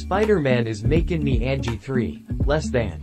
Spider-Man is making me Angie 3, less than.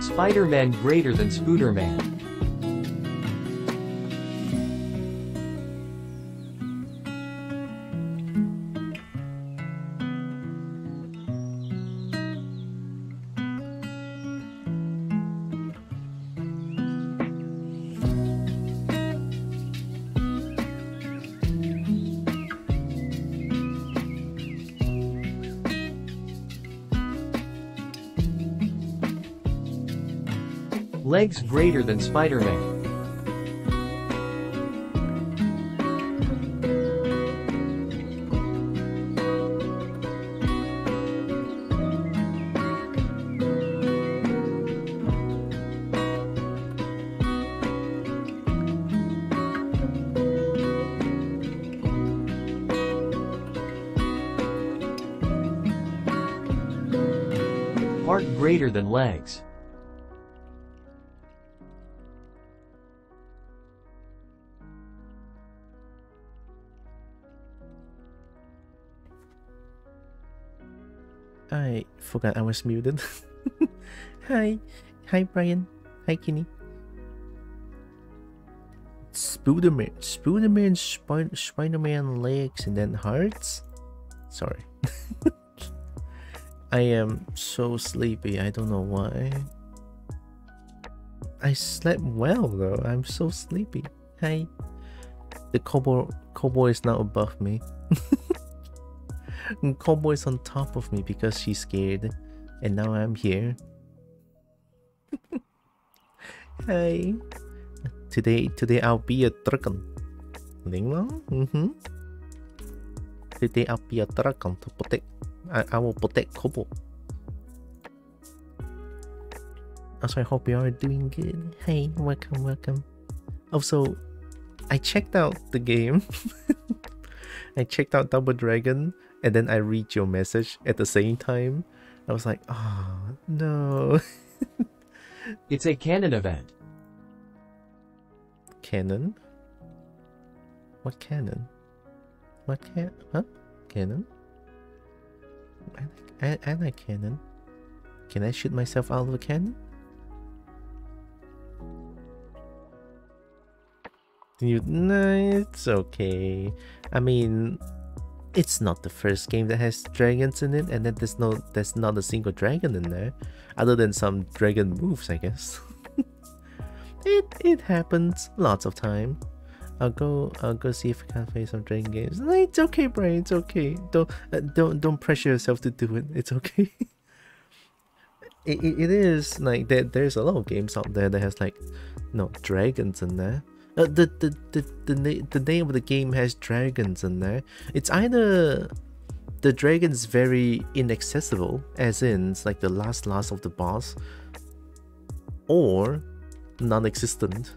Spider-Man greater than Spooderman. Legs greater than Spider-Man. Heart greater than legs. I forgot I was muted. Hi Brian. Hi Kenny. Spooderman, Spider-Man legs and then hearts. Sorry. I am so sleepy. I don't know why. I slept well though. I'm so sleepy. Hi. The cowboy is now above me. And Cowboy's on top of me because she's scared, and now I'm here. Hi. Today I'll be a dragon. Today I'll be a dragon to protect. I will protect Kobo. Also, I hope you are doing good. Hey, welcome. Also, I checked out the game. I checked out Double Dragon. And then I read your message at the same time. I was like, oh, no. It's a canon event. Canon? What canon? What huh? Canon? I like canon. Can I shoot myself out of a cannon? No, it's okay. I mean, it's not the first game that has dragons in it, and then there's not a single dragon in there, other than some dragon moves, I guess. it happens lots of time. I'll go see if I can play some dragon games. No, it's okay, Brian. It's okay. Don't pressure yourself to do it. It's okay. it is like there's a lot of games out there that has like dragons in there. The name of the game has dragons in there. It's either the dragon's very inaccessible, as in it's like the last of the boss, or non-existent,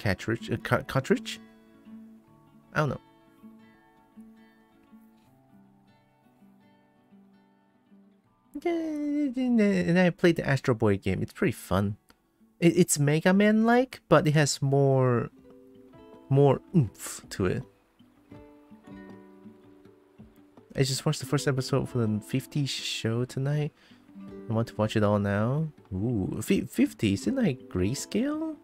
cartridge. I don't know. And I played the Astro Boy game. It's pretty fun. It's Mega Man like, but it has more oomph to it. I just watched the first episode for the 50 show tonight. I want to watch it all now. Ooh, 50? Is it like grayscale?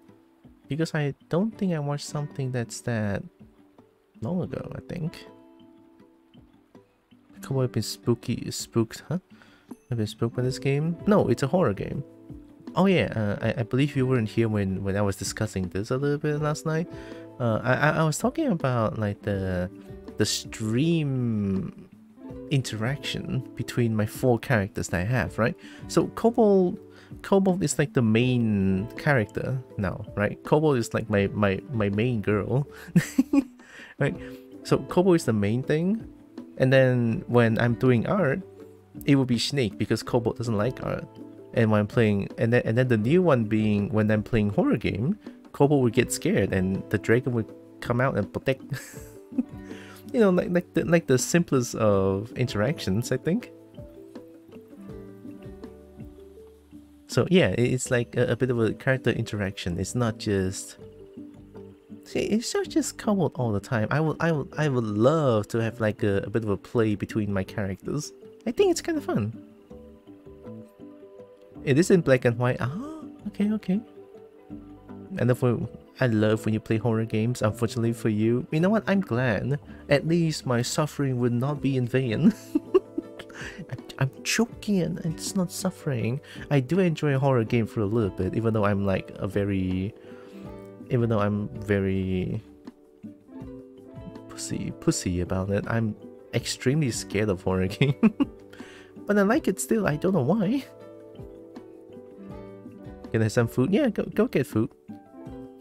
Because I don't think I watched something that's that long ago, I think. Come on, I've been spooked, huh? I've been spooked by this game? No, it's a horror game. Oh yeah, I believe you weren't here when I was discussing this a little bit last night. I was talking about like the stream interaction between my 4 characters that I have, right? So Cobalt is like the main character now, right? Cobalt is like my main girl, right? So Cobalt is the main thing, and then when I'm doing art, it will be Snake because Cobalt doesn't like art. And when I'm playing, and then the new one being when I'm playing horror game, Cobalt would get scared and the dragon would come out and protect. You know, like the simplest of interactions, I think. So yeah, it's like a bit of a character interaction. It's not just. See, it's not just Cobalt all the time. I would love to have like a bit of a play between my characters. I think it's kind of fun. It is in black and white. Ah, okay. And therefore, I love when you play horror games. Unfortunately for you, you know what? I'm glad. At least my suffering would not be in vain. I'm joking, and it's not suffering. I do enjoy a horror game for a little bit, even though I'm like even though I'm very pussy about it. I'm extremely scared of horror game, but I like it still. I don't know why. Can I have some food? Yeah, go get food.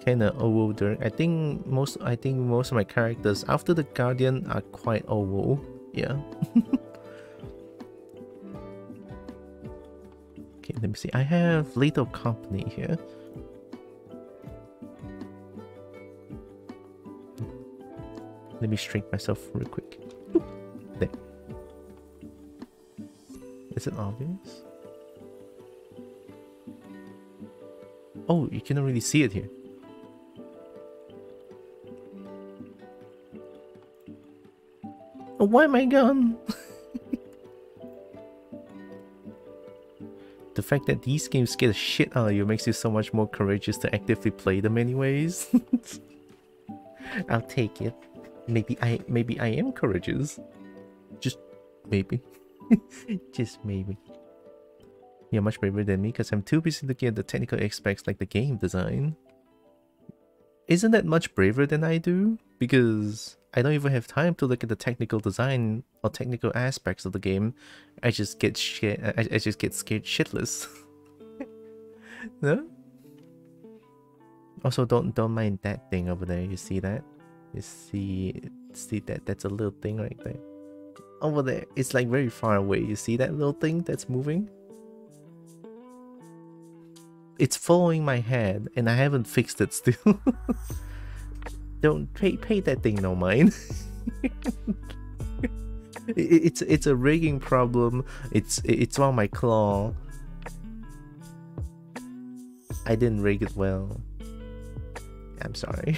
Kinda older. I think most of my characters after the Guardian are quite old. Yeah. Okay, let me see. I have Lethal Company here. Let me shrink myself real quick. There. Is it obvious? Oh, you cannot really see it here. Oh, why am I gone? The fact that these games scare the shit out of you makes you so much more courageous to actively play them anyways. I'll take it. Maybe I am courageous. Just maybe. Just maybe. You're much braver than me because I'm too busy looking at the technical aspects like the game design. Isn't that much braver than I do? Because I don't even have time to look at the technical design or technical aspects of the game. I just get I just get scared shitless. No? Also, don't mind that thing over there. You see that? You see that? That's a little thing right there. Over there. It's like very far away. You see that little thing that's moving? It's following my head, and I haven't fixed it still. Don't pay that thing no mind. It's a rigging problem. It's on my claw. I didn't rig it well. I'm sorry.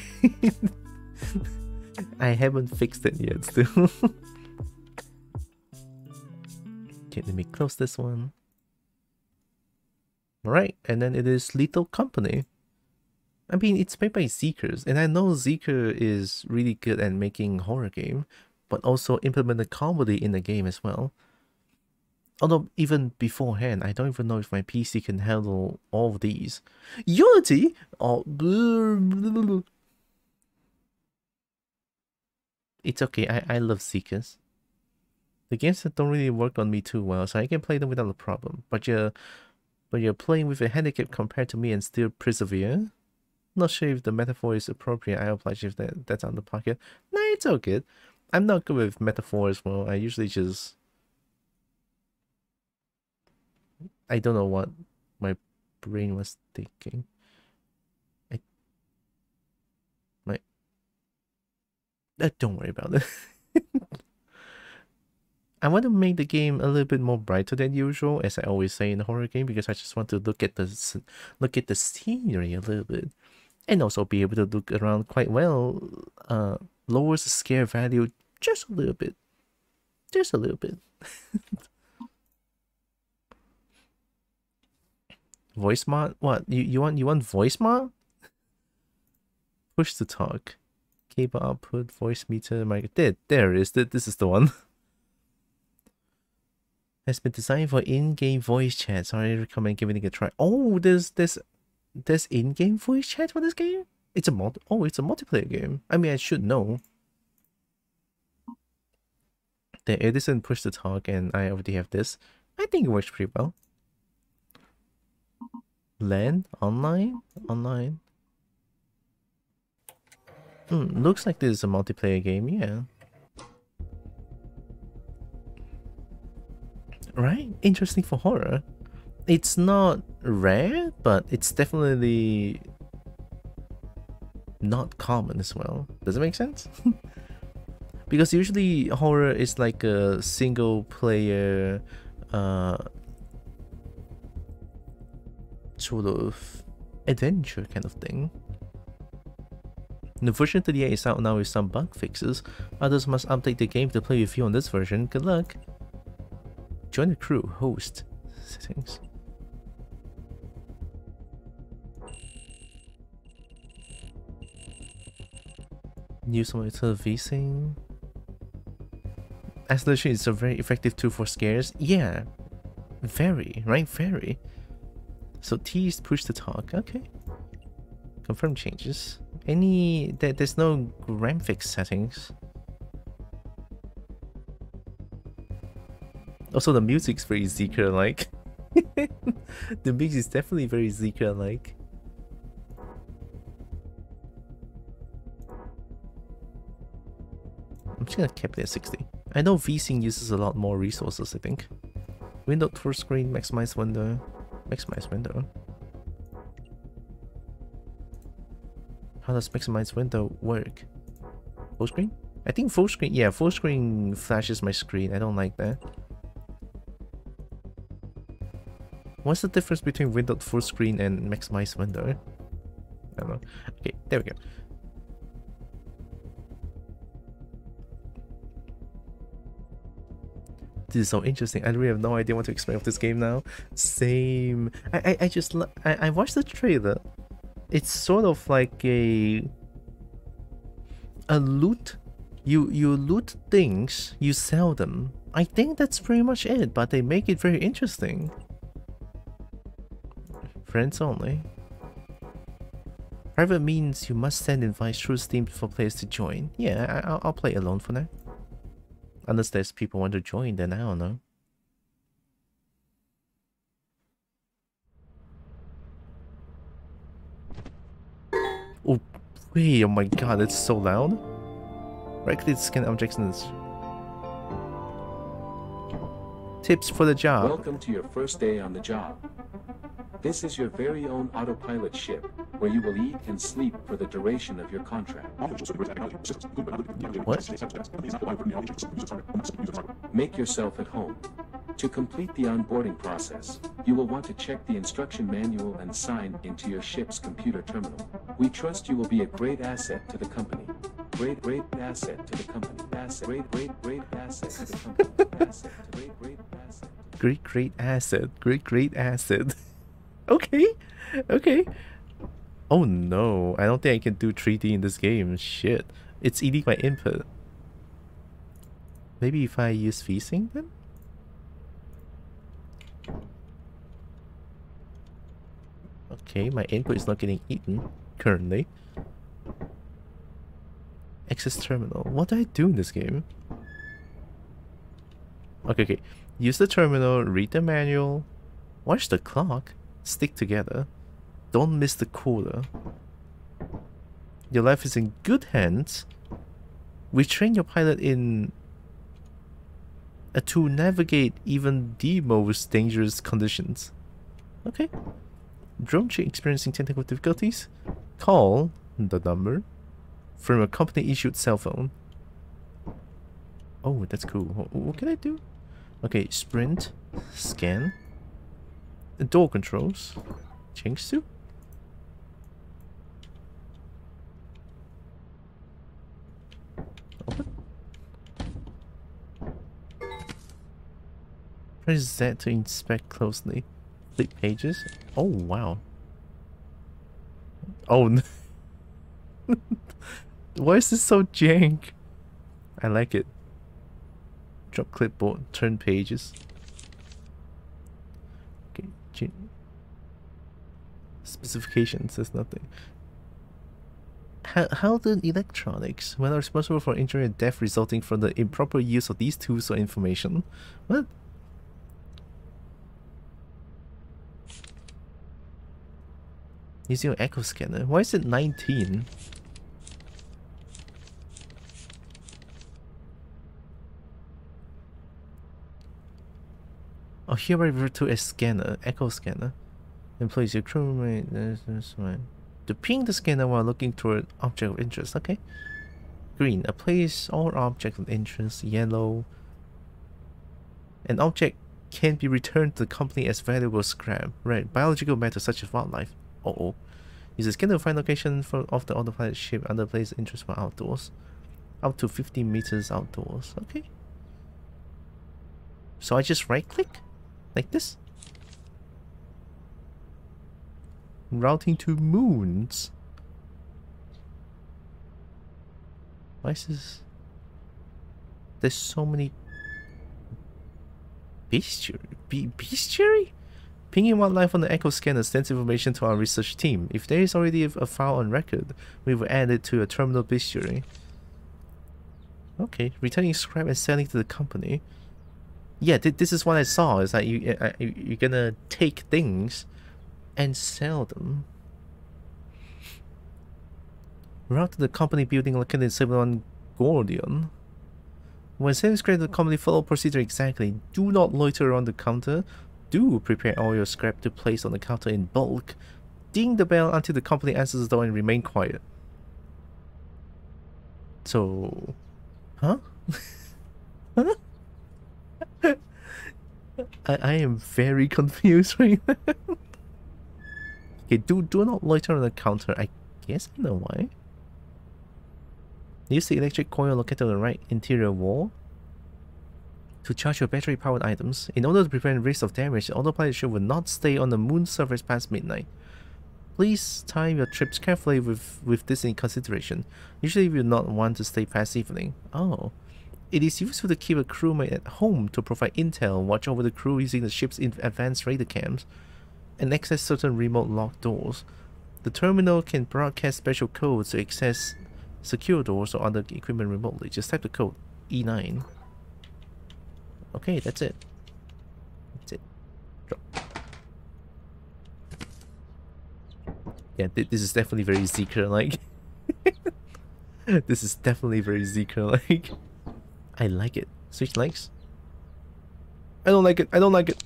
I haven't fixed it yet still. Okay, let me close this one. Alright, and then it is Lethal Company. I mean, it's made by Zeekers, and I know Zeeker is really good at making horror game, but also implemented comedy in the game as well. Although, even beforehand, I don't even know if my PC can handle all of these. Unity? Oh, it's okay, I love Zeekers. The games that don't really work on me too well, so I can play them without a problem. But you're playing with a handicap compared to me and still persevere? Not sure if the metaphor is appropriate. I apologize if that's out of pocket. Nah, it's all good. I'm not good with metaphors. Well, I usually just... I don't know what my brain was thinking. Don't worry about it. I want to make the game a little bit more brighter than usual, as I always say in a horror game, because I just want to look at the scenery a little bit, and also be able to look around quite well. Lowers the scare value just a little bit, just a little bit. Voice mod? What you want voice mod? Push to talk, cable output, voice meter, mic. There it is. This is the one. Has been designed for in-game voice chat, so I recommend giving it a try. Oh, there's in-game voice chat for this game? It's a multiplayer game. I mean, I should know. The Edison push to talk, and I already have this. I think it works pretty well. LAN? Online? Looks like this is a multiplayer game, yeah. Right? Interesting for horror. It's not rare, but it's definitely not common as well. Does it make sense? Because usually horror is like a single player sort of adventure kind of thing. The version 38 is out now with some bug fixes. Others must update the game to play with you on this version. Good luck. Join the crew. Host. Settings. Use monitor VSync. Isolation is a very effective tool for scares. Yeah. Very, right? Very. So T is push to talk. Okay. Confirm changes. There's no graphics settings. Also, the music's very Zika-like. The mix is definitely very Zika-like. I'm just gonna keep it at 60. I know VSync uses a lot more resources, I think. Window full screen, maximize window. Maximize window. How does maximize window work? Full screen? I think full screen, yeah, full screen flashes my screen. I don't like that. What's the difference between window full screen and maximize window? I don't know. Okay, there we go. This is so interesting. I really have no idea what to expect of this game now. Same. I watched the trailer. It's sort of like a loot. You loot things, you sell them. I think that's pretty much it, but they make it very interesting. Friends only. Private means you must send invites through Steam for players to join. Yeah, I'll play alone for now. Unless there's people want to join, then I don't know. Oh, wait, oh my god, it's so loud. Right-click scan objects in this. Tips for the job. Welcome to your first day on the job. This is your very own autopilot ship, where you will eat and sleep for the duration of your contract. What? Make yourself at home. To complete the onboarding process, you will want to check the instruction manual and sign into your ship's computer terminal. We trust you will be a great asset to the company. Great asset to the company. Great asset to the company. Great asset. Great asset. Great asset. Okay. Oh no, I don't think I can do 3D in this game. Shit. It's eating my input. Maybe if I use VSync then? Okay, my input is not getting eaten currently. Access terminal. What do I do in this game? Okay. Use the terminal, read the manual, watch the clock, stick together. Don't miss the quota. Your life is in good hands. We train your pilot in to navigate even the most dangerous conditions. Okay. Drone chick experiencing technical difficulties? Call the number from a company-issued cell phone. Oh, that's cool. What can I do? Okay, sprint, scan, door controls, change to. Open. Press Z to inspect closely. Flip pages. Oh wow. Oh no. Why is this so jank? I like it. Drop clipboard, turn pages. Okay, specifications, there's nothing. How the electronics, when are responsible for injury and death resulting from the improper use of these tools or information? What? Using your echo scanner. Why is it 19? Oh, here I refer to a scanner, echo scanner. Employs your crewmate. That's fine. To ping the scanner while looking toward object of interest. Okay. Green. Applies all objects of interest. Yellow. An object can be returned to the company as valuable scrap. Red. Biological matter such as wildlife. Uh-oh. Use a scanner to find location of the autopilot ship under place of interest for outdoors. Up to 50 meters outdoors. Okay. So I just right click? Like this? Routing to moons. Why is this? There's so many bestiary? Pinging wildlife on the echo scanner sends information to our research team. If there is already a file on record, we will add it to a terminal bestiary. Okay, returning scrap and selling to the company. Yeah, this is what I saw. Is that you're gonna take things and sell them. Route to the company building located in 71 Gordion. When sending scrap to the company, follow procedure exactly. Do not loiter around the counter. Do prepare all your scrap to place on the counter in bulk. Ding the bell until the company answers the door and remain quiet. So... Huh? Huh? I am very confused right now. Okay, do not loiter on the counter. I guess I know why. Use the electric coil located on the right interior wall to charge your battery-powered items. In order to prevent risk of damage, the autopilot ship will not stay on the moon's surface past midnight. Please time your trips carefully with this in consideration. Usually you will not want to stay past evening. Oh. It is useful to keep a crewmate at home to provide intel, watch over the crew using the ship's advanced radar cams, and access certain remote locked doors. The terminal can broadcast special codes to access secure doors or other equipment remotely. Just type the code E9. Okay, that's it. That's it. Drop. Yeah, this is definitely very Zeker-like. This is definitely very Zeker-like. I like it. Switch likes. I don't like it. I don't like it.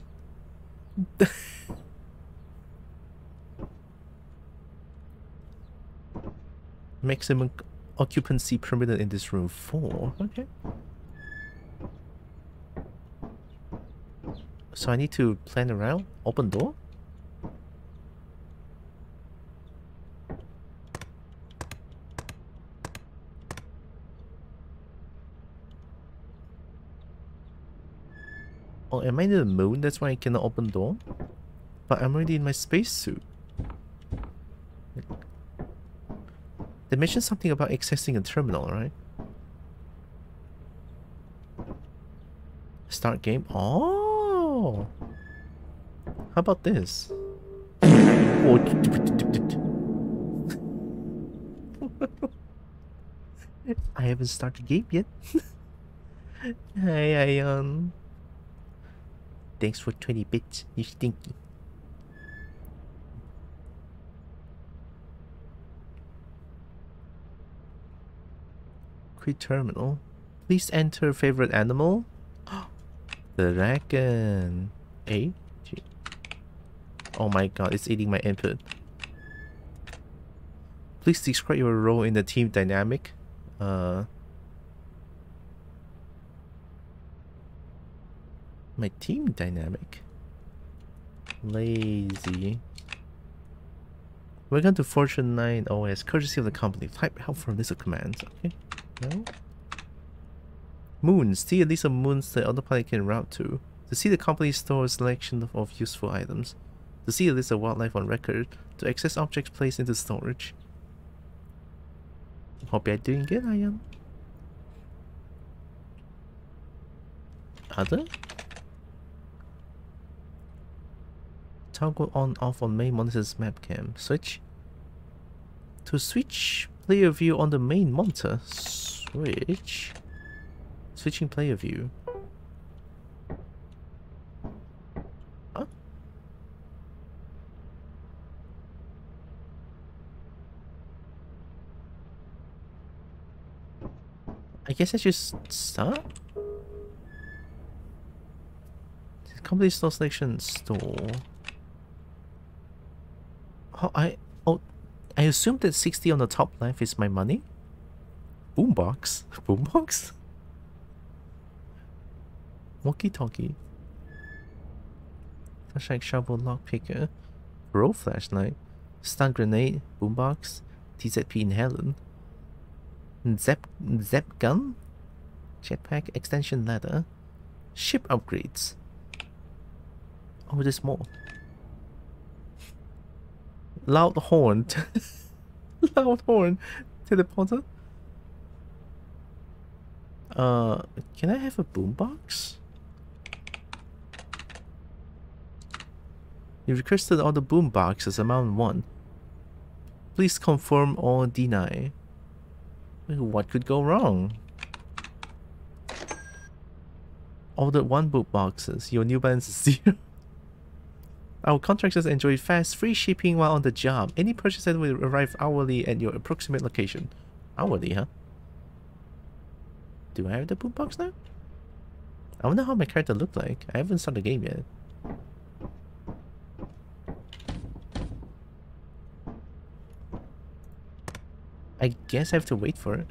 Maximum occupancy permitted in this room 4. Okay. So I need to plan around. Open door. Oh, am I in the moon? That's why I cannot open door? But I'm already in my spacesuit. They mentioned something about accessing a terminal, right? Start game? Oh! How about this? Oh. I haven't started the game yet. Hi, thanks for 20 bits, you stinky. Quit terminal. Please enter favorite animal. The dragon. A? G. Oh my god, it's eating my input. Please describe your role in the team dynamic. My team dynamic. Lazy. Welcome to Fortune 9 OS, courtesy of the company. Type help from list of commands. Okay. No. Moons. See a list of moons the autopilot can route to. To see the company's store selection of useful items. To see a list of wildlife on record. To access objects placed into storage. Hope you're doing good, Ian. Other? Toggle on off on main monitor's map cam. Switch. To switch player view on the main monitor. Switch. Switching player view. Huh? I guess I just start. Company store selection store. I assume that 60 on the top left is my money. Boombox? Boombox? Walkie-talkie. Flashlight, shovel, lockpicker. Roll flashlight. Stun grenade. Boombox. TZP inhalant. Zep gun. Jetpack extension ladder. Ship upgrades. Oh, there's more. Loud horn. Loud horn. Teleporter. Can I have a boombox? You requested all the boomboxes amount 1. Please confirm or deny. What could go wrong? Ordered 1 boomboxes. Your new balance is 0. Our contractors enjoy fast, free shipping while on the job. Any purchase item will arrive hourly at your approximate location. Hourly, huh? Do I have the boombox now? I wonder how my character looked like. I haven't started the game yet. I guess I have to wait for it.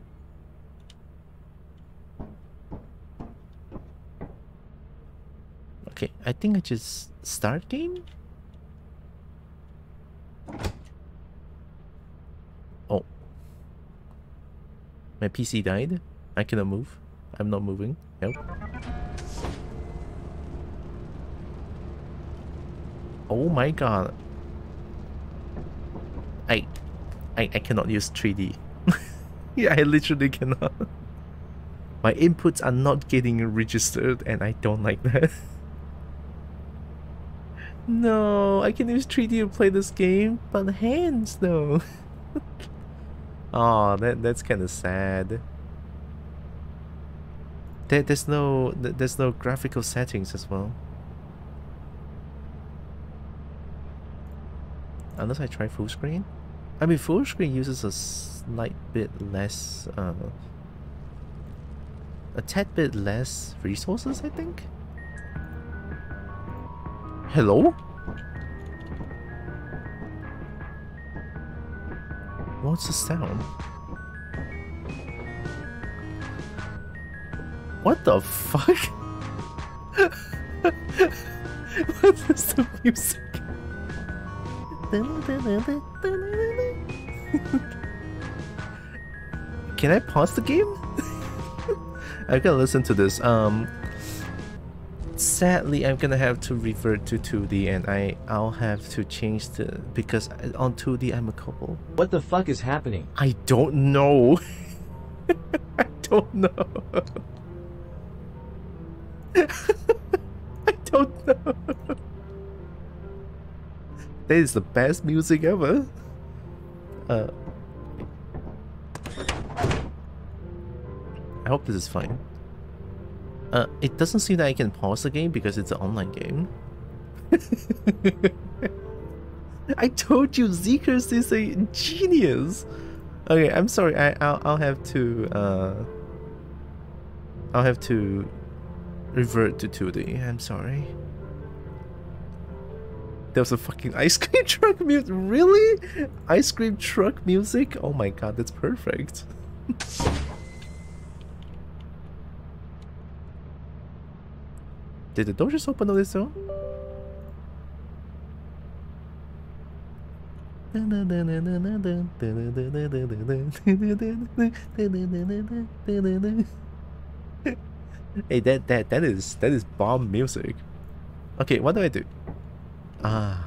Okay, I think I just start game? Oh. My PC died. I cannot move. I'm not moving. Help. Oh my god. I cannot use 3D. Yeah, I literally cannot. My inputs are not getting registered and I don't like that. No, I can use 3D to play this game, but hands though. Oh, that's kind of sad. There's no graphical settings as well. Unless I try full screen. I mean, full screen uses a slight bit less, a tad bit less resources, I think. Hello? What's the sound? What the fuck? What is the music? Can I pause the game? I gotta listen to this. Sadly, I'm gonna have to revert to 2D, and I'll have to change the, because on 2D I'm a couple. What the fuck is happening? I don't know. I don't know. I don't know. That is the best music ever. I hope this is fine. It doesn't seem that I can pause the game because it's an online game. I told you, Zeekers is a genius. Okay, I'm sorry. I'll have to revert to 2D. I'm sorry. There was a fucking ice cream truck music. Really? Ice cream truck music? Oh my god, that's perfect. Did the door just open on its own? Hey, that is bomb music. Okay, what do I do? Ah,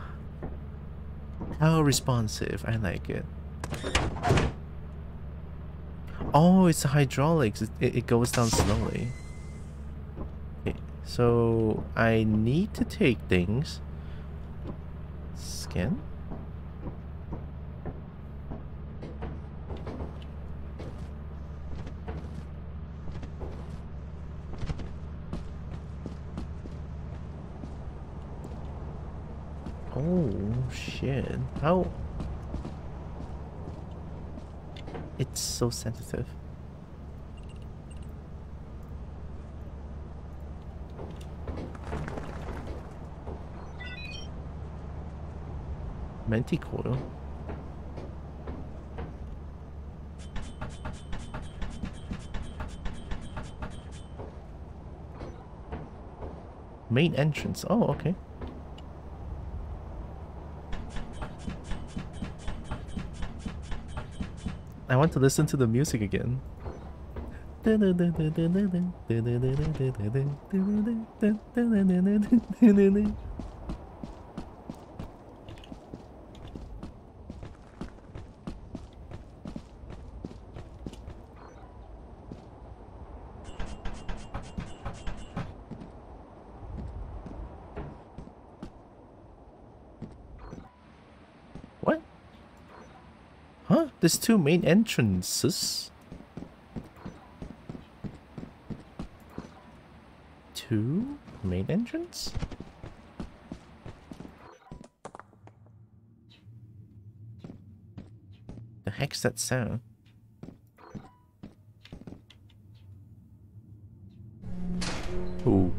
how responsive. I like it. Oh, it's hydraulics. It goes down slowly. Okay, so I need to take things. Scan. Oh shit. How? It's so sensitive. Manticore. Main entrance. Oh, okay. I want to listen to the music again. What? Huh? There's two main entrances. Two main entrance? The heck's that sound? Ooh.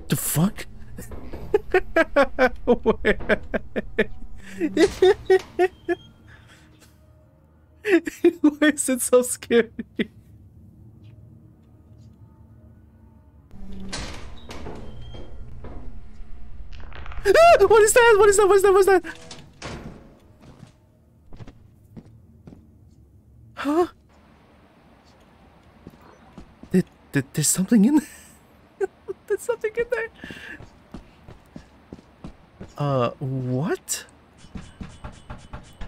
The fuck? Why is it so scary? Ah, what is that? What is that? What is that? What is that? Huh? There's something in there. There's something in there. What?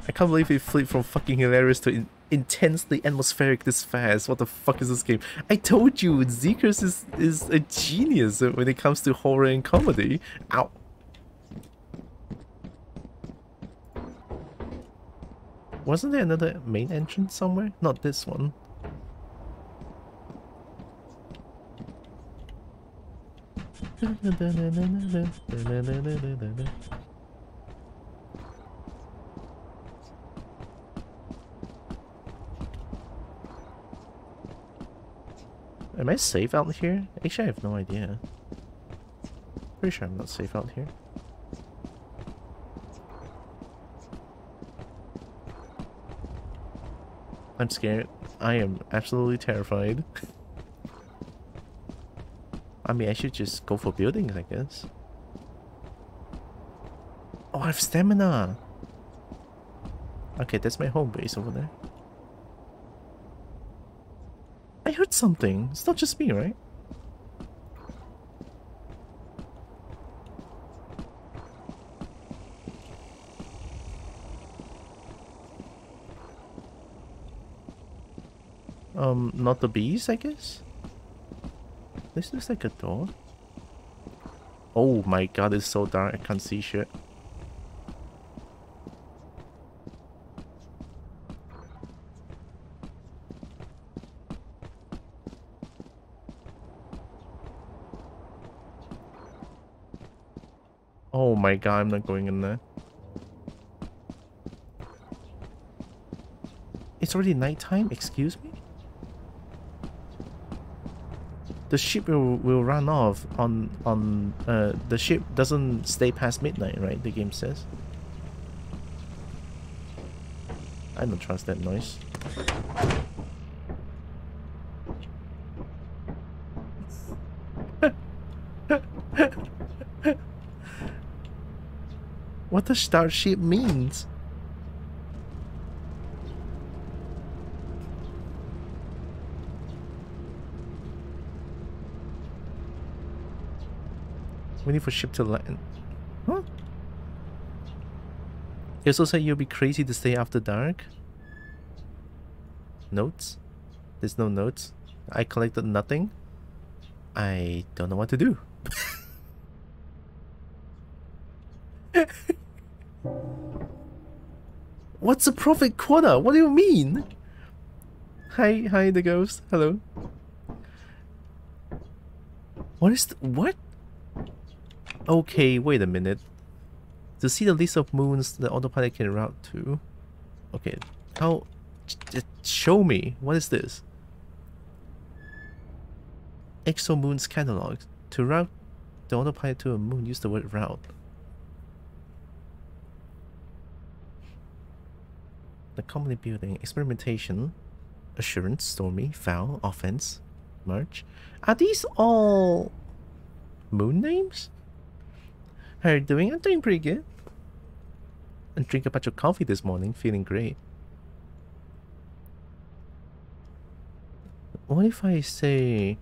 I can't believe it flipped from fucking hilarious to intensely atmospheric this fast. What the fuck is this game? I told you, Zeekers is a genius when it comes to horror and comedy. Ow. Wasn't there another main entrance somewhere? Not this one. Am I safe out here? Actually, I have no idea. Pretty sure I'm not safe out here. I'm scared. I am absolutely terrified. I mean, I should just go for buildings, I guess. Oh, I have stamina! Okay, that's my home base over there. I heard something. It's not just me, right? Not the bees, I guess? This looks like a door. Oh my god, it's so dark, I can't see shit. Oh my god, I'm not going in there. It's already nighttime? Excuse me? The ship will run off on the ship doesn't stay past midnight, right? The game says. I don't trust that noise. what the starship means. Waiting for ship to land. Huh? You also said you'll be crazy to stay after dark. Notes? There's no notes. I collected nothing. I don't know what to do. What's the profit quota? What do you mean? Hi, the ghost. Hello. What is what? Okay, wait a minute. To see the list of moons the autopilot can route to. Okay, how? Just show me. What is this? Exomoons catalog. To route the autopilot to a moon, use the word route. The company building, experimentation, assurance, stormy, foul, offense, march. Are these all moon names? How are you doing? I'm doing pretty good. I drank a bunch of coffee this morning, feeling great. What if I say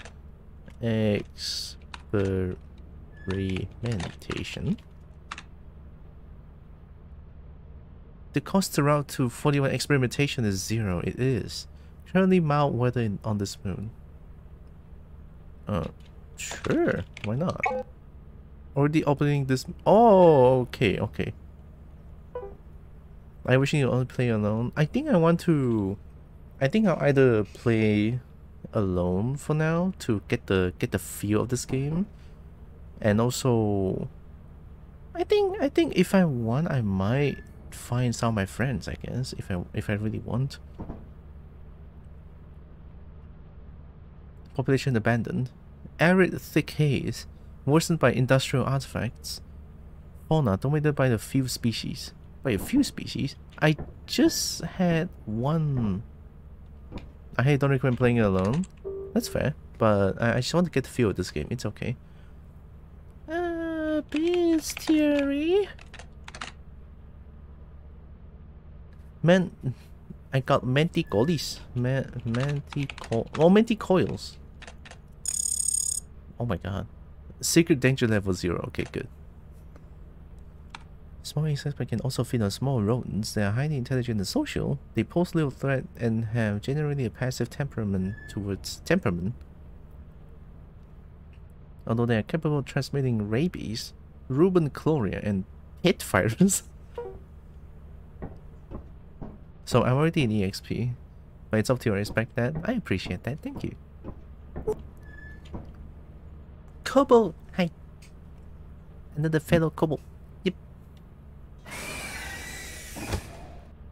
experimentation? The cost to route to 41 experimentation is 0. It is. Currently mild weather on this moon. Sure. Why not? Already opening this. Oh, okay. I wishing you only play alone. I think I want to. I think I'll either play alone for now to get the feel of this game, and also, I think if I want, I might find some of my friends. I guess if I really want. Population abandoned. Arid thick haze. Worsened by industrial artifacts. Fauna dominated by a few species. By a few species? I just had one. I don't recommend playing it alone. That's fair. But I just want to get the feel of this game. It's okay. Bestiary. Man, I got manticolis. Manticoils. Oh my god. Secret danger level 0. Okay, good. Small insects but can also feed on small rodents. They are highly intelligent and social. They pose little threat and have generally a passive temperament towards temperament. Although they are capable of transmitting rabies, rubenchloria, and pit virus. So I'm already in EXP. But it's up to you, I respect that. I appreciate that, thank you. Kobo! Hi! Another fellow Kobo. Yep.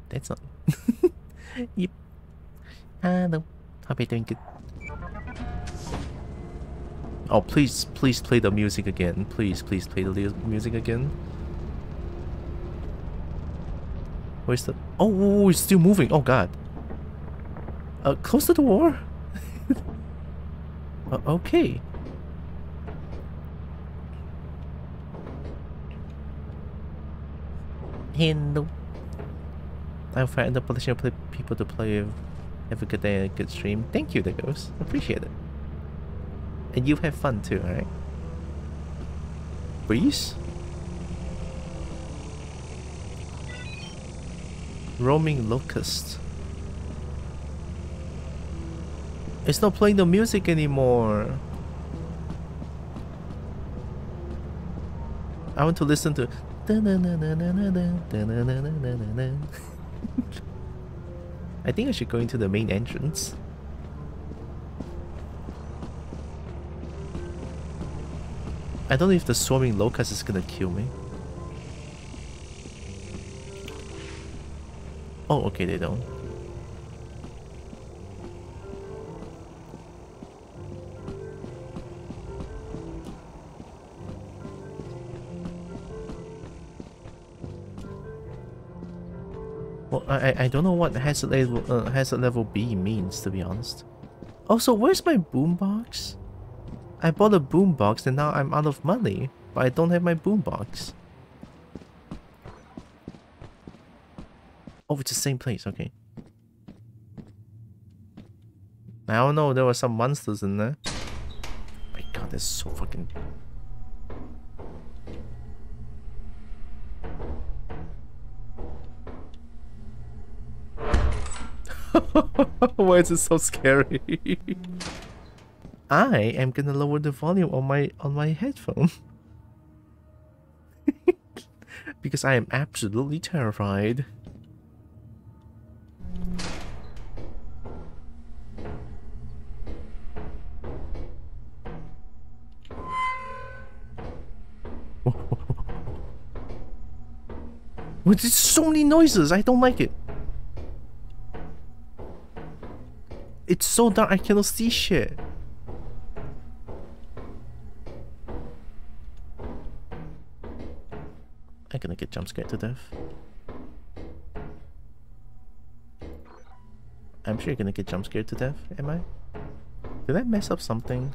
That's not. Yep. Hello. Hope you're doing good. Oh, please play the music again. Please play the music again. Where's the... Oh, it's still moving. Oh, God. Close the door? Okay. Hello. I'll find the potential people to play. Have a good day and a good stream. Thank you, the ghost. Appreciate it. And you have fun too, alright? Breeze? Roaming locust. It's not playing the music anymore. I want to listen to. I think I should go into the main entrance. I don't know if the swarming locust is gonna kill me. Oh, okay, they don't. Well, I don't know what hazard level B means, to be honest. Also, where's my boombox? I bought a boombox and now I'm out of money, but I don't have my boombox. Oh, it's the same place, okay. I don't know, there were some monsters in there. My god, that's so fucking... Why is it so scary? I am gonna lower the volume on my headphone. Because I am absolutely terrified. There's so many noises, I don't like it. It's so dark, I cannot see shit. I'm gonna get jump scared to death. I'm sure you're gonna get jump scared to death, am I? Did I mess up something?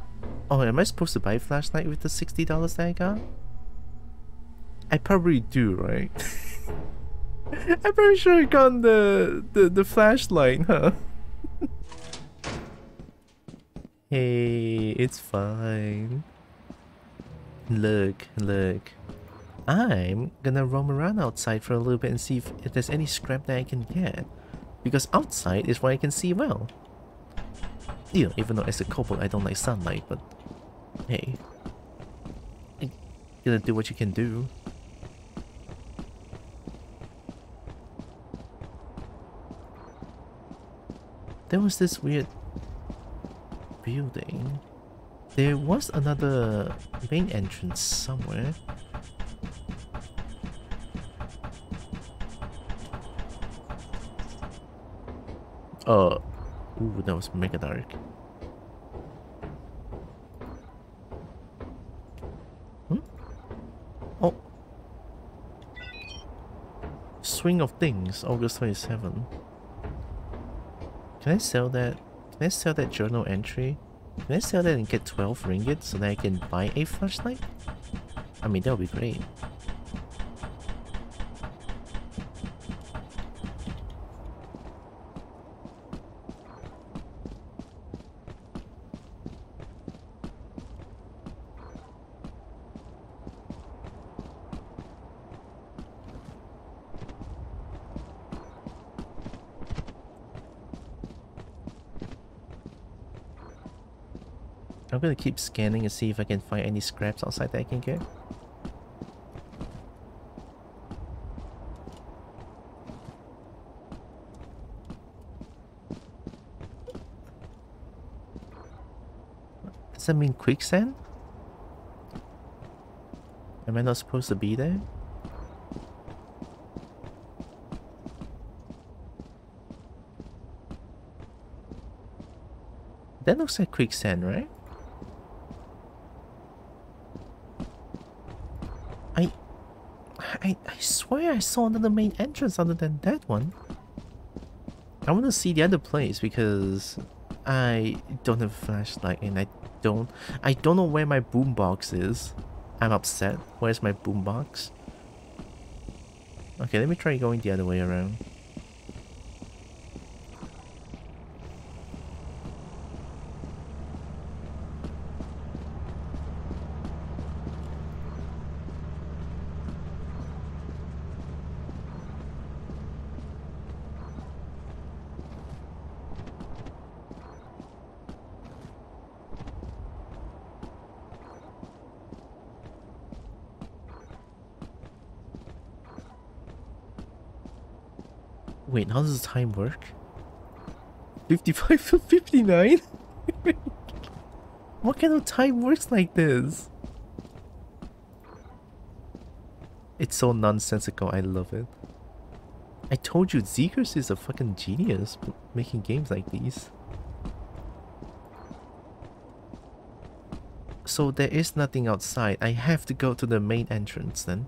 Oh, am I supposed to buy a flashlight with the $60 that I got? I probably do, right? I'm pretty sure I got the flashlight, huh? Hey, it's fine. Look. I'm gonna roam around outside for a little bit and see if there's any scrap that I can get. Because outside is where I can see well. You know, even though as a kobold I don't like sunlight, but hey. You gotta do what you can do. There was this weird building. There was another main entrance somewhere. Ooh, that was mega dark. Oh. Swing of Things, August 27. Can I sell that? Can I sell that journal entry? Can I sell that and get 12 ringgit so that I can buy a flashlight? I mean, that would be great. I'm gonna keep scanning and see if I can find any scraps outside that I can get. Does that mean quicksand? Am I not supposed to be there? That looks like quicksand, right? I swear I saw another main entrance other than that one. I want to see the other place because I don't have a flashlight and I don't know where my boombox is. I'm upset. Where's my boombox? Okay, let me try going the other way around. Wait, how does the time work? 55 to 59? What kind of time works like this? It's so nonsensical, I love it. I told you, Zeekers is a fucking genius making games like these. So there is nothing outside. I have to go to the main entrance then.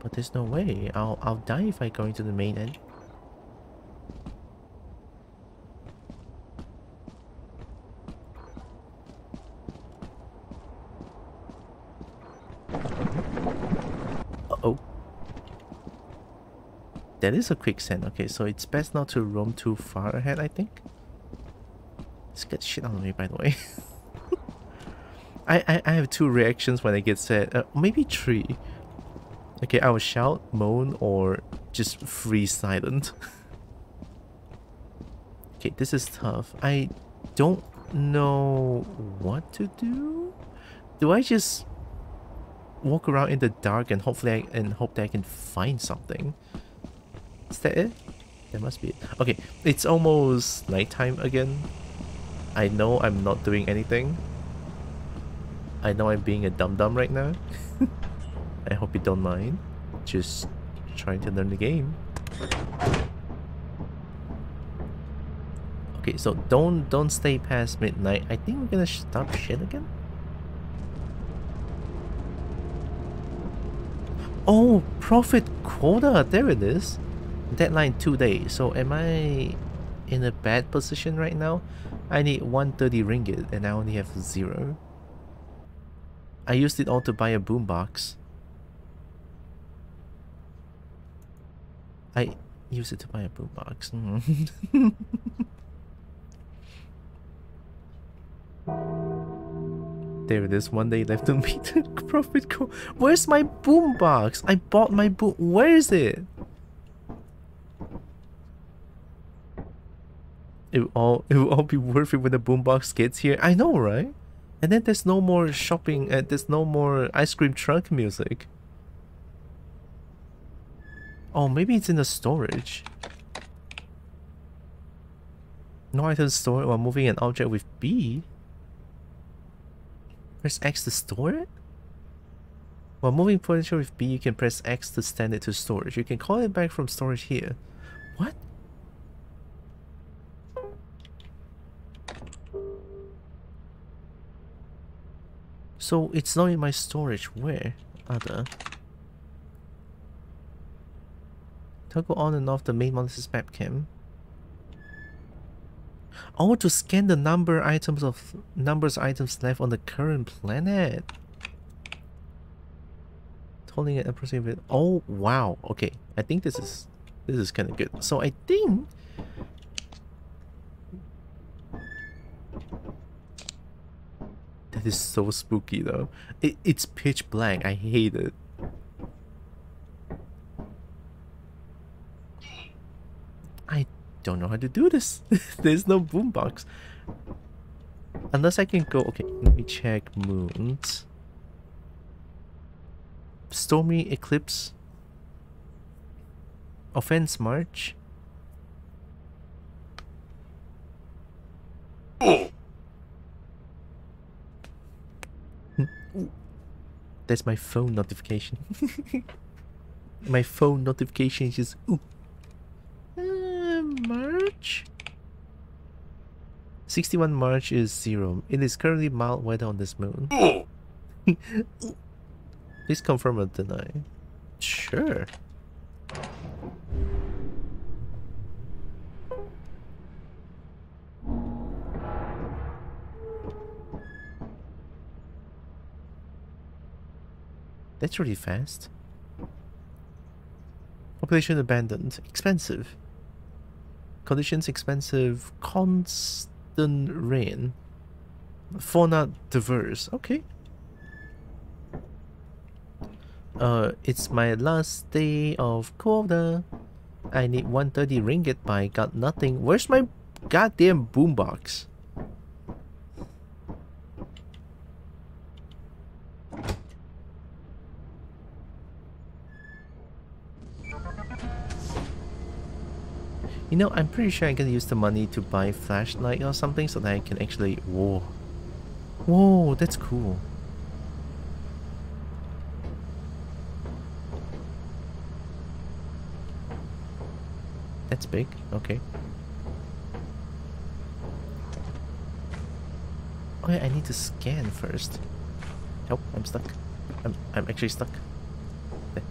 But there's no way. I'll die if I go into the main end. That is a quicksand. Okay, so it's best not to roam too far ahead, I think. Let's get shit out of me, by the way. I have two reactions when I get sad. Maybe three. Okay, I will shout, moan, or just freeze silent. Okay, this is tough. I don't know what to do. Do I just walk around in the dark and hopefully hope that I can find something? Is that it? That must be it. Okay, it's almost nighttime again. I know I'm not doing anything. I know I'm being a dum-dum right now. I hope you don't mind. Just trying to learn the game. Okay, so don't stay past midnight. I think we're gonna stop shit again. Oh, profit quota. There it is. Deadline 2 days. So am I in a bad position right now? I need 130 ringgit and I only have 0. I used it all to buy a boombox. I used it to buy a boombox. There it is. 1 day left to meet the profit code. Where's my boombox? I bought my boom. Where is it? It will all be worth it when the boombox gets here. I know, right? And then there's no more shopping. There's no more ice cream truck music. Oh, maybe it's in the storage. No item store while moving an object with B. Press X to store it? While moving furniture with B, you can press X to send it to storage. You can call it back from storage here. What? So it's not in my storage. Where? Other. Toggle on and off the main monster's map cam. Oh, to scan the items left on the current planet. Holding it approximately. Oh wow. Okay, I think this is kind of good. So I think that is so spooky though. It's pitch black. I hate it. I don't know how to do this. There's no boombox. Unless I can go... Okay, let me check moons. Stormy Eclipse. Offense March. That's my phone notification. My phone notification is just... Ooh. March? 61 March is 0. It is currently mild weather on this moon. Please confirm or deny. Sure. That's really fast. Population abandoned. Expensive. Conditions expensive. Constant rain. Fauna diverse. Okay. It's my last day of quota. I need 130 ringgit, but I got nothing. Where's my goddamn boombox? You know, I'm pretty sure I can use the money to buy flashlight or something so that I can actually... Whoa. Whoa, that's cool. That's big. Okay. Oh yeah, I need to scan first. Help, I'm stuck. I'm actually stuck. There.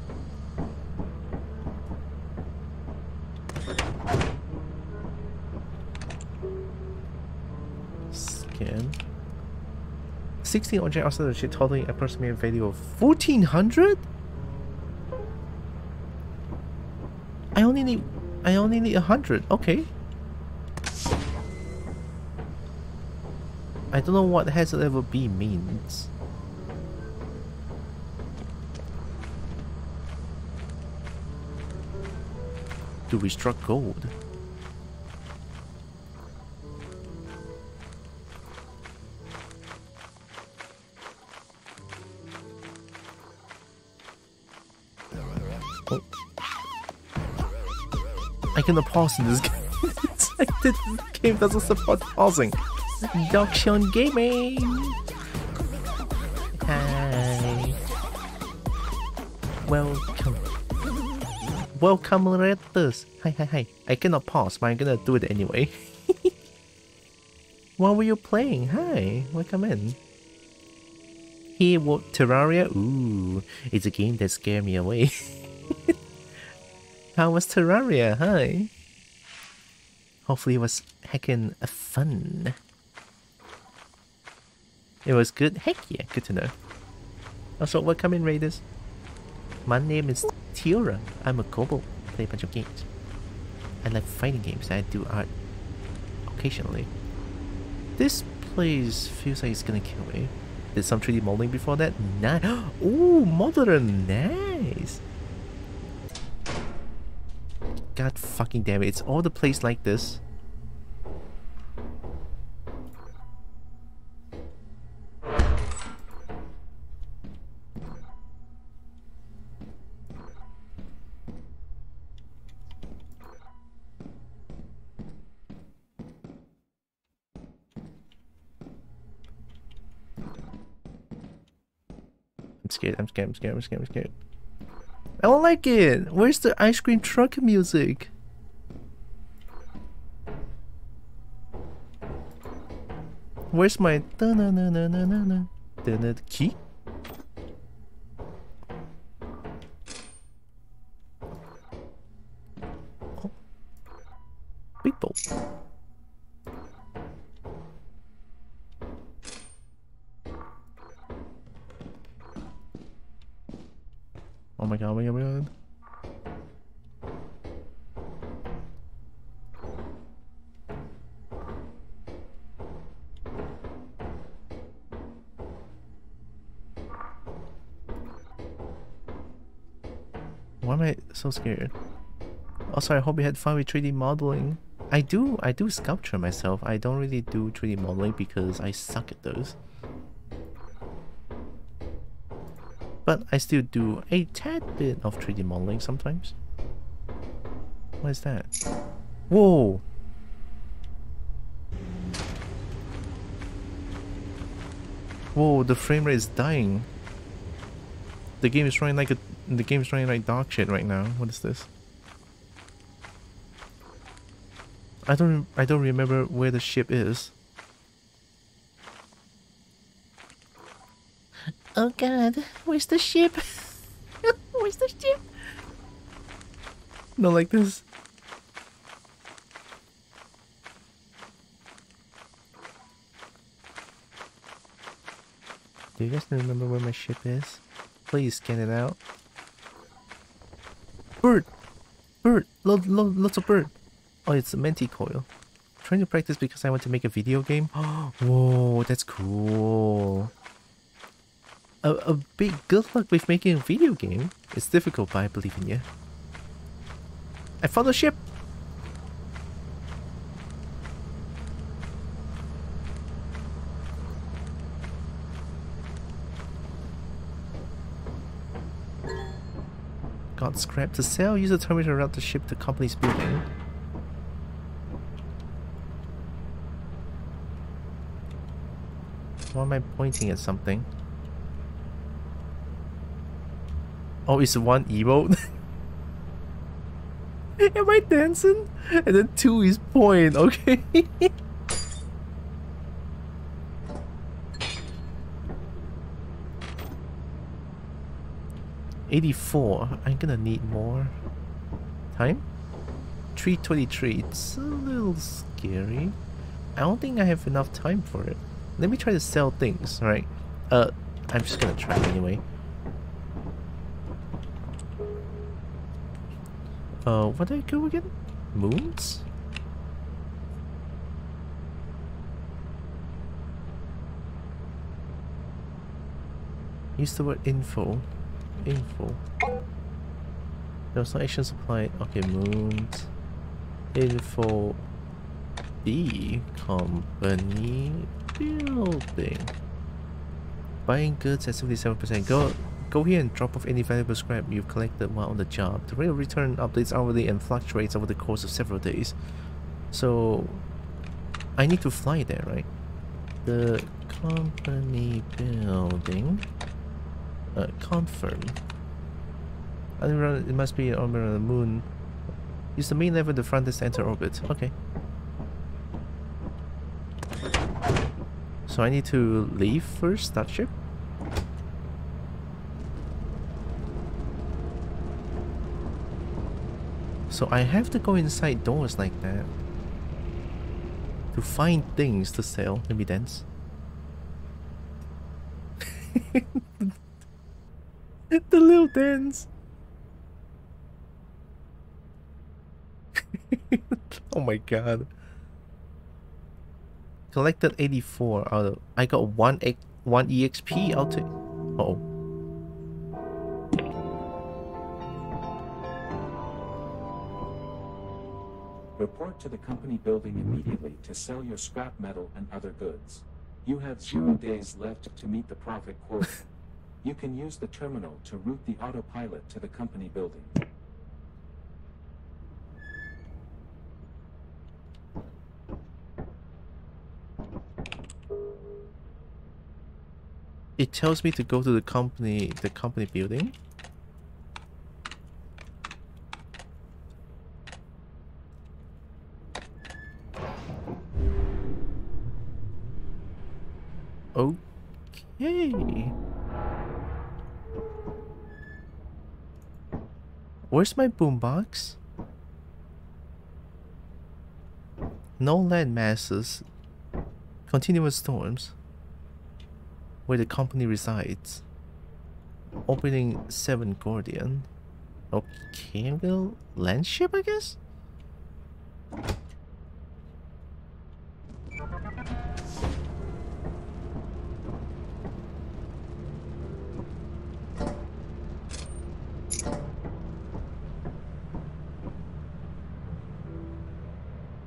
Scan. 16 object outside the ship totaling approximately value of 1400? I only only need 100. Okay. I don't know what has it ever be means. Do we struck gold? Oh. I cannot pause in this game. It's like this game doesn't support pausing. Doction Gaming! Hi. Welcome. Welcome, Redditors. Hi. I cannot pause, but I'm gonna do it anyway. What were you playing? Hi, welcome in. Here, what, Terraria? Ooh, it's a game that scared me away. How was Terraria? Hi. Hopefully it was heckin' fun. It was good? Heck yeah, good to know. Also, welcome in, Raiders. My name is Tylra. I'm a kobold. Play a bunch of games. I like fighting games. I do art occasionally. This place feels like it's gonna kill me. Did some 3D modeling before that? Nice. Ooh, modern. Nice. God fucking damn it. It's all the place like this. I'm scared. I don't like it. Where's the ice cream truck music? Where's my key? Oh. Big bowl. Oh my god. Why am I so scared? Also, I hope you had fun with 3D modeling. I do sculpture myself. I don't really do 3D modeling because I suck at those. But I still do a tad bit of 3D modeling sometimes. What is that? Whoa! Whoa, the frame rate is dying. The game is running like dog shit right now. What is this? I don't remember where the ship is. Oh god, where's the ship? Where's the ship? Not like this. Do you guys remember where my ship is? Please scan it out. Bird! Bird! Lots of bird! Oh, it's a Manticoil. Trying to practice because I want to make a video game. Whoa, that's cool. A big good luck with making a video game. It's difficult, but I believe in you. I found a ship! Got scrap to sell. Use the terminal to route the ship to the company's building. Why am I pointing at something? Oh, it's one emote? Am I dancing? And then 2 is point, okay? $84. I'm gonna need more time. 323. It's a little scary. I don't think I have enough time for it. Let me try to sell things, right? I'm just gonna try anyway. What did I go again? Moons? Use the word info. Info. There was no action supplied. Okay, moons. Info. The company building. Buying goods at 77%. Go here and drop off any valuable scrap you've collected while on the job. The rate of return updates hourly and fluctuates over the course of several days. So I need to fly there, right? The company building. Confirm. It must be an orbit on the moon. Use the main lever at the front desk to enter orbit. Okay. So I need to leave first, start ship? So I have to go inside doors like that to find things to sell. Maybe dance. The little dance. Oh my god. Collected 84 out of... I got one EXP. I'll take... Uh-oh. Report to the company building immediately to sell your scrap metal and other goods. You have 0 days left to meet the profit quota. You can use the terminal to route the autopilot to the company building. It tells me to go to the company building. Okay. Where's my boombox? No land masses. Continuous storms. Where the company resides. Opening 7 Guardian. Okay, well, land ship, I guess?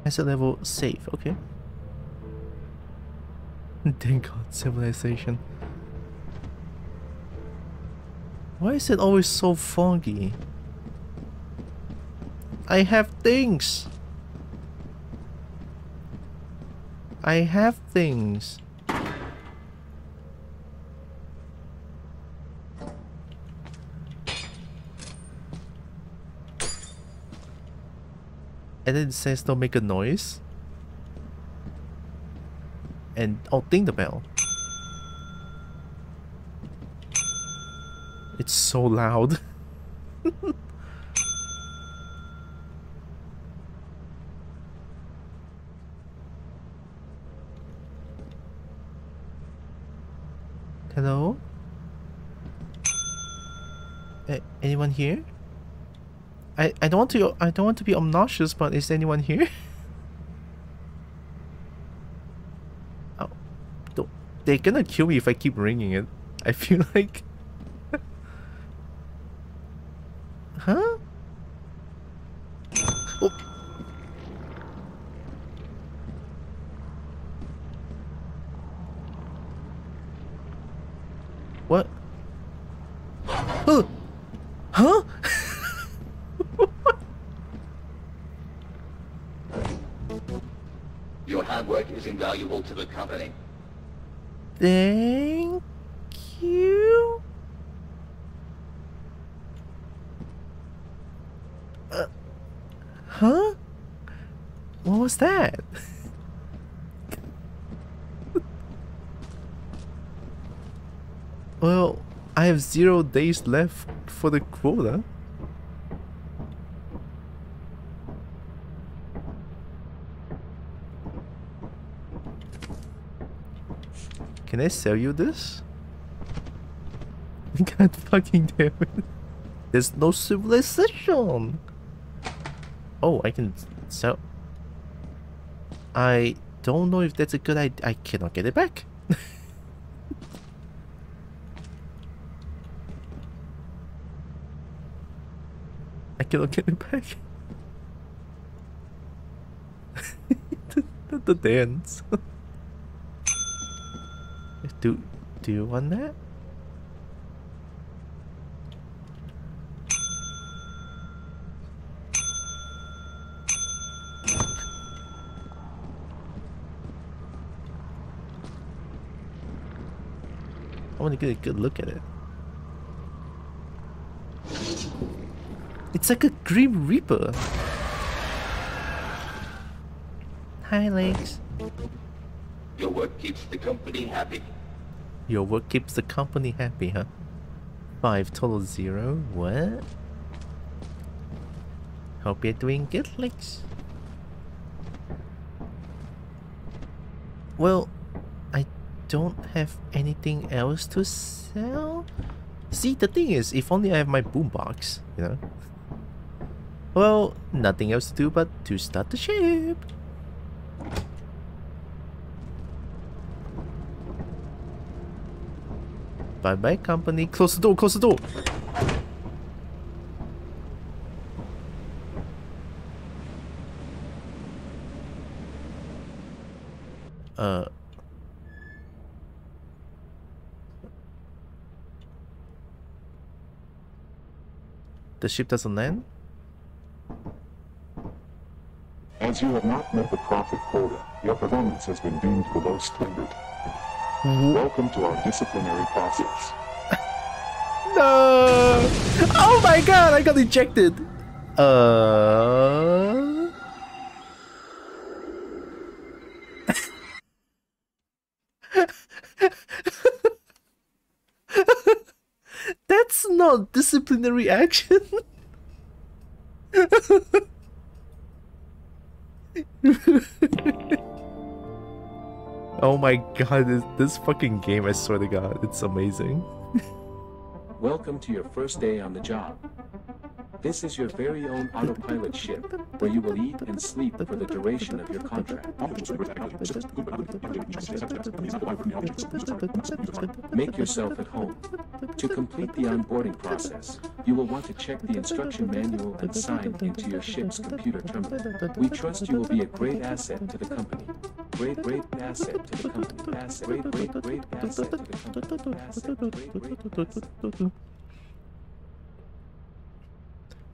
Asset level safe, okay. Thank God, civilization. Why is it always so foggy? I have things! I have things! And then it says don't make a noise. And oh, ding the bell. It's so loud. Hello? Anyone here? I don't want to be obnoxious, but is anyone here? Oh, they're gonna kill me if I keep ringing it. I feel like. Huh? Oh. What? Huh? Your hard work is invaluable to the company. Thank you. Huh? What was that? Well, I have 0 days left for the quota. Can I sell you this? God fucking damn it. There's no civilization. Oh, I can sell. I don't know if that's a good idea. I cannot get it back. I cannot get it back. the dance. Do you want that? I want to get a good look at it. It's like a Grim Reaper. Hi, Legs. Your work keeps the company happy. Your work keeps the company happy, huh? 5 total 0. What? Hope you're doing good, Legs. Well, I don't have anything else to sell. See, the thing is, if only I have my boombox, you know? Well, nothing else to do but to start the ship. Bye-bye, company. Close the door, close the door! The ship doesn't land? As you have not met the profit quota, your performance has been deemed below standard. Welcome to our disciplinary process. No! Oh my god, I got ejected! That's not disciplinary action. Oh my god, this fucking game, I swear to god, it's amazing. Welcome to your first day on the job. This is your very own autopilot ship, where you will eat and sleep for the duration of your contract. Make yourself at home. To complete the onboarding process, you will want to check the instruction manual and sign into your ship's computer terminal. We trust you will be a great asset to the company. Great asset to the company. Great asset to the company. Asset.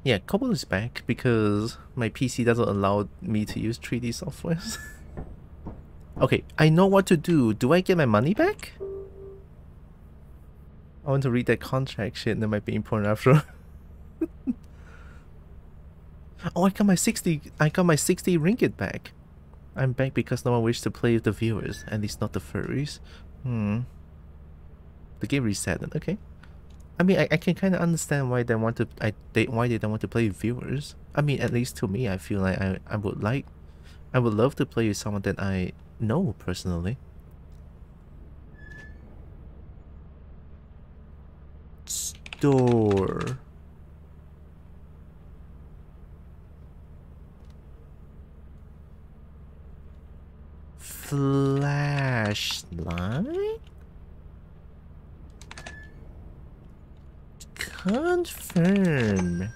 Yeah, Cobble is back because my PC doesn't allow me to use 3D softwares. Okay, I know what to do. Do I get my money back? I want to read that contract shit, that might be important after all. Oh, I got my 60 ringgit back. I'm back because no one wished to play with the viewers, at least not the furries. The game reset then, okay. I mean, I can kind of understand why they want to. Why they don't want to play with viewers. I mean, at least to me, I feel like I would love to play with someone that I know personally. Store. Flashlight. Confirm.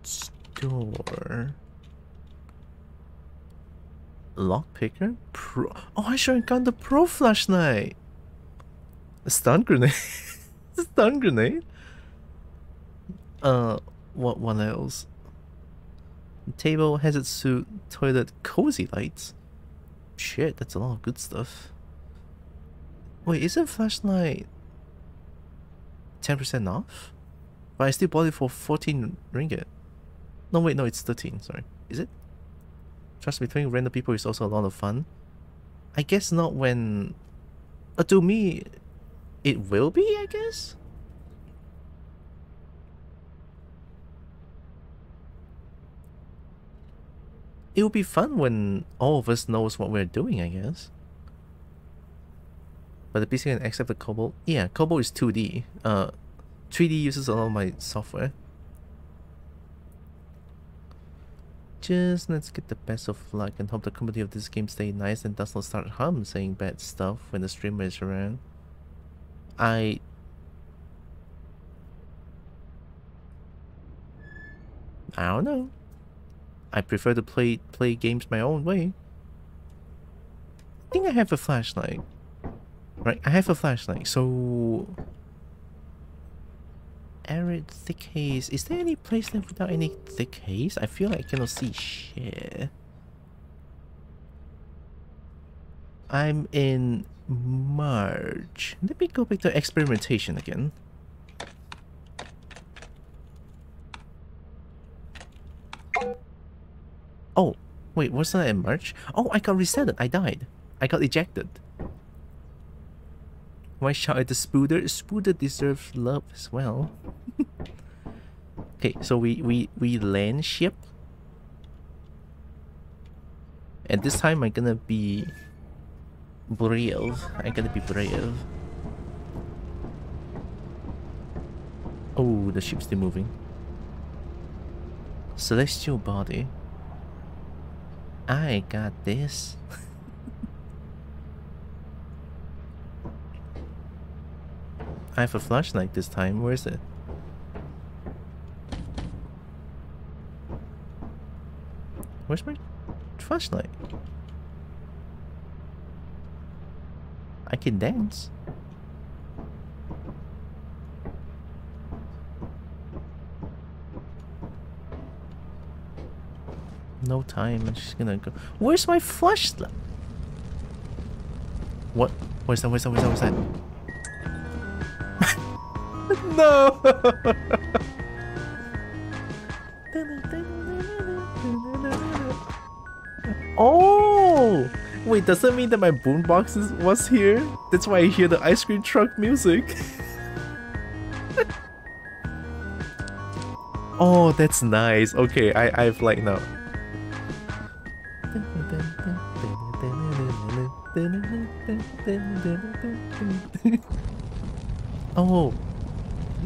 Store. Lockpicker? Pro. Oh, I should have gotten the pro flashlight. A stun grenade. A stun grenade. What else? Table, hazard suit, toilet, cozy lights. Shit, that's a lot of good stuff. Wait, isn't flashlight 10% off? But I still bought it for 14 ringgit. No, wait, no, it's 13, sorry. Is it? Trust me, playing random people is also a lot of fun. I guess not when... to me, it will be, I guess? It would be fun when all of us knows what we're doing, I guess. But the PC can accept the Cobalt. Yeah, Cobalt is 2D. 3D uses a lot of my software. Just let's get the best of luck and hope the community of this game stay nice and does not start saying bad stuff when the streamer is around. I don't know. I prefer to play games my own way. I think I have a flashlight. Right, I have a flashlight, so... Arid thick haze. Is there any place left without any thick haze? I feel like I cannot see shit. I'm in March. Let me go back to experimentation again. Oh, wait, wasn't that in March? Oh, I got resetted. I died. I got ejected. Why shout at the Spooder? Spooder deserves love as well. Okay, so we land ship. And this time I'm gonna be brave. I'm gonna be brave. Oh, the ship's still moving. Celestial body. I got this. I have a flashlight this time. Where is it? Where's my flashlight? I can dance. No time. I'm just gonna go. Where's my flashlight? What? Where's that? Where's that? Where's that? Where's that? No! Oh! Wait, does that mean that my boombox was here? That's why I hear the ice cream truck music. Oh, that's nice. Okay, I have light now. Oh.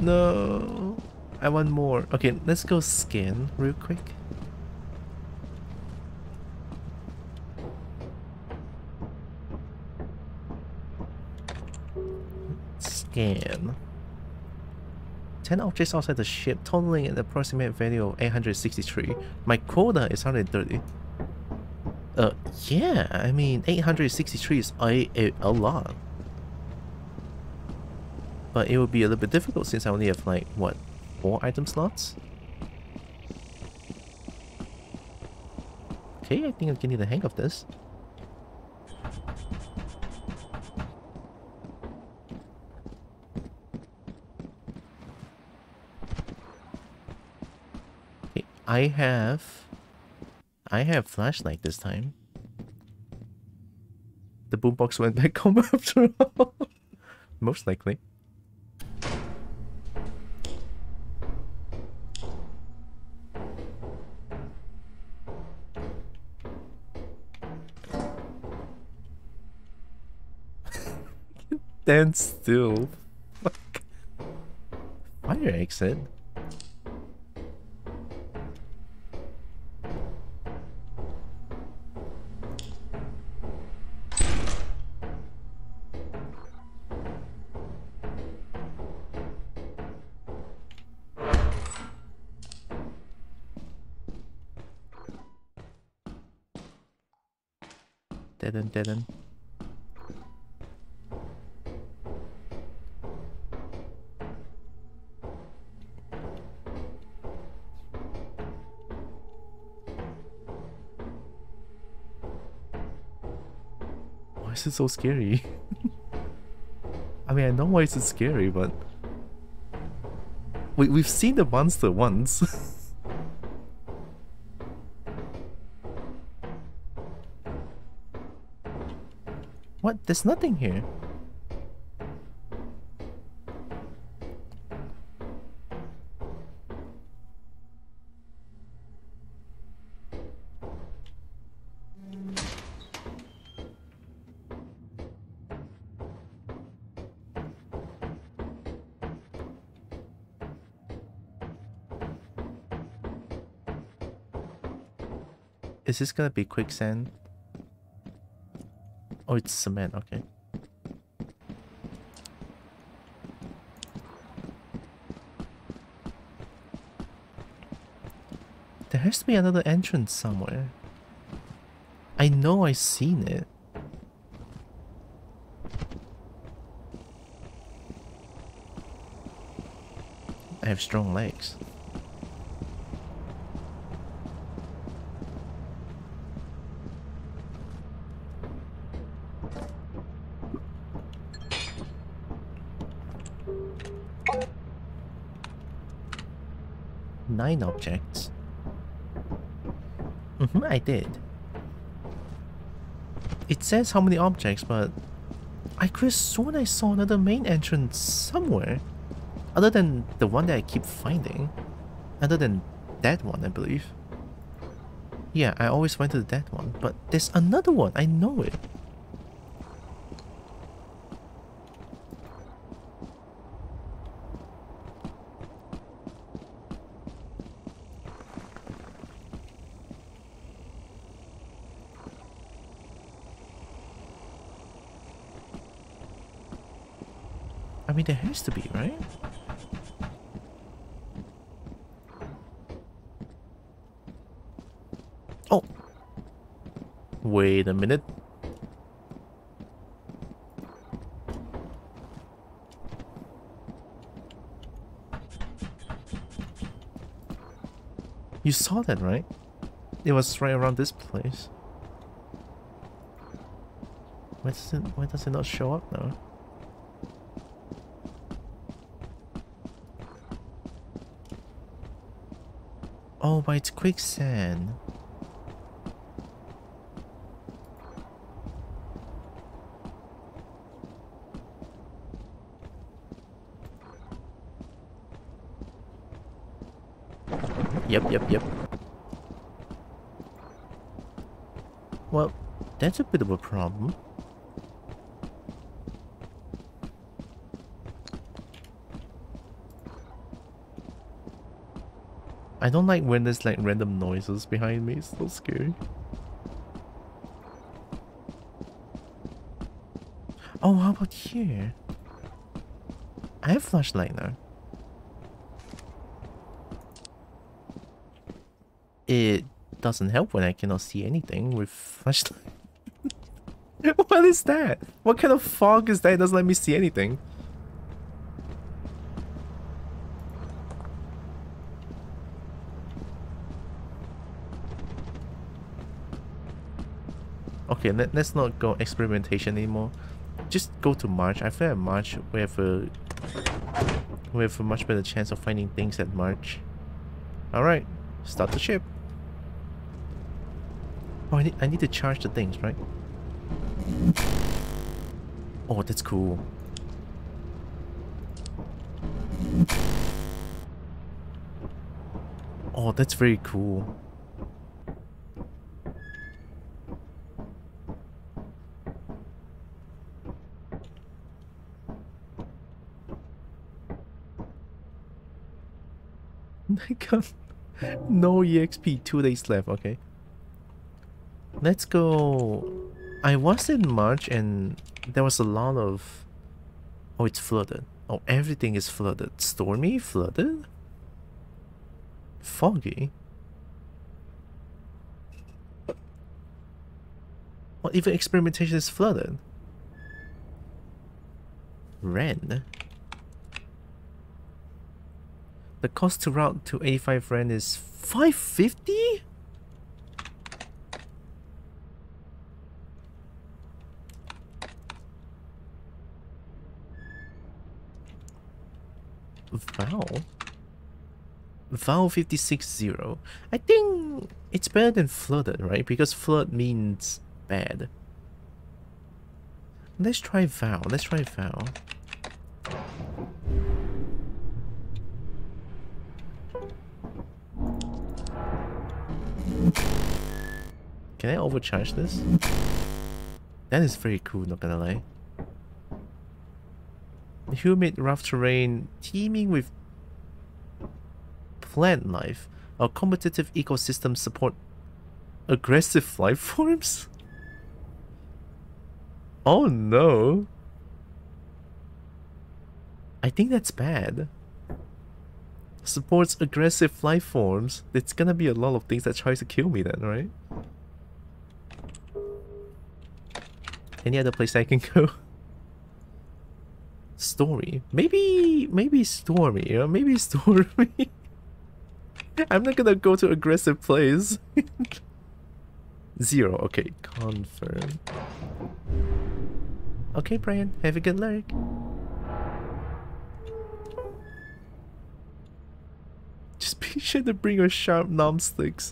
No, I want more. Okay, let's go scan real quick. Scan. 10 objects outside the ship, totaling an approximate value of 863. My quota is 130. Yeah, I mean, 863 is a lot. But it would be a little bit difficult since I only have like, what, 4 item slots? Okay, I think I'm getting the hang of this. Okay, I have flashlight this time. The boombox went back home after all. Most likely. Stand still. Fuck. Fire exit. Dead end, dead end. Why is it so scary? I mean, I know why it's scary, but we've seen the monster once. What? There's nothing here. Is this gonna be quicksand? Oh, it's cement, okay. There has to be another entrance somewhere. I know I've seen it. I have strong legs. Nine objects. I did. It says how many objects, but I could have sworn I saw another main entrance somewhere. Other than the one that I keep finding. Other than that one, I believe. Yeah, I always went to that one, but there's another one, I know it. I mean, there has to be, right? Oh! Wait a minute. You saw that, right? It was right around this place. Why does it not show up now? Oh, but it's quicksand. Yep. Well, that's a bit of a problem. I don't like when there's like random noises behind me, it's so scary. Oh, how about here? I have flashlight now. It doesn't help when I cannot see anything with flashlight. What is that? What kind of fog is that? It doesn't let me see anything. Okay, let's not go experimentation anymore. Just go to March. I feel at March we have a much better chance of finding things at March. Alright, start the ship. Oh, I need to charge the things, right? Oh, that's cool. Oh, that's very cool. I got no EXP, 2 days left, okay. Let's go. I was in March and there was a lot of... Oh, it's flooded. Oh, everything is flooded. Stormy? Flooded? Foggy? Well, even experimentation is flooded. Ren? The cost to route to 85 Ren is 550? Vow 560. I think it's better than flooded, right? Because flood means bad. Let's try Vow. Can I overcharge this? That is very cool, not gonna lie. Humid, rough terrain, teeming with plant life. Our competitive ecosystem support Aggressive life forms? Oh no. I think that's bad. Supports aggressive life forms. It's gonna be a lot of things that tries to kill me then, right? Any other place I can go? Story. Maybe Stormy, you know? Maybe Stormy. I'm not gonna go to aggressive place. 0, okay, confirm. Okay, Brian, have a good lurk. Just be sure to bring your sharp numbsticks.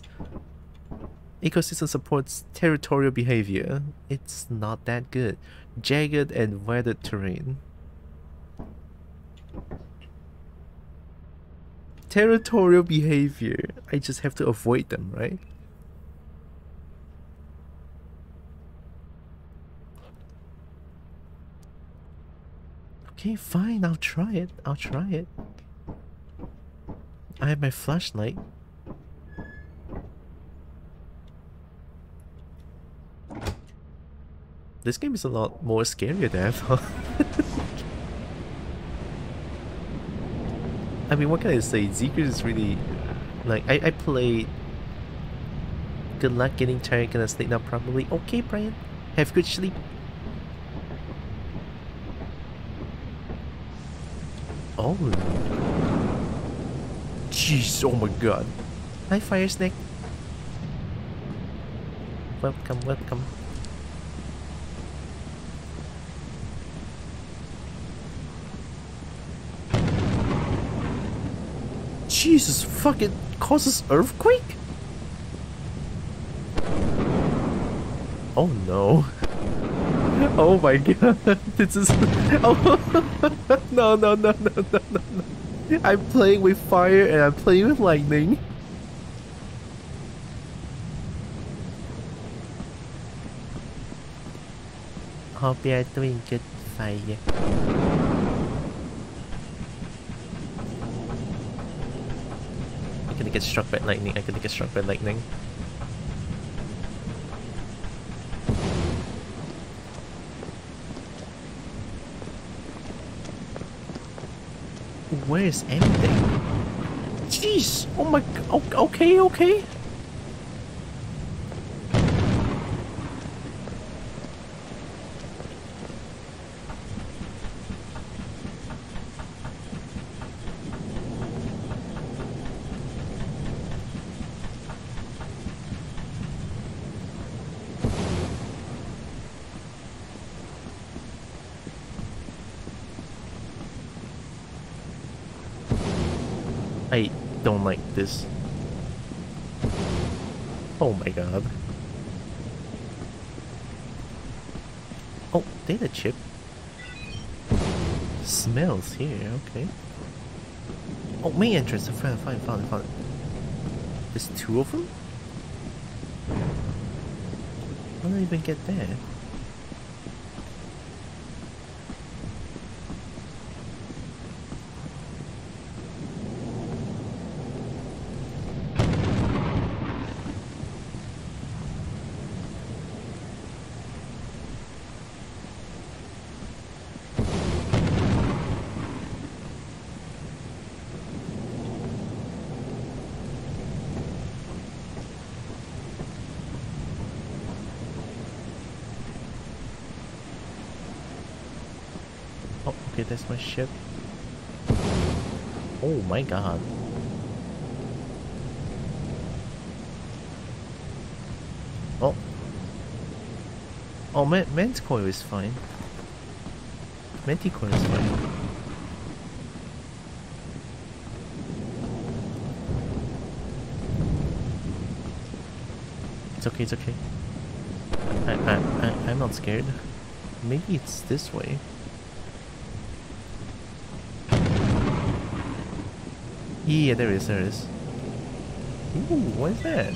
Ecosystem supports territorial behavior. It's not that good. Jagged and weathered terrain. Territorial behavior. I just have to avoid them, right? Okay, fine, I'll try it. I'll try it. I have my flashlight. This game is a lot more scarier than I thought. I mean, what can I say? Zika is really... Like, I played... Good luck getting tired, gonna sleep now probably. Okay, Brian. Have good sleep. Oh. Jeez, oh my god. Hi, Fire Snake. Welcome, welcome. Jesus, fuck, it causes earthquake? Oh no. Oh my god, this is... Oh, no, no, no, no, no, no, no. I'm playing with fire and I'm playing with lightning. Hope you're doing good, fire. I'm gonna get struck by lightning, I'm gonna get struck by lightning. Where is everything? Jeez! Oh my god. Okay, okay. I don't like this. Oh my god. Oh, data chip. Smells here, okay. Oh, main entrance. I found it. There's 2 of them? How did I even get there? Okay, that's my ship. Oh my god. Oh. Oh, Manticore is fine. Manticore is fine. It's okay, it's okay. I'm not scared. Maybe it's this way. Yeah, there is. Ooh, what is that?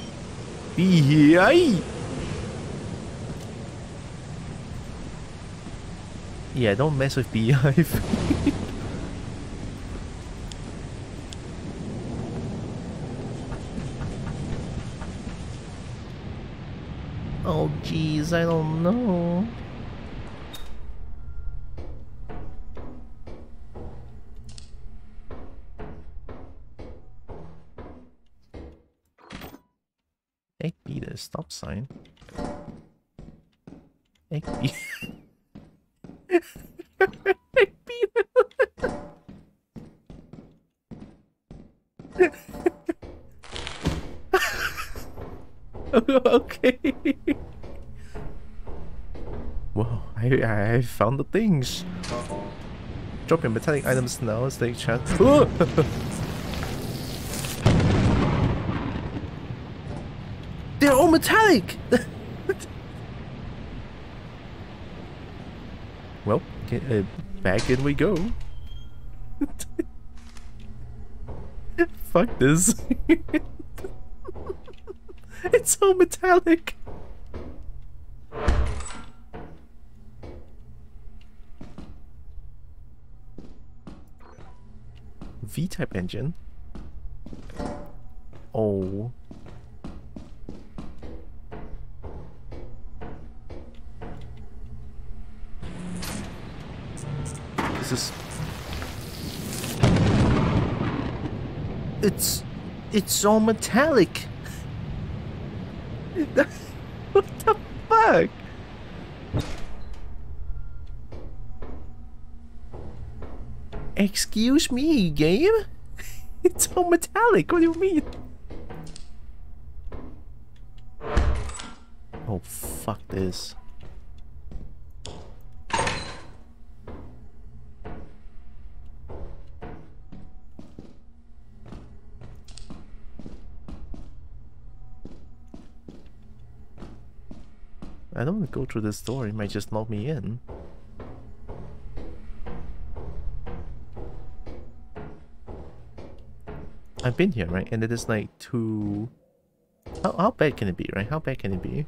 Beehive! Yeah, don't mess with Beehive. Jeez, I don't know. Egg beater, stop sign. Egg beater. Egg beater. Okay. Whoa, I found the things. Drop your metallic items now, stay chat. They're all metallic! Well, back in we go. Fuck this. It's so metallic. V-type engine. Oh. This is... It's all metallic. What the fuck? Excuse me, game? It's all metallic, what do you mean? Oh, fuck this. I don't want to go through this door, it might just lock me in. I've been here, right? And it is like two... How bad can it be, right? How bad can it be?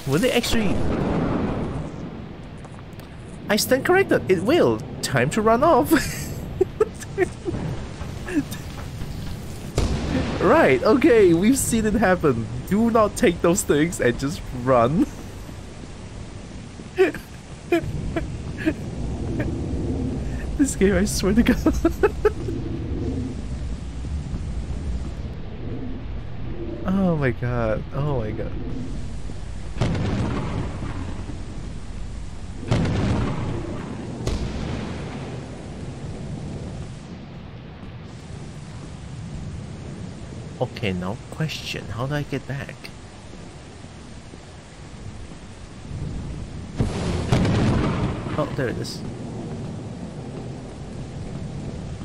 Will it actually... I stand corrected! It will! Time to run off! Right, okay, we've seen it happen. Do not take those things and just run. This game, I swear to God. Oh my god, oh my god. Okay, now question, how do I get back? Oh, there it is.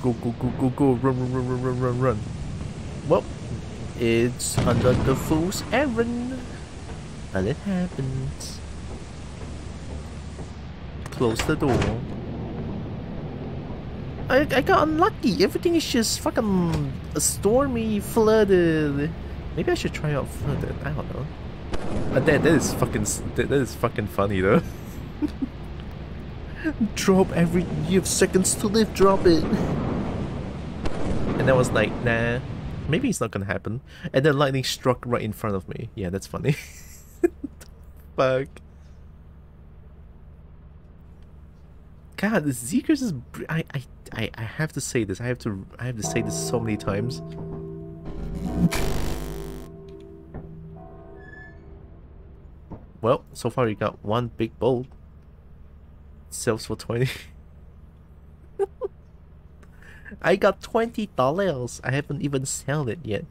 Go, go, go, go, go, run, run, run, run, run, run, run. Well, it's under the fool's errand. But it happens. Close the door. I got unlucky. Everything is just fucking stormy, flooded. Maybe I should try out flooded. I don't know. But that is fucking funny though. Drop every... You have seconds to live. Drop it. And I was like, nah. Maybe it's not gonna happen. And then lightning struck right in front of me. Yeah, that's funny. Fuck. God, the Zeekers is... I have to say this. I have to say this so many times. Well, so far we got one big bolt. Sells for 20. I got $20. I haven't even sold it yet.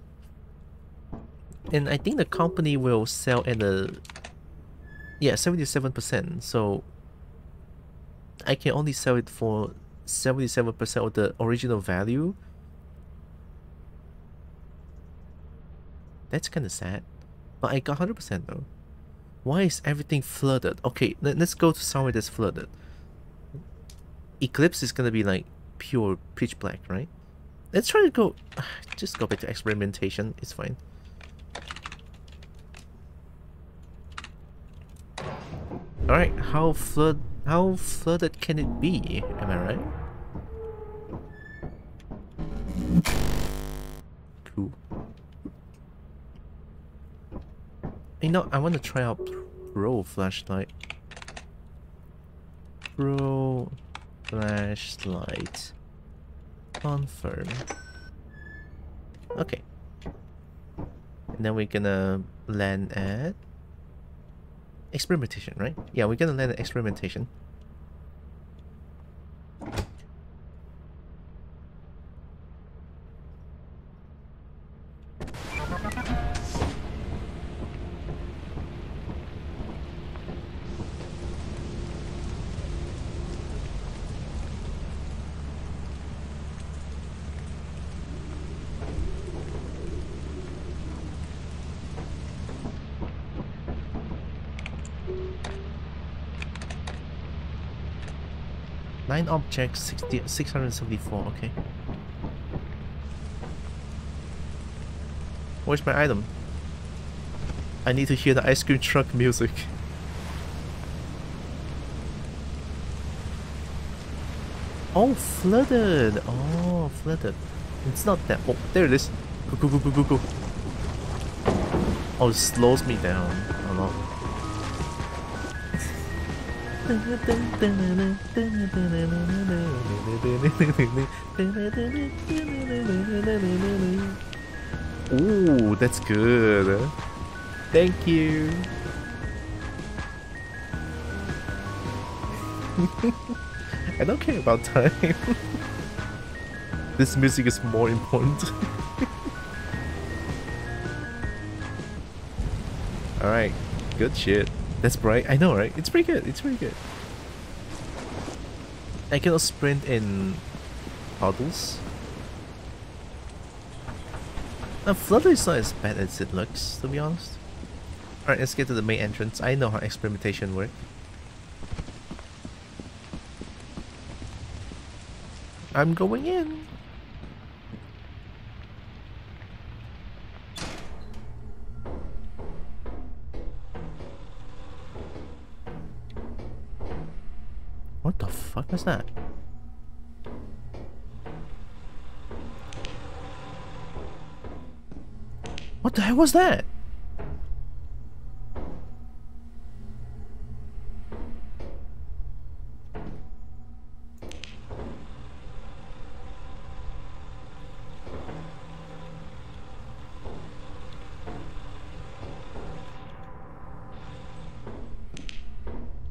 And I think the company will sell at a... Yeah, 77%. So I can only sell it for 77% of the original value. That's kind of sad. But I got 100% though. Why is everything flooded? Okay, let's go to somewhere that's flooded. Eclipse is gonna be like pure pitch black, right? Let's try to go... Just go back to experimentation, it's fine. Alright, how flooded can it be? Am I right? Cool. You know, I want to try out Pro flashlight. Pro flashlight. Confirm. Okay. And then we're gonna land at experimentation, right? Yeah, we're gonna land at experimentation. Nine objects, 674, okay. Where's my item? I need to hear the ice cream truck music. Oh, flooded! Oh, flooded. It's not that. Oh, there it is. Go, go, go, go, go, go. Oh, it slows me down a lot. Ooh, that's good. Thank you. I don't care about time. This music is more important. Alright, good shit. That's bright. I know, right? It's pretty good. It's pretty good. I cannot sprint in puddles. Now, Flutter is not as bad as it looks, to be honest. Alright, let's get to the main entrance. I know how experimentation works. I'm going in. What the fuck was that? What the hell was that?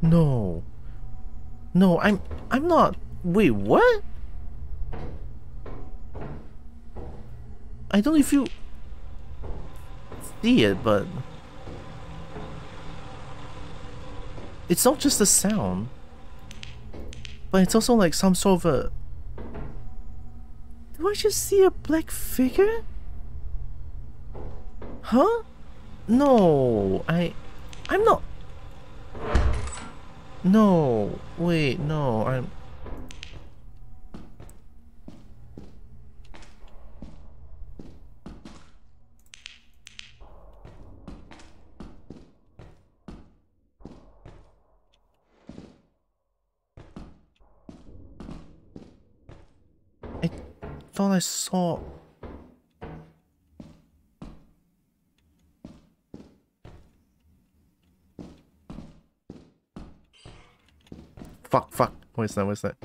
No. No, I'm not. Wait, what? I don't know if you see it, but it's not just a sound, but it's also like some sort of a... Do I just see a black figure? Huh? No, I'm not. No, wait, no, I'm... I thought I saw... Fuck. What's that?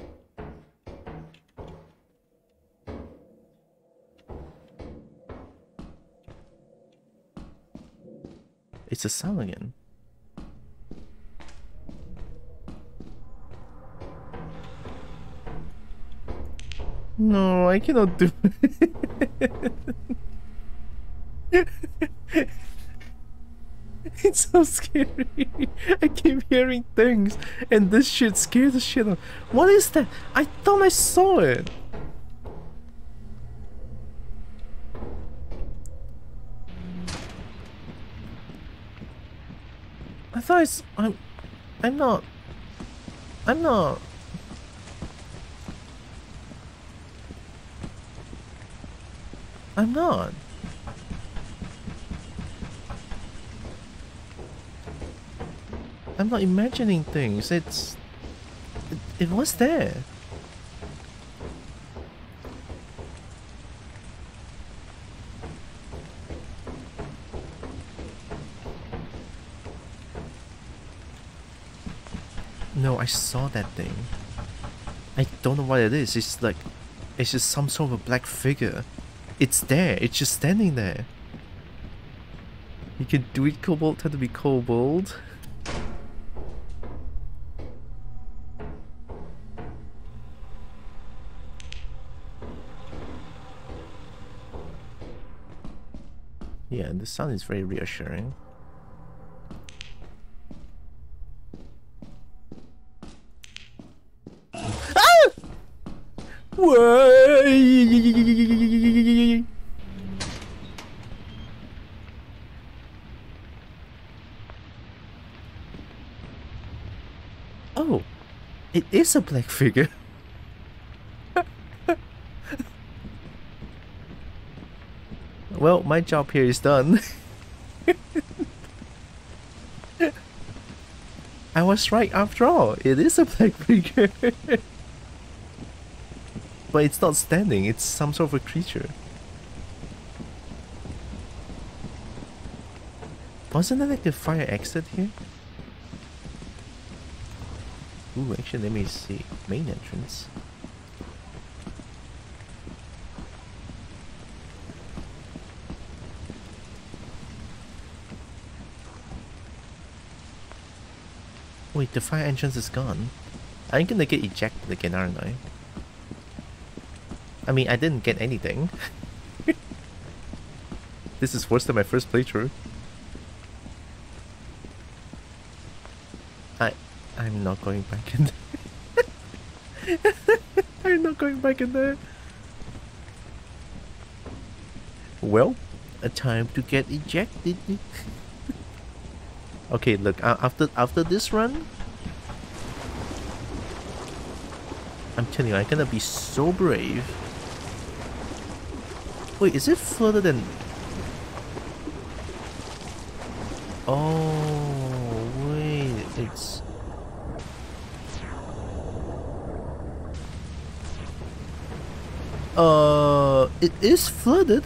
It's a sound again. No, I cannot do it. It's so scary. I keep hearing things and this shit scares the shit out. What is that? I thought I saw it. I thought I'm not. I'm not. I'm not imagining things. It was there. No, I saw that thing. I don't know what it is. It's like, it's just some sort of a black figure. It's there. It's just standing there. You can do it, Kobold. Tend to be Kobold. Yeah, the sound is very reassuring. Ah! Whoa! Oh, it is a black figure. Well, my job here is done. I was right after all. It is a black figure. But it's not standing, it's some sort of a creature. Wasn't there like a fire exit here? Ooh, actually, let me see. Main entrance. Wait, the fire entrance is gone. I'm gonna get ejected again, aren't I? I mean, I didn't get anything. This is worse than my first playthrough. I'm not going back in there. I'm not going back in there. Well, a time to get ejected. Okay, look, after this run, I'm telling you, I'm gonna be so brave. Wait, is it further than... Oh, wait, it's... It is flooded.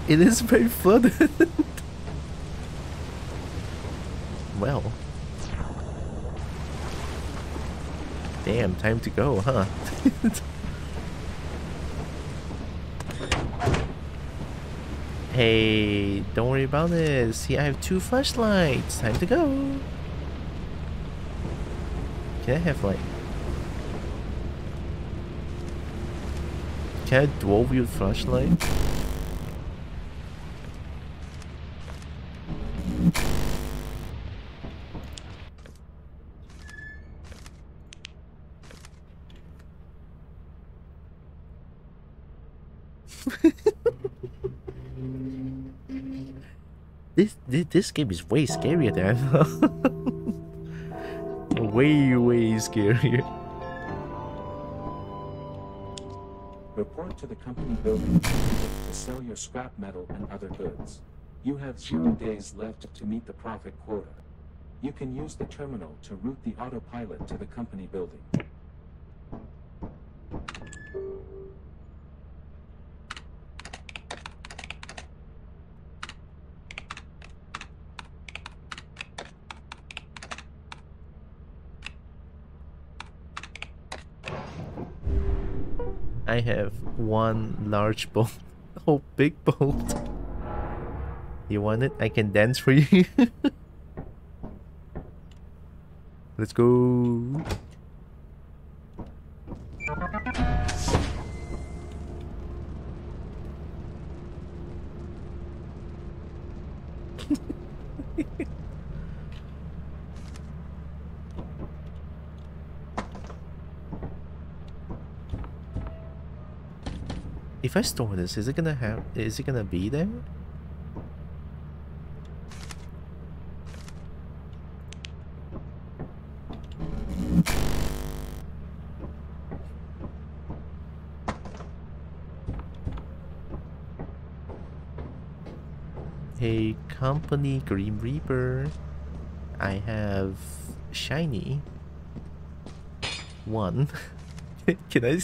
It is very flooded. Well. Damn, time to go, huh? Hey, don't worry about this. See, I have 2 flashlights. Time to go. Can I have like... Can I dual wield flashlight? This game is way scarier than I thought. way scarier. Report to the company building to sell your scrap metal and other goods. You have 0 days left to meet the profit quota. You can use the terminal to route the autopilot to the company building. I have 1 large bolt. Oh, big bolt. You want it? I can dance for you. Let's go. If I store this, is it gonna be there? Hey, company Grim Reaper. I have shiny 1. Can I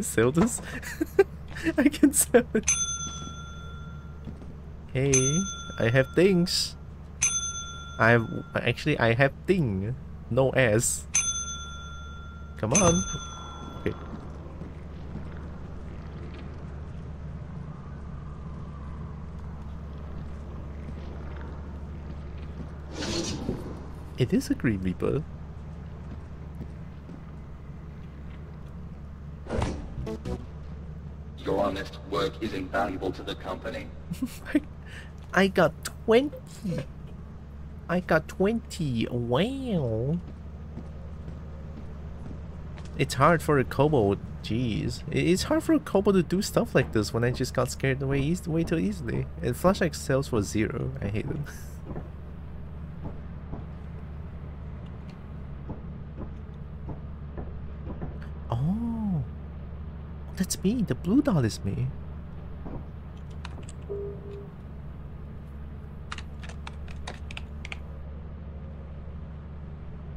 sell this? I can sell it. Hey, I have things. I have thing. No S. Come on. Okay. It is a Green Reaper. Your honest work is invaluable to the company. I got 20. I got 20. Wow. It's hard for a kobold. Jeez. It's hard for a kobold to do stuff like this when I just got scared away way too easily. And flashlight sells for 0. I hate it. Oh. That's me. The blue dot is me.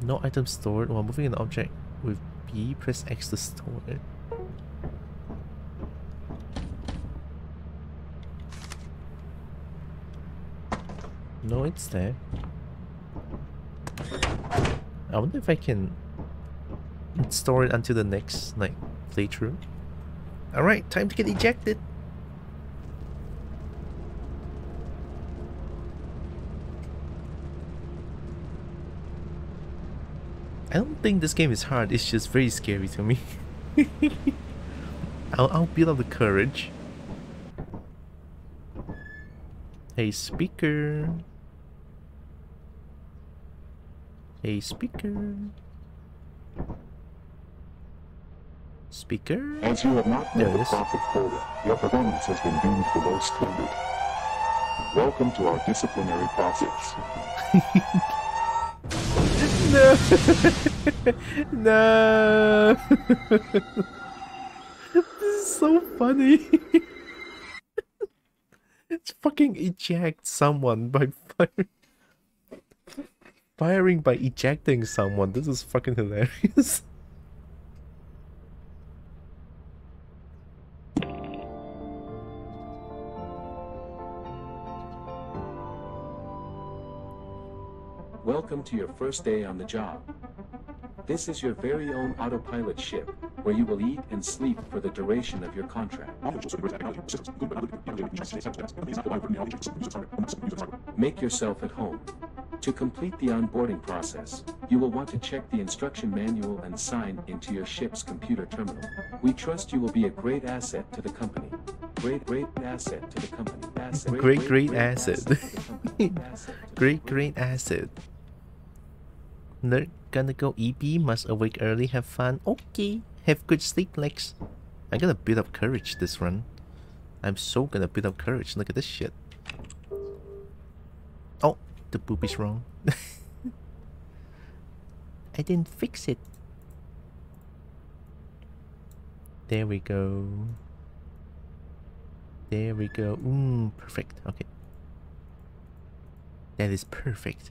No item stored while moving an object with B. Press X to store it. No, it's there. I wonder if I can store it until the next playthrough. Alright, time to get ejected. I don't think this game is hard, it's just very scary to me. I'll build up the courage. Hey speaker. Hey speaker. Speaker? As you have not There met it the is. profit quota, your performance has been deemed below standard. Welcome to our disciplinary process. No! No! This is so funny. It's fucking eject someone by firing by ejecting someone. This is fucking hilarious. Welcome to your first day on the job. This is your very own autopilot ship, where you will eat and sleep for the duration of your contract. Make yourself at home. To complete the onboarding process, you will want to check the instruction manual and sign into your ship's computer terminal. We trust you will be a great asset to the company. Great asset to the company. Great asset. Great asset. Nerd gonna go EB, must awake early, have fun. Okay, have good sleep, Lex. I'm gonna build up courage this run. I'm so gonna build up courage. Look at this shit. Oh, the boop is wrong. I didn't fix it. There we go. There we go. Perfect. Okay. That is perfect.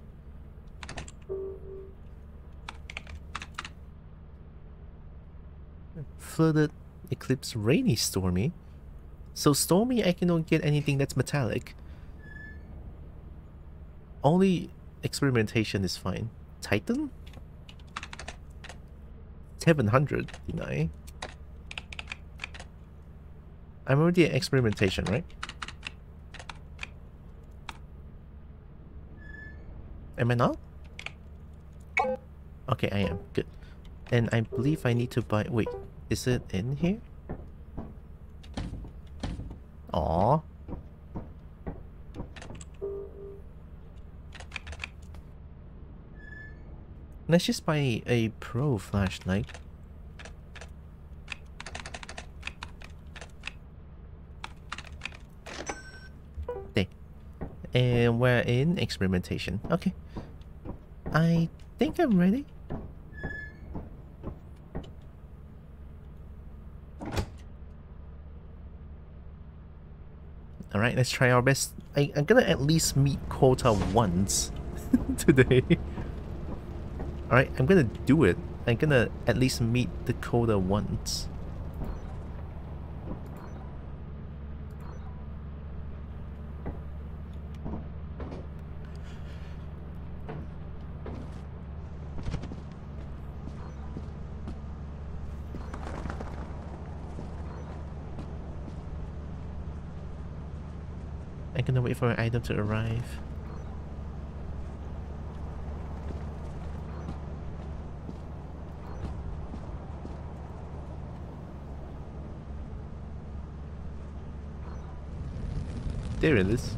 Flooded, eclipse, rainy, stormy. So stormy, I cannot get anything that's metallic. Only experimentation is fine. Titan? 700, deny. I'm already at experimentation, right? Am I not? Okay, I am. Good. And I believe I need to buy... Wait, is it in here? Aww. Let's just buy a pro flashlight. There. And we're in experimentation. Okay. I think I'm ready. Alright, let's try our best. I'm gonna at least meet quota once today. Alright, I'm gonna do it. I'm gonna at least meet the quota once. I'm gonna wait for an item to arrive. There it is.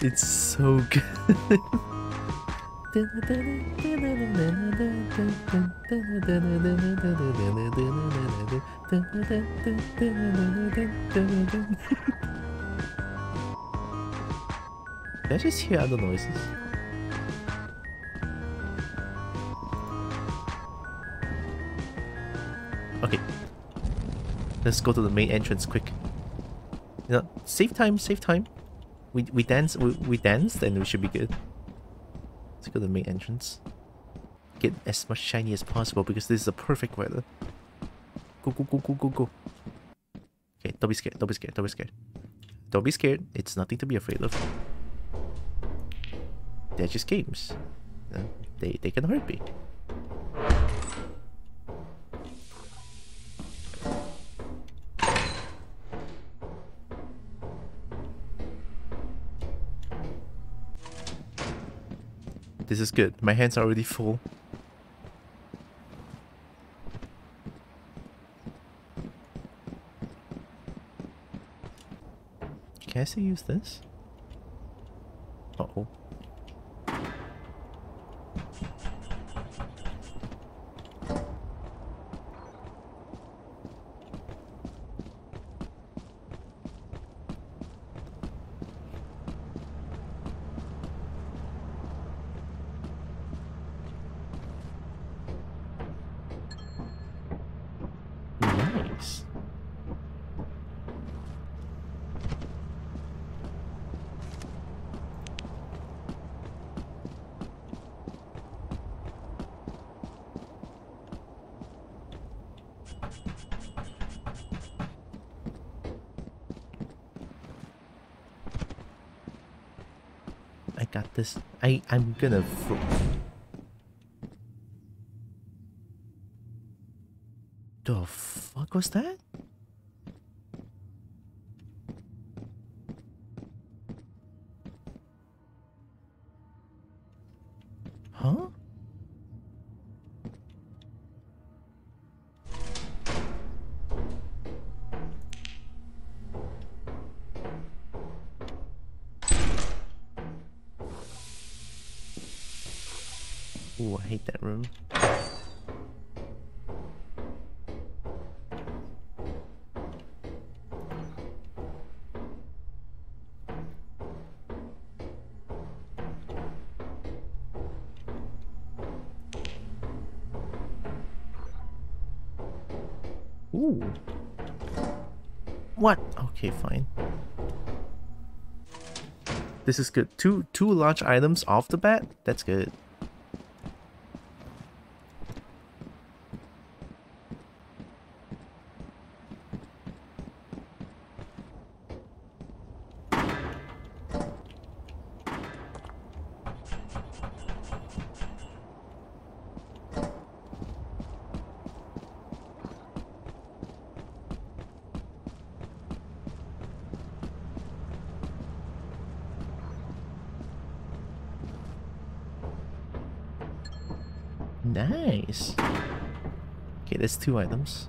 It's so good. Did I just hear other noises? Okay. Let's go to the main entrance quick. You know, save time, save time. We danced, and we should be good. Let's go to the main entrance. Get as much shiny as possible because this is a perfect weather. Go, go, go, go, go, go. Okay, don't be scared, don't be scared, don't be scared. Don't be scared, it's nothing to be afraid of. They're just games. They can hurt me. This is good. My hands are already full. Can I still use this? Uh-oh. Nice. I got this. I'm gonna the fuck was that? Huh? Ooh, I hate that room. Ooh. What? Okay, fine. This is good. Two large items off the bat? That's good. Nice. Okay, there's 2 items.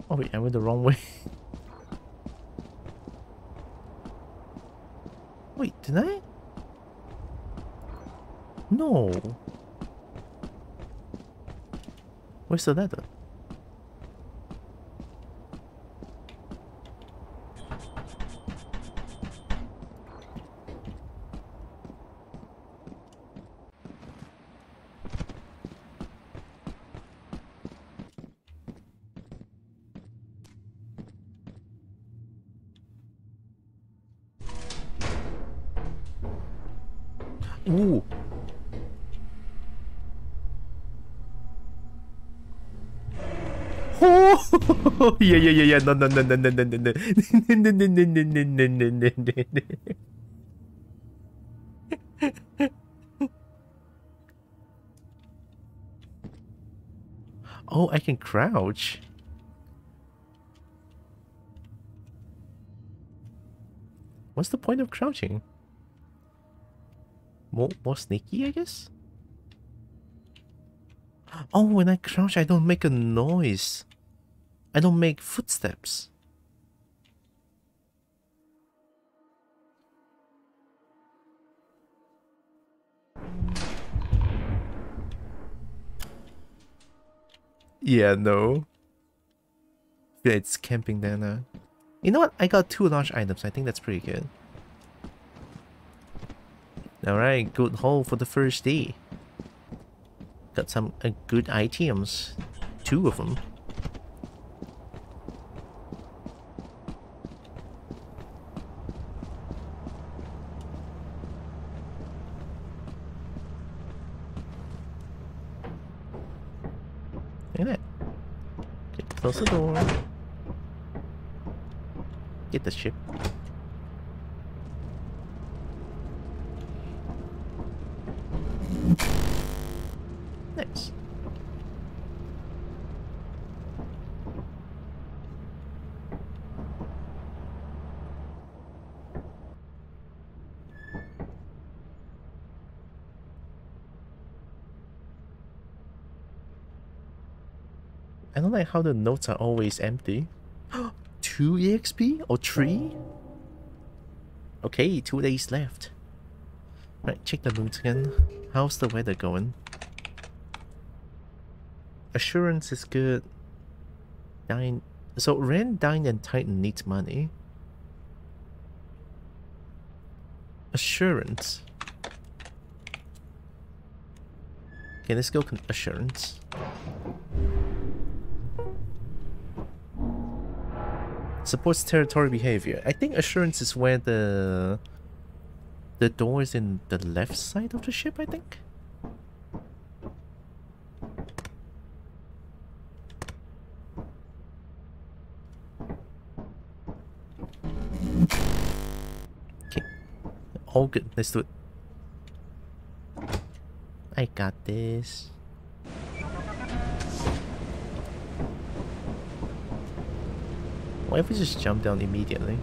Oh wait, I went the wrong way. Wait, did I? No. Where's the ladder? Ooh. Oh, yeah. No. Oh, I can crouch. What's the point of crouching? More sneaky, I guess? Oh, when I crouch, I don't make a noise. I don't make footsteps. Yeah, no. Yeah, it's camping there now. You know what? I got 2 large items. I think that's pretty good. Alright, good haul for the first day. Got some good items. 2 of them. Look at that. Okay, close the door. Get the ship. Nice. I don't like how the notes are always empty. 2 EXP or 3? Okay, 2 days left. Right, check the mood again. How's the weather going? Assurance is good. Dine. So Ren, Dine, and Titan needs money. Assurance. Okay, let's go assurance. Supports territory behavior. I think assurance is where the door is in the left side of the ship, I think. Okay. All good. Let's do it. I got this. Why if we just jump down immediately?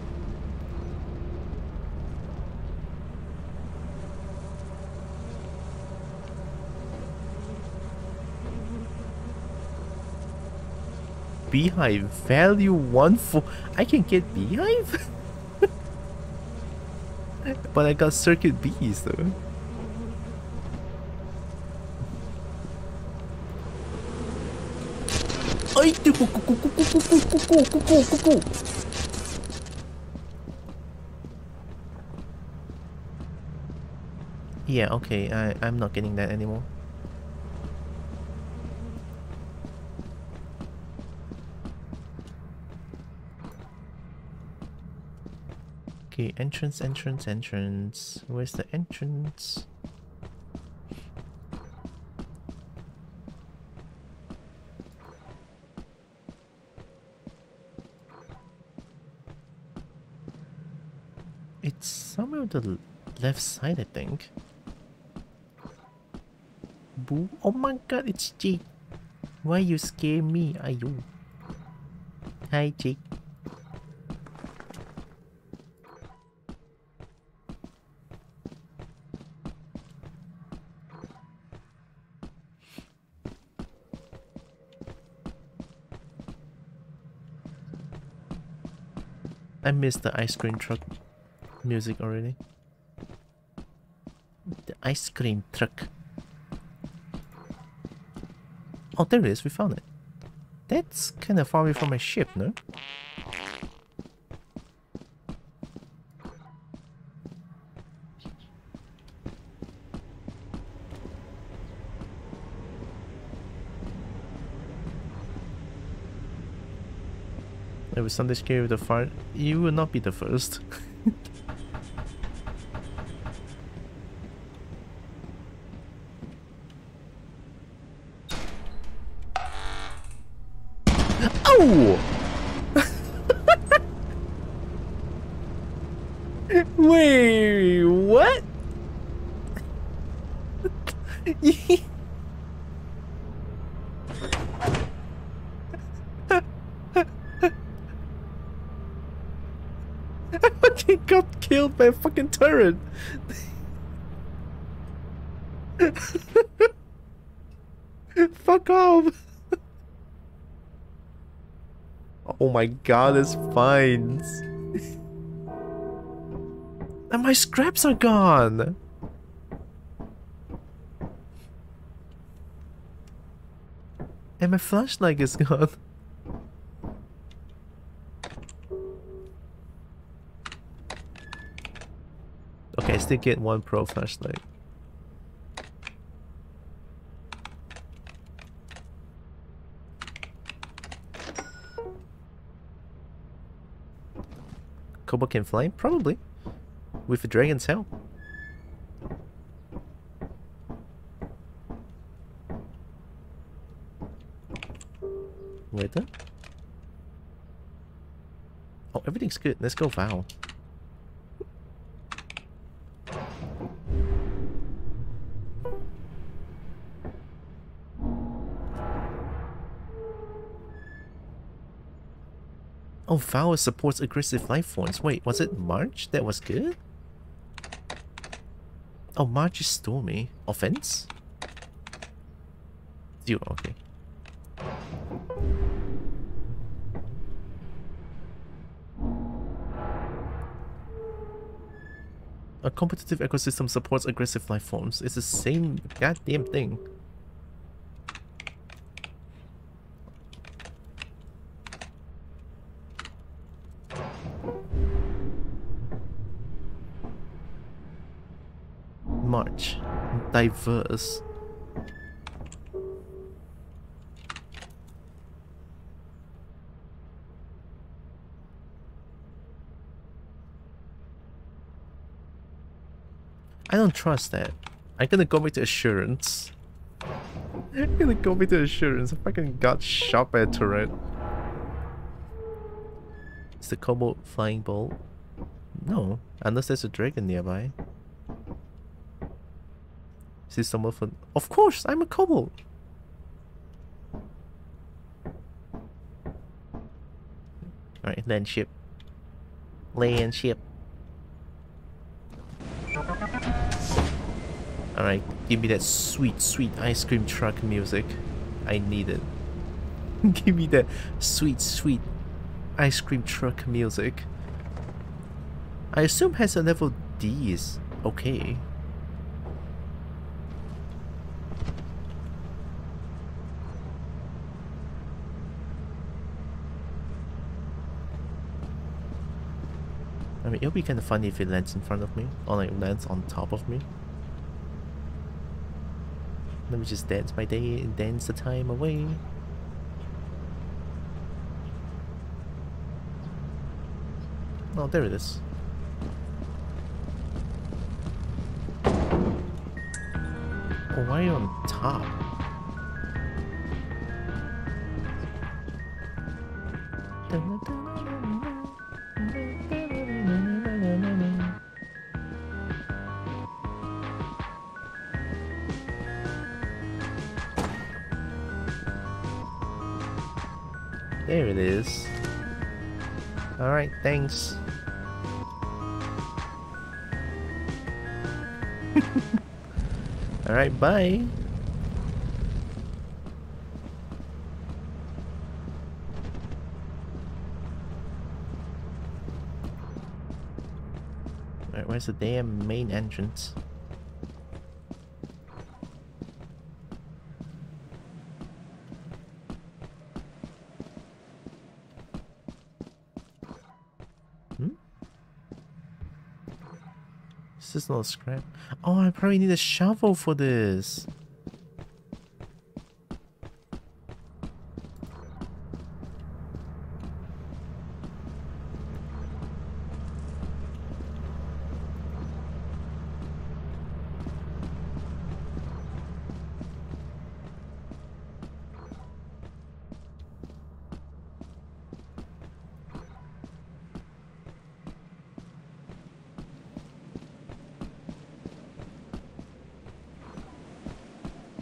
Beehive value 1 for I can get beehive? But I got circuit bees though. Yeah, okay, I'm not getting that anymore. Okay, entrance. Where's the entrance? It's somewhere on the left side, I think. Boo! Oh my god, it's Jake! Why you scare me? Are you? Hi, Jake. I missed the ice cream truck music already. The ice cream truck. Oh, there it is. We found it. That's kind of far away from my ship, no? It was Sunday scary with the fart. You will not be the first. Oh! Wait, what? I fucking got killed by a fucking turret. Fuck off. Oh my god, it's fines. And my scraps are gone. And my flashlight is gone. Okay, I still get one pro flashlight. Kobo can fly? Probably. With the dragon's help. Wait there? Oh, everything's good. Let's go Val. Oh, Val supports aggressive life forms. Wait, was it March that was good? Oh, March is Stormy. Offense? 0, okay. A competitive ecosystem supports aggressive life forms. It's the same goddamn thing. March. Diverse. I don't trust that. I'm gonna go with the assurance. I'm gonna go with the assurance. I fucking got shot by a turret. Is the kobold flying bolt? No, unless there's a dragon nearby. Is this someone for... Of course, I'm a kobold! Alright, land ship. Land ship. Alright, give me that sweet, sweet ice cream truck music. I need it. Give me that sweet, sweet ice cream truck music. I assume has a level D is okay. I mean, it'll be kind of funny if it lands in front of me, or like lands on top of me. Let me just dance my day and dance the time away. Oh, there it is. Oh, why are you on top? There it is. Alright, thanks. Alright, bye. Alright, where's the damn main entrance? This is not a scrap. Oh, I probably need a shovel for this.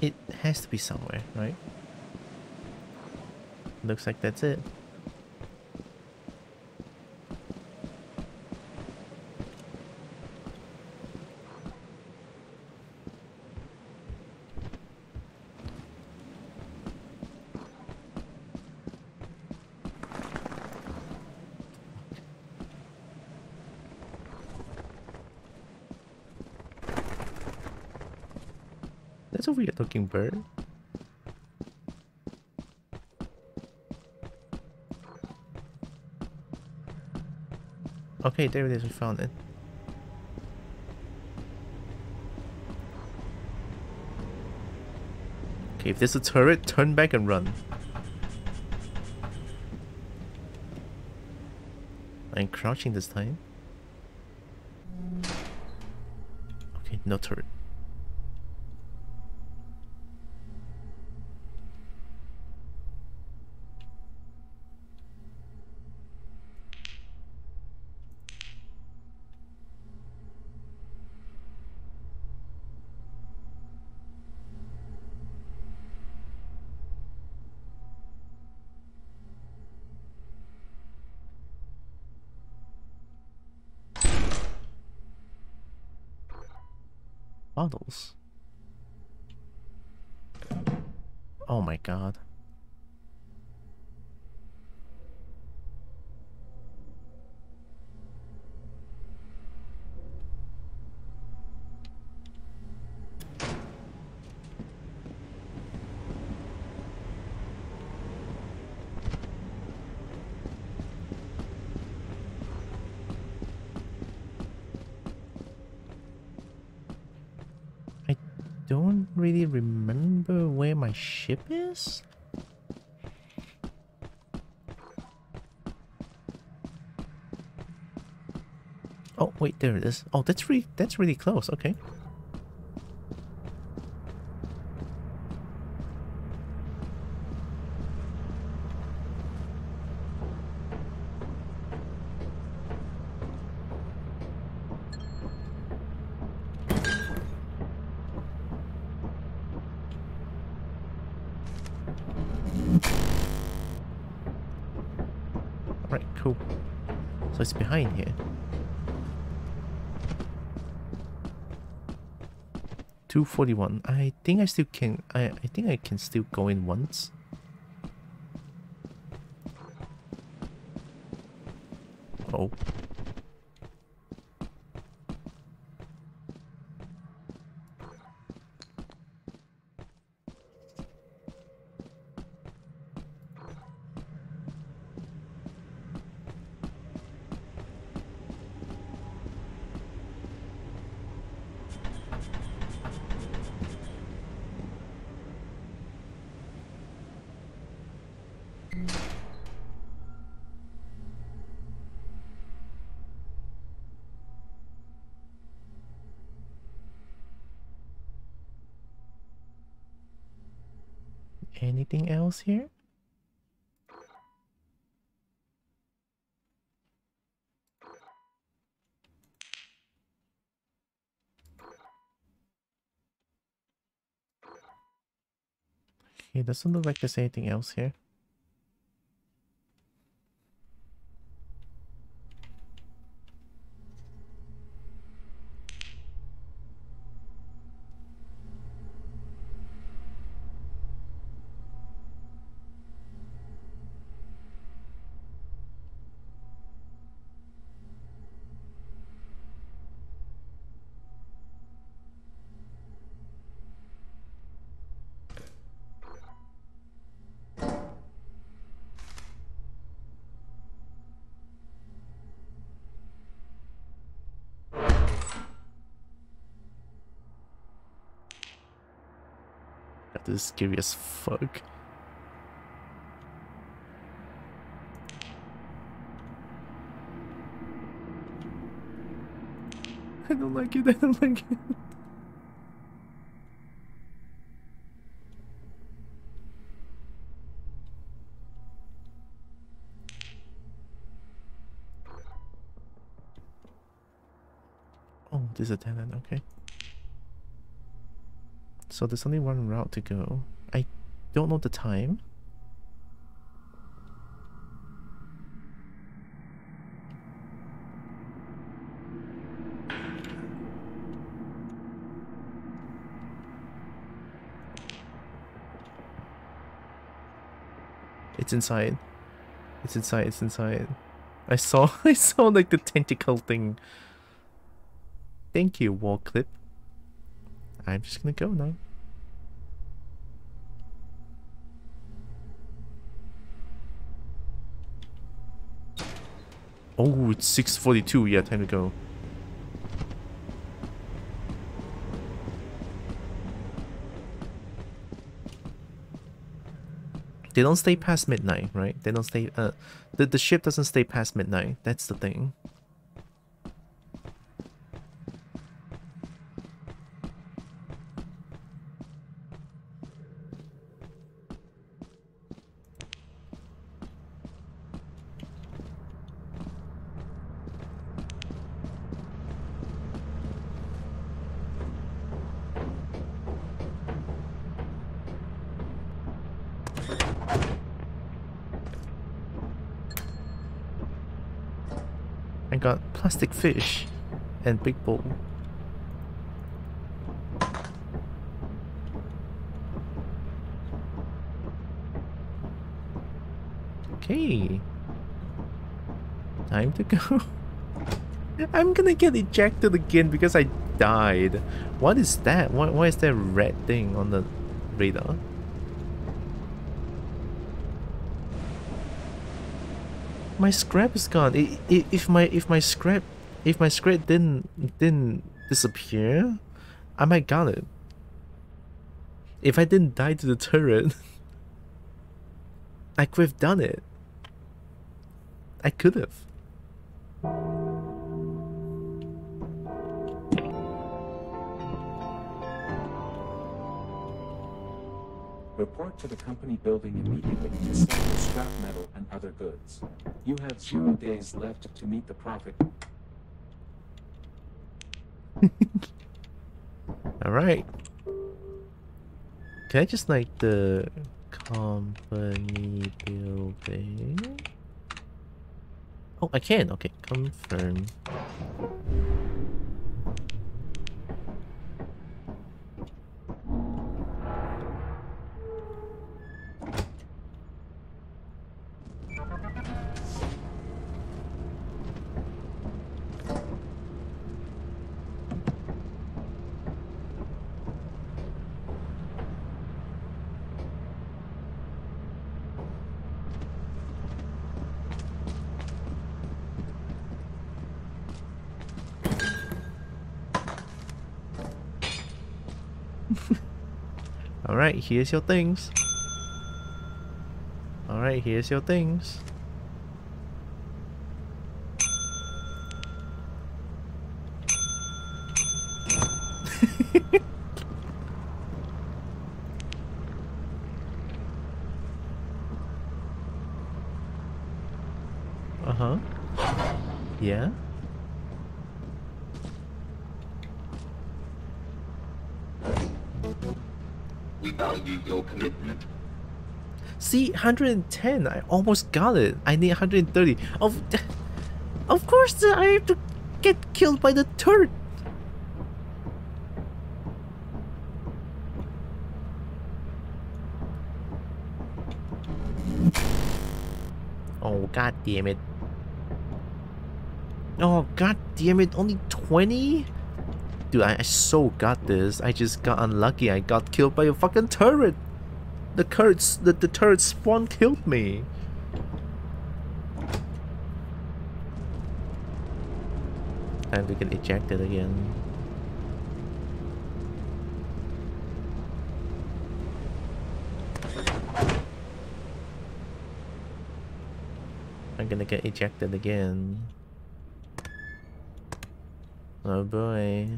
It has to be somewhere, right? Looks like that's it. That's a weird looking bird. Okay, there it is, we found it. Okay, if there's a turret, turn back and run. I'm crouching this time. Okay, no turret. Bottles. Oh my god. I don't really remember where my ship is. Oh wait, there it is. Oh, that's really close. Okay. Alright, cool. So it's behind here. 241. I think I still can. I think I can still go in once. Oh. Anything else here? It doesn't look like there's anything else here. God, this is scary as fuck. I don't like it, I don't like it. Oh, this is a tenant, okay. So there's only one route to go. I don't know the time. It's inside. It's inside, it's inside. I saw like the tentacle thing. Thank you, wall clip. I'm just gonna go now. Oh, it's 6:42. Yeah, time to go. They don't stay past midnight, right? They don't stay. The ship doesn't stay past midnight. That's the thing. I got plastic fish and big bowl. Okay. Time to go. I'm gonna get ejected again because I died. What is that? Why is there a red thing on the radar? My scrap is gone. If my scrap didn't disappear, I might got it. If I didn't die to the turret, I could have done it. I could have. Report to the company building immediately to sell the scrap metal and other goods. You have 0 days left to meet the profit. Alright. Can I just like the company building? Oh, I can. Okay, confirm. Alright, here's your things. Alright, here's your things. Uh-huh. Yeah? We value your commitment. See, 110. I almost got it. I need 130. Of course, I have to get killed by the turret. Oh, god damn it. Oh, god damn it. Only 20? Dude, I so got this. I just got unlucky. I got killed by a fucking turret. The turret spawn killed me. Time to get ejected again. I'm gonna get ejected again. Oh boy.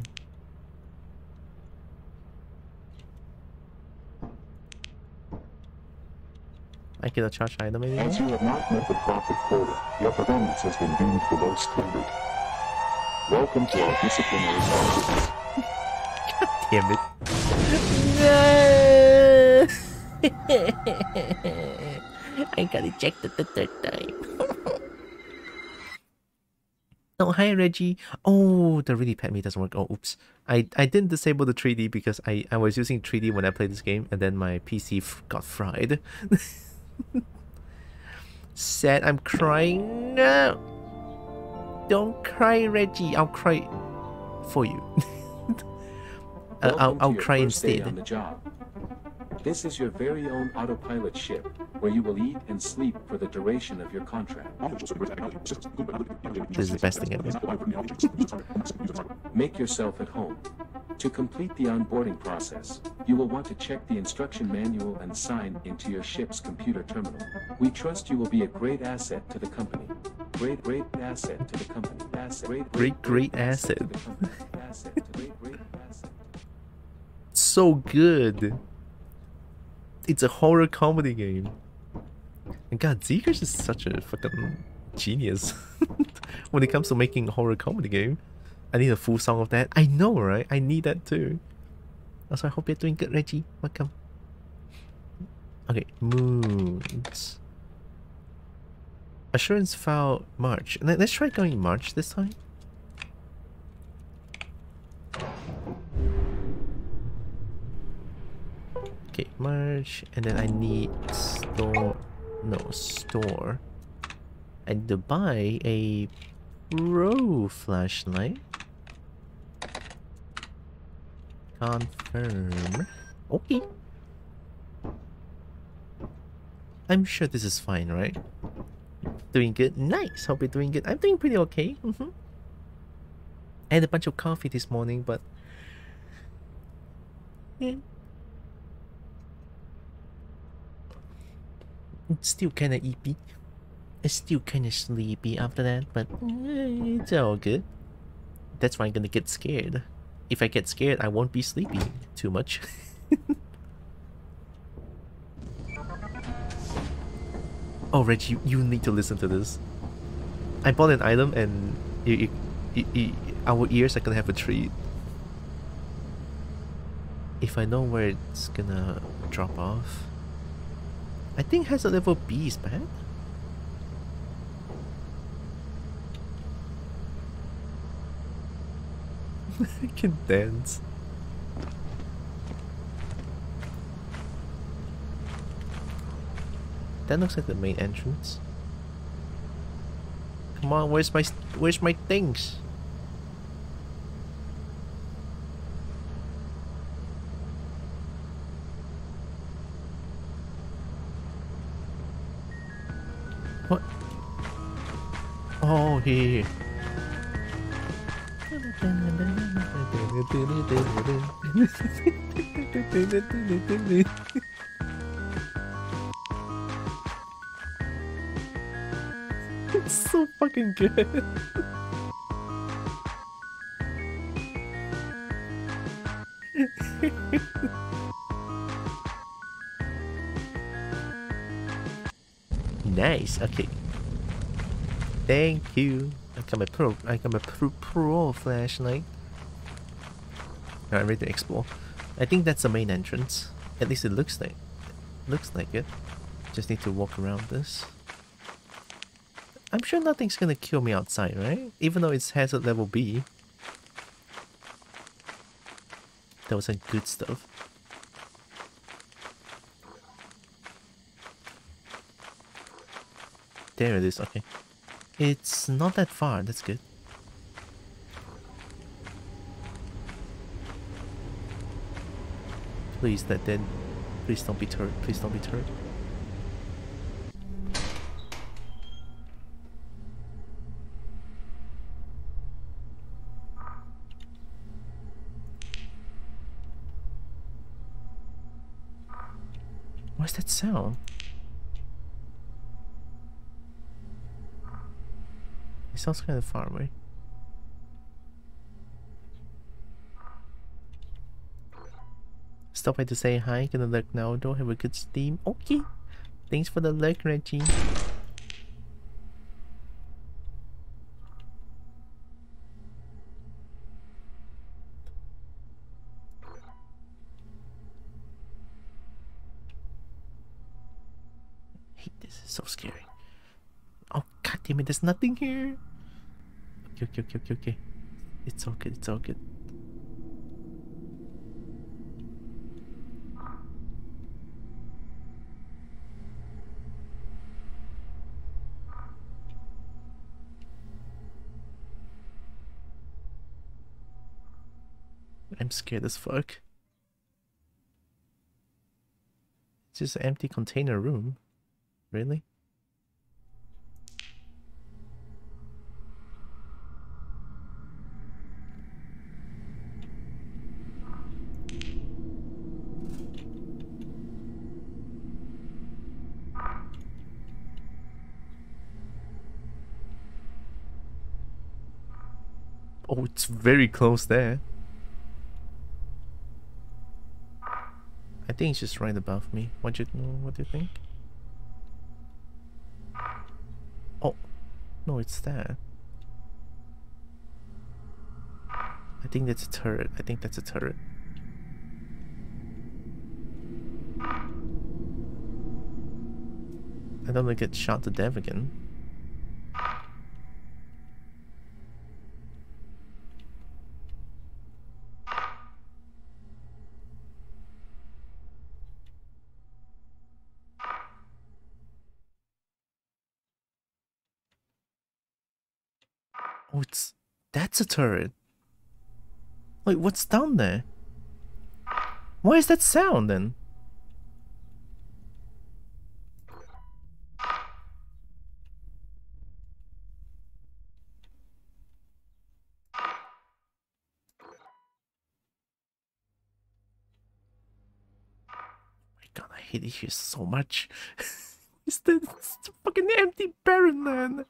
I get a charge item maybe? As you have not met the profit quota, your performance has been deemed below standard. Welcome to our disciplinary process. God damn it. No! I got ejected the third time. Oh, hi Reggie. Oh, the really pet me doesn't work. Oh, oops. I didn't disable the 3D because I was using 3D when I played this game, and then my PC got fried. Sad, I'm crying. No! Don't cry, Reggie. I'll cry for you. Welcome to I'll your cry first day on instead. the job. This is your very own autopilot ship, where you will eat and sleep for the duration of your contract. This is the best thing ever. Make yourself at home. To complete the onboarding process, you will want to check the instruction manual and sign into your ship's computer terminal. We trust you will be a great asset to the company. Great asset to the company. Great asset. to the company. Great asset. So good. It's a horror comedy game. And God, Zeekers is such a fucking genius when it comes to making a horror comedy game. I need a full song of that. I know, right? I need that too. Also, I hope you're doing good, Reggie. Welcome. Okay, moons. Assurance file March. Let's try going March this time. Okay, March, and then I need store. I need to buy a Pro flashlight. Confirm. Okay. I'm sure this is fine, right? Doing good. Nice. Hope you're doing good. I'm doing pretty okay. I had a bunch of coffee this morning, but yeah. It's still kind of eepy. It's still kind of sleepy after that, but it's all good. That's why I'm gonna get scared. If I get scared, I won't be sleepy too much. Oh, Reggie, you need to listen to this. I bought an item and our ears are gonna have a treat. If I know where it's gonna drop off. I think has a level B is bad. I can dance. That looks like the main entrance. Come on, where's my things? What? Oh, here. It's so fucking good. Nice. Okay. Thank you. I got my pro flashlight. Now I'm ready to explore. I think that's the main entrance. At least it looks like it. Just need to walk around this. I'm sure nothing's gonna kill me outside, right? Even though it's hazard level B. That was some good stuff. There it is, okay. It's not that far, that's good. Please, please don't be turret, please don't be turret. What's that sound? It sounds kind of far away. Stop by to say hi. Gonna lurk now. Don't have a good steam. Okay. Thanks for the lurk, Reggie. So scary. Oh god damn it, there's nothing here. Okay. It's all good, it's all good. I'm scared as fuck. It's just an empty container room. Really? Oh, it's very close there. I think it's just right above me. What do you think? Oh, no, it's there. I think that's a turret. I don't want to get shot to death again. Oh, that's a turret. Wait, what's down there? Why is that sound then? My god, I hate it here so much. It's the fucking empty barren land.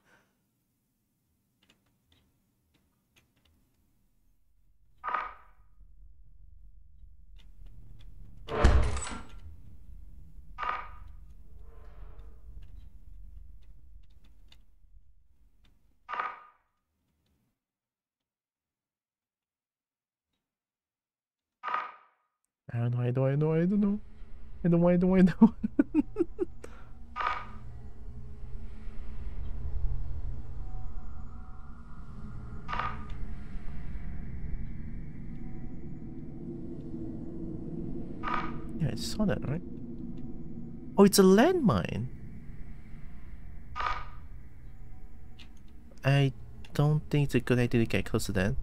I don't know. Yeah, I saw that, right? Oh, it's a landmine. I don't think it's a good idea to get close to that.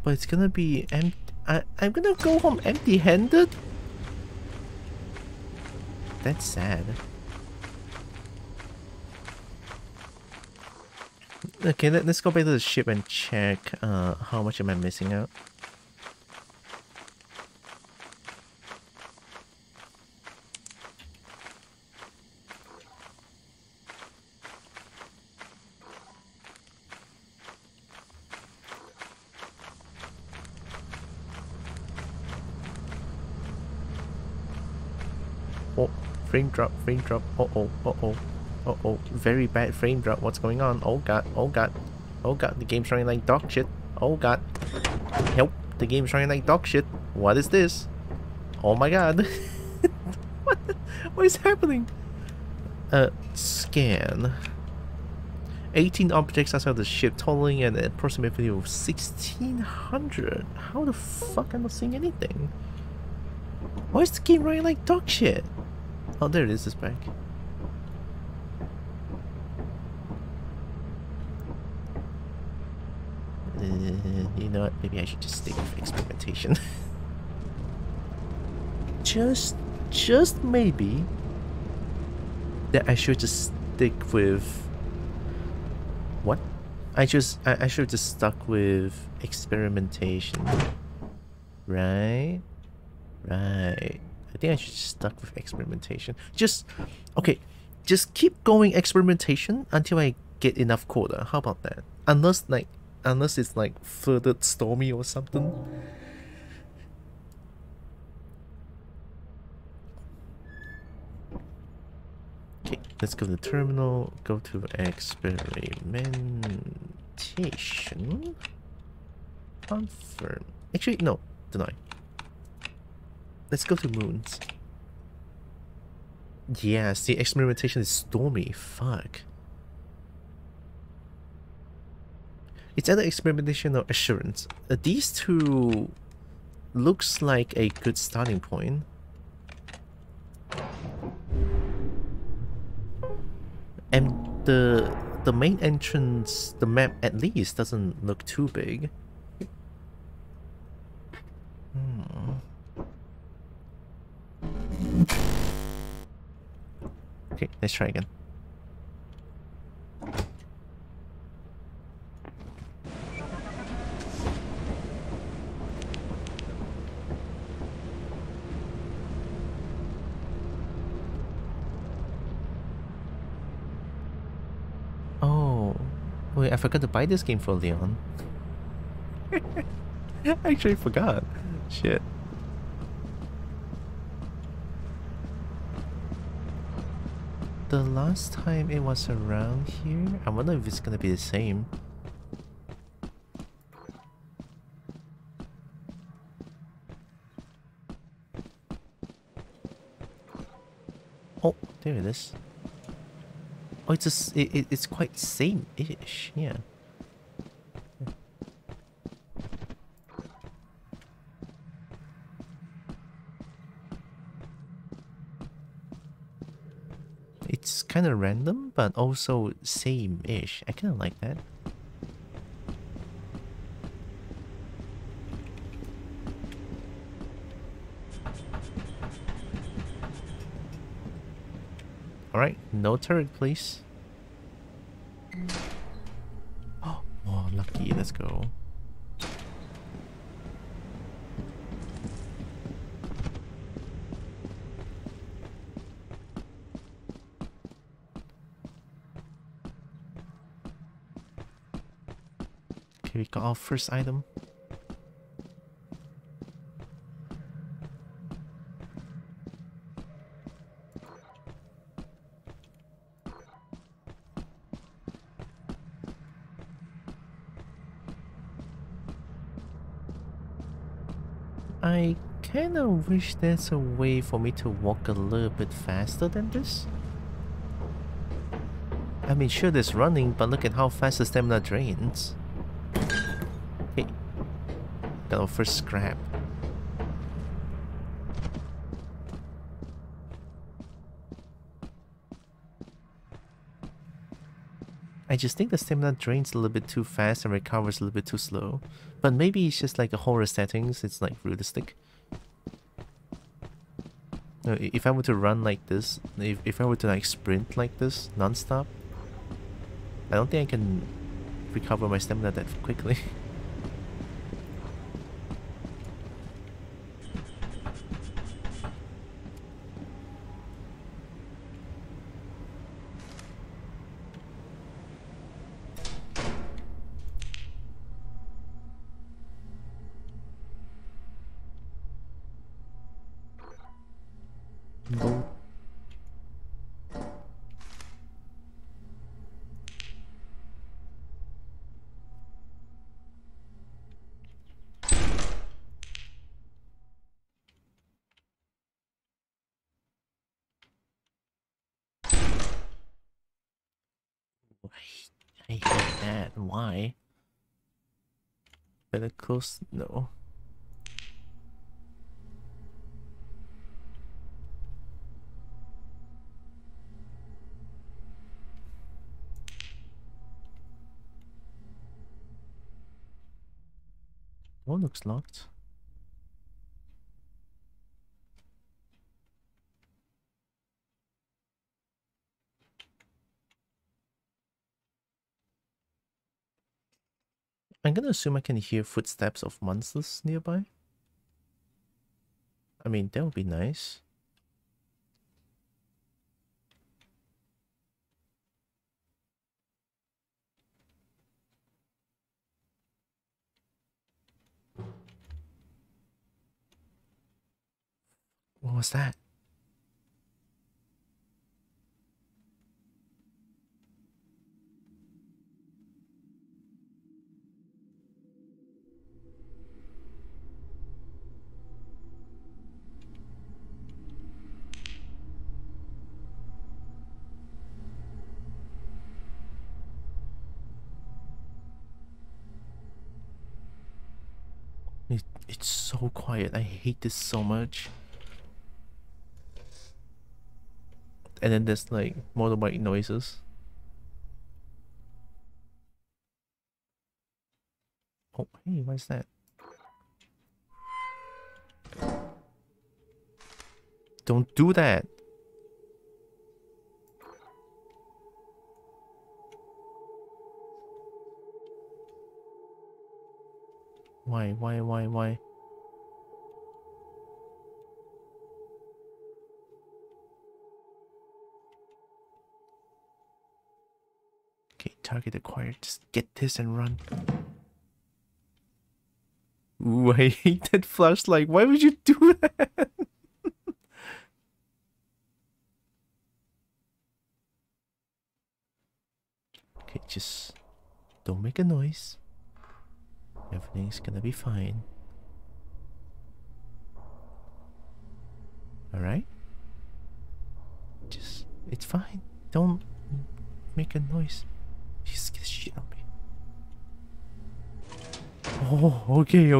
But it's gonna be empty. I'm gonna go home empty-handed? That's sad. Okay, let's go back to the ship and check how much am I missing out. Oh, frame drop. Uh-oh, very bad frame drop. What's going on? Oh god, the game's running like dog shit. Oh god. Help, the game's running like dog shit. What is this? Oh my god. What is happening? Scan. 18 objects outside the ship, totaling an approximate value of 1600. How the fuck am I not seeing anything? Why is the game running like dog shit? Oh, there it is, it's back. You know what? Maybe I should just stick with experimentation. just maybe that I should just stick with what? I should have just stuck with experimentation. Right. I think I should just stuck with experimentation. Okay, just keep going experimentation until I get enough quota. How about that? Unless it's like further stormy or something. Okay, let's go to the terminal, go to experimentation. Confirm. Actually, no, deny. Let's go to moons. Yes, the experimentation is stormy. Fuck. It's either experimentation or assurance. These two looks like a good starting point. And the main entrance, the map at least doesn't look too big. Okay, let's try again. Oh, wait, I forgot to buy this game for Leon. I actually forgot. Shit. The last time it was around here, I wonder if it's gonna be the same. Oh, there it is. Oh, it's quite same-ish, yeah. It's kind of random, but also same-ish. I kind of like that. Alright, no turret, please. Oh, lucky. Let's go. Okay, we got our first item. I kind of wish there's a way for me to walk a little bit faster than this. I mean, sure, there's running, but look at how fast the stamina drains. Okay, got our first scrap. I just think the stamina drains a little bit too fast and recovers a little bit too slow. But maybe it's just like a horror settings, it's like realistic. If I were to run like this, if I were to like sprint like this non-stop, I don't think I can recover my stamina that quickly. I hate that. Why? Better close? No. Door looks locked. I'm gonna assume I can hear footsteps of monsters nearby. I mean, that would be nice. What was that? It's so quiet. I hate this so much. And then there's like motorbike noises. Oh, hey, what's that? Don't do that. Why? Okay, target acquired. Just get this and run. Ooh, I hate that flashlight. Why would you do that? Okay, just don't make a noise. Everything's gonna be fine. Alright? Just, it's fine. Don't make a noise. Just get shit on me. Oh, okay.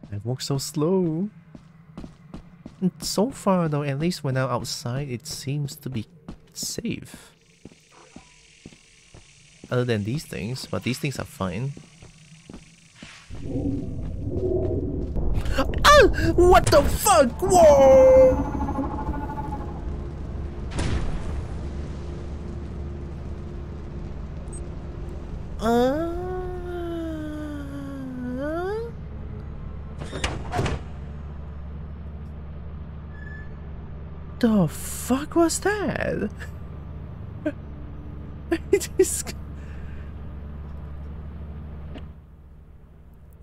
I walk so slow. So far though, at least when I'm outside, it seems to be safe. Other than these things, but these things are fine. Ah! What the fuck? Whoa! The fuck was that? It is...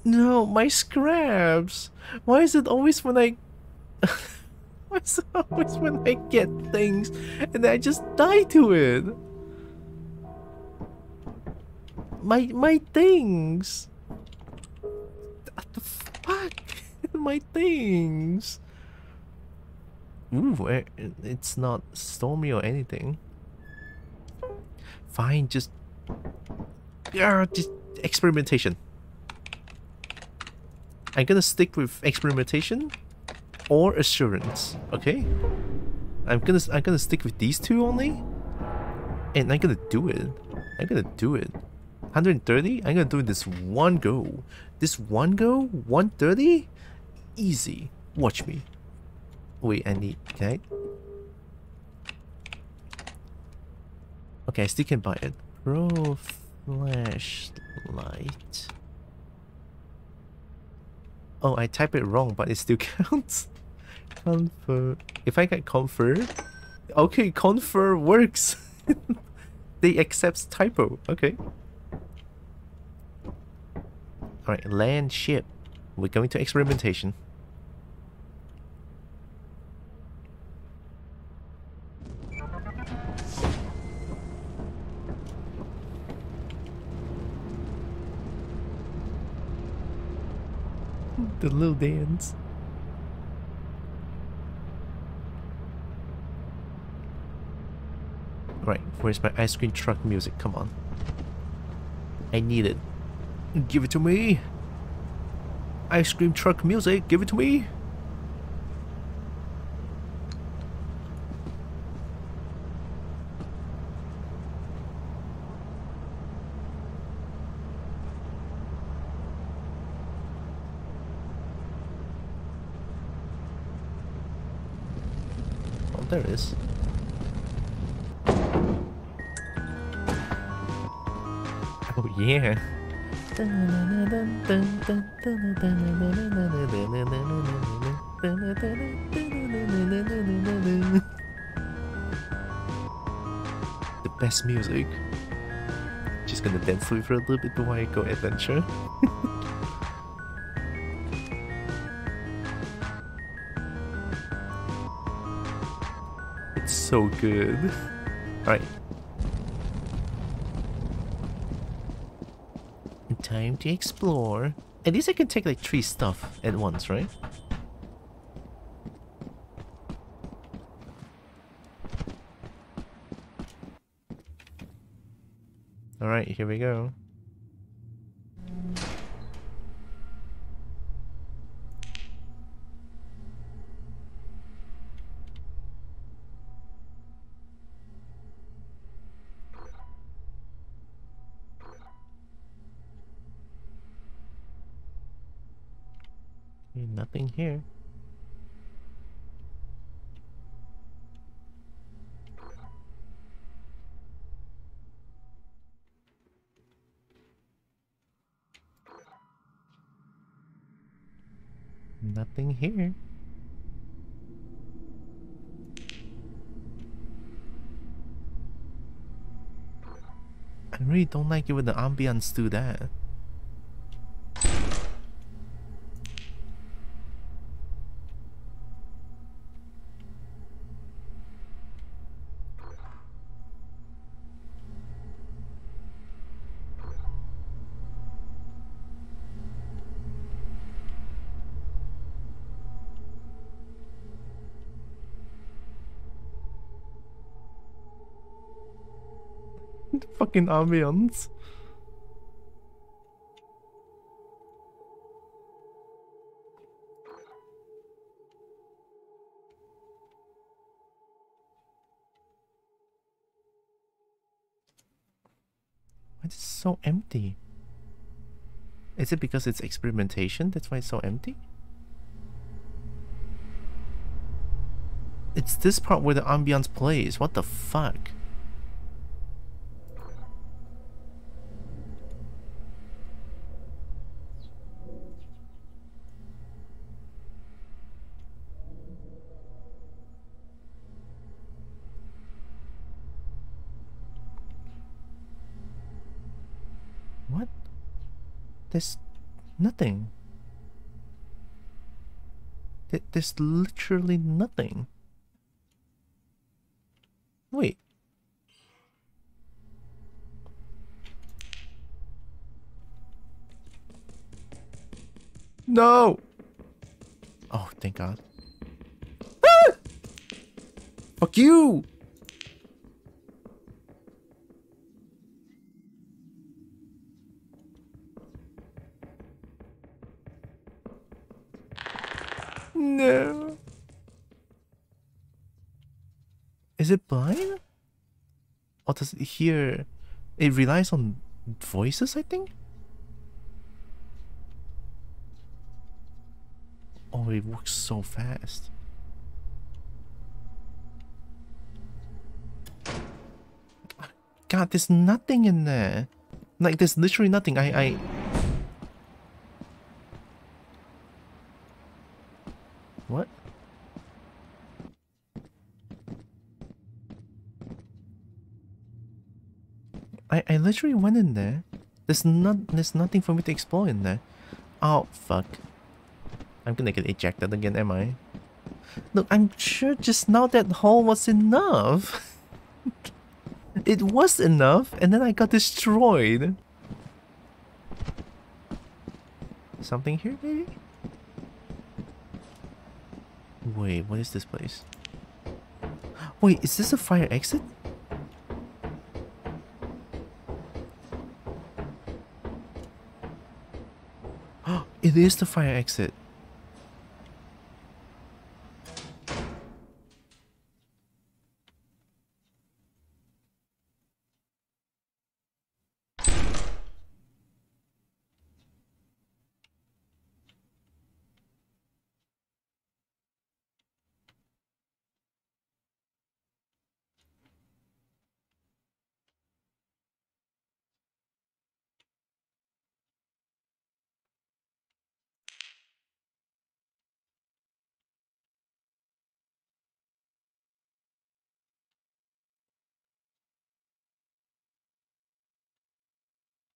No, my scraps. Why is it always when I... Why is it always when I get things and I just die to it? My things. What the fuck? My things. Ooh, it's not stormy or anything. Fine, just experimentation. I'm gonna stick with experimentation or assurance. Okay, I'm gonna stick with these two only, and I'm gonna do it. 130. I'm gonna do this one go. This one go, 130, easy. Watch me. Wait, I need... Can I... Okay, I still can buy it. Pro flashlight. Oh, I type it wrong, but it still counts. Confer... If I get confer... Okay, confer works. They accept typo. Okay. Alright, land ship. We're going to experimentation. The little dance. Right, where's my ice cream truck music? Come on. I need it. Give it to me. Ice cream truck music, give it to me. There it is. Oh yeah. The best music. Just gonna dance with it for a little bit before I go adventure. That's so good. Alright. Time to explore. At least I can take like 3 stuff at once, right? Alright, here we go. Nothing here. Nothing here. I really don't like it when the ambience do that. Fucking ambience. Why is it so empty? Is it because it's experimentation? That's why it's so empty? It's this part where the ambience plays. What the fuck? What? There's nothing. There's literally nothing. Wait. No! Oh, thank God. Ah! Fuck you! No. Is it blind? Or does it hear? It relies on voices, I think? Oh, it works so fast. God, there's nothing in there. Like, there's literally nothing. What? I literally went in there. There's nothing for me to explore in there. Oh, fuck. I'm gonna get ejected again, am I? Look, I'm sure just now that hole was enough. It was enough, and then I got destroyed. Something here, maybe? Wait, what is this place? Wait, is this a fire exit? It is the fire exit.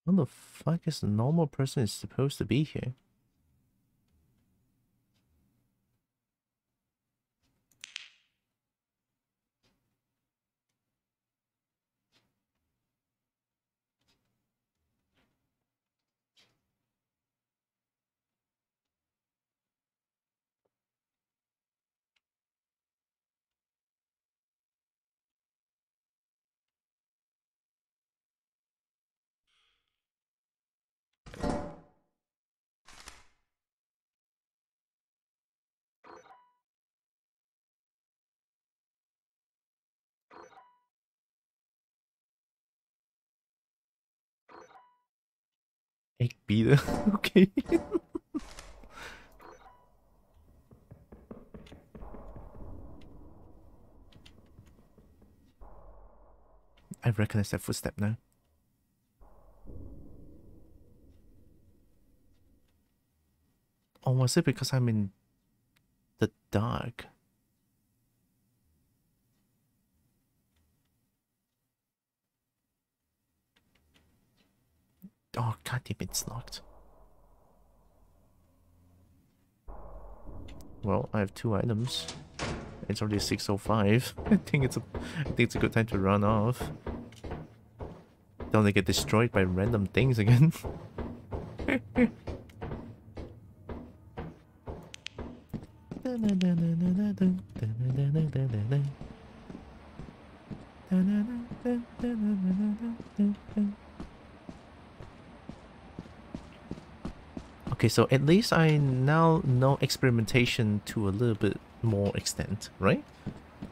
What the fuck is a normal person is supposed to be here? Egg beater. Okay. I recognize that footstep now. Oh, was it because I'm in the dark? Oh, god damn, it's locked. Well, I have 2 items. It's already 6:05. I think it's a good time to run off. Don't they get destroyed by random things again? Okay, so at least I now know experimentation to a little bit more extent, right?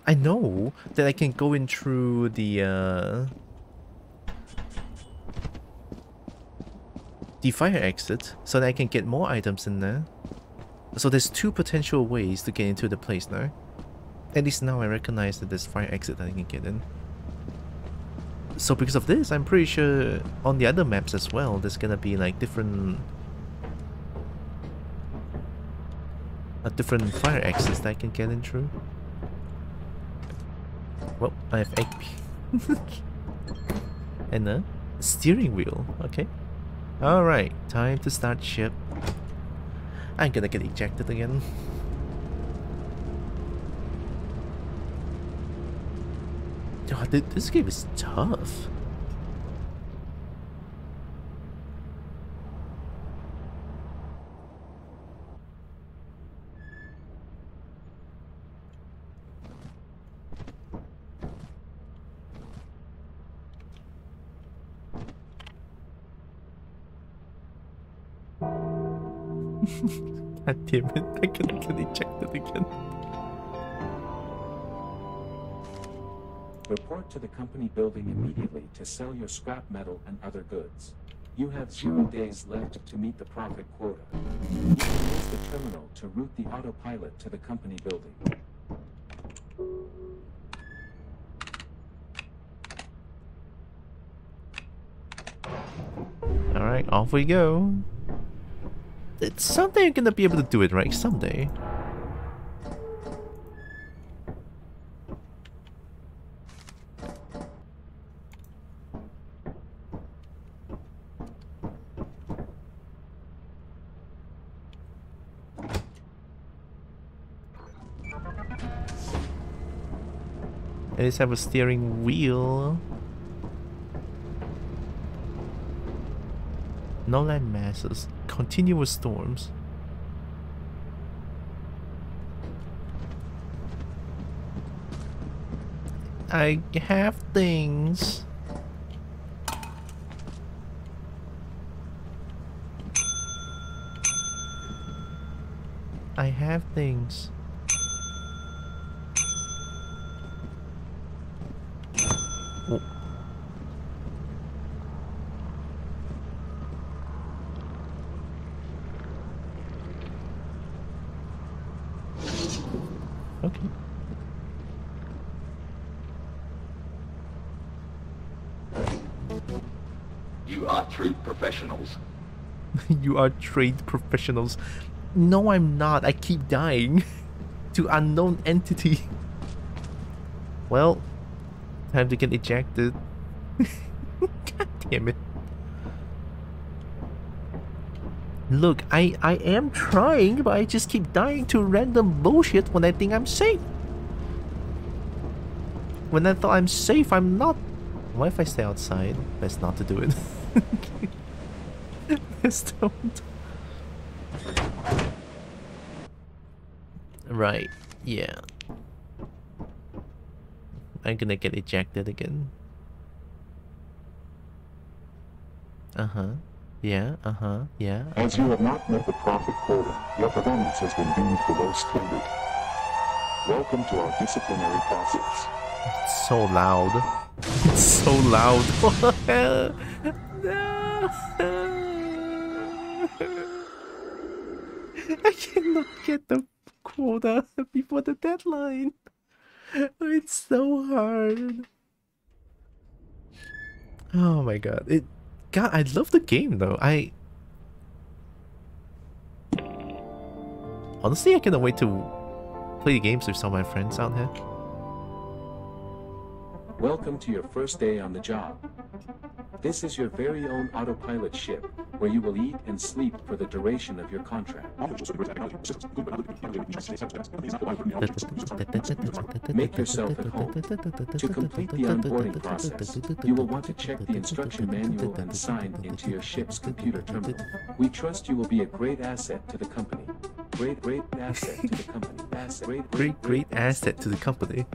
I know that I can go in through the fire exit so that I can get more items in there. So there's 2 potential ways to get into the place now. At least now I recognize that there's fire exit that I can get in. So because of this, I'm pretty sure on the other maps as well, there's gonna be like different fire exits that I can get in through. Well, I have egg and a steering wheel. Okay. Alright, time to start ship. I'm gonna get ejected again. God, this game is tough. God damn it, I'm gonna get ejected again. Report to the company building immediately to sell your scrap metal and other goods. You have 0 days left to meet the profit quota. Use the terminal to route the autopilot to the company building. Alright, off we go. It's someday I'm gonna be able to do it, right? Someday. At least have a steering wheel. No land masses. Continuous storms. I have things. I have things. Oh. Okay. You are true professionals. You are trained professionals. No, I'm not. I keep dying to unknown entity. Well, time to get ejected. God damn it. Look, I am trying, but I just keep dying to random bullshit when I think I'm safe. When I thought I'm safe, I'm not. What if I stay outside? Best not to do it. Best don't. Right, yeah. I'm gonna get ejected again. Uh-huh. Yeah, yeah. As you have not met the profit quota, your performance has been deemed below standard. Welcome to our disciplinary process. It's so loud. It's so loud. I cannot get the quota before the deadline. It's so hard. Oh my god. God, I love the game though. Honestly, I cannot wait to play games with some of my friends out here. Welcome to your first day on the job. This is your very own autopilot ship, where you will eat and sleep for the duration of your contract. Make yourself at home. To complete the onboarding process, you will want to check the instruction manual and sign into your ship's computer terminal. We trust you will be a great asset to the company. Great asset to the company. Great asset to the company.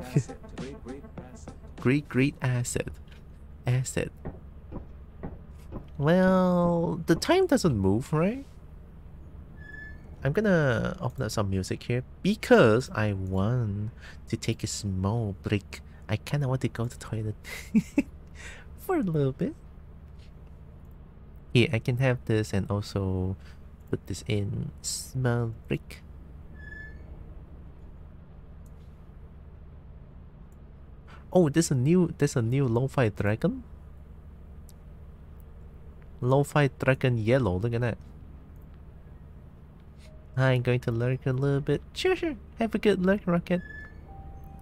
Great asset. Asset. Well, the time doesn't move, right? I'm gonna open up some music here because I want to take a small break. I kinda want to go to the toilet for a little bit. Here, I can have this and also put this in small break. Oh, there's a new lo-fi dragon. Lo-fi dragon yellow, look at that. I'm going to lurk a little bit. Sure. Have a good lurk, Rocket.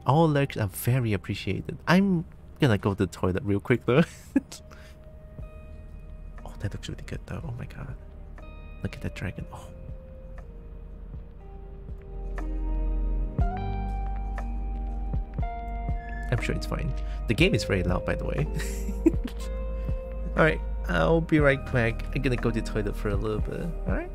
All lurks are very appreciated. I'm gonna go to the toilet real quick though. Oh, that looks really good though. Oh my god. Look at that dragon. Oh. I'm sure it's fine. The game is very loud, by the way. Alright, I'll be right back. I'm gonna go to the toilet for a little bit. Alright?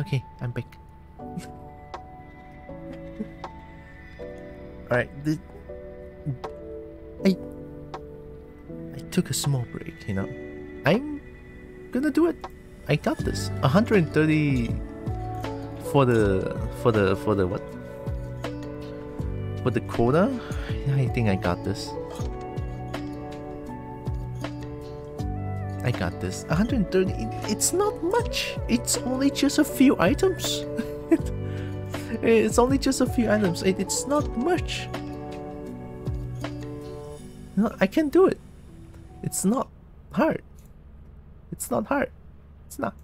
Okay, I'm back. Alright, I took a small break, you know. I'm gonna do it. I got this. 130 for the what? For the quota? I think I got this. I got this. 130. It's not much. It's only just a few items. It's only just a few items. It's not much. No, I can do it. It's not hard. It's not hard. It's not.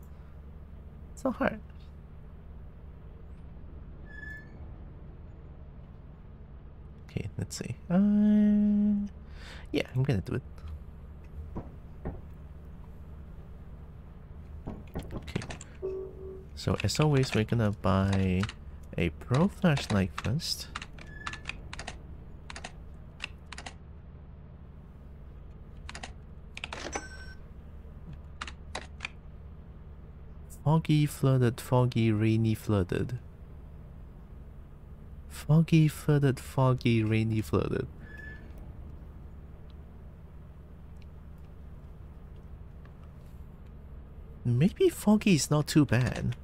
It's not hard. Okay, let's see. Yeah, I'm gonna do it. Okay. So as always, we're gonna buy a pro flashlight first. Foggy, flooded, foggy, rainy, flooded. Foggy, flooded, foggy, rainy, flooded. Maybe foggy is not too bad.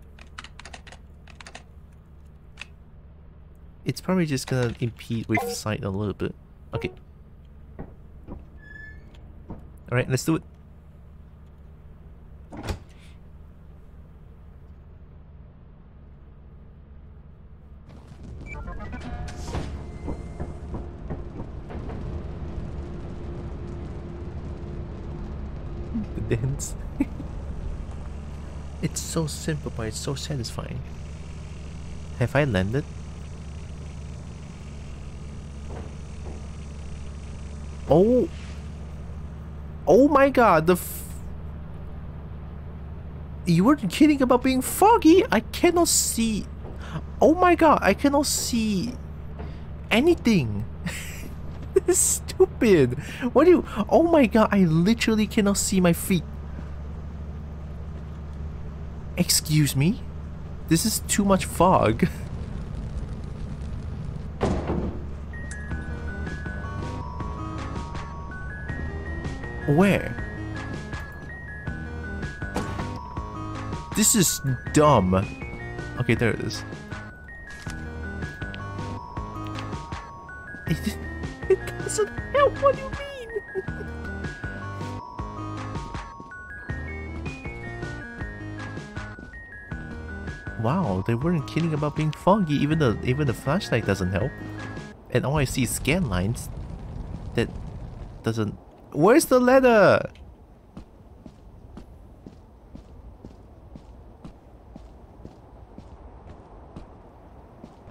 It's probably just gonna impede with sight a little bit. Okay. Alright, let's do it. The dance. It's so simple, but it's so satisfying. Have I landed? Oh! Oh my god, you weren't kidding about being foggy? I cannot see. Oh my god, I cannot see anything. This is stupid. What do you... Oh my god, I literally cannot see my feet. Excuse me? This is too much fog. Where? This is dumb. Okay, there it is. It doesn't help. What do you mean? Wow, they weren't kidding about being foggy. Even the flashlight doesn't help. And all I see is scan lines. That doesn't... Where's the ladder?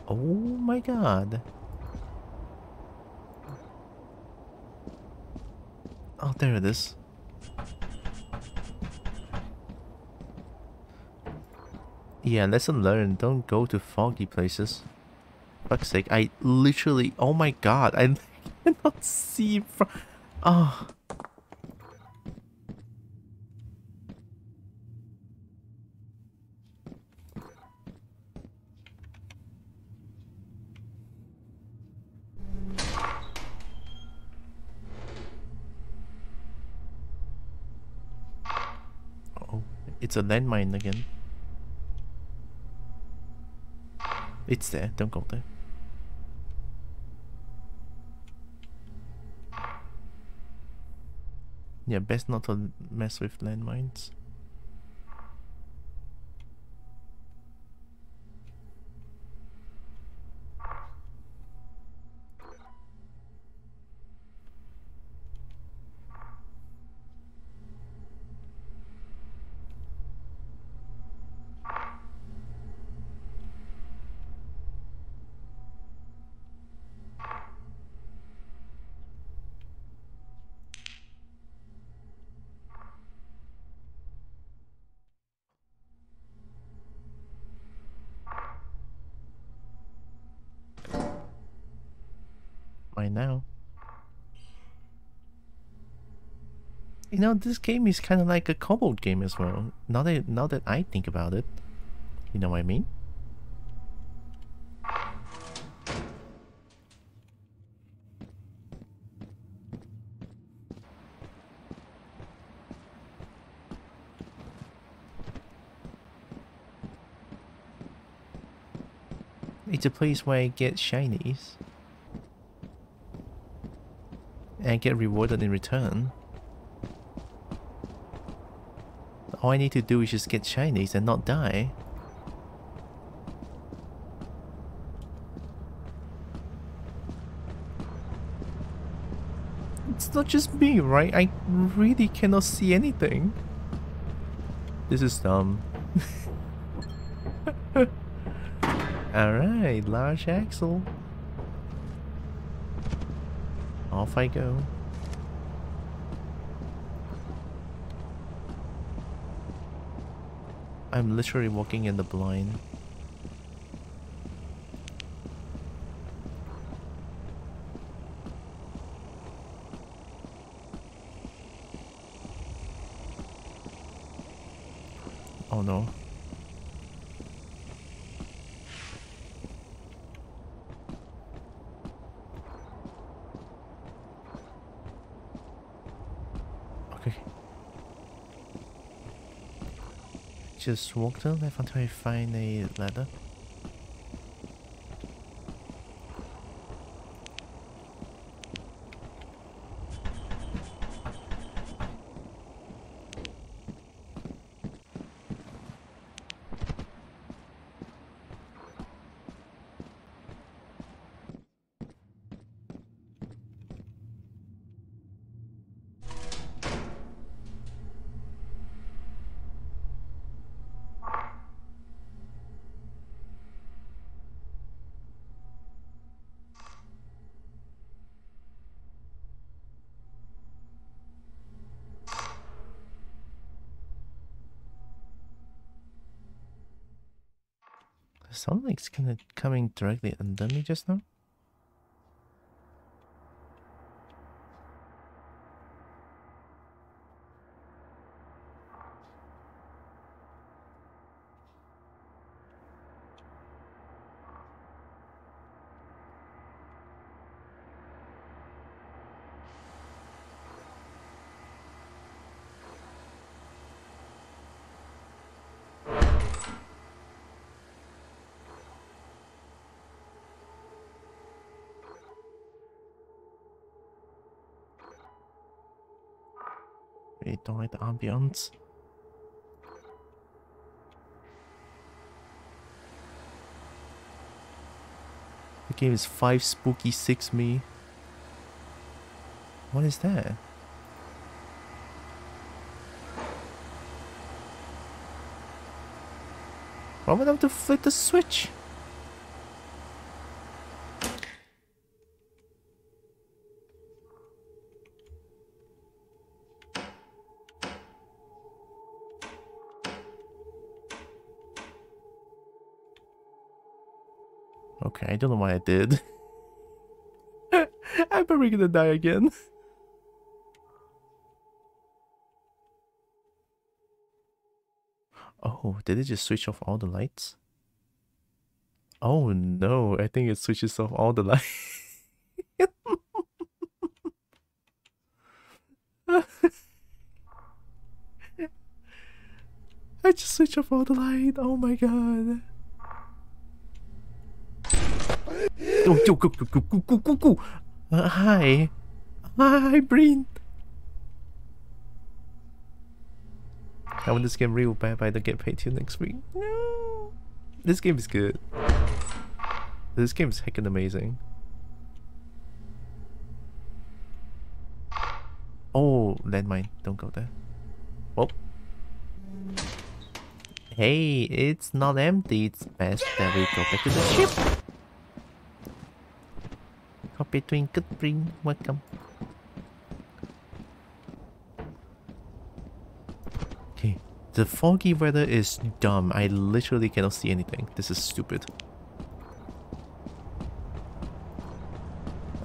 Oh my god. Oh, there it is. Yeah, lesson learned. Don't go to foggy places. Fuck's sake, I literally... Oh my god, I cannot see from... Oh. Oh, it's a landmine again. It's there, don't go there. Yeah, best not to mess with landmines. Right now. You know, this game is kind of like a kobold game as well. Now that I think about it. You know what I mean? It's a place where I get shinies. And I get rewarded in return. All I need to do is just get shinies and not die. It's not just me, right? I really cannot see anything. This is dumb. Alright, large axle. Off I go. I'm literally walking in the blind. Oh no. Okay. Just walk to the left until I find a ladder. Sounds like it's kind of coming directly under me just now. Really don't like the ambience. The game is 5 spooky 6 me. What is that? Why would I have to flip the switch? Okay, I don't know what I did. I'm probably gonna die again. Oh, did it just switch off all the lights? Oh no, I think it switches off all the lights. I just switched off all the light. Oh my god. Go. Hi. Hi, Breen. I want this game real bad, but I don't get paid till next week. No. This game is good. This game is heckin' amazing. Oh, landmine. Don't go there. Oh. Hey, it's not empty. It's best that we go back to the ship. Copy Twinkle Bring, welcome. Okay, the foggy weather is dumb. I literally cannot see anything. This is stupid.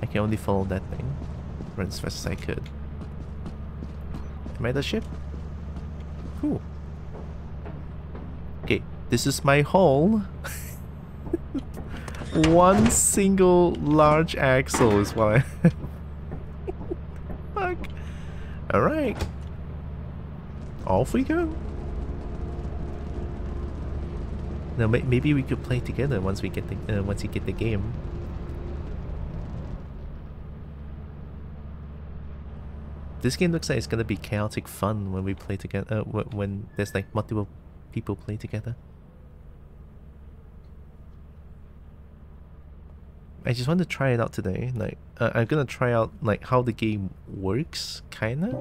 I can only follow that thing. Run as fast as I could. Am I the ship? Cool. Okay, This is my hole. One single large axle is what I have. Fuck. Alright. Off we go. Now maybe we could play together once we get the once you get the game. This game looks like it's gonna be chaotic fun when we play together. When there's like multiple people play together. I just want to try it out today. Like, I'm gonna try out like how the game works, kinda.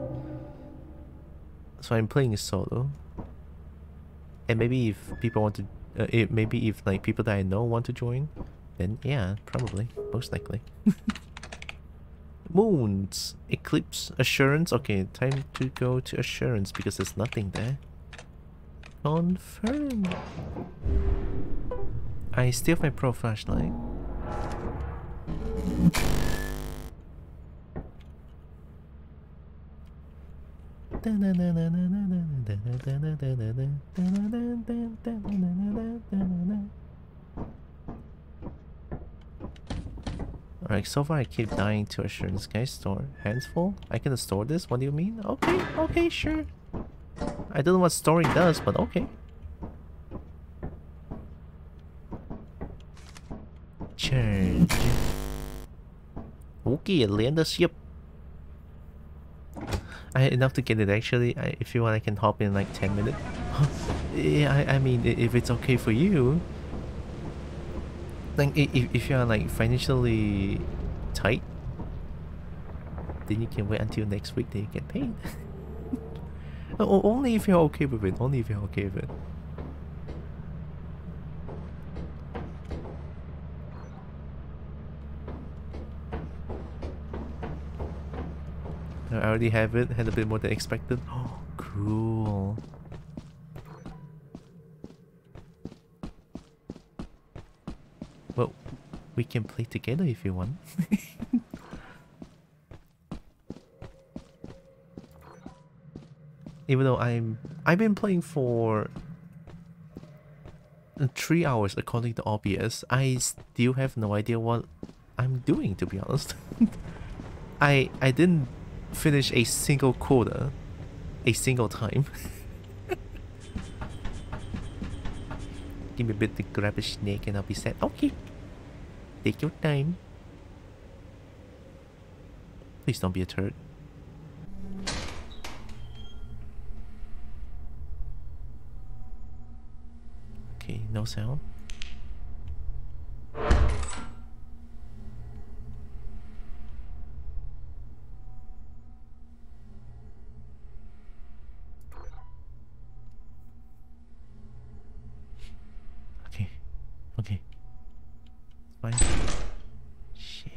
So I'm playing solo, and maybe if people want to, maybe if like people that I know want to join, then yeah, probably, most likely. Moons, eclipse, assurance. Okay, time to go to assurance because there's nothing there. Confirm. I still have my pro flashlight. Alright, so far I keep dying to assurance. Can I store hands full? I can store this? What do you mean? Okay, okay, sure. I don't know what storing does, but okay. Charge. Okay, land the ship. I had enough to get it actually. If you want, I can hop in like 10 minutes. Yeah, I mean, if it's okay for you. Like, if you're like financially tight, then you can wait until next week that you get paid. Only if you're okay with it. Only if you're okay with it. I already have it. Had a bit more than expected. Oh, cool. Well, we can play together if you want. Even though I've been playing for 3 hours according to OBS, I still have no idea what I'm doing, to be honest. I didn't finish a single quota a single time. Give me a bit to grab a snake and I'll be set. Okay. Take your time. Please don't be a turd. Okay, no sound. Okay. Fine. Shit.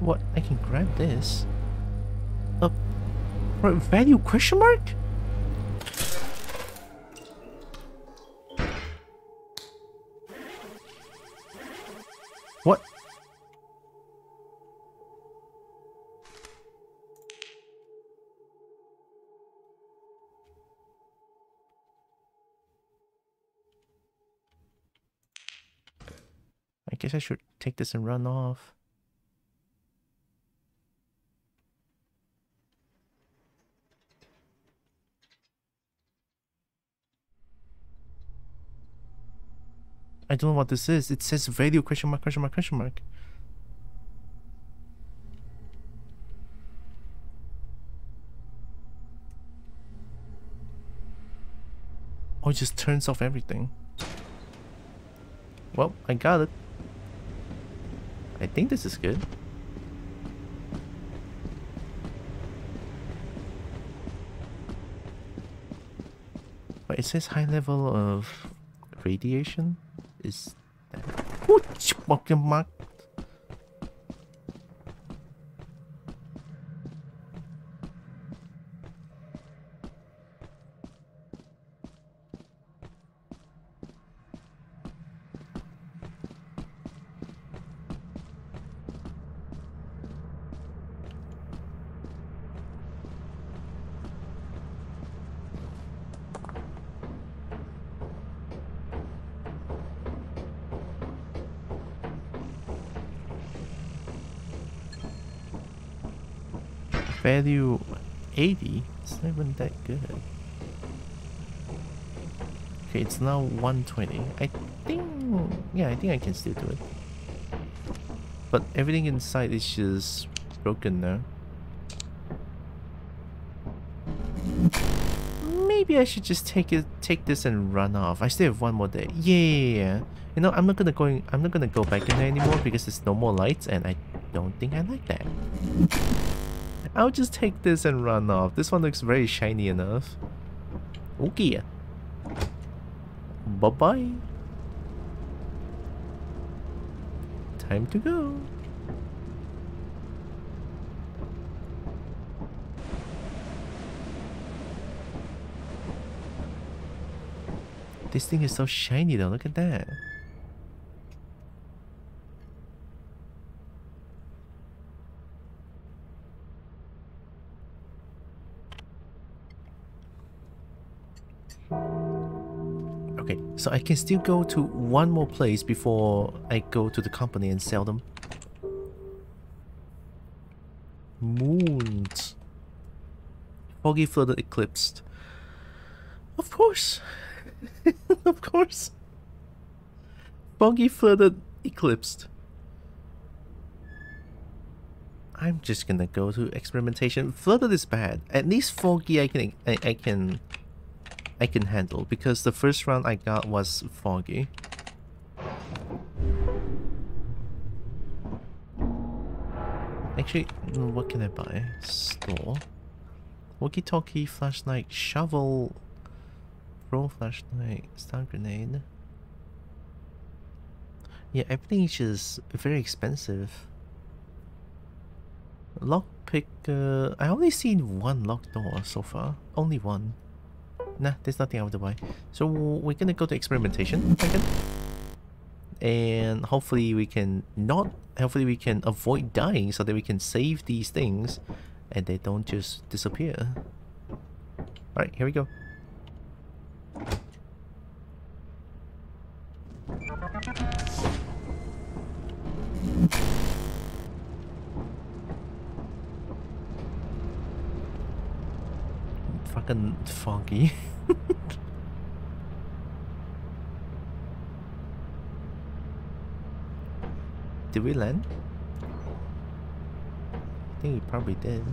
What? I can grab this. Value question mark? What? I guess I should take this and run off. I don't know what this is. It says value question mark, question mark, question mark. Oh, it just turns off everything. Well, I got it. I think this is good. It says high level of radiation. Is that... Oh, fucking mark. Value 80. It's not even that good. Okay, it's now 120. I think, yeah, I think I can still do it. But everything inside is just broken now. Maybe I should just take this and run off. I still have one more day. Yeah. You know, I'm not gonna go back in there anymore because there's no more lights, and I don't think I like that. I'll just take this and run off. This one looks very shiny enough. Okay. Bye-bye. Time to go. This thing is so shiny though, look at that. Okay, so I can still go to one more place before I go to the company and sell them. Moons. Foggy, flooded, eclipsed. Of course. Of course. Foggy, flooded, eclipsed. I'm just gonna go to experimentation. Flooded is bad. At least foggy I can handle, because the first round I got was foggy. Actually, what can I buy? Store. Walkie-talkie, flashlight, shovel, pro flashlight, stun grenade. Yeah, everything is just very expensive. Lockpick, I only seen one locked door so far. Only one. Nah, there's nothing I want to buy. So we're gonna go to experimentation again. And hopefully we can avoid dying so that we can save these things and they don't just disappear. Alright, here we go. Fucking foggy. Did we land? I think we probably did.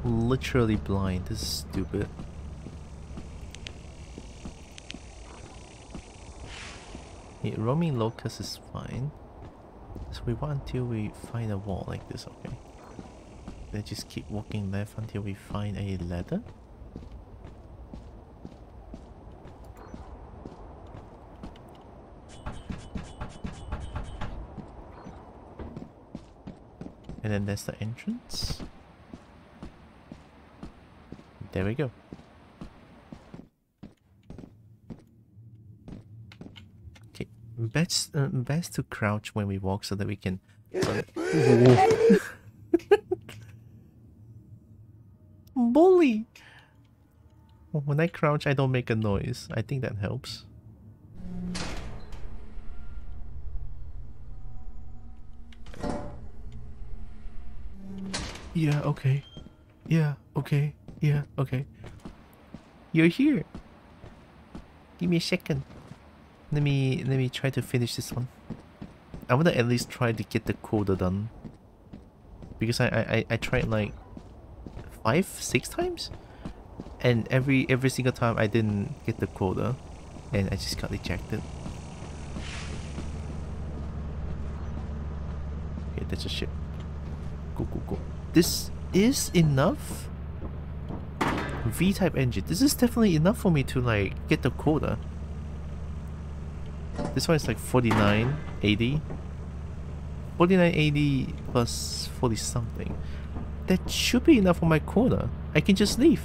Literally blind. This is stupid. Yeah, roaming locust is fine. So we want until we find a wall like this, okay? Let's just keep walking left until we find a ladder. And then there's the entrance. There we go. Okay, best to crouch when we walk so that we can. Bully! When I crouch, I don't make a noise. I think that helps. Yeah, okay. Yeah, okay. Yeah, okay. You're here. Give me a second. Let me try to finish this one. I wanna at least try to get the quota done. Because I tried like 5-6 times, and every single time I didn't get the quota, and I just got rejected. Okay, that's a ship. Go, go, go. This is enough. V-type engine. This is definitely enough for me to like get the quota. This one is like 49.80. 49.80 plus 40 something. That should be enough for my quota. I can just leave.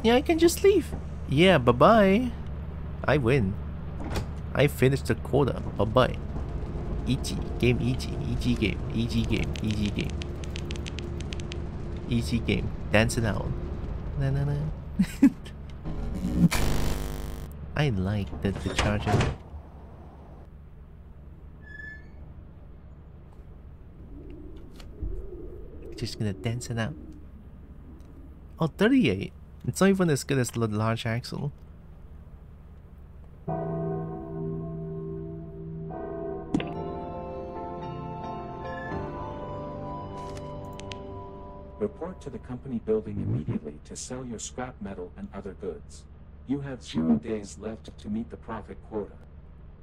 Yeah, I can just leave. Yeah, bye-bye. I win. I finished the quota. Bye-bye. Easy. Game easy. Easy game. Easy game. Easy game. Easy game. Dance it out. Na na na. I like the charger. Just gonna dance it out. Oh, 38. It's not even as good as the large axle. Report to the company building immediately to sell your scrap metal and other goods. You have 0 days left to meet the profit quota.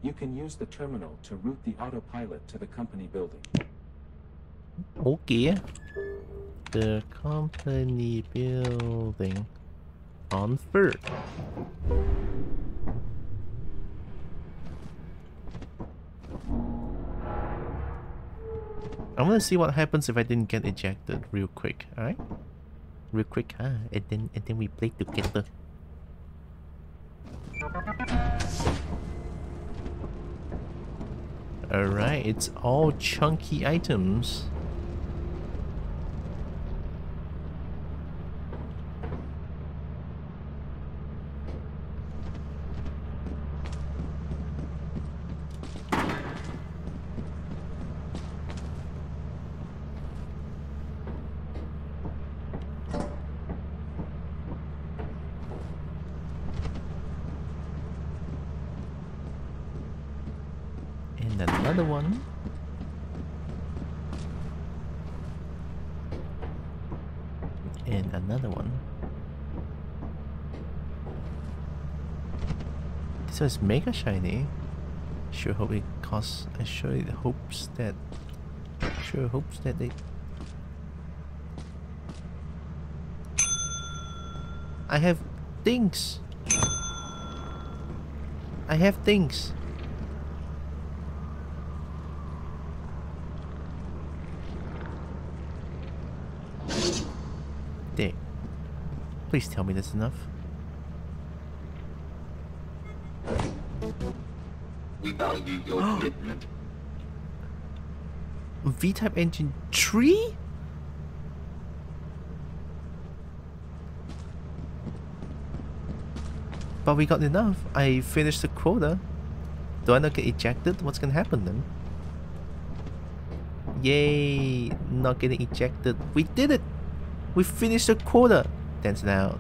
You can use the terminal to route the autopilot to the company building. Okay. The company building on foot. I want to see what happens if I didn't get ejected real quick, alright? Real quick, huh? And then we play together. Alright, it's all chunky items. Another one. And another one. This was mega shiny. Sure hope it costs. I sure it hopes that. Sure hopes that they. I have things. I have things. There. Please tell me that's enough. We value your commitment. V-type engine 3? But we got enough. I finished the quota. Do I not get ejected? What's gonna happen then? Yay! Not getting ejected. We did it! We finished the quota! Dance it out.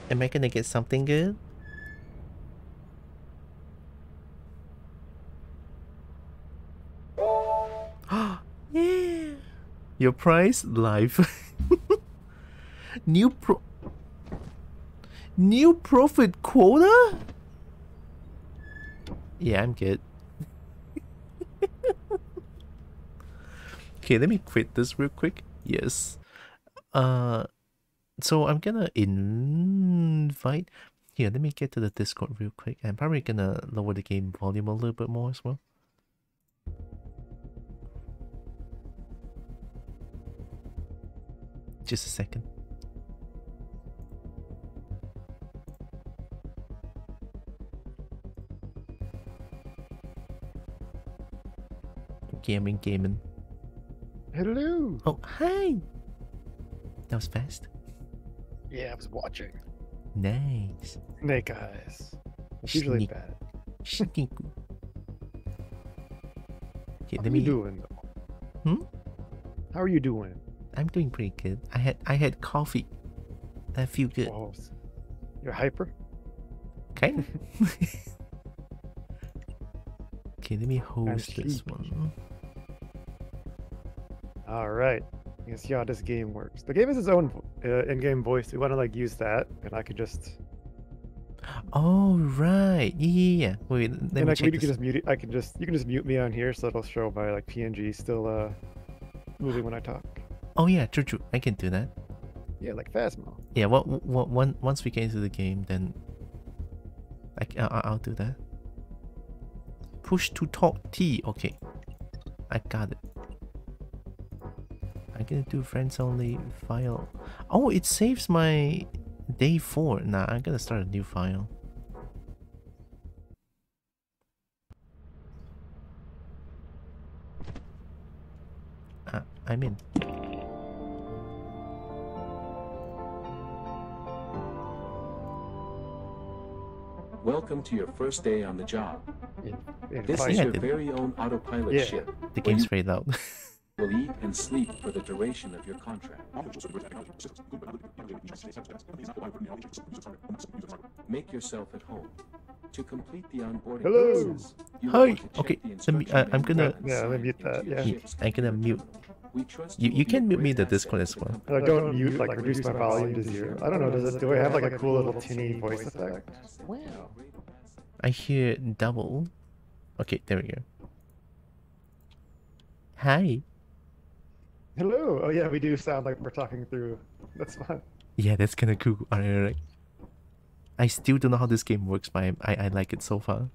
Am I gonna get something good? Yeah. Your price? Life. New profit quota? Yeah, I'm good. Okay, let me quit this real quick. Yes. So I'm gonna invite. Here, let me get to the Discord real quick. I'm probably gonna lower the game volume a little bit more as well. Just a second. Gaming. Hello. Oh, hi. That was fast. Yeah, I was watching. Nice. Snake eyes. It's usually Sneak. bad. Sneak. Okay, How let are me. you doing though? Hmm? How are you doing? I'm doing pretty good. I had coffee. I feel good. Whoa. You're hyper? Kind of. Okay, let me host this sheep. one. All right. You can see how this game works. The game has its own in-game voice. We want to like use that, and I could just Oh right, yeah. Wait, let and me like check you this. can just mute it. You can just mute me on here, so it'll show my like PNG still moving when I talk. Oh yeah, true. I can do that. Yeah, like Phasmo. Yeah. Once we get into the game, then I'll do that. Push to talk T. Okay, I got it. I'm gonna do friends only file. Oh, it saves my day 4. Nah, I'm gonna start a new file. I'm in. Welcome to your first day on the job. This fight. is Yeah, your the- very own autopilot Yeah. ship. The where game's you very loud. will eat and sleep for the duration of your contract. Make yourself at home. To complete the onboarding Hello. process, you will Hi. want to check Okay, the let me- instruction I'm gonna- manual and Yeah, let me sign mute into that, your yeah. ship's I'm gonna computer mute. terminal. We trust You will you be can a mute me great the asset Discord to as the well. company. Like don't mute, like reduce my volume to 0. I don't know. Do I have like a cool little tinny voice effect? Wow. I hear double. Okay, there we go. Hi. Hello. Oh yeah, we do sound like we're talking through. That's fun. Yeah, that's kind of cool. Alright. I still don't know how this game works, but I like it so far.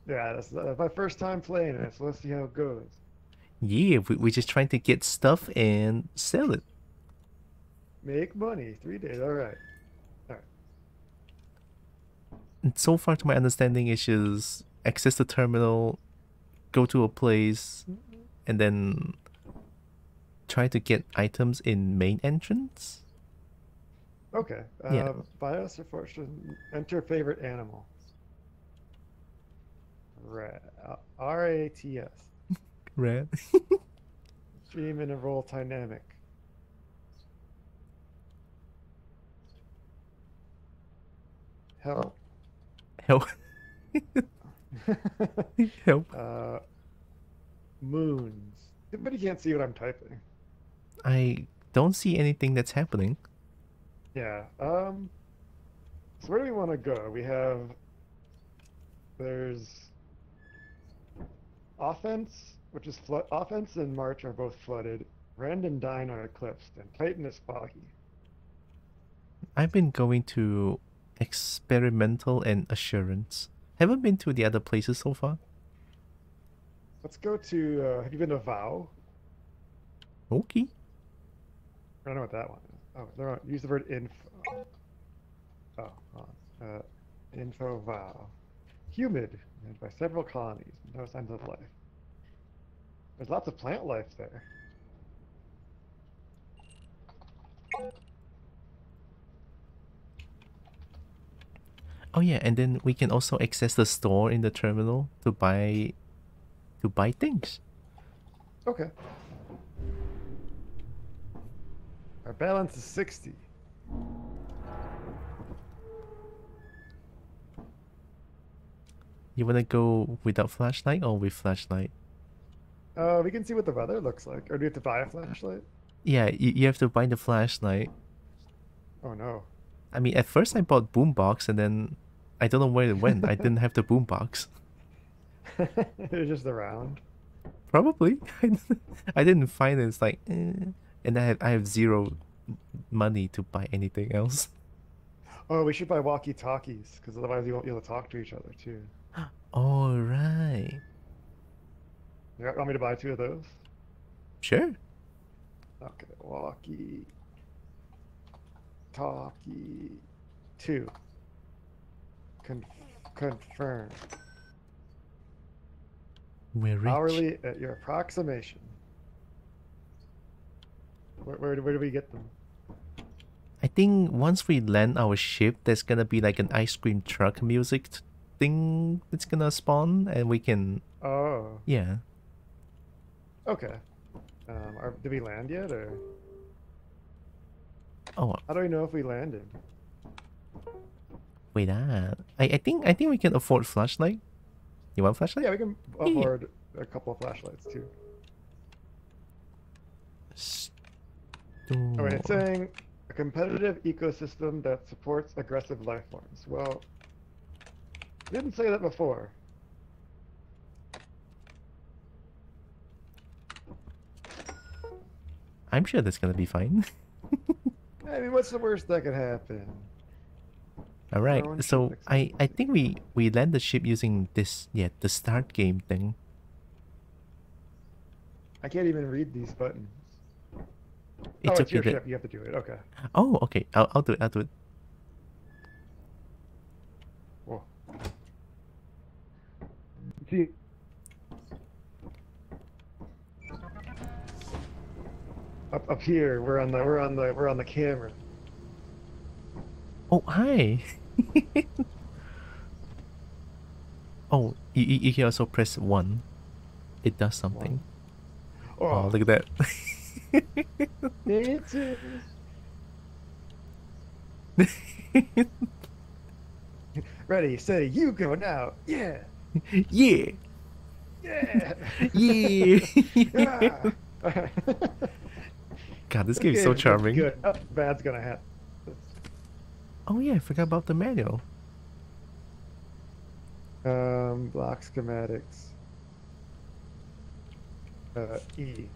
Yeah, that's my first time playing it, so let's see how it goes. Yeah, we're just trying to get stuff and sell it. Make money. 3 days. All right. And so far, to my understanding, it's just access the terminal, go to a place, and then try to get items in main entrance. Okay. Yeah. Bios or fortune. Enter favorite animal. RATS. Right. Stream and enroll dynamic. Help. Help. Help. Moons. But you can't see what I'm typing. I don't see anything that's happening. Yeah. So where do we want to go? There's offense, which is flood. Offense and March are both flooded. Rend and Dine are eclipsed, and Titan is foggy. I've been going to experimental and assurance. Haven't been to the other places so far. Let's go to. Have you been to Vow? Okay. I don't know what that one is. Oh, there. Use the word info. Oh, hold on. Info Vow. Humid, made by several colonies. No signs of life. There's lots of plant life there. Oh yeah, and then we can also access the store in the terminal to buy things. Okay. Our balance is 60. You wanna go without flashlight or with flashlight? We can see what the weather looks like. Or do we have to buy a flashlight? Yeah, you have to buy the flashlight. Oh no. I mean, at first I bought boombox and then I don't know where it went. I didn't have the boombox. It was just around. Probably. I didn't find it. It's like, and I have zero money to buy anything else. Oh, we should buy walkie-talkies, because otherwise you won't be able to talk to each other too. All right. You want me to buy 2 of those? Sure. Okay, walkie-talkie 2. Confirm. We're rich. Hourly at your approximation. Where do we get them? I think once we land our ship, there's gonna be like an ice cream truck music thing that's gonna spawn, and we can. Oh, Yeah. okay. Did we land yet, or Oh how do we know if we landed? wait, I think we can afford flashlight. You want a flashlight? Yeah, we can afford a couple of flashlights too. Oh, wait, it's saying a competitive ecosystem that supports aggressive life forms. Well, it didn't say that before. I'm sure that's gonna be fine. I mean, what's the worst that could happen? All right, Drone so ship I think we land the ship using this, yeah, the start game thing. I can't even read these buttons. It's oh, it's okay. your trip. You have to do it. Okay. Oh, okay. I'll do it. I'll do it. Whoa. See. Up here, we're on the camera. Oh, hi. Oh, you can also press 1. It does something. Oh, look at that. Bitches. Ready, steady, you go now. Yeah. Yeah. Yeah. Yeah. Yeah. God, this game is so charming. Good. Oh, bad's gonna happen. Oh yeah, I forgot about the manual. Block schematics. E.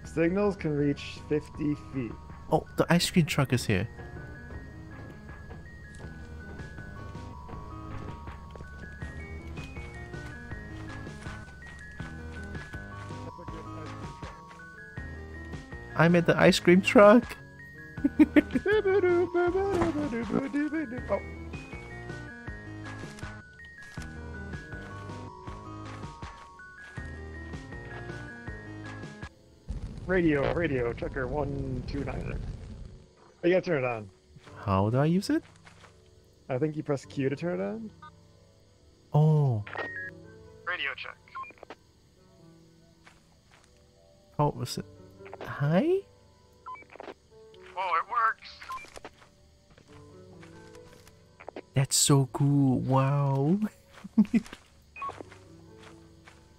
Signals can reach 50 feet. Oh, the ice cream truck is here. I'm at the ice cream truck. Oh. Radio, checker 129. Oh, you gotta turn it on. How do I use it? I think you press Q to turn it on. Oh. Radio check. How was it? Hi? Oh, it works. That's so cool. Wow.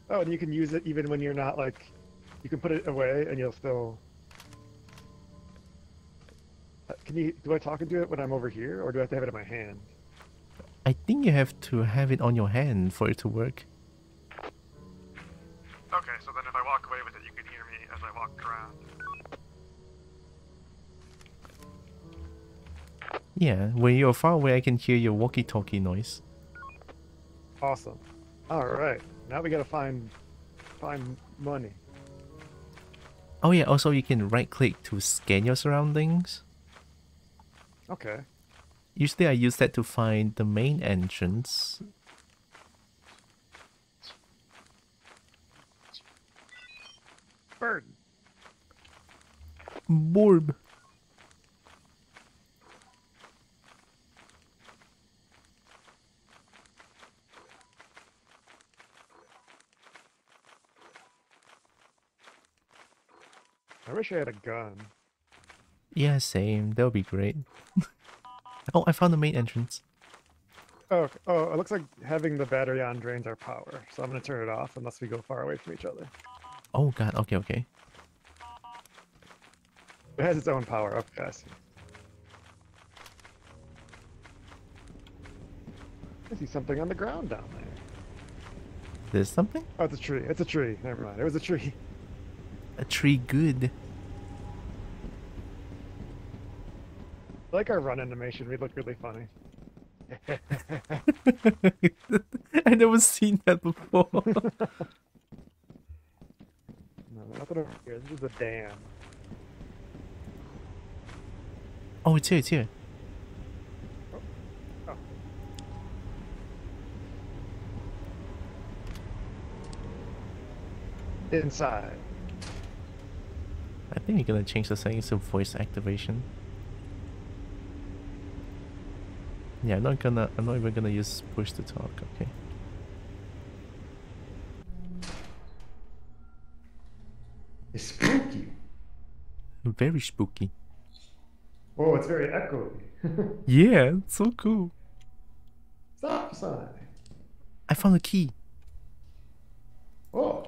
Oh, and you can use it even when you're not like. You can put it away and you'll still. Can you? Do I talk into it when I'm over here, or do I have to have it in my hand? I think you have to have it on your hand for it to work. Okay, so then if I walk away with it, you can hear me as I walk around. Yeah, when you're far away, I can hear your walkie-talkie noise. Awesome. All right, now we gotta find money. Oh yeah, also you can right-click to scan your surroundings. Okay. Usually I use that to find the main entrance. Bird. Borb. I wish I had a gun. Yeah, same. That would be great. Oh, I found the main entrance. Oh, it looks like having the battery on drains our power, so I'm gonna turn it off unless we go far away from each other. Oh god, okay, okay. It has its own power. Okay, I see. I see something on the ground down there. There's something? Oh, it's a tree. It's a tree. Never mind. It was a tree. A tree good. Like our run animation, we look really funny. I never seen that before. No, nothing over here. This is a dam. Oh, it's here, it's here. Oh. Inside. I think you're gonna change the settings to voice activation. Yeah, I'm not even gonna use push to talk, okay. It's spooky. Very spooky. Whoa, it's very echoey. Yeah, it's so cool. Stop sign. I found a key. Oh.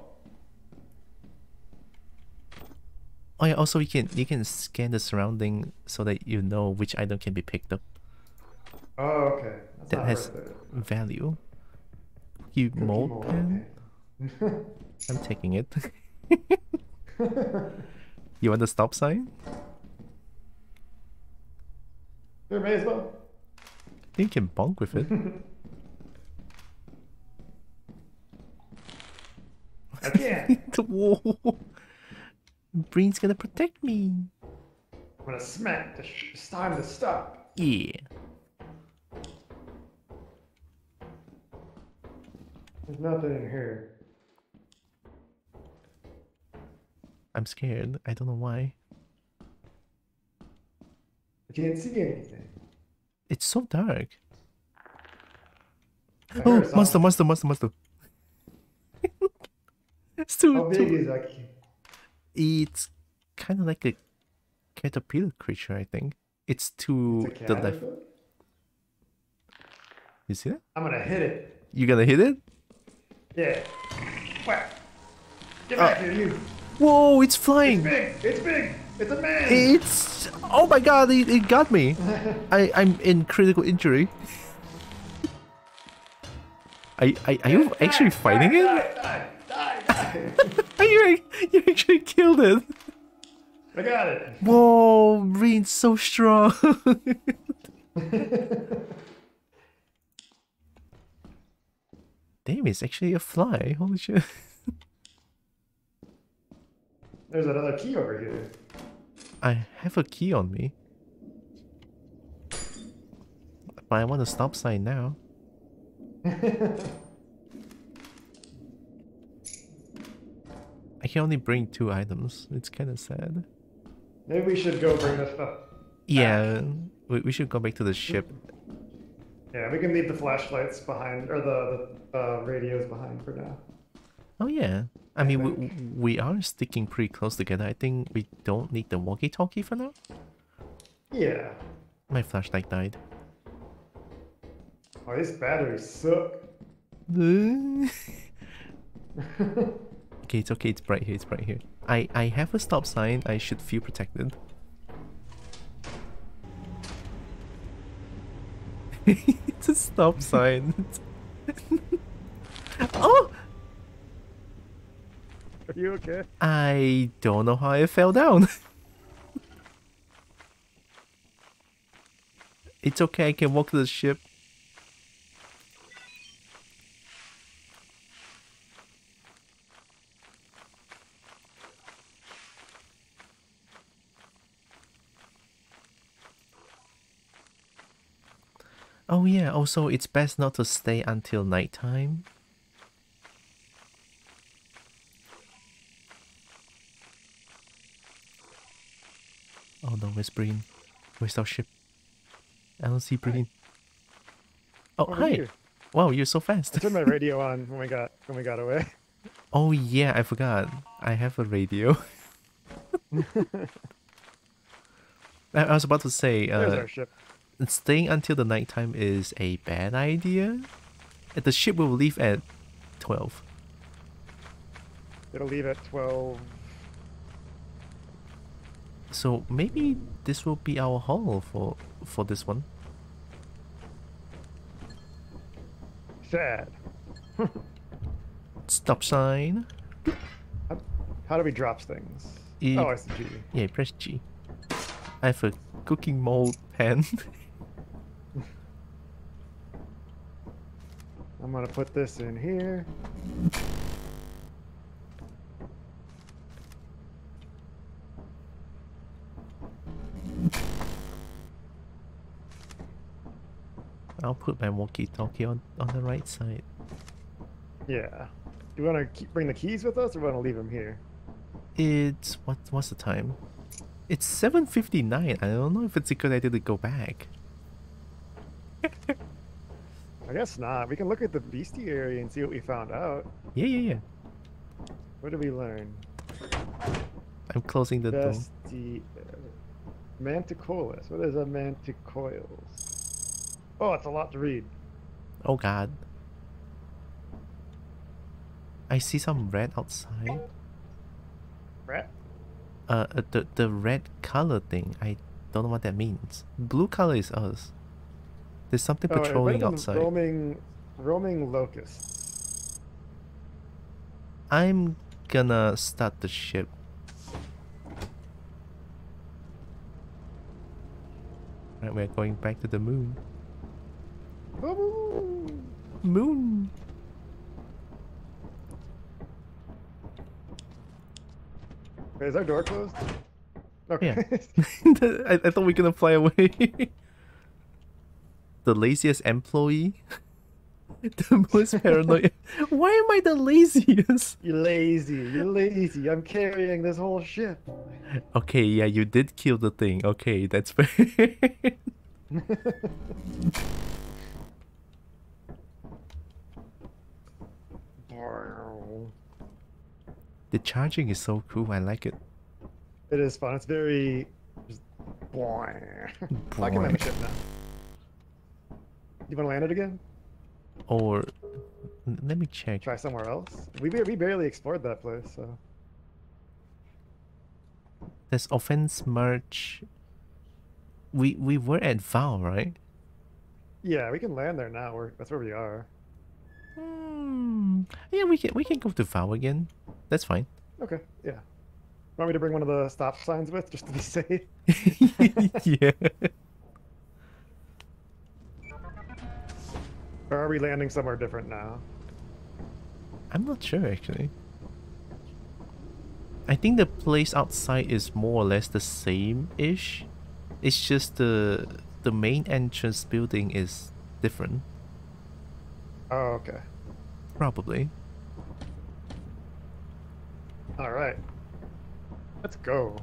Oh yeah, also you can scan the surrounding so that you know which item can be picked up. Oh, okay. That's That not has worth it. value. You Cookie mold mold pen? pen. I'm taking it. You want the stop sign? Sure, may as well. You can bonk with it. I can't. Whoa. Breen's gonna protect me. I'm gonna smack. It's time to stop. Yeah. There's nothing in here. I'm scared. I don't know why. I can't see anything. It's so dark. I Oh, heard monster, something. monster. It's too, How big is that? It's kind of like a caterpillar creature, I think. It's to It's a the cat left. or something? You see that? I'm gonna hit it. You gonna hit it? Yeah. Whack. Get back here, you. Whoa, it's It's flying. big. It's big. It's a man. It's... Oh my god, it got me. I'm in critical injury. Are you actually fighting it? Die. You actually killed it. I got it. Whoa, Reen's so strong. Damn, it's actually a fly. Holy shit. There's another key over here. I have a key on me. But I want a stop sign now. I can only bring 2 items. It's kind of sad. Maybe we should go bring this stuff. Yeah, we should go back to the ship. Yeah, we can leave the flashlights behind, or the radios behind for now. Oh yeah. I mean, we are sticking pretty close together. I think we don't need the walkie-talkie for now. Yeah. My flashlight died. Oh, these batteries suck. Okay, it's okay. It's bright here. It's bright here. I have a stop sign. I should feel protected. It's a stop sign. Oh! Are you okay? I don't know how I fell down. It's okay. I can walk to the ship. Oh yeah, also it's best not to stay until nighttime. Oh no, where's Breen? Where's our ship? I don't see Breen. Oh, Over hi! here. Wow, you're so I fast. turned my radio on when we got away. Oh yeah, I forgot. I have a radio. I was about to say, There's our ship. staying until the nighttime is a bad idea. The ship will leave at 12. It'll leave at 12. So maybe this will be our haul for this one. Sad. Stop sign. How do we drop things? E- Oh, I see G. Yeah, press G. I have a cooking mold pan. I'm gonna put this in here. I'll put my walkie-talkie on the right side. Yeah. Do you want to bring the keys with us, or want to leave them here? It's what's the time? It's 7:59. I don't know if it's a good idea to go back. I guess not. We can look at the bestiary and see what we found out. Yeah. What did we learn? I'm closing the door. Manticolis. What is a manticoils? Oh, it's a lot to read. Oh god. I see some red outside. Rat? The red color thing. I don't know what that means. Blue color is us. There's something Oh, it might have patrolling been outside. roaming locust. I'm gonna start the ship. Right, we're going back to the moon. Moon. Wait, is our door closed? Okay. Yeah. I thought we were gonna fly away. The laziest employee. The most paranoid. Why am I the laziest? You're lazy. You're lazy. I'm carrying this whole ship. Okay, yeah, you did kill the thing. Okay, that's fair. The charging is so cool. I like it. It is fun. It's very. Just... I can land the ship now. You want to land it again? Or let me check. Try somewhere else. We barely explored that place, so. There's offense merge. We were at Val, right? Yeah, we can land there now. That's where we are. Yeah, we can go to Val again. That's fine. Okay. Yeah. Want me to bring one of the stop signs with, just to be safe? Yeah. Or are we landing somewhere different now? I'm not sure actually. I think the place outside is more or less the same-ish. It's just the main entrance building is different. Oh, okay. Probably. All right. Let's go.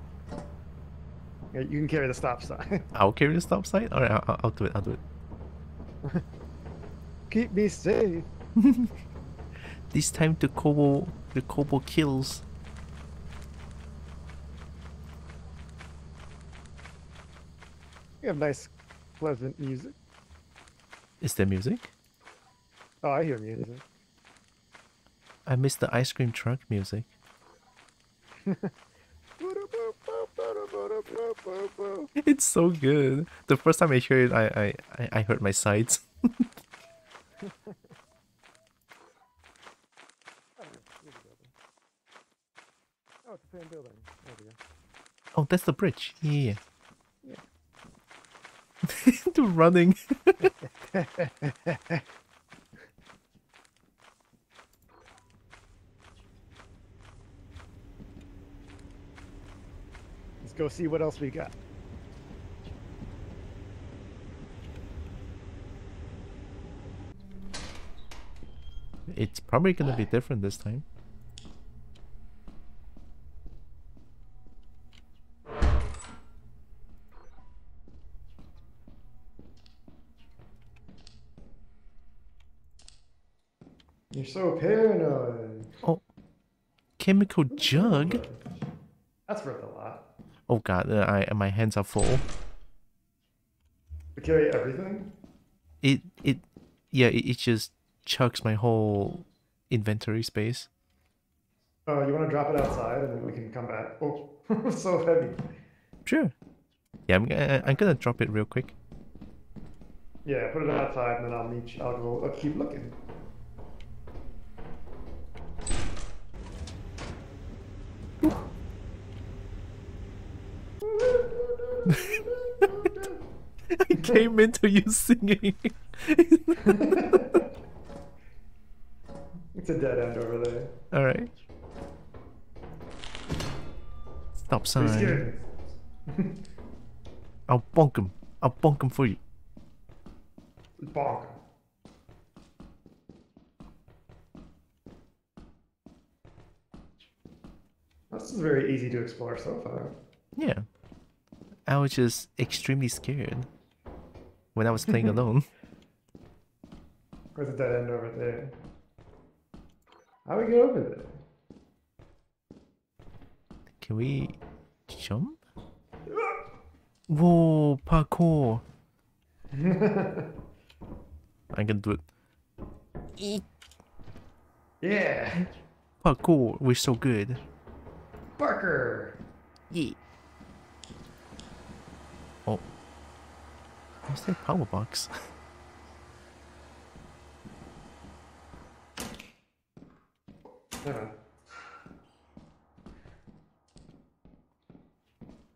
Yeah, you can carry the stop sign. I'll carry the stop sign? Alright, I'll do it, I'll do it. Keep me safe. This time the Kobo kills. You have nice, pleasant music. Is there music? Oh, I hear music. I missed the ice cream truck music. It's so good. The first time I heard it, I hurt my sides. Oh, it's the same building. There we go. Oh, that's the bridge. Yeah. To running. Let's go see what else we got. It's probably gonna be different this time. You're so paranoid. Oh, chemical jug. That's worth a lot. Oh god, my hands are full. To carry everything? It just chucks my whole inventory space. Oh, you want to drop it outside and then we can come back? Oh, so heavy. Sure. Yeah, I'm gonna drop it real quick. Yeah, put it outside and then I'll meet you. I'll keep looking. I came into you singing. It's a dead end over there. Alright. Stop You sign. scared me. I'll bonk him. I'll bonk him for you. Bonk. This is very easy to explore so far. Yeah. I was just extremely scared when I was playing alone. There's a dead end over there. How do we get over there? Can we jump? Whoa, parkour. I can do it. Yeah. Parkour, we're so good. Barker! Yeah. Oh. What's that power box? Yeah.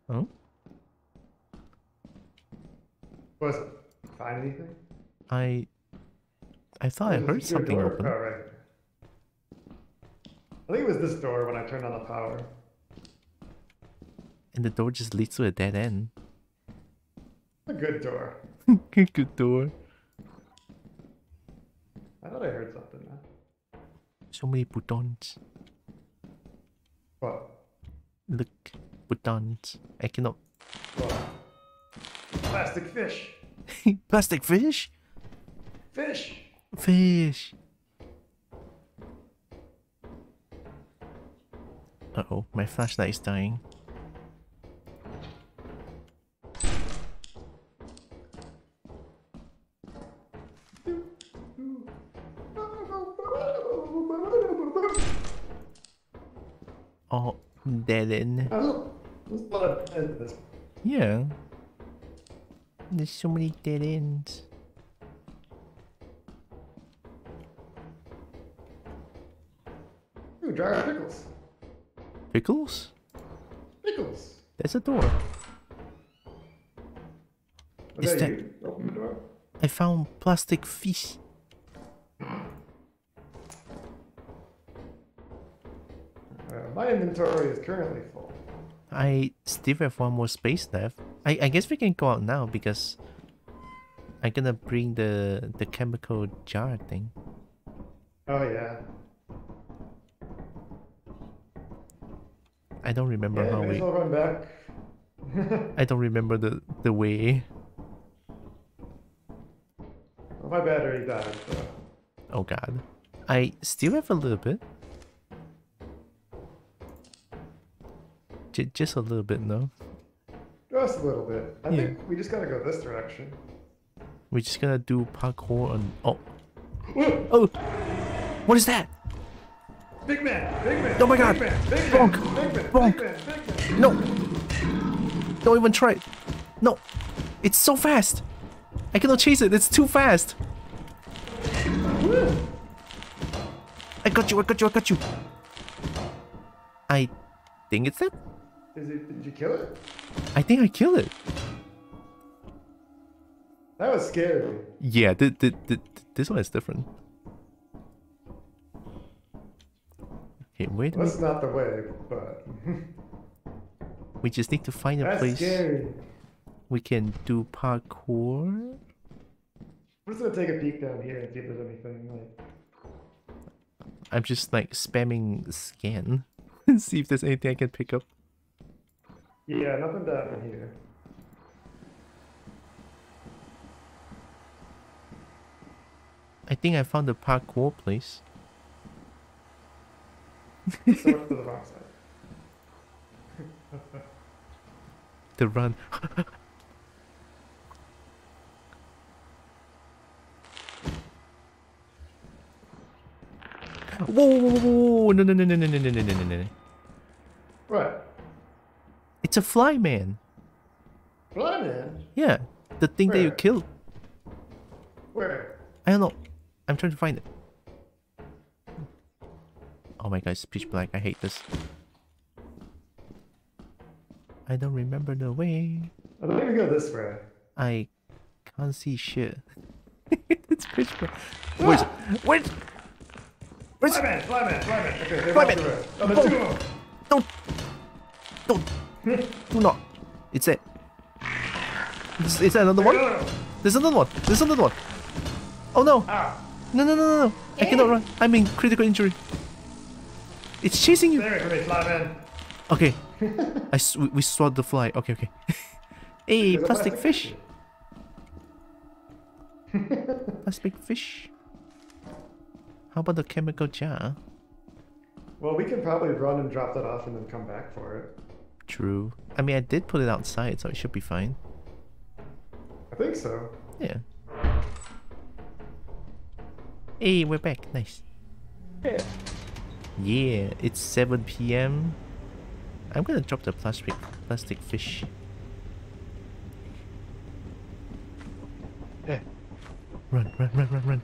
Oh? Was it? Find anything? I thought I heard something open. Oh, right. I think it was this door when I turned on the power. And the door just leads to a dead end. A good door. Good door. I thought I heard something. Huh? So many buttons. What? Look, buttons. I cannot. What? Plastic fish! Plastic fish? Fish! Fish. Uh-oh, my flashlight is dying. Oh, dead end. Oh, there's a lot of dead in this. Yeah. There's so many dead ends. Ooh, jar of pickles. Pickles? Pickles! There's a door. Was Is that- you? Open the door. I found plastic fish. My inventory is currently full. I still have one more space left. I guess we can go out now because I'm gonna bring the chemical jar thing. Oh yeah. I don't remember Yeah, how may as we. well run back. I don't remember the way. Well, my battery died, so. Oh god. I still have a little bit. Just a little bit, no? Just a little bit. I Yeah. think we just gotta go this direction. We're just gonna do parkour on. Oh. Whoa! Oh! What is that? Big man! Big man! Oh my god! Big man! Big Bonk! man! Big man! Bonk! Big man! Big man! No! Don't even try it. No! It's so fast! I cannot chase it, it's too fast! Woo! I got you, I got you, I got you! I think it's it? Did you kill it? I think I killed it. That was scary. Yeah, this one is different. Okay, wait a That's minute. not the way, but We just need to find a that's place scary. we can do parkour. We're just gonna take a peek down here and see if there's anything like. I'm just like spamming scan and see if there's anything I can pick up. Yeah, nothing down here. I think I found the parkour place. So to the wrong side. To run. Whoa, whoa, whoa, whoa, no, no, no, no, no, no, no, no, no, no. What? It's a fly man. Fly man? Yeah, the thing that you Where? killed. Where? I don't know. I'm trying to find it. Oh my god, it's pitch black. I hate this. I don't remember the way. I think we go this way. I can't see shit. It's pitch black. Where's it? Where's Fly man! Fly man! Fly man! Okay, they're Fly off man. the road. Oh, there's Boom. two of them. Do not. It's it. Is that another one? No. There's another one. There's another one. Oh no. Ah! No, no, no, no, no. I cannot run. I'm in critical injury. It's chasing you. There it is, fly man! Okay. We swat the fly. Okay, okay. Hey, There's a plastic fish. Plastic fish. How about the chemical jar? Well, we can probably run and drop that off and then come back for it. True. I mean, I did put it outside, so it should be fine. I think so. Yeah. Hey, we're back. Nice. Yeah. Yeah, it's 7 p.m. I'm gonna drop the plastic fish. Yeah. Run, run, run, run, run.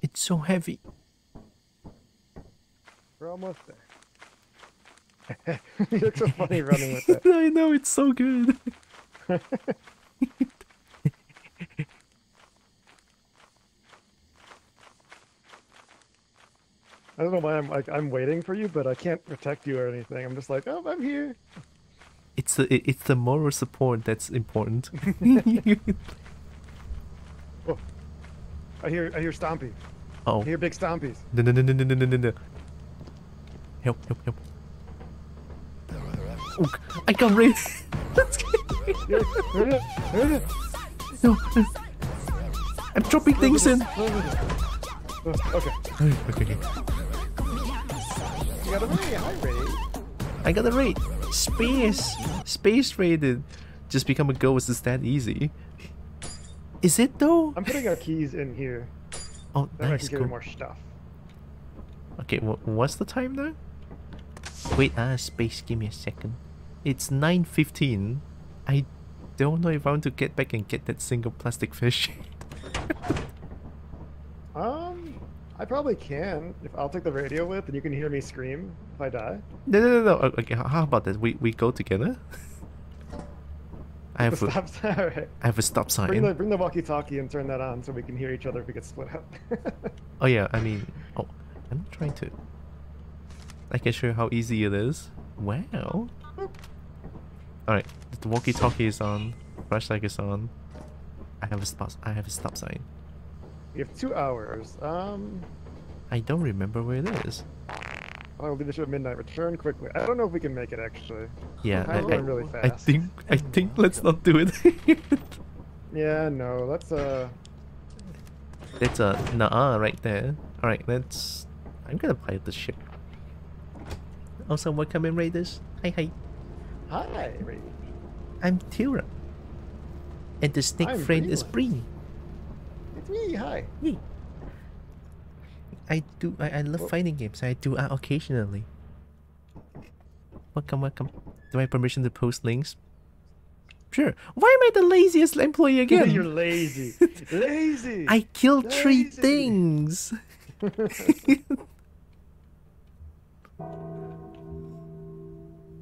It's so heavy. We're almost there. You look so funny running with it. I know, it's so good. I don't know why I'm waiting for you, but I can't protect you or anything. I'm just like, oh, I'm here. It's the moral support that's important. Oh, I hear stompy. Oh. I hear big stompies. No, no, no, no, no, no, no, no. Help, help, help. Oh, I got rid. No. I'm dropping things in. Okay. Okay. You got a very high rate. I got a raid. Space raided. Just become a ghost is that easy. Is it though? I'm putting our keys in here. Oh, That way I nice, can give cool. you more stuff. Okay, what's the time now? Wait, space, give me a second. It's 9:15. I don't know if I want to get back and get that single plastic fish. I probably can. If I'll take the radio with, and you can hear me scream if I die. No. Okay, how about that? We go together? I have The stop sign. All right. I have a stop sign. Bring the walkie-talkie and turn that on so we can hear each other if we get split up. Oh yeah, I mean, I'm trying to. I can show you how easy it is. Wow. Alright, the walkie-talkie is on. Flashlight is on. I have a stop sign. We have 2 hours. I don't remember where it is. I'll leave the show at midnight. Return quickly. I don't know if we can make it actually. Yeah, Time's going really I fast. think let's not do it. Yeah, no. Let's That's a nah right there. Alright, let's. I'm gonna pilot the ship. Also, welcome in, Raiders. Hi. Hi, Ray. I'm Tylra. And the snake I'm friend is Bree. Bree. It's me. Hi. Yay. I love fighting games. I do occasionally. Welcome. Do I have permission to post links? Sure. Why am I the laziest employee again? You're lazy. Lazy. I killed 3 Lazy. things.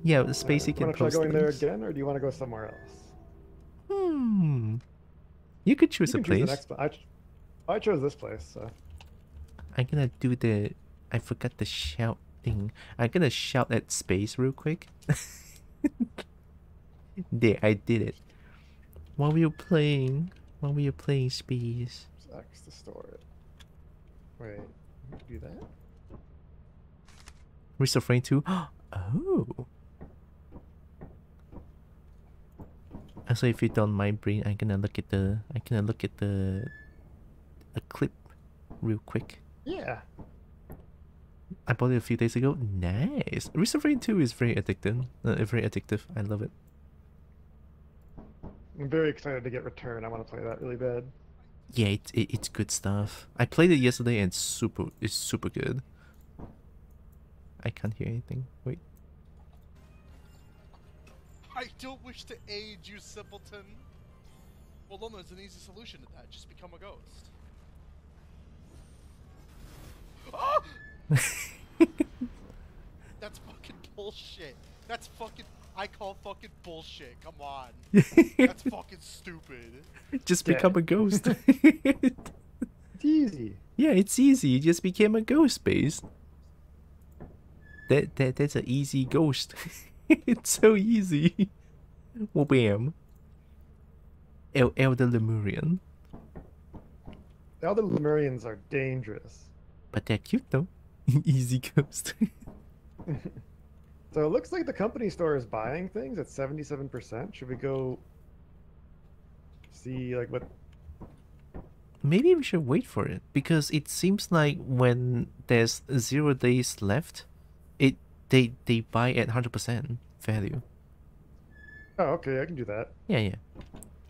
Yeah, the Spacey can Want to try post going there links. again, or do you want to go somewhere else? You could choose You a can choose the place. next one. I chose this place. So. I'm gonna do the. I forgot the shout thing. I'm gonna shout at space real quick. There, I did it. While we were playing space. X to store it. Wait, do that? Restore frame 2. Oh. Also, if you don't mind, Brain, I'm gonna look at the. A clip, real quick. Yeah. I bought it a few days ago. Nice. Restore frame 2 is very addictive. Very addictive. I love it. I'm very excited to get Return. I want to play that really bad. Yeah, it's good stuff. I played it yesterday and it's super good. I can't hear anything. Wait. I don't wish to aid you, simpleton. Well, then there's an easy solution to that. Just become a ghost. Ah! That's fucking bullshit. That's fucking... I call fucking bullshit. Come on. That's fucking stupid. Just become a ghost. It's easy. Yeah, it's easy. You just became a ghost base. That's an easy ghost. It's so easy. Wham. Elder Lemurian. The other Lemurians are dangerous. But they're cute though. Easy ghost. So it looks like the company store is buying things at 77%. Should we go see like what? Maybe we should wait for it because it seems like when there's 0 days left, they buy at 100% value. Oh, okay, I can do that. Yeah.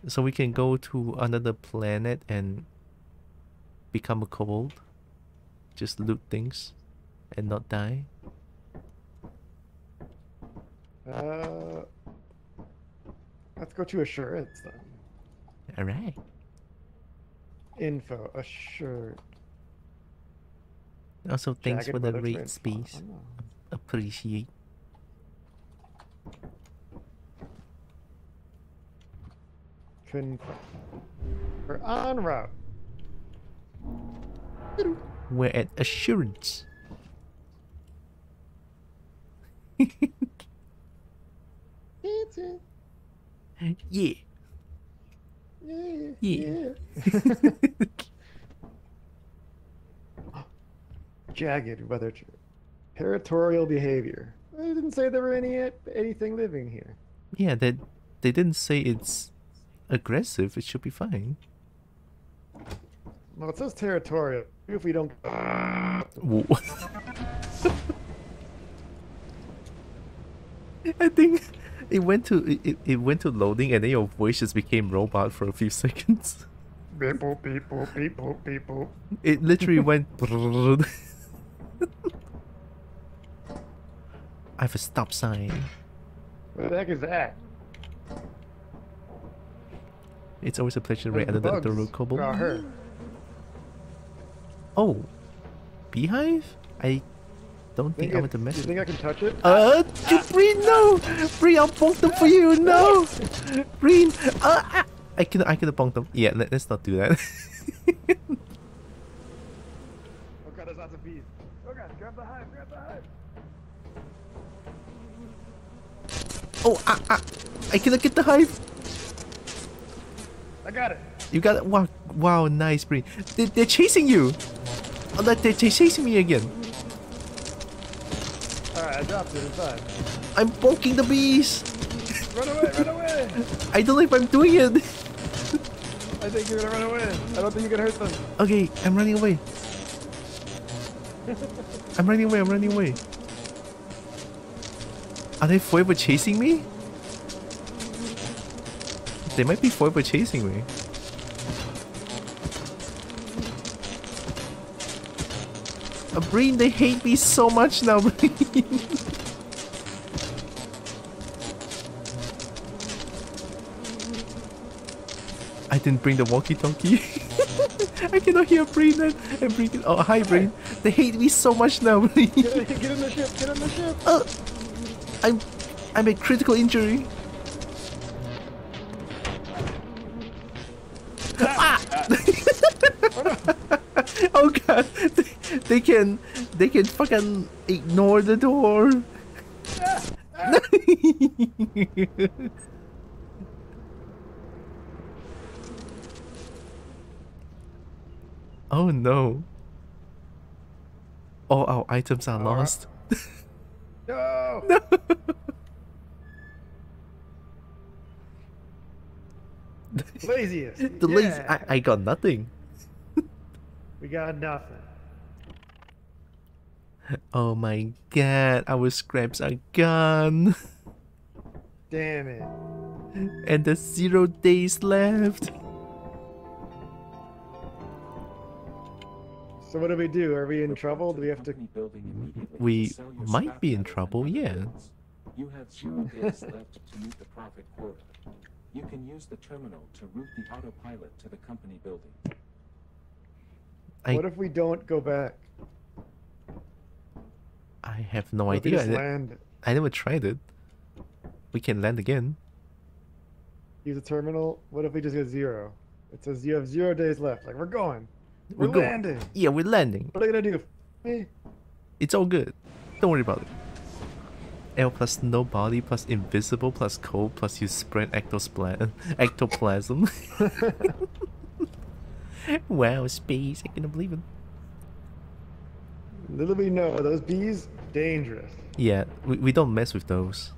So we can go to another planet and become a kobold? Just loot things and not die? Let's go to assurance then. Alright. Info, assured. Also, thanks Jagged for the weather raid transfer. space. Oh. Appreciate. Confirm. We're en route. We're at assurance. Yeah. Yeah. Jagged weather. Territorial behavior. I didn't say there were anything living here. Yeah, they didn't say it's aggressive. It should be fine. Well, it says territorial. If we don't. Whoa. I think it went to loading and then your voice just became robot for a few seconds. Beep boop beep boop beep boop beep boop. It literally went. I have a stop sign. What the heck is that? It's always a pleasure to What raid are the another bugs road kobold. about her? Oh, beehive? I don't think I want to mess You with. think I can touch it? Breen, no! Breen, I'll bonk them for you, no! Breen, I can bonk them. Yeah, let's not do that. Oh god, there's lots of bees. Oh god, grab the hive, grab the hive. Oh, I cannot get the hive. I got it. You got it. Wow, nice, Breen. They're chasing you. Oh, they're chasing me again. Alright, I dropped it, it's fine. I'm bonking the bees. Run away, run away! I don't know if I'm doing it. I think you're gonna run away. I don't think you can hurt them. Okay, I'm running away. I'm running away. Are they forever chasing me? They might be forever chasing me. Breen, they hate me so much now, Breen. I didn't bring the walkie-talkie. I cannot hear Breen and Breen. Oh, hi, Breen. They hate me so much now, Breen. Get in the ship, get in the ship! I'm at critical injury. Oh god, they can fucking ignore the door. Oh no. All our items are lost. No! No. Laziest. The lazy. Yeah. I got nothing. We got nothing. Oh my god, our scraps are gone. Damn it. And there's 0 days left. So what do we do? Are we in trouble? Do we have to... Company building immediately We to sell your might scrap be in metal trouble, and other yeah. goods. You have 0 days left to meet the profit quota. You can use the terminal to route the autopilot to the company building. What if we don't go back? I have no What if we idea. just land? I never tried it. We can land again. Use a terminal? What if we just get 0? It says you have 0 days left. Like, we're going. We're going. landing. Yeah, we're landing. What are they gonna do? Me? It's all good. Don't worry about it. L plus no body plus invisible plus cold plus you spread ectoplasm. Wow, space. I can't believe it. Little we know, those bees, dangerous. Yeah, we don't mess with those.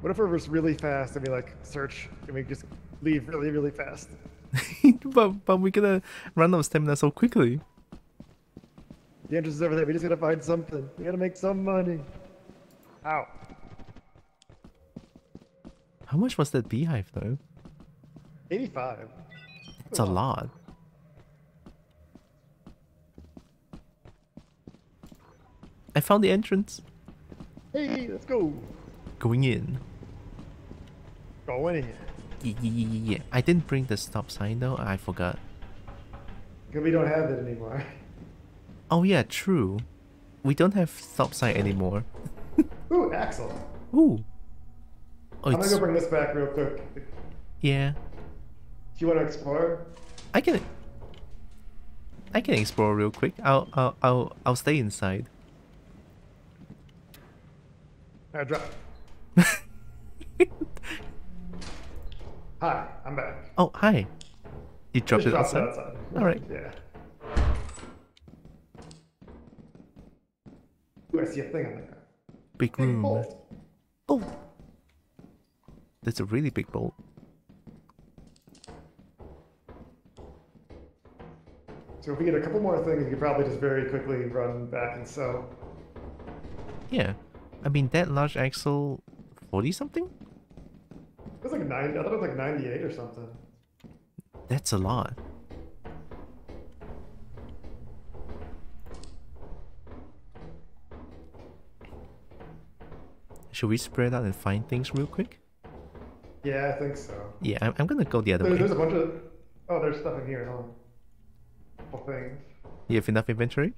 What if we're just really fast and we like search and we just leave really, really fast? but we're gonna run out of stamina so quickly. The entrance is over there. We just gotta find something. We gotta make some money. Ow. How much was that beehive though? 85. That's a lot. I found the entrance. Hey, let's go. Going in. Going in. Yeah. I didn't bring the stop sign though. I forgot. Because we don't have it anymore. Oh yeah, true. We don't have stop sign anymore. Ooh, Axel. Ooh. Oh, I'm gonna it's... go bring this back real quick. Do Yeah. you want to explore? I can explore real quick. I'll stay inside. Alright, drop. Hi, I'm back. Oh, hi. You dropped Just it dropped outside? it outside. Alright. Yeah. Ooh, I see a thing on there. Big Big room. bolt. Oh! That's a really big bolt. So if we get a couple more things, we could probably just very quickly run back and sew. Yeah. I mean, that large axle... 40 something? It was like 90, I thought it was like 98 or something. That's a lot. Should we spread out and find things real quick? Yeah, I think so. Yeah, I'm gonna go the other way. There's a bunch of... Oh, there's stuff in here, huh? Couple things. You have enough inventory?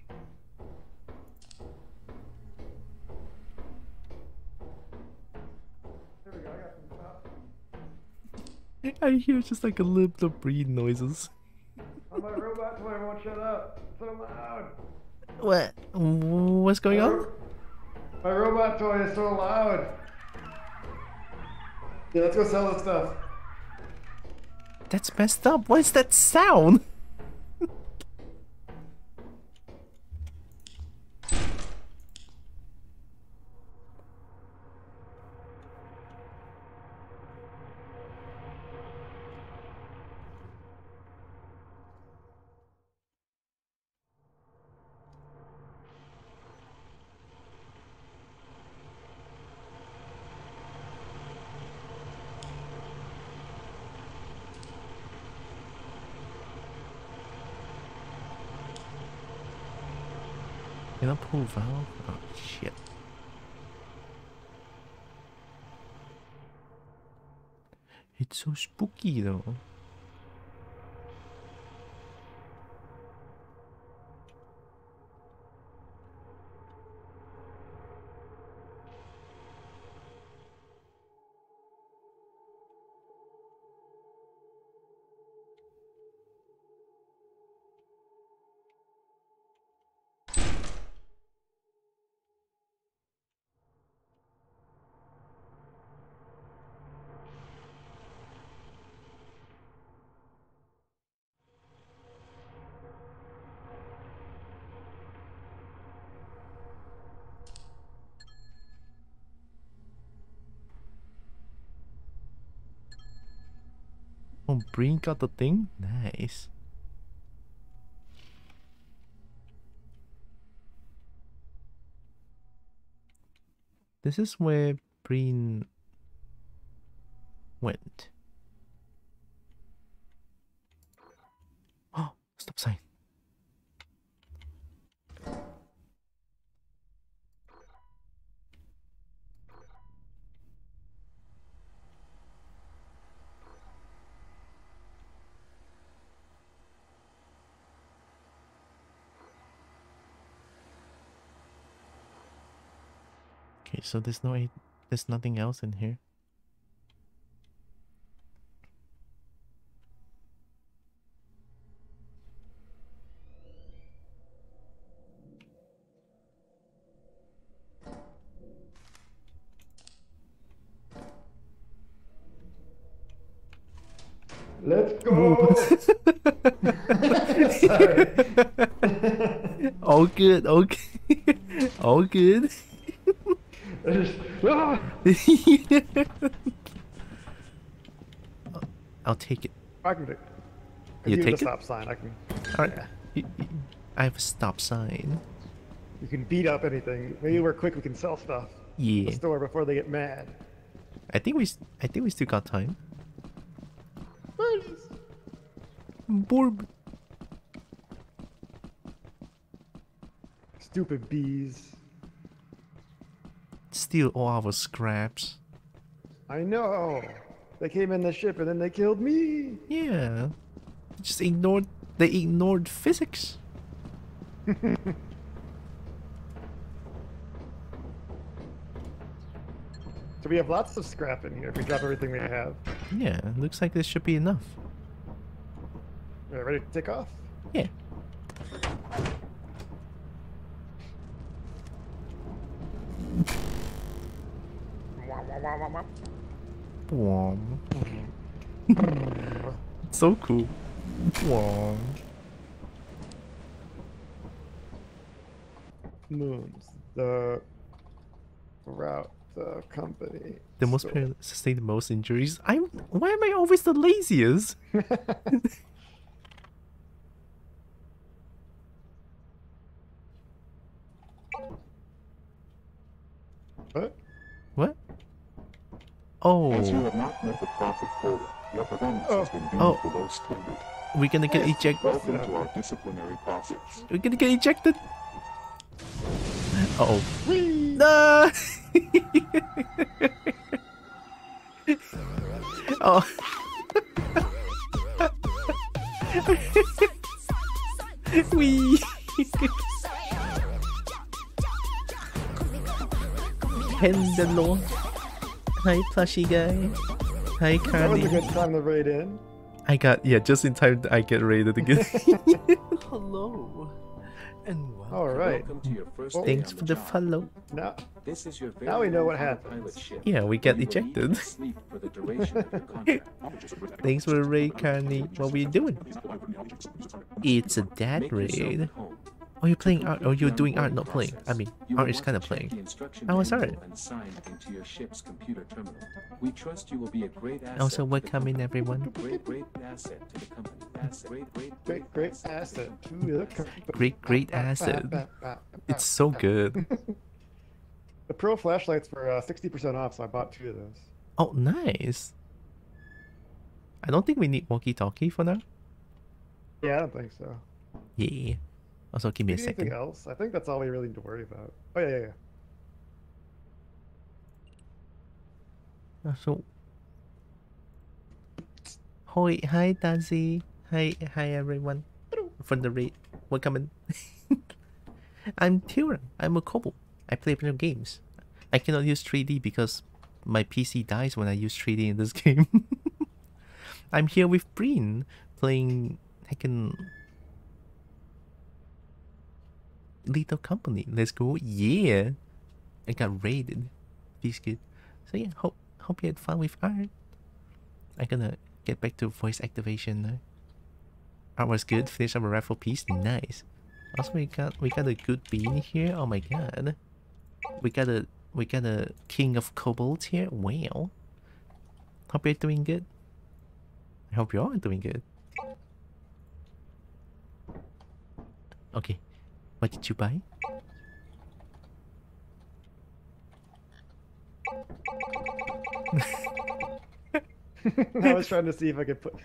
There we go, I got some stuff. I hear just like a little bit of breathing noises. Oh, my robot toy won't shut up. It's so loud. What? What's going on? My robot toy is so loud. Yeah, let's go sell this stuff. That's messed up. What is that sound? Can I pull valve? Oh shit. It's so spooky though. Oh, Breen got the thing? Nice. This is where Breen went. Oh, stop sign. Okay, so there's nothing else in here. Let's go! Sorry. All good, okay. All good. Ah! I'll take it. I can do it. You Use take the it? stop sign. I can. Alright. Yeah. I have a stop sign. You can beat up anything. Maybe we're quick. We can sell stuff. at Yeah. The store before they get mad. I think we still got time. Where's Borb. Stupid bees. Steal all our scraps. I know. They came in the ship and then they killed me. Yeah. Just ignored. They ignored physics. So we have lots of scrap in here if we drop everything we have. Yeah, looks like this should be enough. We're ready to take off? Yeah. Wom. So cool. Wom. Moons. The route. The company. The most store. sustain the most injuries. Why am I always the laziest? What? What? Oh, As you have not met the profit quota, your performance has been deemed Oh. below standard. we're gonna get ejected. Welcome to our disciplinary process. We're gonna get ejected. Uh oh. No. Oh. Wee. Hello. Hi, plushy guy. Hi, That was a Carly. good time to raid in. I got, yeah, just in time I get raided again. Hello. And welcome. All right. Welcome to your first day Thanks on for the job. follow. Now, This is your very Now we know own what autopilot happens. ship. Yeah, we get You will eat ejected. and sleep for the duration of your contract. Thanks for the raid, Carly. What were you doing? It's a dad Make yourself raid. at home. Oh, you're playing art. Oh, Complete you're the doing art, onboarding not playing. I process. mean, You will art is want kind of to check playing. the instruction How was manual art? and sign into your ship's computer terminal. We trust you will be a great asset. Also, to the welcome in, company. everyone. Great asset to the company. great asset to the company. Great asset. It's so good. The Pro flashlights were 60% off, so I bought 2 of those. Oh, nice. I don't think we need walkie-talkie for now. Yeah, I don't think so. Yeah. Also, give me a Anything second. else? I think that's all we really need to worry about. Oh, yeah. So, hi, Daisy. Hi, everyone. From the raid. Welcome in. I'm Tylra. I'm a kobold. I play video games. I cannot use 3D because my PC dies when I use 3D in this game. I'm here with Breen playing Little Company. Let's go. Yeah. I got raided. Feels good. So yeah, hope you had fun with art. I'm gonna get back to voice activation now. Art was good. Finish up a raffle piece. Nice. Also, we got a good bean here. Oh my god. We got a king of kobolds here. Wow. Hope you're doing good. I hope you all are doing good. Okay. What did you buy? I was trying to see if I could put...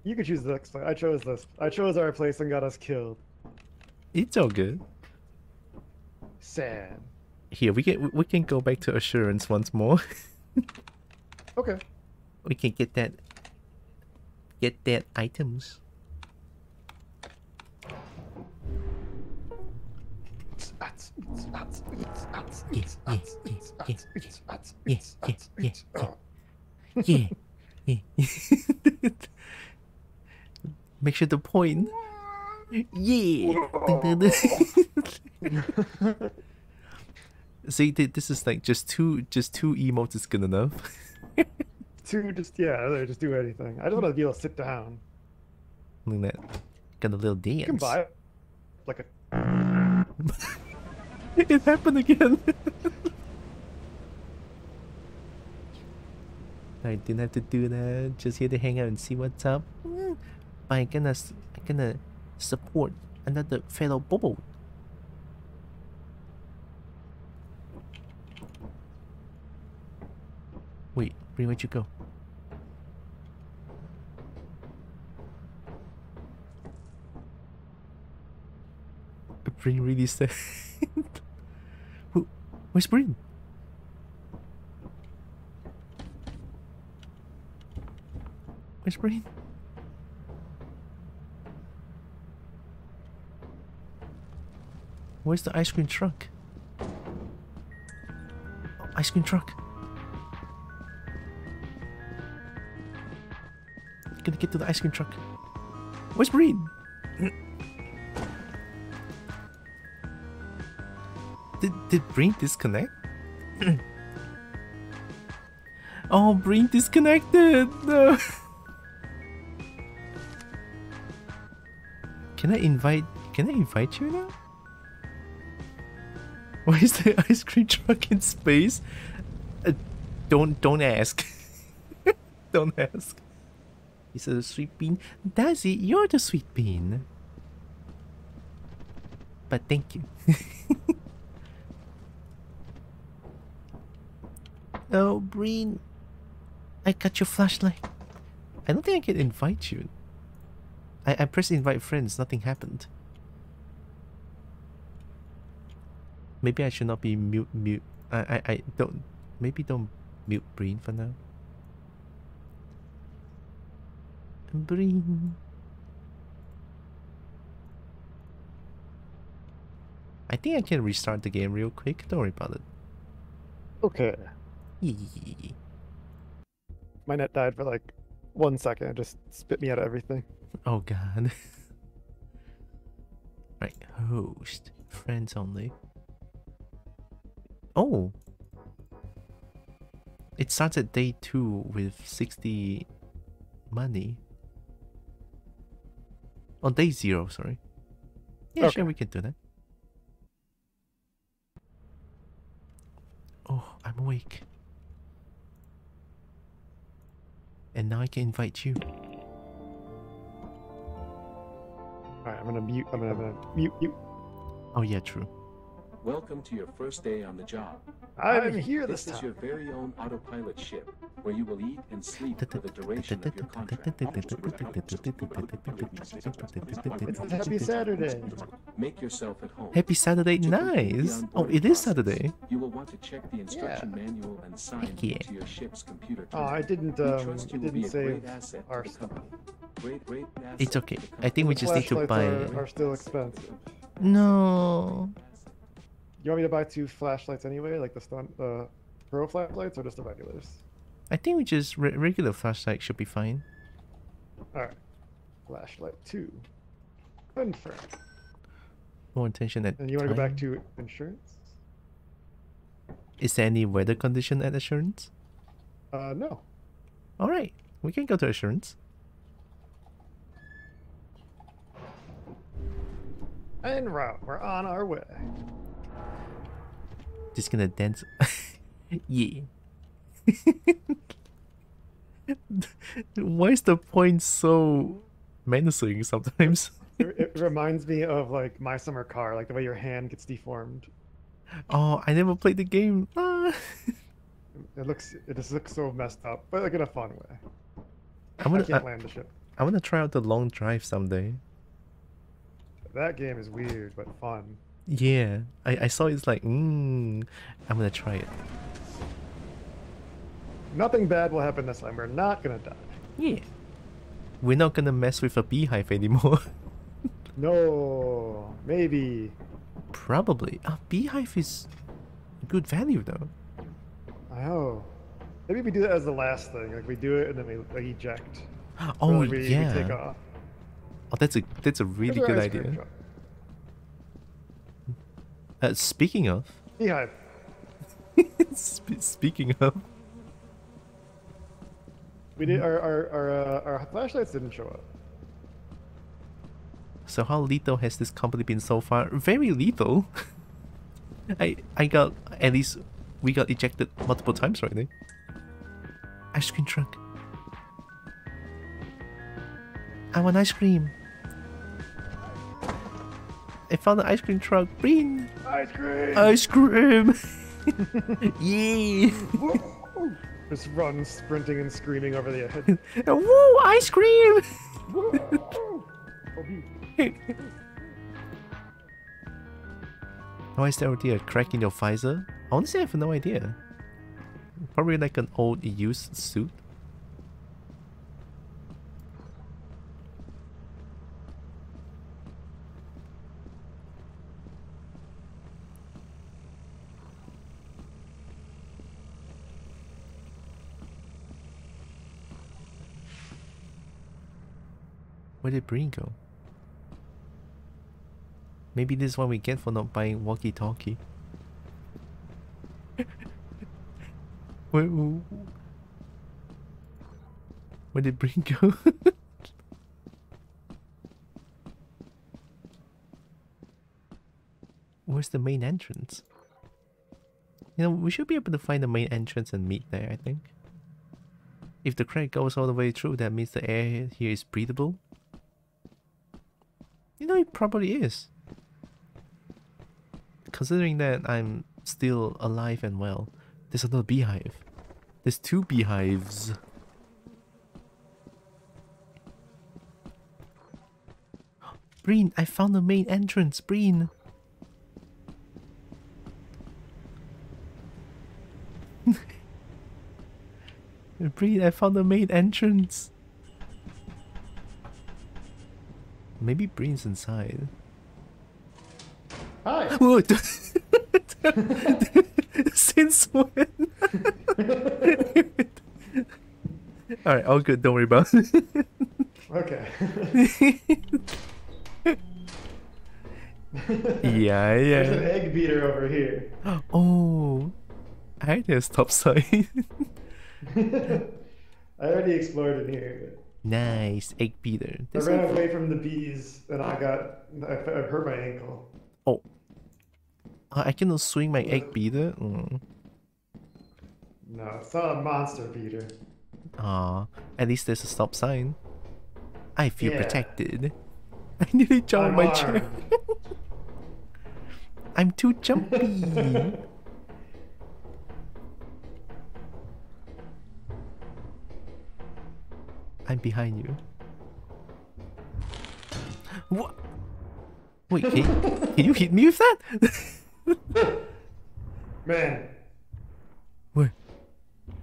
You could choose the next one. I chose this. I chose our place and got us killed. It's all good. Sad. Here, we can go back to assurance once more. Okay. We can get that items. Yeah. Make sure to point. Yeah. See, this is like just two emotes is good enough. Just just do anything. I just want to be able to sit down. Look at that. Got a little dance. You can buy like a... It happened again. I didn't have to do that. Just here to hang out and see what's up. But I'm gonna support another fellow Bobo. Wait, where'd you go? Breen really sad. Where's Breen? Where's Breen? Where's the ice cream truck? Oh, ice cream truck. Gonna get to the ice cream truck. Where's Breen? Did Breen disconnect? Oh, Breen disconnected. No. Can I invite you now? Why is the ice cream truck in space? Don't ask. Don't ask. Is it a sweet bean? Daisy, you're the sweet bean. But thank you. Oh, Breen. I got your flashlight. I don't think I can invite you. I pressed invite friends, nothing happened. Maybe I should not be mute. I don't. Maybe don't mute Breen for now. Breen. I think I can restart the game real quick. Don't worry about it. Okay. Yee. My net died for like 1 second. It just spit me out of everything. Oh god. Right, host. Friends only. Oh! It starts at day 2 with 60 money. On day 0, sorry. Yeah, Okay. sure, we can do that. Oh, I'm awake. And now I can invite you. Alright, I'm gonna mute you. Oh yeah, true. Welcome to your first day on the job. I'm here this This is time. your very own autopilot ship, where you will eat and sleep for the duration of your contract. It's a happy Saturday. Make yourself at home. Happy Saturday, To complete the nice! Oh, onboarding it is process, Saturday. You will want to check the instruction manual and sign Heck yeah. into your ship's computer Oh, terminal. I didn't We trust you will be didn't a great save asset to our the stuff. company. Great asset It's okay. to the I think we company. just need to Flashlights buy... are still expensive. No. You want me to buy 2 flashlights anyway, like the pro flashlights, or just the regulars? I think we just... regular flashlight should be fine. Alright. Flashlight 2. Confirm. More attention at And you want to go back time. to insurance? Is there any weather condition at assurance? No. Alright, we can go to assurance. En route. We're on our way. Just gonna dance. Yeah. Why is the point so menacing sometimes? It reminds me of like My Summer Car, like the way your hand gets deformed. Oh, I never played the game. Ah. It just looks so messed up, but like in a fun way. I I wanna, can't land the ship. I wanna try out the long drive someday. That game is weird but fun. Yeah, I saw it's like, I'm gonna try it. Nothing bad will happen this time. We're not gonna die. Yeah. We're not gonna mess with a beehive anymore. No, maybe. Probably. A beehive is good value though. I know. Maybe we do that as the last thing. Like we do it and then we like, eject. Oh Or, like, we take yeah. off. Oh, that's a really Here's our good ice cream idea. truck. Speaking of, Beehive. speaking of, We did our flashlights didn't show up. so how lethal has this company been so far? Very lethal. I got at least we got ejected multiple times already. Ice cream truck. I want ice cream. I found the ice cream truck. Breen. Ice cream. Ice cream. Yeah. Just run sprinting and screaming over the edge. Woo! Ice cream. Why is there already a crack in your visor? Honestly, I have no idea. Probably like an old used suit. Where did Breen go? Maybe this is what we get for not buying walkie-talkie. Where did Breen go? Where's the main entrance? You know, we should be able to find the main entrance and meet there, I think. If the crack goes all the way through, that means the air here is breathable. You know, it probably is. Considering that I'm still alive and well. There's another beehive. There's 2 beehives. Breen, I found the main entrance, Breen. Breen, I found the main entrance. Maybe Breen's inside. Hi. What? Since when? Alright, all good, don't worry about it. Okay. Yeah. There's an egg beater over here. Oh, I had a stop sign. I already explored in here. Nice, egg beater. I ran away from the bees and I hurt my ankle. Oh, I cannot swing my egg beater. Mm. No, it's not a monster beater. Aw, at least there's a stop sign. I feel Yeah. protected. I nearly jumped my chair. I'm too jumpy. I'm behind you. What? Wait, can you hit me with that? Man. Where?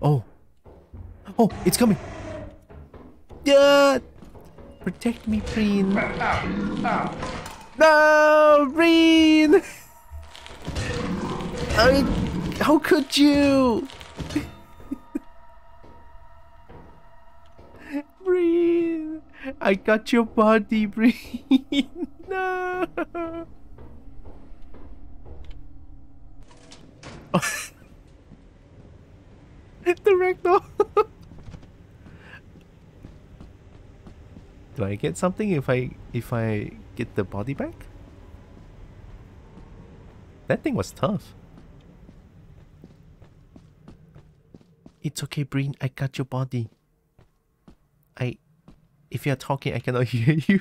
Oh. Oh, it's coming. Yeah. Protect me, Breen. No, Breen. How could you? Breen, I got your body, Breen. No. The ragdoll. Do I get something if I get the body back? That thing was tough. It's okay, Breen. I got your body. If you're talking, I cannot hear you.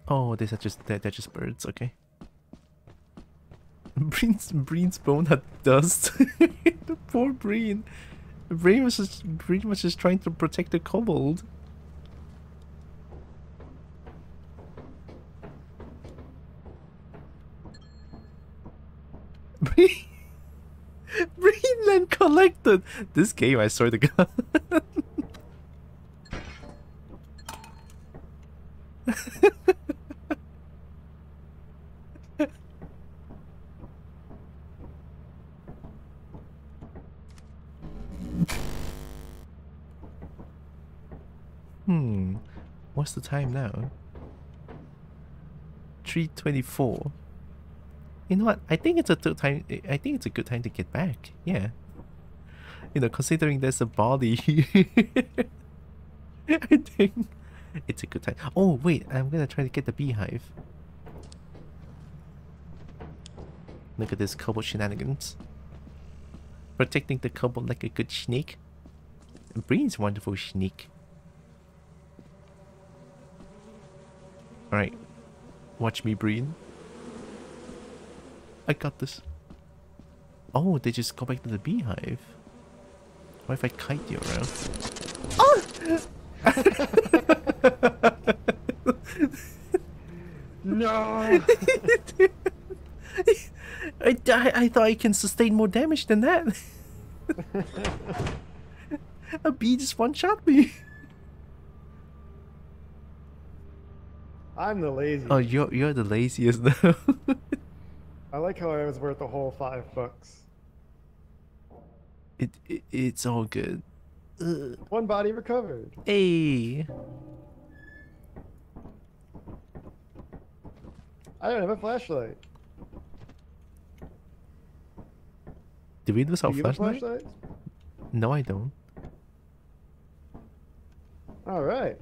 Oh, they're just birds. Okay. Breen's bone had dust. The poor Breen. Breen was just trying to protect the kobold. Greenland collected! This game, I swear to God. What's the time now? 3:24. You know what? I think it's a good time. I think it's a good time to get back. Yeah. You know, considering there's a body here, I think it's a good time. Oh wait, I'm gonna try to get the beehive. Look at this kobold shenanigans. Protecting the kobold like a good snake. And Breen's wonderful snake. Alright. Watch me, Breen. I got this. Oh, they just go back to the beehive. What if I kite you around? No! I thought I can sustain more damage than that. A bee just one-shot me. I'm the lazy. Oh, you're the laziest though. I like how I was worth the whole $5. It's all good. Ugh. One body recovered. Hey. I don't have a flashlight. Did we lose our Do you have a flashlight? flashlight? No, I don't. All right.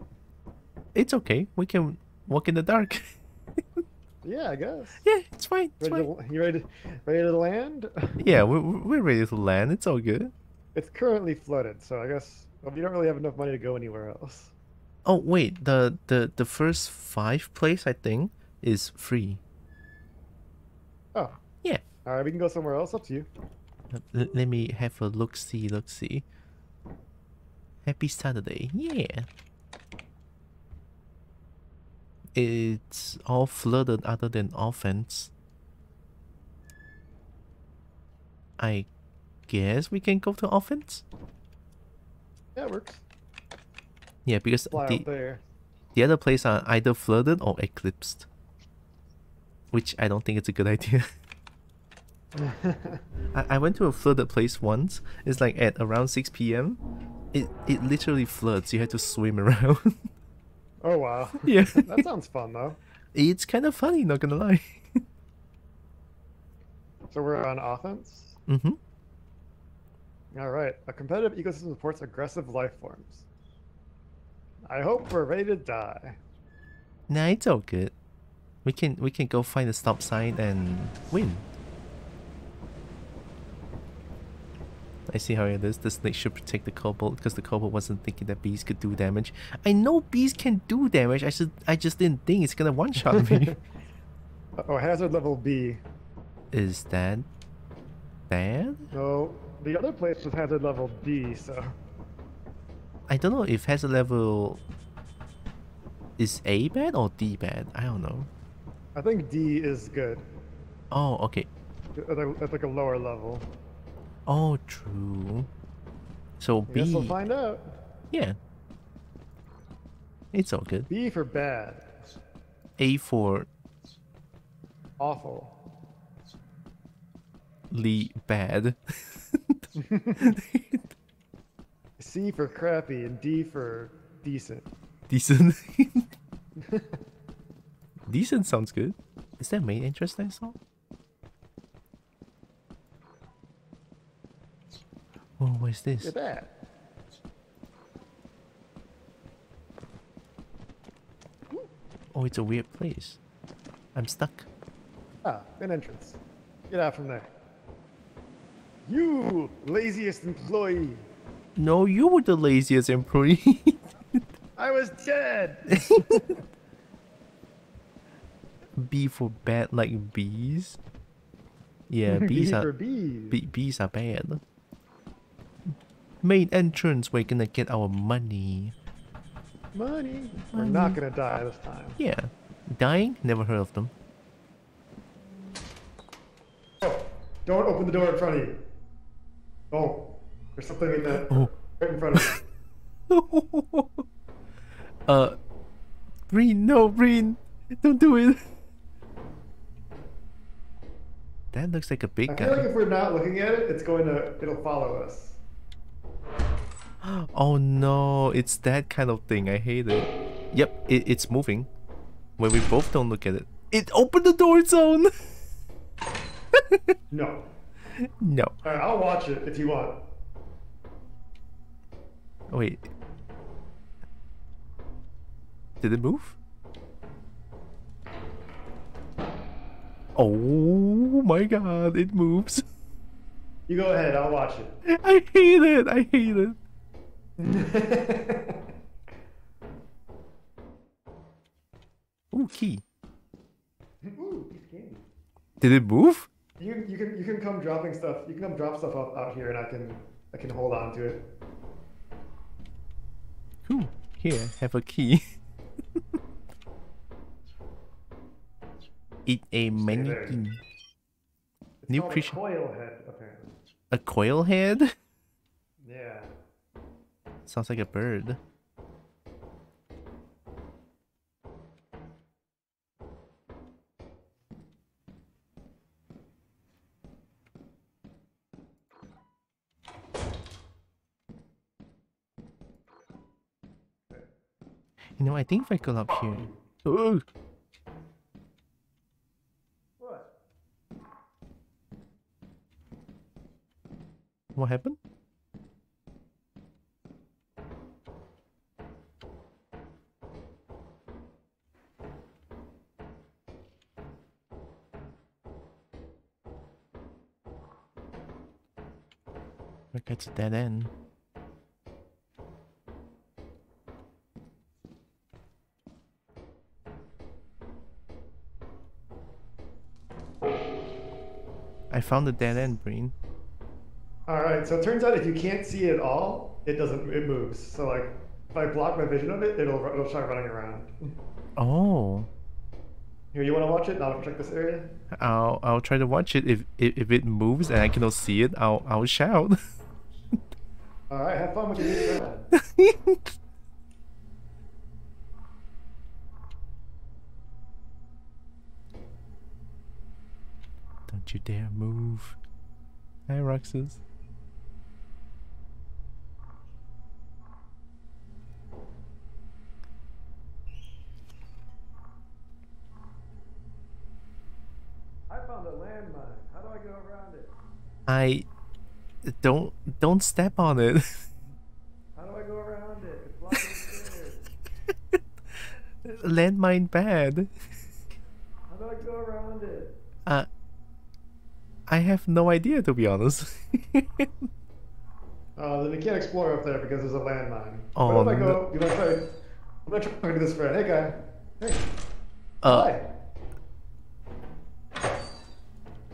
It's okay. We can walk in the dark. Yeah, I guess. Yeah, it's fine. It's Ready fine. you ready to land? Yeah, we're ready to land. It's all good. It's currently flooded, so I guess we don't really have enough money to go anywhere else. Oh wait, the first 5 place I think is free. Oh. Yeah. All right, we can go somewhere else. Up to you. Let me have a look see. Happy Saturday. Yeah. It's all flooded other than offense. I guess we can go to offense? Yeah, it works. Yeah, because Fly out there. the other places are either flooded or eclipsed. Which I don't think it's a good idea. I went to a flooded place once. It's like at around 6 p.m. It literally floods. You have to swim around. Oh wow. Yeah. That sounds fun though. It's kind of funny, not gonna lie. So we're on offense. Mm-hmm. All right. A competitive ecosystem supports aggressive life forms. I hope we're ready to die. Nah, it's all good. We can go find a stop sign and win. I see how it is. The snake should protect the kobold because the kobold wasn't thinking that bees could do damage. I know bees can do damage. I just didn't think it's gonna one-shot me. Oh, hazard level B. Is that bad? No, the other place was hazard level D, so. I don't know if hazard level is A bad or D bad. I don't know. I think D is good. Oh, okay. At like a lower level. Oh, true. So I guess B. we'll find out. Yeah. It's all good. B for bad. A for Awful. Lee bad. C for crappy and D for decent. Decent. Decent sounds good. Is that main interest I saw? Oh, what is this? Look at that. Oh, it's a weird place. I'm stuck. Ah, an entrance. Get out from there. You laziest employee. No, you were the laziest employee. I was dead. B for bad like bees. Yeah, bees B are for bees. bees are bad. Main entrance, we're gonna get our money. Money. We're not gonna die this time. Yeah. Dying? Never heard of them. Oh, don't open the door in front of you. Oh, there's something in that right in front of you. Breen, no, Breen, don't do it. That looks like a big I guy. feel like if we're not looking at it, it'll follow us. Oh no, it's that kind of thing. I hate it. Yep, it's moving. When we both don't look at it. It opened the door its own! No. No. Alright, I'll watch it if you want. Wait. Did it move? Oh my god, it moves. You go ahead, I'll watch it. I hate it, I hate it. Ooh, key. Ooh, piece of candy. Did it move? You can come dropping stuff. You can come drop stuff out here, and I can hold on to it. Ooh, here, have a key. Eat a mannequin. It's New called creature. a coil head, apparently. A quail head? Yeah. Sounds like a bird. You know, I think if I go up here. Ooh. What? What happened? Look, it's a dead end. I found the dead end, Breen. Alright, so it turns out if you can't see it at all, it moves. So like, if I block my vision of it, it'll start running around. Oh. Here, you want to watch it? I'll check this area. I'll try to watch it. If it moves and I cannot see it, I'll shout. Alright, have fun with your new friend. Don't you dare move. Hi, Roxas. I found a landmine. How do I go around it? Don't step on it. How do I go around it? It's blocking the stairs. Landmine bad. How do I go around it? I have no idea, to be honest. Then we can't explore up there because there's a landmine. Oh, what if I no. go? You want to try? I'm gonna try to do this friend. Hey guy. Hey. Uh, Hi.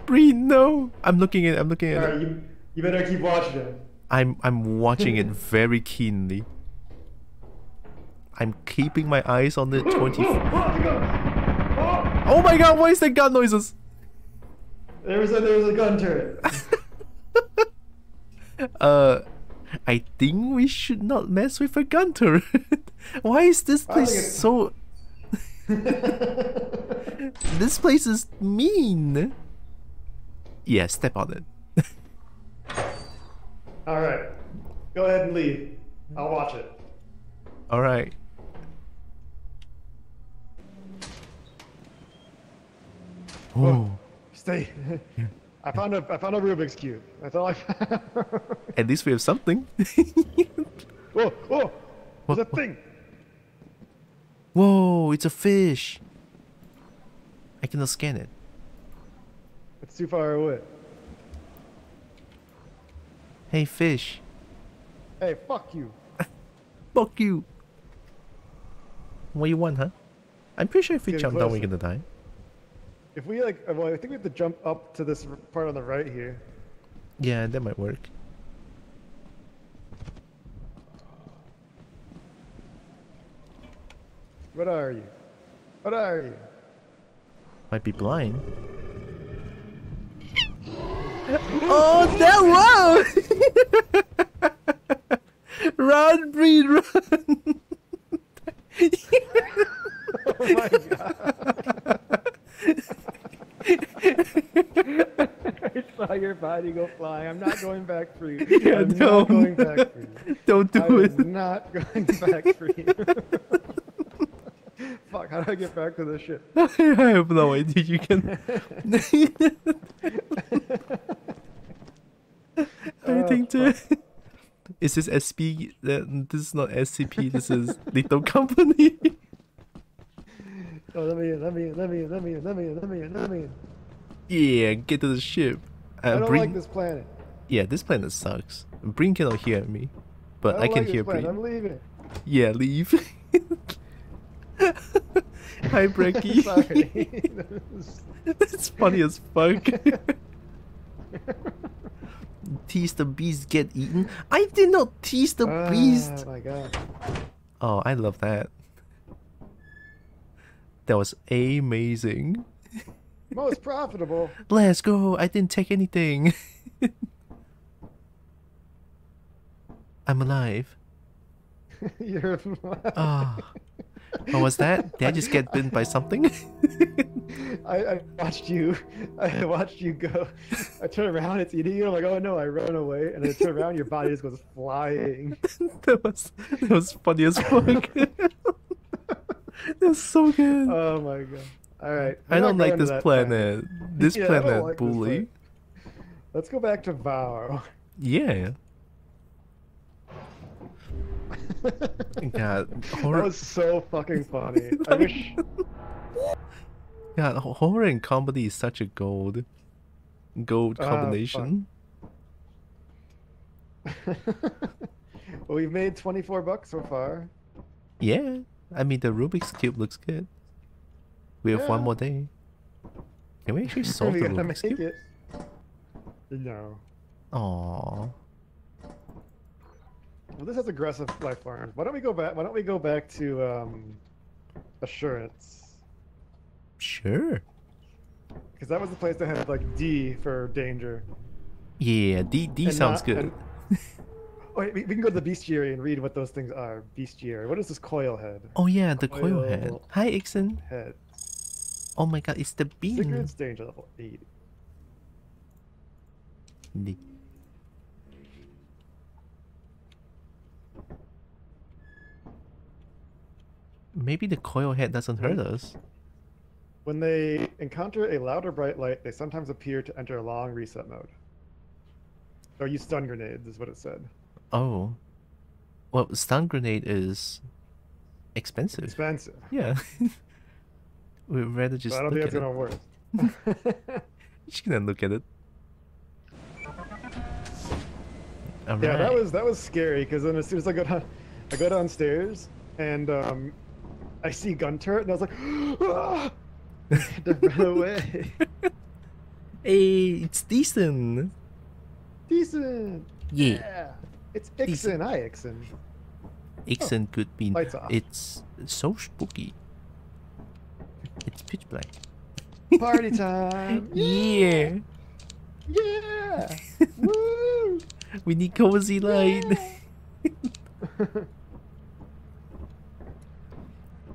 Breen, no. I'm looking at Alright, it. you better keep watching him. I'm watching it very keenly. I'm keeping my eyes on it 24. Oh my god, what is that gun noises? There was a gun turret. I think we should not mess with a gun turret. Why is this place so... This place is mean. Yeah, step on it. Alright. Go ahead and leave. I'll watch it. Alright. Oh. Stay. I found a Rubik's Cube. That's all I found. At least we have something. Whoa, whoa! There's a thing! Whoa, it's a fish. I cannot scan it. It's too far away. Hey, fish. Hey, fuck you. Fuck you. What you want, huh? I'm pretty sure if we Getting jump down, we're closer. gonna die. If we like, well, I think we have to jump up to this part on the right here. Yeah, that might work. What are you? What are you? Might be blind. Oh, that wow! Run, Breen, run! Oh my god! I saw your body go flying. I'm not going back for you. Yeah, I'm not going back for you. Don't do I it. am not going back for you. Fuck, how do I get back to the ship? I have no idea. You can. I think that. Is this SP? This is not SCP. This is Little Company. Oh, let me in. Yeah, get to the ship. I don't Breen, like this planet. Yeah, this planet sucks. Breen cannot hear me, but I I don't can like hear this planet. Breen. I'm leaving. Yeah, leave. Hi, Brecky. Sorry. That's funny as fuck. Tease the bees get eaten. I did not tease the bees. Oh my god. Oh, I love that. That was amazing. Most profitable. Let's go. I didn't take anything. I'm alive. You're. Ah. What was that? Did I just get bitten by something? I watched you. I watched you go. I turn around, it's eating you. I'm like, oh no! I run away, and then I turn around, your body just goes flying. that was funny as fuck. That was so good. Oh my god! All right. I don't like this planet. This Yeah, I don't planet like this bully. planet. Let's go back to Vow. Yeah. God, horror. That was so fucking funny. I wish. God, horror and comedy is such a gold combination. Well, we've made $24 so far. Yeah, I mean the Rubik's Cube looks good. We have one Yeah. more day. Can we actually solve We the gotta Rubik's make Cube? it. No. Aww. Well, this has aggressive life forms. Why don't we go back? Why don't we go back to Assurance? Sure. Because that was the place that had like D for danger. Yeah, D And sounds not- good. and- Wait, we can go to the bestiary and read what those things are. Bestiary. What is this coil head? Oh yeah, the coil head. Coil Hi, Ixen. Head. Oh my god, it's the bean. Secrets danger level 80. The- Maybe the coil head doesn't hurt us. When they encounter a loud or bright light, they sometimes appear to enter a long reset mode. Or use stun grenades, is what it said. Oh. Well, stun grenade is expensive. Expensive. Yeah. We'd rather just But I don't look think at it's it. gonna work. Just gonna look at it. All Yeah, right. that was scary because then as soon as I go downstairs and I see gun turret and I was like, ah! I had to run away. Hey, it's decent. Decent. Yeah. It's Decent. Ixen. Hi, Ixen. Ixen could be. Lights off. It's so spooky. It's pitch black. Party time. Yeah. Yeah. Woo. We need cozy light.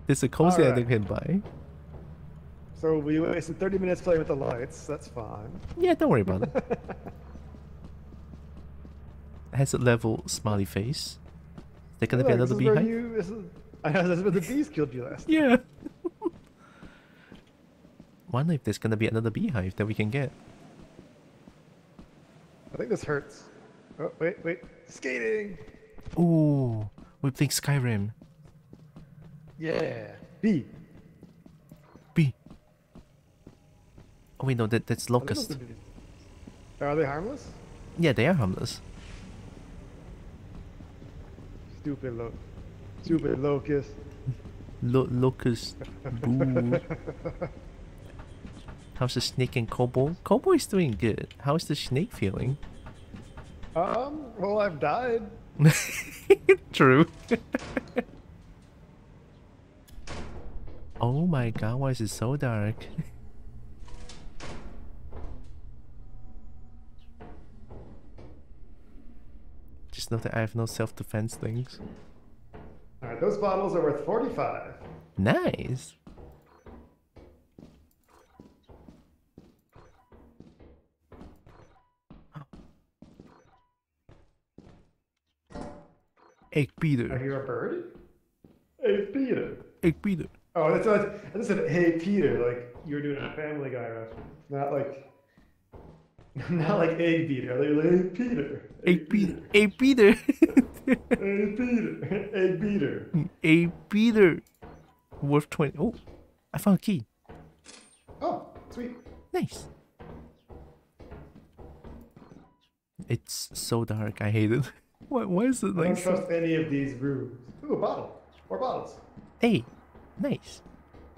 There's a cozy Alright. item can buy. So we wasted 30 minutes playing with the lights. That's fine. Yeah, don't worry about it. Has a level smiley face. Is there gonna be Look, another this is where beehive? I know this is where the bees killed you last. Yeah. Wonder if there's gonna be another beehive that we can get. I think this hurts. Oh, wait. Skating! Ooh, we're playing Skyrim. Yeah. Bee. Bee. Oh wait, no, that's locust. Are they harmless? Yeah, they are harmless. Stupid locust. Locust. Boo. How's the snake and Kobo? Kobo is doing good. How's the snake feeling? Well, I've died. True. Oh my god, why is it so dark? Just know that I have no self-defense things. Alright, those bottles are worth 45. Nice. Egg I Peter. hear a bird? Hey, Peter. Egg Peter. Oh, that's what I just said, hey, Peter, like you were doing a Family Guy reference. Not like egg beater. They were like, hey, Peter. Egg Peter. Egg Peter. Hey, Peter. Egg beater. Egg Peter. Worth 20. Oh, I found a key. Oh, sweet. Nice. It's so dark. I hate it. Why is it I like don't so? trust any of these rooms. Ooh, a bottle. More bottles. Hey, nice.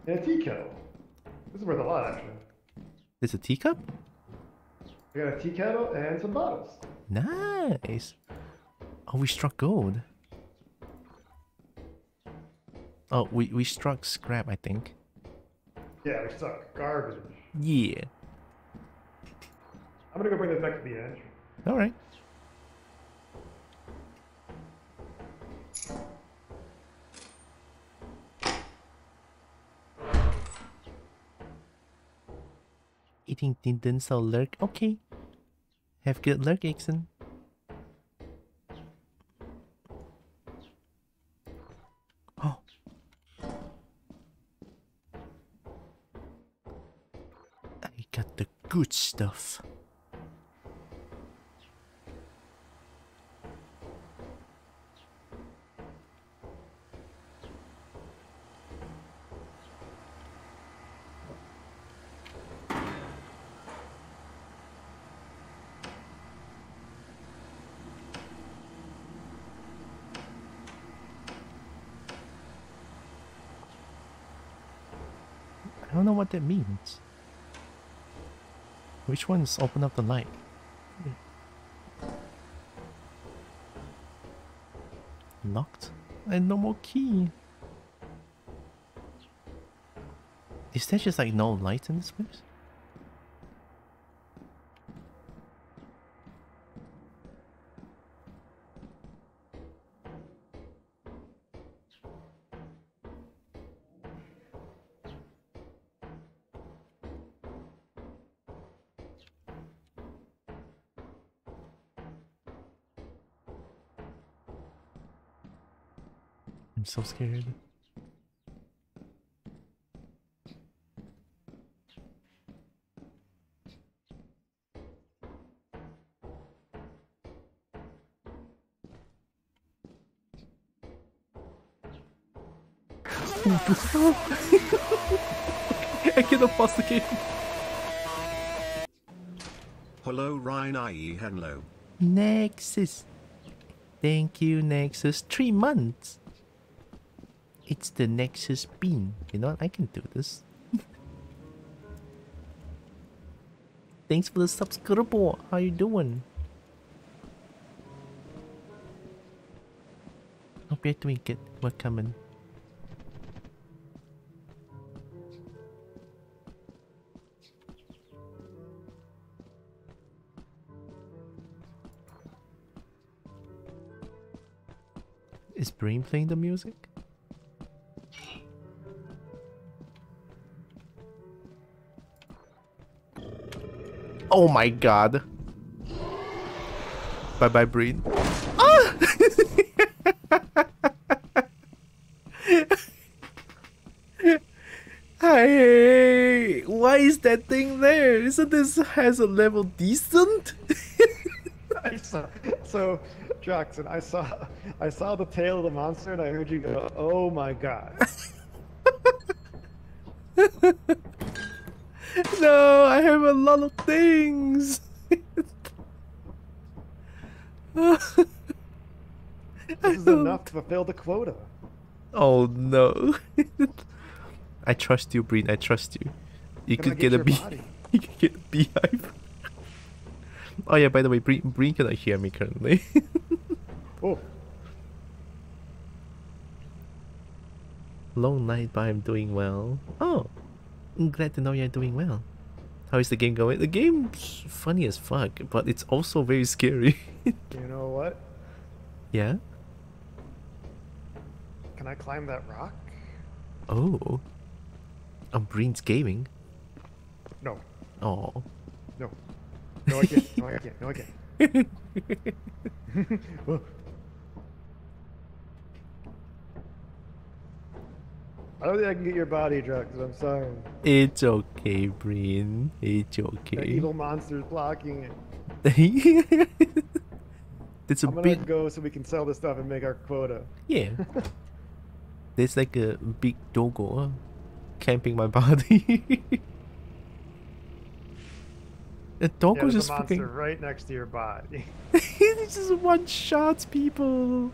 And a tea kettle. This is worth a lot, actually. There's a teacup? I got a tea kettle and some bottles. Nice. Oh, we struck gold. Oh, we struck scrap, I think. Yeah, we suck. Garbage. Yeah. I'm gonna go bring this back to the edge. All right. Eating didn't sell lurk. Okay. Have good luck, Ixon. Oh. I got the good stuff. I don't know what that means. Which one's open up the light? Locked? And no more key. Is there just like no light in this place? I'm so scared. I cannot pause the game. Hello Ryan IE hello. Nexus. Thank you, Nexus. 3 months. It's the Nexus bean. You know what? I can do this. Thanks for the subscriber. How you doing? Hope you're doing good. We're coming. Is Brain playing the music? Oh my god. Bye bye, Brain. Ah! Hey, why is that thing there? Isn't this has a level decent? So, Jackson, I saw the tail of the monster and I heard you go, "Oh my god." No, I have a lot of things. This is enough to fulfill the quota. Oh no. I trust you, Breen. I trust you. You Can I could get a your bee. body? You could get a beehive. Oh yeah, by the way, Breen cannot hear me currently. Oh. Long night, but I'm doing well. Oh, I'm glad to know you're doing well. How is the game going? The game's funny as fuck, but it's also very scary. You know what? Yeah? Can I climb that rock? Oh. Breen's gaming. No. Oh. No. No, I can't. No, I can't. No, I can't. I don't think I can get your body, Drax. I'm sorry. It's okay, Breen. It's That okay. evil monster's blocking it. It's a I'm gonna big... go so we can sell this stuff and make our quota. Yeah. There's like a big doggo camping my body. The doggo Yeah, there's just a monster fucking... right next to your body. He just one-shots people.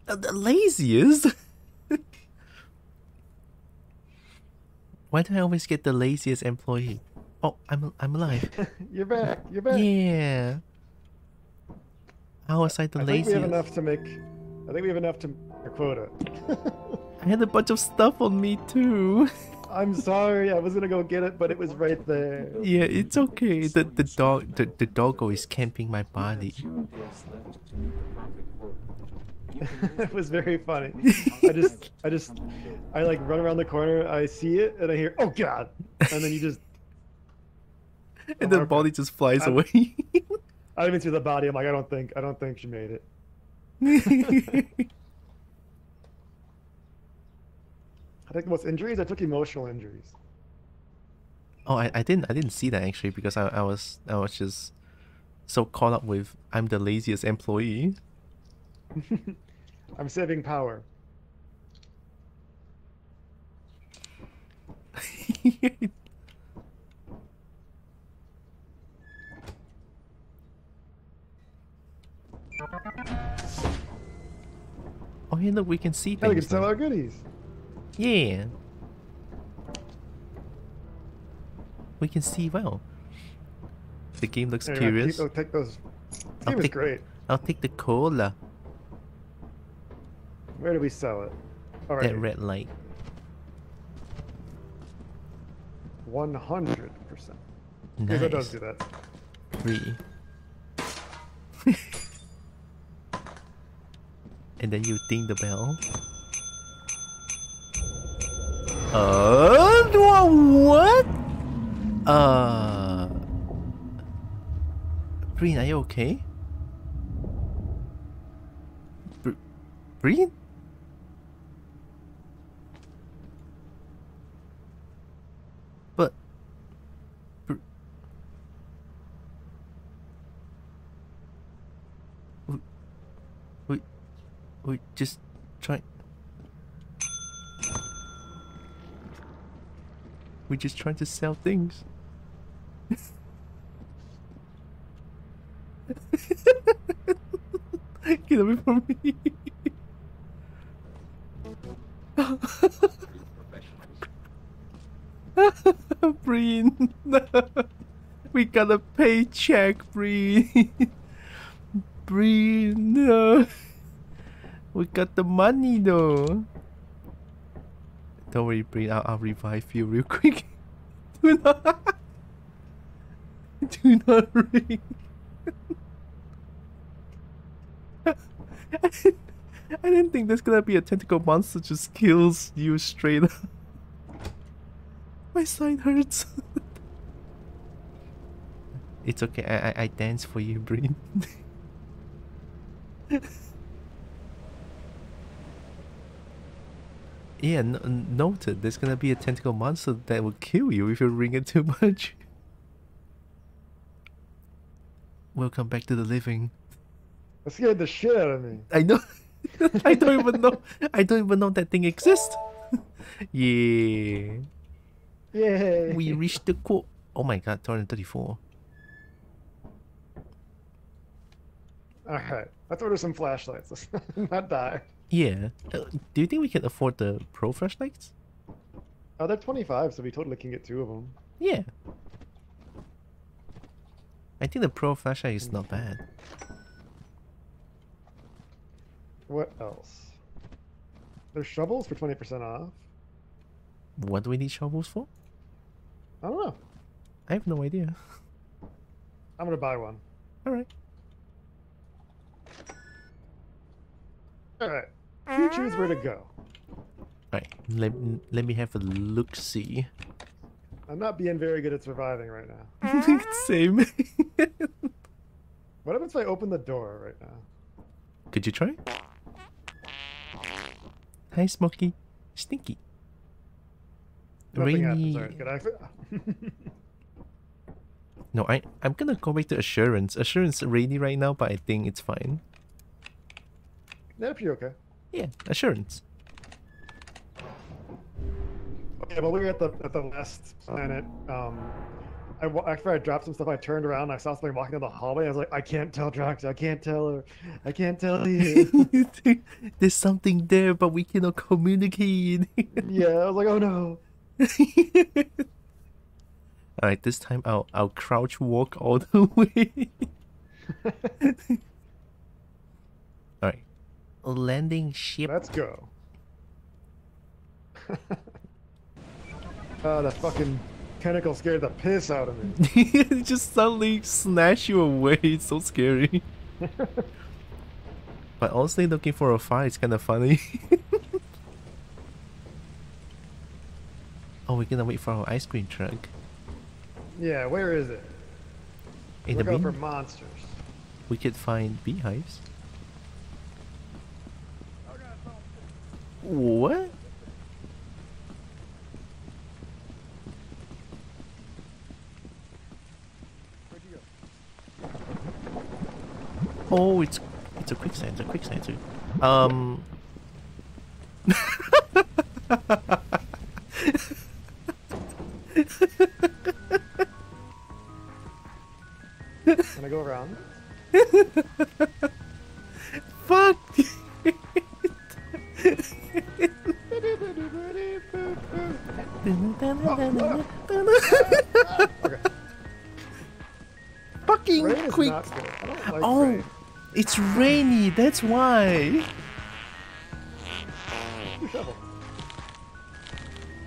The laziest? Why do I always get the laziest employee? Oh, I'm alive. You're back. You're back. Yeah. How was I the I think we have laziest? enough to make. I think we have enough to make a quota. I had a bunch of stuff on me too. I'm sorry, I was gonna go get it, but it was right there. Yeah, it's okay. The doggo is camping my body. It was very funny. I like run around the corner, I see it, and I hear, oh god, and then you just. And the body just flies away. I don't even see the body. I'm like, I don't think she made it. I think what's injuries? I took emotional injuries. Oh, I didn't see that actually because I was just so caught up with I'm the laziest employee. I'm saving power. Oh, hey, look, we can see things. Hey, we can sell now. our goodies. Yeah. We can see well. The game looks Hey, curious. take those. This I'll game is take- great. I'll take the cola. Where do we sell it? All That right, red light. 100%. Nice. Because it does do that. 3. And then you ding the bell. What? Breen, are you okay? Breen? But... We just try... We're just trying to sell things. Get away from me. Breen, no. We got a paycheck, Breen. Breen, no. We got the money though. Don't worry, Breen. I'll revive you real quick. Do not ring. I didn't think there's gonna be a tentacle monster just kills you straight up. My side hurts. It's okay. I dance for you, Breen. Yeah, noted. There's gonna be a tentacle monster that will kill you if you ring it too much. Welcome back to the living. That scared the shit out of me. I know. I don't even know. I don't even know that thing exists. Yeah. Yay! We reached the quote. Oh my god, 234. Alright, let's order some flashlights. Let's not die. Yeah. Do you think we can afford the pro flashlights? Oh, they're 25, so we totally can get 2 of them. Yeah. I think the pro flashlight is not bad. What else? There's shovels for 20% off. What do we need shovels for? I don't know. I have no idea. I'm gonna buy one. Alright. Alright. You choose where to go. Alright, let me have a look-see. I'm not being very good at surviving right now. Same. What happens if I open the door right now? Could you try? Hi, Smokey. Stinky. Nothing happens. Rainy. Alright, good. No, I'm gonna go back to Assurance. Assurance rainy right now, but I think it's fine. Yeah, you're okay. Yeah, Assurance. Okay, well, we were at the last planet. After I dropped some stuff, I turned around and I saw something walking down the hallway. I was like, I can't tell Drax. I can't tell her. I can't tell you. There's something there, but we cannot communicate. Yeah, I was like, oh no. Alright, this time I'll crouch walk all the way. landing ship. Let's go. Oh, that fucking tentacle scared the piss out of me. It just suddenly snatch you away. It's so scary. But honestly, looking for a fire is kind of funny. Oh, we're gonna wait for our ice cream truck. Yeah, where is it? In Look the out for mean, monsters. we could find beehives. What? Where'd you go? Oh, it's a quicksand. It's a quicksand too. Can I go around? Fuck. Okay. Fucking Rain is quick. not good. I don't like Oh, rain. it's rainy. That's why. Shovel.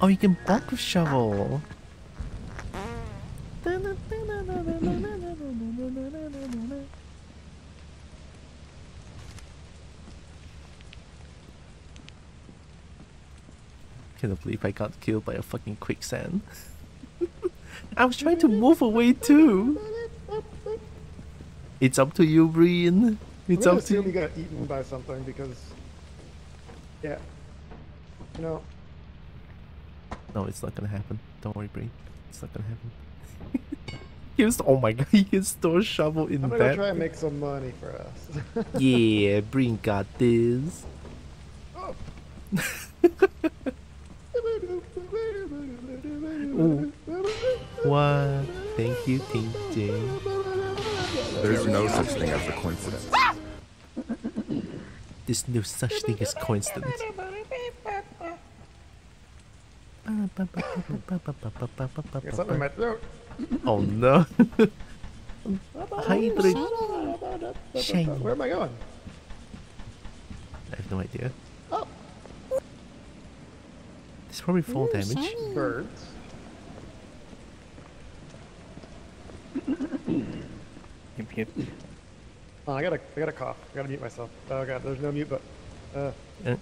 Oh, you can block with shovel. Can't believe I got killed by a fucking quicksand. I was trying to move away too. It's up to you, Brian. It's I'm up to assume you. you got eaten by something because, yeah, you know. No, it's not gonna happen. Don't worry, Brian. It's not gonna happen. Oh my god, he can store shovel in I'm gonna go that. try and make some money for us. Yeah, Brian got this. Oh. Ooh. What? Thank you, TJ. There's no such thing as a coincidence. There's no such thing as coincidence. Got something in my throat. Oh no. Hydrate. Shiny. Where am I going? I have no idea. Oh. It's probably full damage. Birds. Yep. Oh, I gotta cough. I gotta mute myself. Oh god, there's no mute button.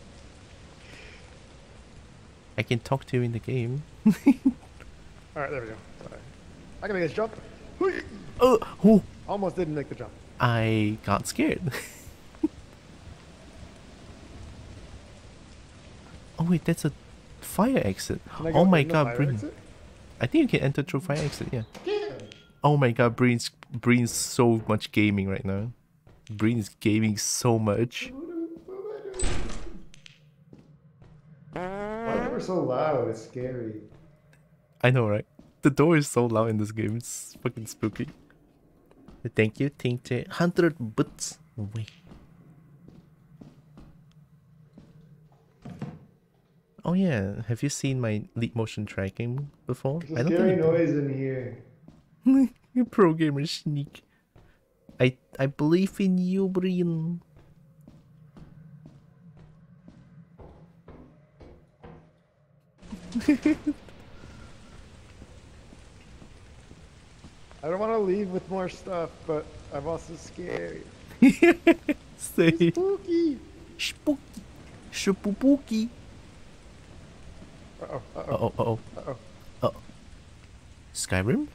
I can talk to you in the game. Alright, there we go. Sorry. I can make this jump. Oh, Almost didn't make the jump. I got scared. Oh wait, that's a fire exit. Can I go Oh my in the god, fire Breen. exit? I think you can enter through fire exit, yeah. Yeah. Oh my god, Breen's so much gaming right now. Breen is gaming so much. Why are they so loud? It's scary. I know, right? The door is so loud in this game. It's fucking spooky. Thank you, Tinte. 100 bits away. Oh yeah, have you seen my leap motion tracking before? There's a scary think noise in here. you pro gamer sneak. I believe in you, Brian. I don't want to leave with more stuff, but I'm also scared. Say Spooky. spooky. Spooky. Uh-oh, uh-oh, Uh-oh, uh-oh. uh-oh. Skyrim?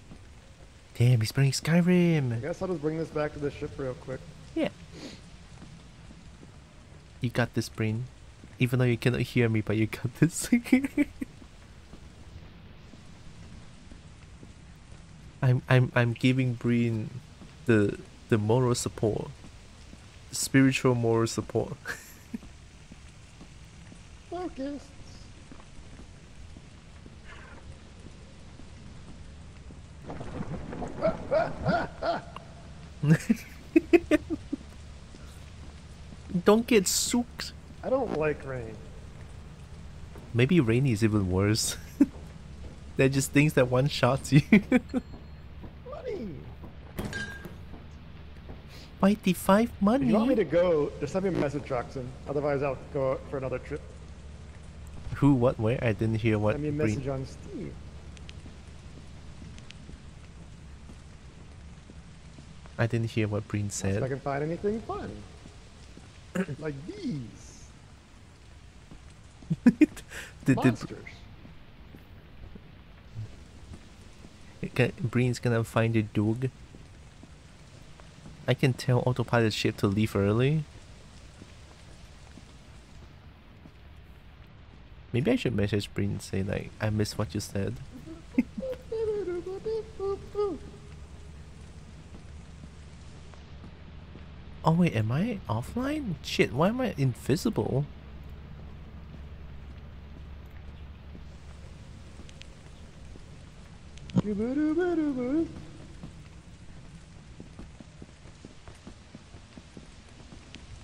Damn, he's playing I Skyrim. guess I'll just bring this back to the ship real quick. Yeah. You got this, Brain. Even though you cannot hear me, but you got this. I'm giving Brain the moral support. Spiritual moral support. Focus. Don't get soaked. I don't like rain. Maybe rainy is even worse. They're just things that one shots you. Money. $55 money. If you want me to go, just send me a message, Jackson. Otherwise, I'll go for another trip. Who, what, where? I didn't hear what. Send me a Breen- message on Steam. I didn't hear what Breen See if I said. can find anything fun. Like these. Monsters. Breen's gonna find a dog. I can tell autopilot ship to leave early. Maybe I should message Breen and say like, I missed what you said. Oh wait, am I offline? Shit, why am I invisible?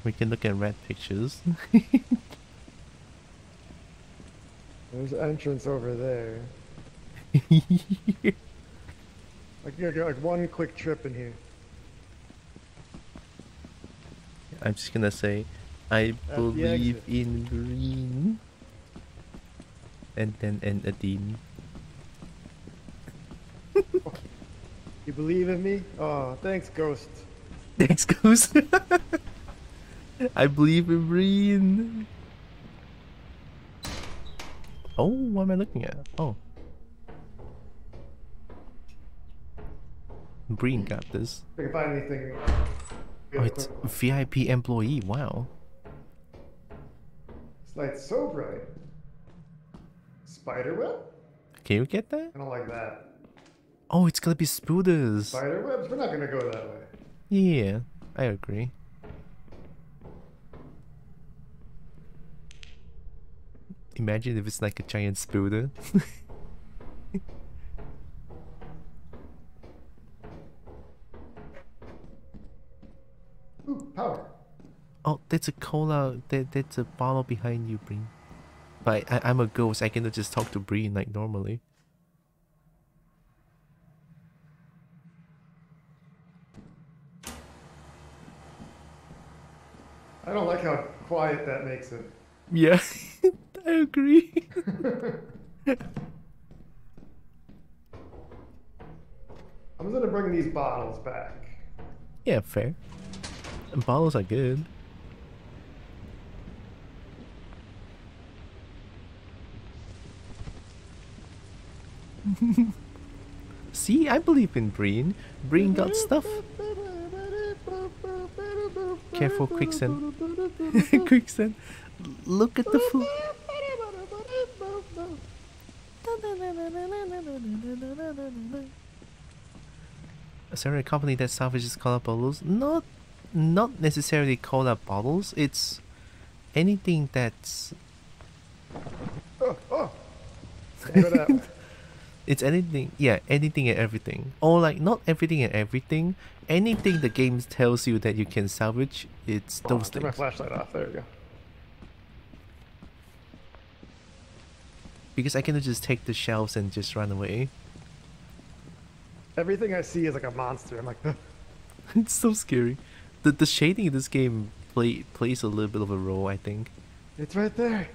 We can look at red pictures. There's an entrance over there. Like, you get like one quick trip in here. I'm just gonna say, I the believe exit. in green. And then end a team. You believe in me? Oh, thanks, Ghost. Thanks, Goose. I believe in green. Oh, what am I looking at? Oh. Breen got this. If I can find anything. Oh, it's VIP employee. Wow. This light's so bright. Spiderweb? Can you get that? I don't like that. Oh, it's gonna be spooters. Spiderwebs? We're not gonna go that way. Yeah, I agree. Imagine if it's like a giant spooter. Ooh, power. Oh, that's a cola. That's a bottle behind you, Breen. But I'm a ghost. I cannot just talk to Breen like normally. I don't like how quiet that makes it. Yeah, I agree. I'm just gonna bring these bottles back. Yeah, fair. And bottles are good. See, I believe in Breen. Breen got stuff. Careful, quicksand. Quicksand. Look at the floor. Is there a company that salvages call-up bottles? Not necessarily call-up bottles. It's anything that's. Oh. Go that way. It's anything, yeah, anything and everything. Or like, not everything and everything. Anything the game tells you that you can salvage, it's those Turn my things. flashlight off. There we go. Because I can just take the shelves and just run away. Everything I see is like a monster. I'm like, It's so scary. The shading in this game plays a little bit of a role, I think. it's right there.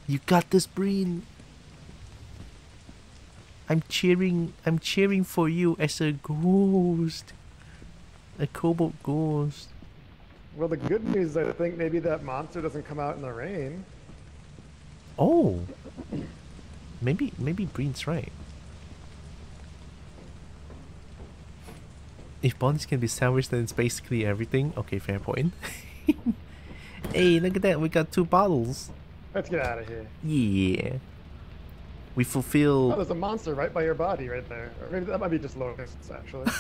You got this, Breen. I'm cheering for you as a ghost. A cobalt ghost. Well, the good news is I think maybe that monster doesn't come out in the rain. Oh. Maybe Breen's right. If bodies can be salvaged, then it's basically everything. Okay, fair point. Hey, look at that. We got 2 bottles. Let's get out of here. Yeah. We Oh, fulfill... there's a monster right by your body right there. Or maybe that might be just locusts, actually.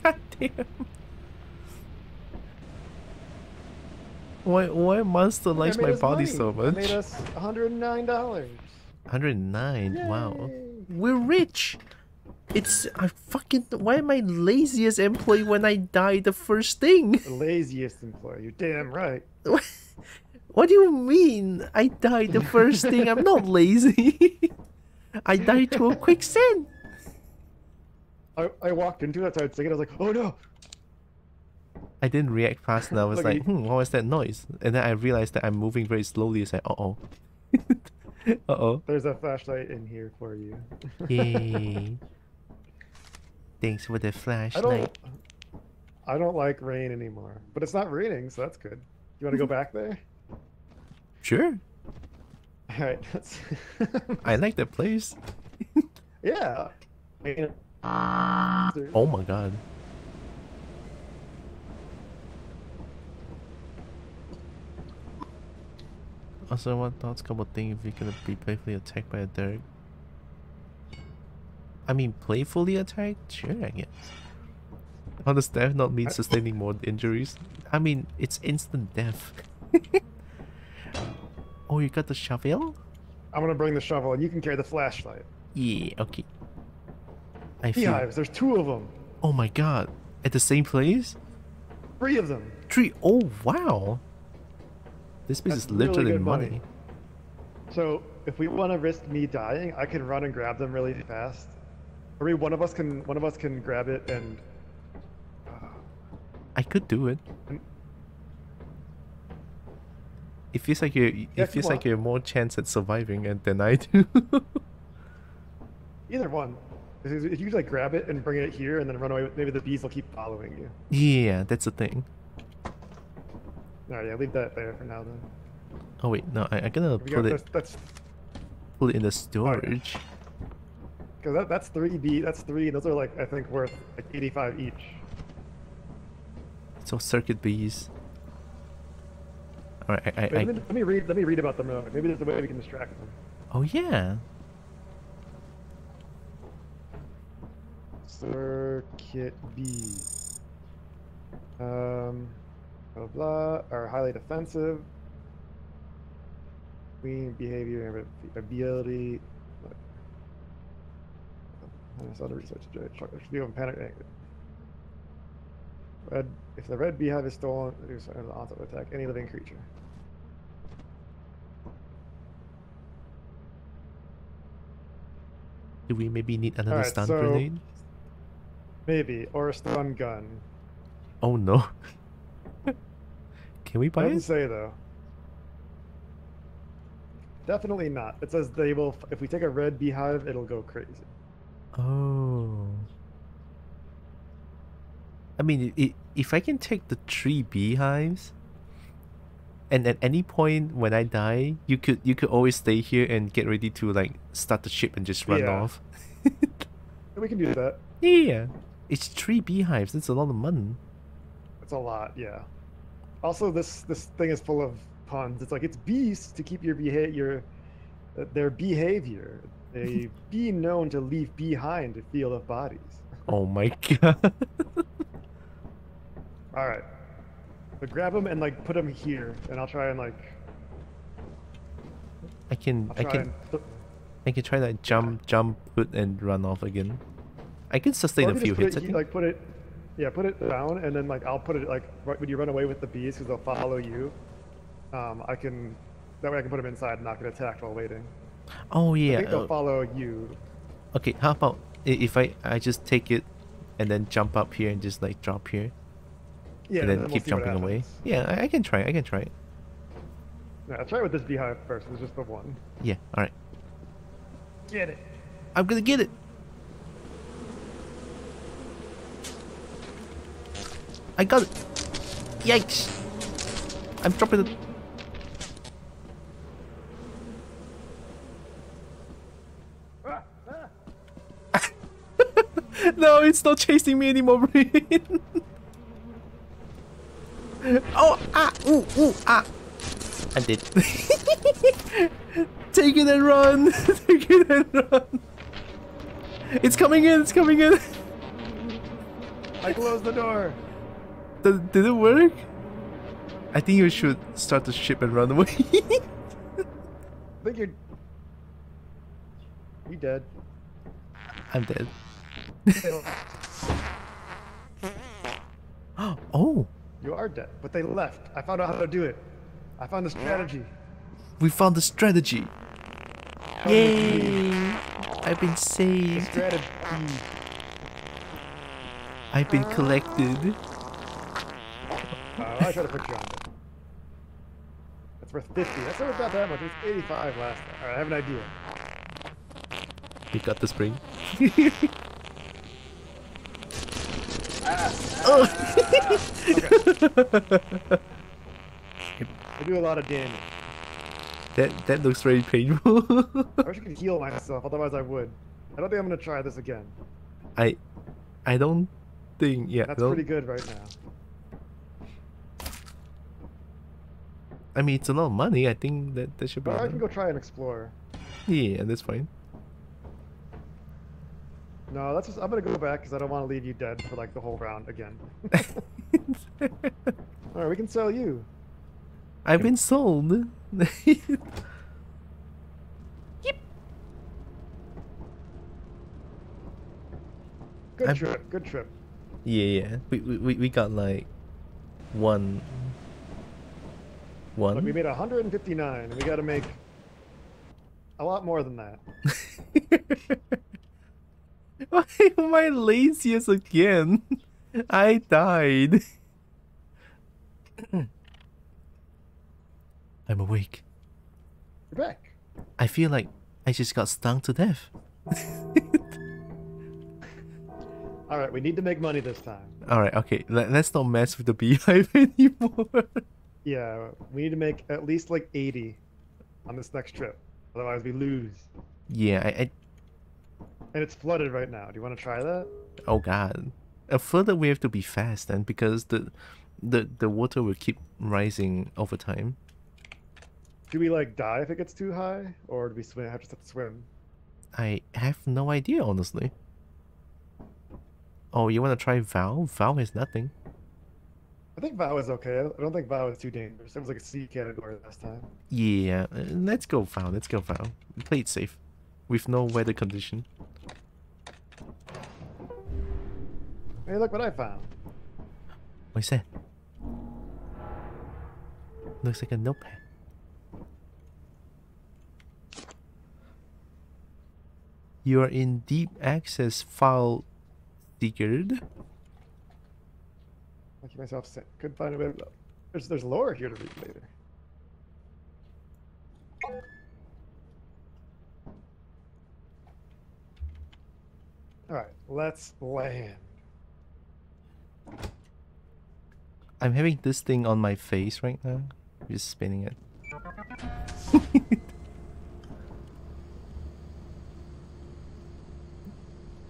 God damn. Why monster likes They made my us body money. so They much? made us $109. 109. Wow. Yay. We're rich. It's I fucking. Why am I laziest employee when I die the first thing? The laziest employee. You're damn right. What do you mean? I died the first thing. I'm not lazy. I died to a quicksand. I walked into it, started singing. I was like, oh no. I didn't react fast enough. I was Look, like, what was that noise? And then I realized that I'm moving very slowly. It's like, uh-oh. Uh-oh. There's a flashlight in here for you. Yay. Thanks for the flashlight. I don't like rain anymore, but it's not raining, so that's good. You want to go back there? Sure. All right. Let's I like that place. yeah. Oh my god. Also, what thoughts couple things if you're gonna be playfully attacked by a dog? I mean, playfully attacked? Sure, I guess. How does death not mean sustaining more injuries? I mean, it's instant death. Oh, you got the shovel? I'm gonna bring the shovel, and you can carry the flashlight. Yeah, okay. I feel... Beehives, there's 2 of them. Oh my god. At the same place? 3 of them. 3? Oh, wow. This place is literally really good money. So, if we want to risk me dying, I can run and grab them really fast. Or maybe one of us can grab it and... I could do it. It feels like you're more chance at surviving than I do. Either one. If you like grab it and bring it here and then run away, maybe the bees will keep following you. Yeah, that's the thing. Alright, yeah, leave that there for now then. Oh wait, no, I'm gonna put it in the storage. Because that's 3 bees, that's 3, and those are like, I think, worth like 85 each. So circuit bees. Alright, let me read about them real quick. Maybe there's a way we can distract them. Oh yeah. Circuit bee. Blah blah, are highly defensive. Queen behavior and ability. Other research. View of panic. Red. If the red beehive is stolen, reduce the onset of attack any living creature. Do we maybe need another stun grenade? Maybe, or a stun gun. Oh no. Can we buy it? Doesn't say though. Definitely not. It says they will. If we take a red beehive, it'll go crazy. Oh. I mean, if I can take the 3 beehives, and at any point when I die, you could always stay here and get ready to like start the ship and just run off. We can do that. Yeah, it's 3 beehives. That's a lot of money. It's a lot, yeah. Also, this thing is full of puns. It's like it's beasts to keep your their behavior. They be known to leave behind a field of bodies. Oh my god. All right. So grab them and like put them here, and I'll try and like. I can try that jump, put and run off again. I can sustain a few hits. Put it down, and then like I'll put it like right when you run away with the bees because they'll follow you. That way I can put them inside and not get attacked while waiting. Oh yeah. I think they'll follow you. Okay, how about if I just take it and then jump up here and just like drop here? Yeah, and then keep jumping away. Yeah, I can try it. Yeah, I'll try it with this beehive first. It's just the one. Yeah, alright. Get it. I'm gonna get it. I got it. Yikes. I'm dropping it. No, it's not chasing me anymore, Brain. Oh, ah. I did. Take it and run. Take it and run. It's coming in. I closed the door. Did it work? I think you should start the ship and run away. I think you're dead. I'm dead. Oh. You are dead, but they left. I found out how to do it. I found the strategy. We found the strategy. Yay! I've been saved. Strategy. I've been collected. I try to put you on there. That's worth 50. That's not about that much. It was 85 last time. Alright, I have an idea. You got the spring. I do a lot of damage. That looks very painful. I wish I could heal myself, otherwise I would. I don't think I'm gonna try this again. I don't think, yeah. That's pretty good right now. I mean, it's a lot of money. I think that should be. But I can go try and explore. Yeah, that's fine. No, that's just. I'm gonna go back because I don't want to leave you dead for like the whole round again. Alright, we can sell you. I've been sold. Good trip. Good trip. Yeah. We got like one. Look, we made 159, and we got to make a lot more than that. Why am I laziest again? I died. I'm awake. You're back. I feel like I just got stung to death. Alright, we need to make money this time. Alright, okay. Let's not mess with the beehive anymore. Yeah, we need to make at least like 80 on this next trip. Otherwise we lose. Yeah, And it's flooded right now. Do you want to try that? Oh god. Further we have to be fast then, because the water will keep rising over time. Do we like die if it gets too high? Or do we have to swim? I have no idea, honestly. Oh, you want to try Vow? Vow has nothing. I think Vow is okay. I don't think Vow is too dangerous. It was like a C category last time. Yeah, let's go Vow. Let's go Vow. Play it safe. With no weather condition. Hey, look what I found. What's that? Looks like a notepad. You are in deep access file secured. I'll keep myself sick. Couldn't find a way. There's lore here to read later. Alright, let's land. I'm having this thing on my face right now. Just spinning it.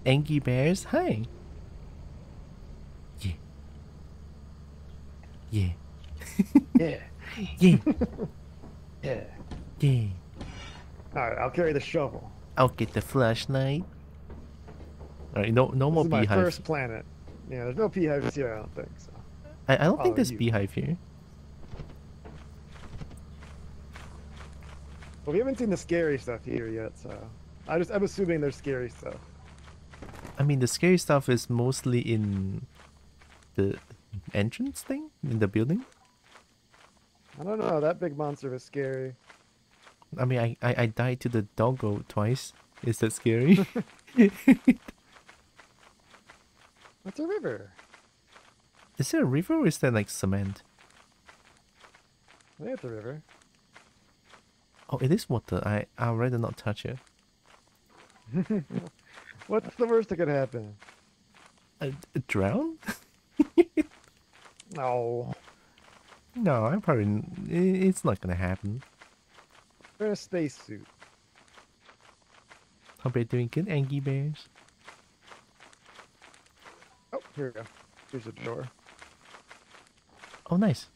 Angry Bears, hi. Yeah. Yeah. Yeah. Yeah. Yeah. Yeah. Alright, I'll carry the shovel. I'll get the flashlight. Alright, no more This is my beehive. first planet. Yeah, there's no beehives here, I don't think so. I don't think Oh, there's you. beehive here. Well, we haven't seen the scary stuff here yet, so I'm assuming there's scary stuff. I mean, the scary stuff is mostly in the entrance thing in the building. I don't know, that big monster was scary. I mean, I died to the doggo twice. Is that scary? That's a river. Is there a river or is that like cement? I think it's a river. Oh, it is water. I'd rather not touch it. What's the worst that could happen? Drown? No. No, I probably. It's not gonna happen. We're in a spacesuit. Hope you're doing good, Angry Bears. Oh, here we go. Here's a door. Oh, nice.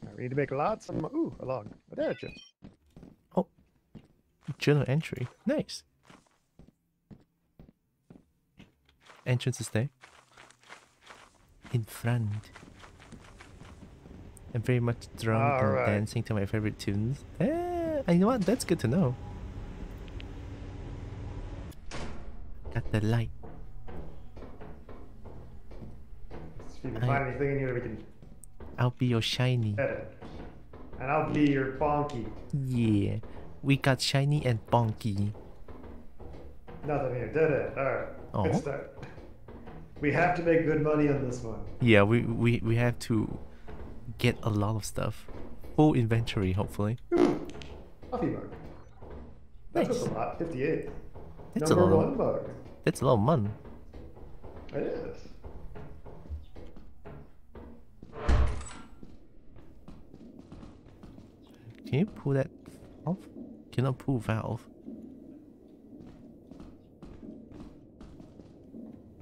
Right, we need to make lots of. Ooh, a log. Oh, there it is. Oh, journal entry. Nice. Entrance is there. In front. I'm very much drunk and dancing to my favorite tunes. You know what? That's good to know. Got the light. If you can find anything in here, we can. I'll be your shiny. Edit. And I'll be your bonky. Yeah. We got shiny and bonky. Nothing here. Dead end. Alright. Oh. Good start. We have to make good money on this one. Yeah, we have to get a lot of stuff. Full inventory, hopefully. Ooh, coffee mug. That's Nice. just a lot. 58. That's Number a lot. one mug. That's a lot of money. It is. Can you pull that off? Cannot pull valve.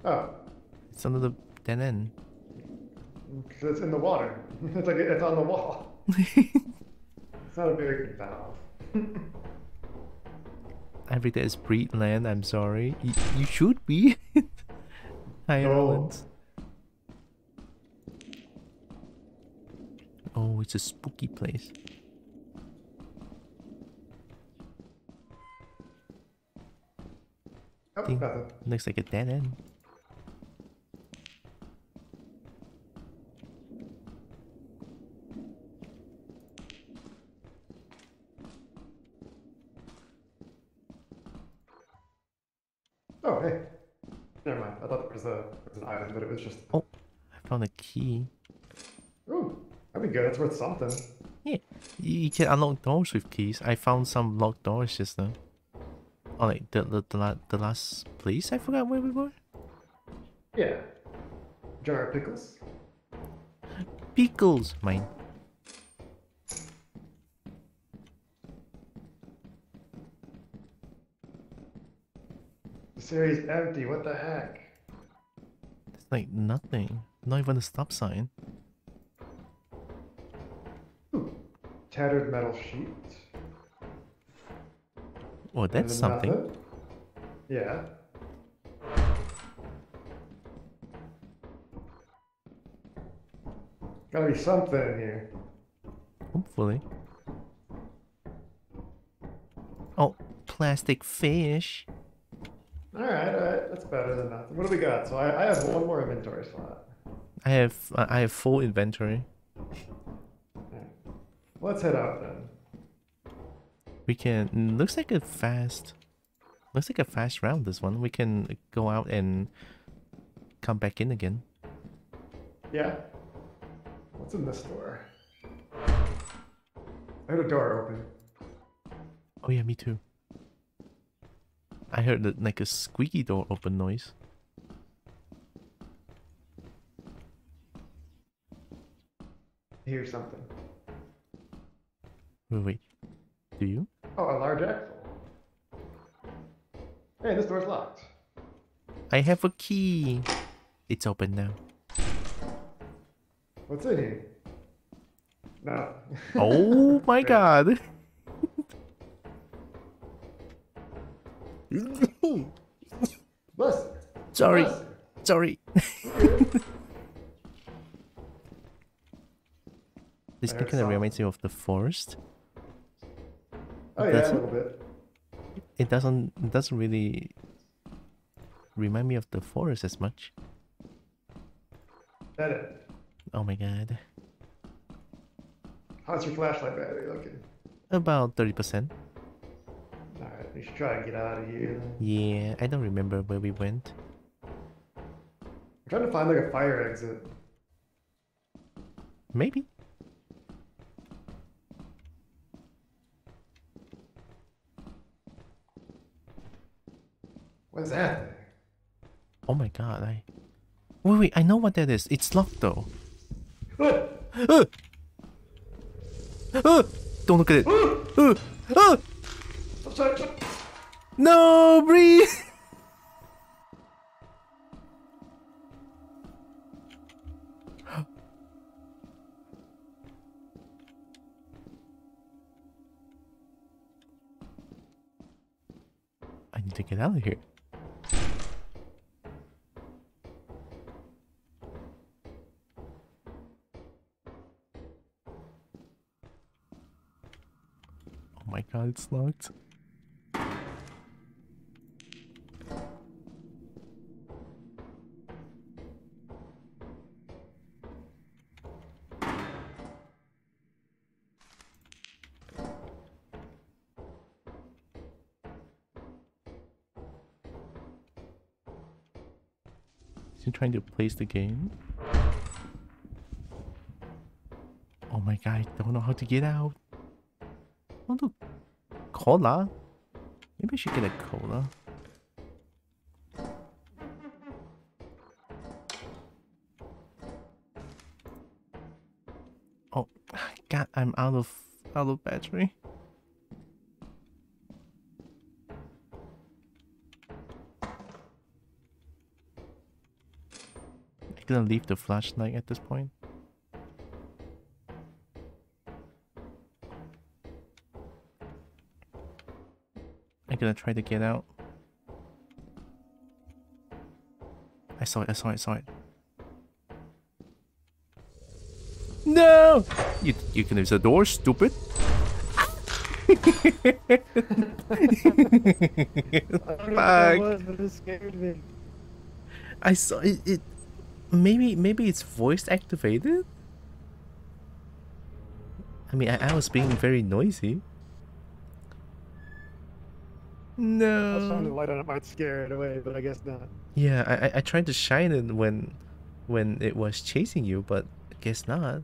Oh, It's under the dead end. because it's in the water. It's like it's on the wall. It's not a very good valve. I think that is breed land. I'm sorry. You should be. Ireland. Oh, it's a spooky place. Oh, Thing nothing. looks like a dead end. Oh, hey. Never mind. I thought it was an item, but it was just. Oh, I found a key. Ooh, that'd be good. It's worth something. Yeah, you can unlock doors with keys. I found some locked doors just now. Oh, like the last place? I forgot where we were. Yeah. Jar of pickles. Pickles, mine. This area's empty. What the heck? It's like nothing. Not even a stop sign. Ooh, tattered metal sheet. Oh, that's something. Nothing. Yeah. Gotta be something in here. Hopefully. Oh, plastic fish. Alright. That's better than nothing. What do we got? So I have one more inventory slot. I have full inventory. Alright. Let's head out then. We can. Looks like a fast round. This one. We can go out and come back in again. Yeah. What's in this door? I heard a door open. Oh yeah, me too. I heard like a squeaky door open noise. I hear something. Wait. Do you? Oh, a large axle. Hey, this door's locked. I have a key. It's open now. What's in here? No. Oh my god. Bless you. Sorry. Bless you. Sorry. This I kind heard of something. reminds me of the forest. Oh yeah, Does a it? little bit. It doesn't really remind me of the forest as much. That it. Oh my god. How's your flashlight battery looking? About 30%. Alright, we should try and get out of here then. Yeah, I don't remember where we went. I'm trying to find like a fire exit. Maybe. What's that thing? Oh my god, Wait, I know what that is. It's locked though. Ah! Don't look at it. I'm sorry. No, breathe. I need to get out of here. Oh my god, it's locked. actually trying to place the game. Oh my god, I don't know how to get out. Oh look, cola. Maybe I should get a cola. Oh god, I'm out of battery. I'm gonna leave the flashlight at this point. I'm gonna try to get out. I saw it. No! You can use the door, stupid. I saw it. Maybe it's voice activated. I mean, I was being very noisy. No. I was trying to light on it, might scare it away, but I guess not. Yeah, I tried to shine it when it was chasing you, but I guess not.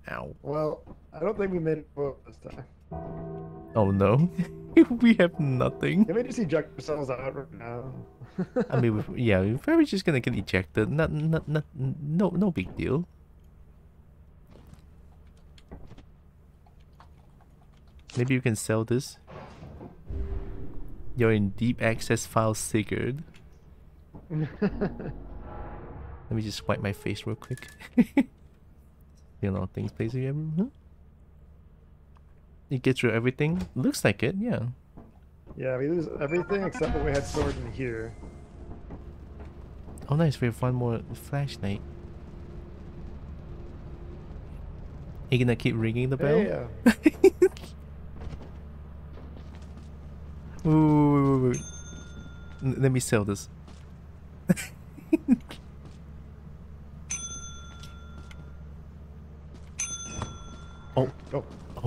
Ow. Well, I don't think we made it forward this time. Oh no. We have nothing. Can we just eject ourselves out right now? I mean, yeah, we're probably just gonna get ejected. No big deal. Maybe you can sell this. You're in deep access file secured. Let me just wipe my face real quick. You know, things basically everywhere. You get through everything? Looks like it, yeah. Yeah, we lose everything except what we had stored in here. Oh nice, we have one more flashlight. You gonna keep ringing the bell? Yeah. Wait. Let me sell this.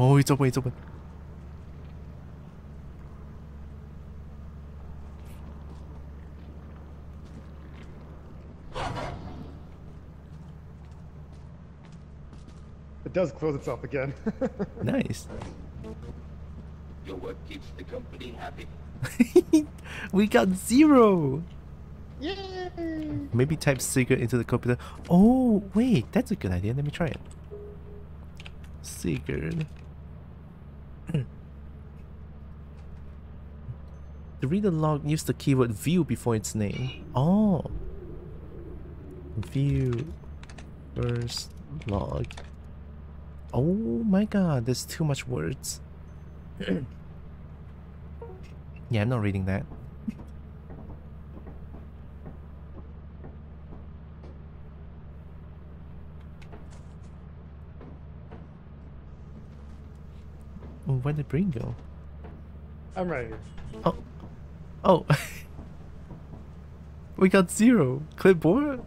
Oh, it's open, It does close itself again. Nice. Your work keeps the company happy. We got 0! Yay! Maybe type secret into the computer. Oh, wait, that's a good idea. Let me try it. Secret. To read the log, use the keyword view before its name. Oh. View. First log. Oh my god, there's too much words. Yeah, I'm not reading that. Oh, where'd the brain go? I'm ready. Oh. We got 0. Clipboard?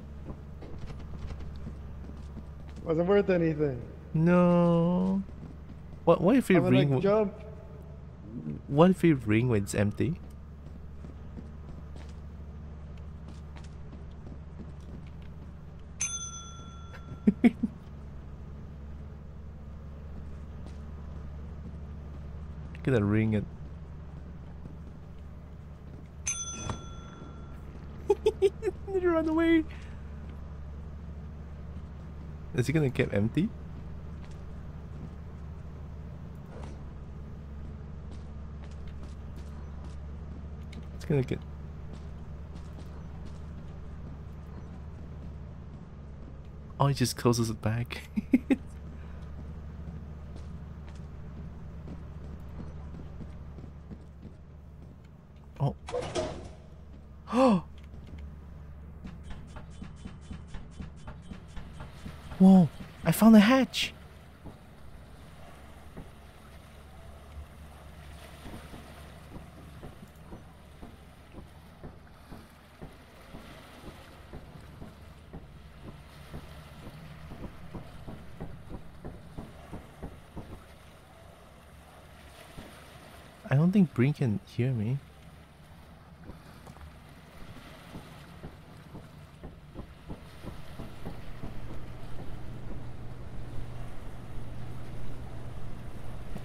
Wasn't worth anything. No. What if we ring? Jump. What if we ring when it's empty? Gonna ring it. Run away. Is it gonna get empty? It's gonna get... Oh, it just closes it back. Oh. Oh! Whoa! I found a hatch! I don't think Brink can hear me.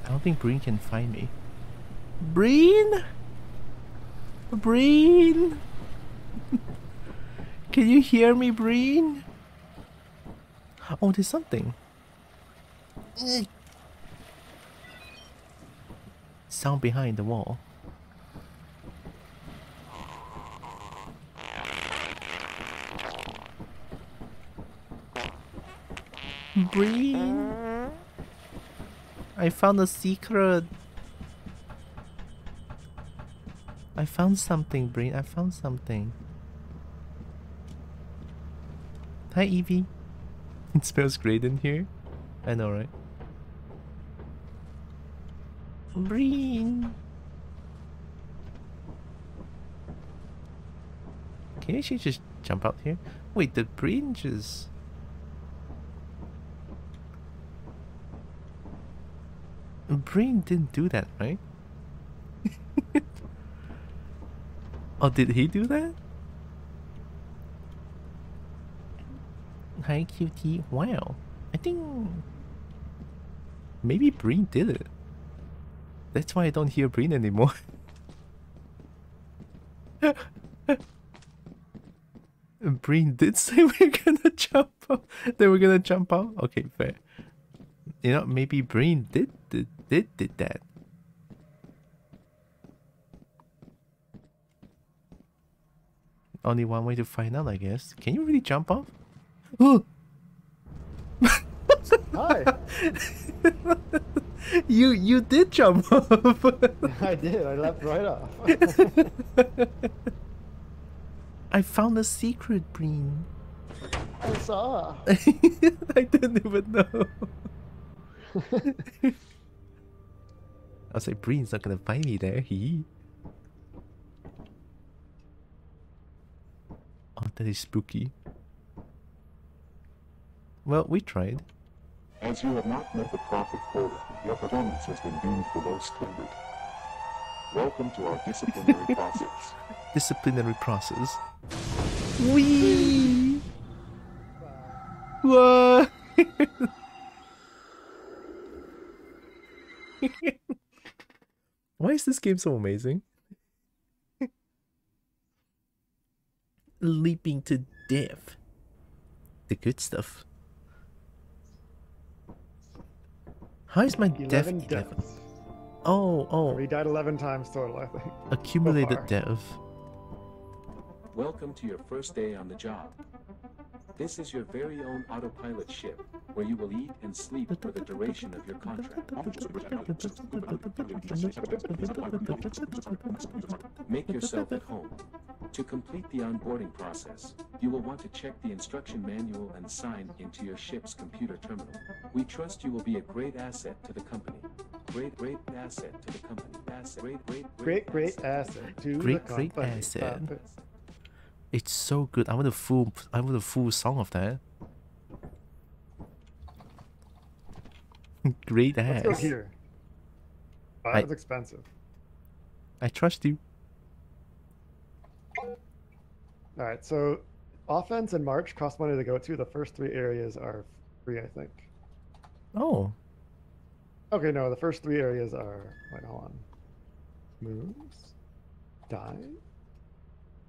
I don't think Breen can find me. Breen? Breen? Can you hear me, Breen? Oh, there's something. Sound behind the wall. Breen? I found a secret. I found something, Breen. I found something. Hi, Evie. It smells great in here. I know, right? Breen. Can you actually just jump out here? Wait, the Breen just... Breen didn't do that, right? Oh, did he do that? Hi, QT. Wow. I think... maybe Breen did it. That's why I don't hear Breen anymore. Breen did say we're gonna jump out. They were gonna jump out? Okay, fair. You know, maybe Breen did that. Only one way to find out, I guess. Can you really jump off? Oh! Hi. You did jump off. I did. I left right off. I found a secret, Breen. I saw. I didn't even know. I was like, Breen's not gonna find me there. Oh, that is spooky. Well, we tried. As you have not met the profit quota, your performance has been deemed below standard. Welcome to our disciplinary process. Disciplinary process. Wee! Whoa! Why is this game so amazing? Leaping to death. The good stuff. How is my death 11? Deaths. Oh. He died 11 times total, I think. Accumulated death. Welcome to your first day on the job. This is your very own autopilot ship, where you will eat and sleep for the duration of your contract. Make yourself at home. To complete the onboarding process, you will want to check the instruction manual and sign into your ship's computer terminal. We trust you will be a great asset to the company. Great asset to the company. Great asset to the company. Great asset. It's so good. I want a full song of that. Great ass. Let's go here. That's expensive. I trust you. Alright, so offense and march cost money to go to. The first 3 areas are free, I think. Oh. Okay, no, the first 3 areas are... wait, hold on. Moves. Dying?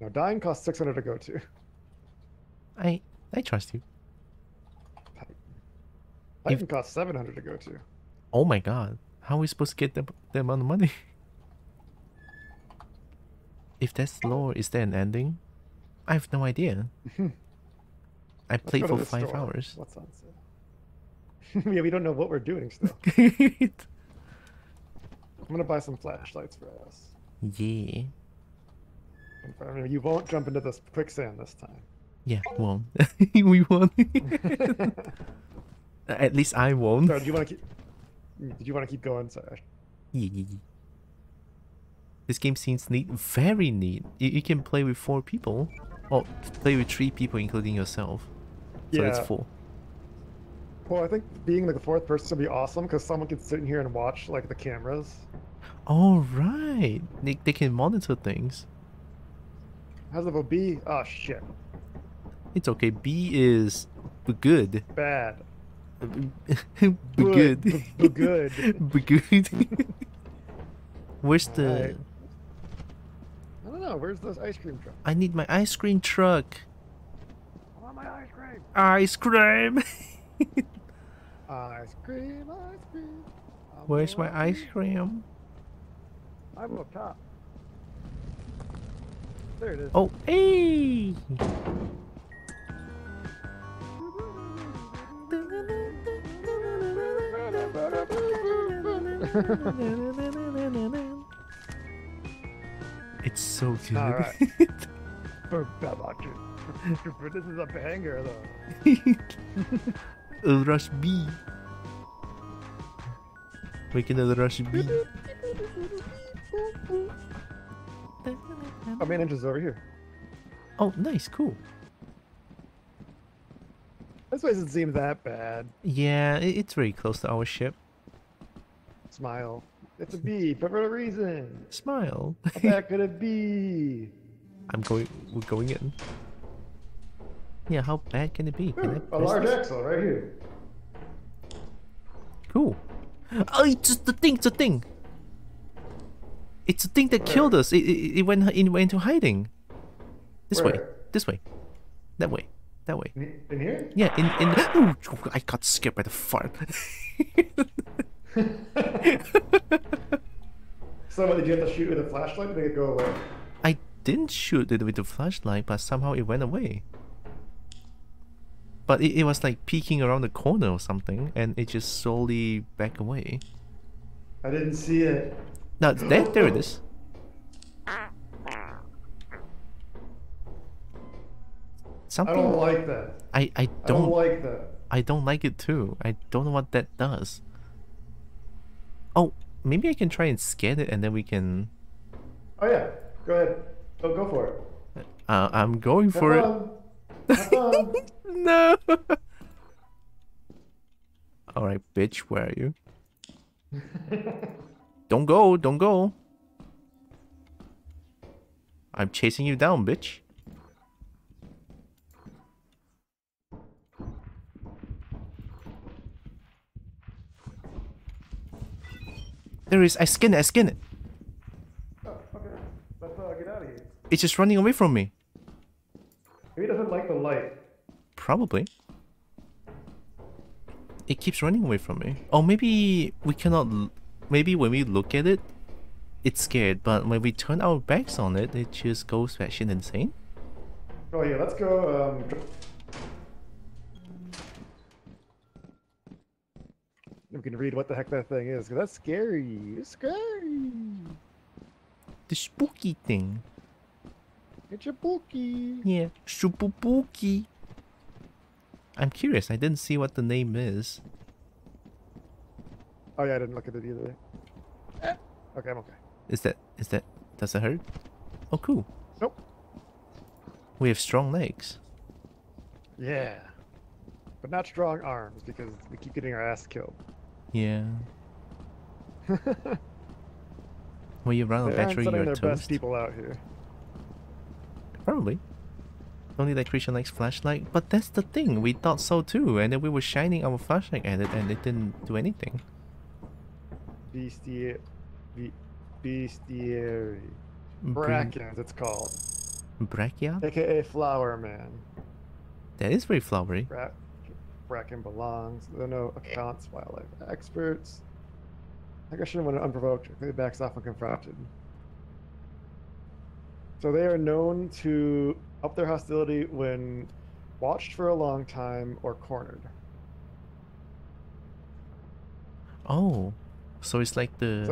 No, dying costs 600 to go to. I trust you. Titan costs 700 to go to. Oh my god. How are we supposed to get the amount of money? If that's lore, is there an ending? I have no idea. I played for 5 hours. What's on sale? Yeah, we don't know what we're doing still. I'm gonna buy some flashlights for us. Yeah. You won't jump into this quicksand this time. Yeah, won't. We won't. At least I won't. So, did you want to keep going? Sorry. Yeah. This game seems neat. Very neat. You can play with 4 people. Well, play with 3 people, including yourself. So yeah. that's 4. Well, I think being like the 4th person would be awesome because someone can sit in here and watch like the cameras. All right. They can monitor things. How's level B? Oh shit. It's okay. B is good. Bad. Be good. Be good. Be good. Where's the... Alright. I don't know. Where's those ice cream trucks? I need my ice cream truck. I want my ice cream. Ice cream. Ice cream, ice cream. Where's my ice cream? I'm up top. There it is. Oh, hey! It's so good. All right. This is a banger, though. Rush B. Making a rush B. Our main engine's over here. Oh, nice, cool. This place doesn't seem that bad. Yeah, it's very close to our ship. Smile. It's a bee for a reason. Smile. How bad could it be? We're going in. Yeah, how bad can it be? Can I A press large this? axle right here. Cool. Oh, it's just the thing. It's a thing. It's the thing that killed us. It went into hiding. This way. Where? This way. That way. That way. In here? Yeah. In. Oh, I got scared by the fart. So did you have to shoot with a flashlight to make it go away? I didn't shoot it with the flashlight, but somehow it went away. But it was like peeking around the corner or something, and it just slowly back away. I didn't see it. No, there it is. Something. I don't like that. I I don't like that. I don't like it too. I don't know what that does. Oh, maybe I can try and scan it and then we can... Oh yeah, go ahead. Go for it. I'm going for Have it. fun. Have fun. No! Alright, bitch, where are you? Don't go, don't go. I'm chasing you down, bitch. There it is. I skin it. Oh, okay. Let's get out of here. It's just running away from me. Maybe he doesn't like the light. Probably. It keeps running away from me. Oh, maybe we cannot... Maybe when we look at it, it's scared. But when we turn our backs on it, it just goes batshit insane. Oh yeah, let's go. We can read what the heck that thing is, because that's scary. It's scary. The spooky thing. It's a spooky. Yeah, super spooky. I'm curious. I didn't see what the name is. Oh yeah, I didn't look at it either. Okay, I'm okay. Is that... Does it hurt? Oh, cool. Nope. We have strong legs. Yeah. But not strong arms, because we keep getting our ass killed. Yeah. When you run out of They aren't battery, sending you're their best toast. people out here. Probably. Only that creature likes flashlight, but that's the thing. We thought so too, and then we were shining our flashlight at it, and it didn't do anything. Bestiary. Bring- Brackens, it's called. Brachia? AKA Flower Man. That is very flowery. Bracken belongs. There are no accounts, wildlife experts. Aggression when unprovoked, completely backs off when confronted. So they are known to up their hostility when watched for a long time or cornered. Oh, so it's like the...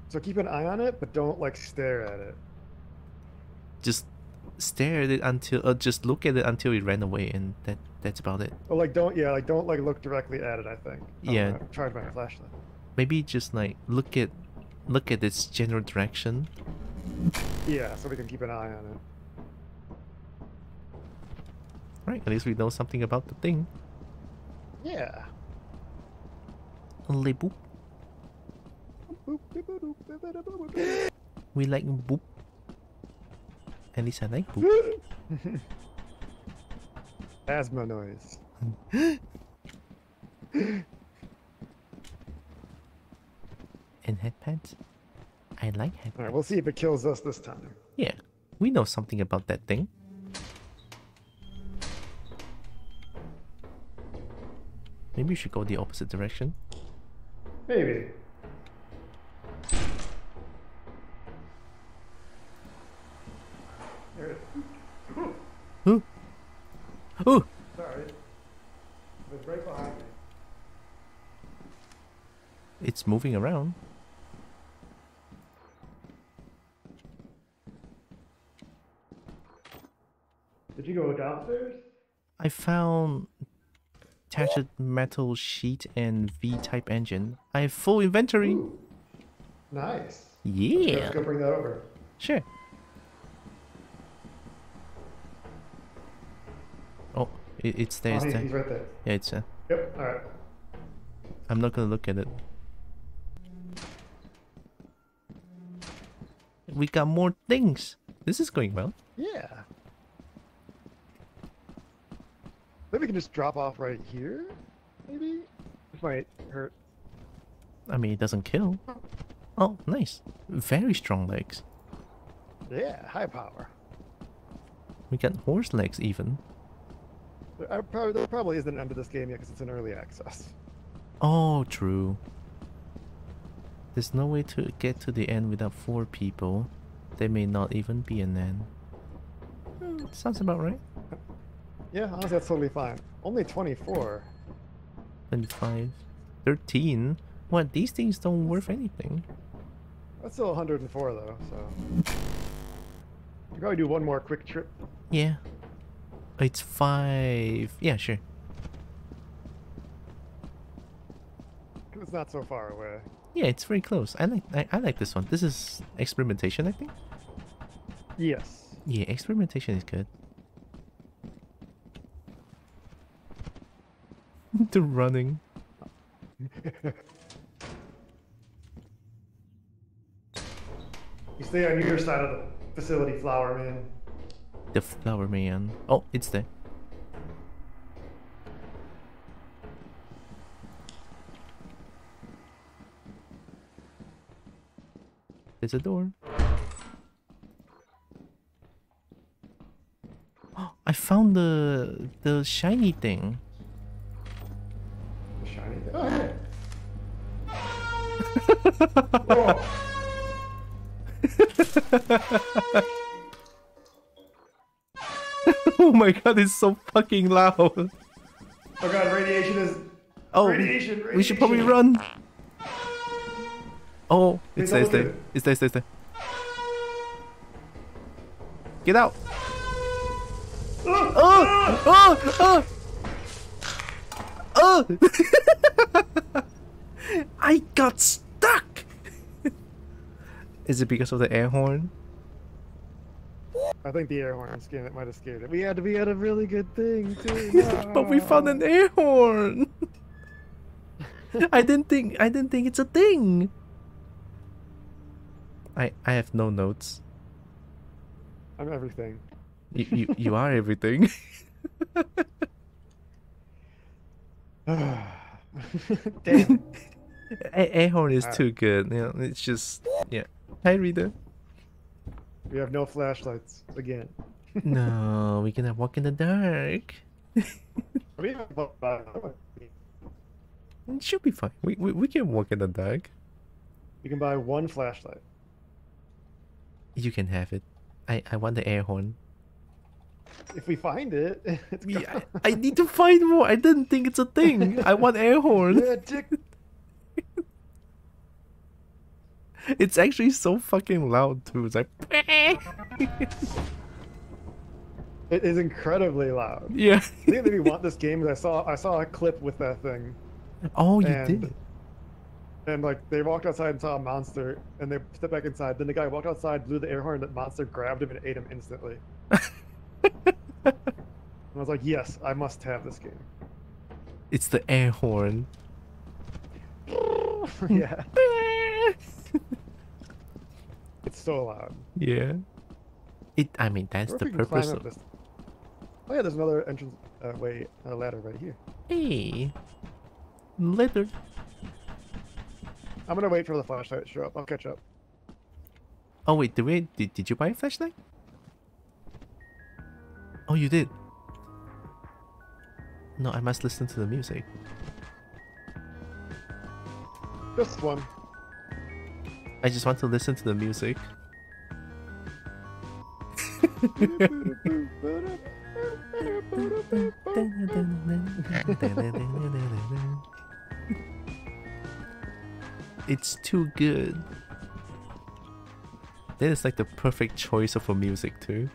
So keep an eye on it, but don't like stare at it. Just stare at it until... just look at it until it ran away, and that's about it. Or don't look directly at it, I think. Yeah. I'm trying my flashlight. Maybe just like look at its general direction. Yeah, so we can keep an eye on it. Right, at least we know something about the thing. Yeah. Only boop. We like boop. At least I like boop. Asthma noise. And headpads? I like headpads. Alright, we'll see if it kills us this time. Yeah, we know something about that thing. Maybe we should go the opposite direction. Maybe. There it is. Ooh. Ooh! Sorry. It was right behind me. It's moving around. Did you go downstairs? I found attached metal sheet and V-type engine. I have full inventory. Ooh. Nice. Yeah. Let's go bring that over. Sure. Oh, it's there. Oh, It's there. he's right there. Yeah, it's. Yep. All right. I'm not gonna look at it. We got more things. This is going well. Yeah. Maybe we can just drop off right here. Maybe. This might hurt. I mean, it doesn't kill. Oh, nice. Very strong legs. Yeah, high power. We got horse legs even. There probably isn't an end to this game yet because it's in early access. Oh, true. There's no way to get to the end without 4 people. There may not even be an end. Sounds about right. Yeah, honestly, that's totally fine. Only 24. 25. 13. What? These things don't worth anything. That's still 104 though, so. You probably do one more quick trip. Yeah. It's 5. Yeah, sure. It's not so far away. Yeah, it's very close. I like this one. This is experimentation, I think. Yes. Yeah, experimentation is good. The running. You stay on your side of the facility, Flower Man. The flower man. Oh, it's there. There's a door. Oh, I found the shiny thing. The shiny thing. Oh, yeah. Whoa. Oh my god, it's so fucking loud. Oh god, radiation is. Oh, radiation. we should probably run. Oh, it's there, Wait, it's there. It's there, it's there, it's there. Get out! Oh! Oh! Oh! I got stuck! Is it because of the air horn? I think the air horn skin it might have scared it. We had a really good thing too. No. But we found an air horn! I didn't think it's a thing! I have no notes. I'm everything. You are everything. Damn. Air horn is too good. You know, it's just yeah. Hi, reader. We have no flashlights again. No, we can walk in the dark. We have It should be fine. We can walk in the dark. You can buy one flashlight. You can have it. I want the air horn. If we find it, it's Yeah, I need to find more. I didn't think it's a thing. I want air horn. yeah, Dick. It's actually so fucking loud too. It's like It is incredibly loud. yeah. I think that we want this game because I saw a clip with that thing. Oh, you And- did. And like they walked outside and saw a monster, and they stepped back inside. Then the guy walked outside, blew the air horn, and that monster grabbed him and ate him instantly. And I was like, yes, I must have this game. It's the air horn. Yeah, it's so loud. Yeah. I mean, that's Wonder the if we can climb purpose up of. this. Oh yeah, there's another entrance ladder right here. Hey. Later. I'm gonna wait for the flashlight to show up. I'll catch up. Oh wait, did you buy a flashlight? Oh, you did. No, I must listen to the music. Just one. I just want to listen to the music. It's too good. That is like the perfect choice of a music too.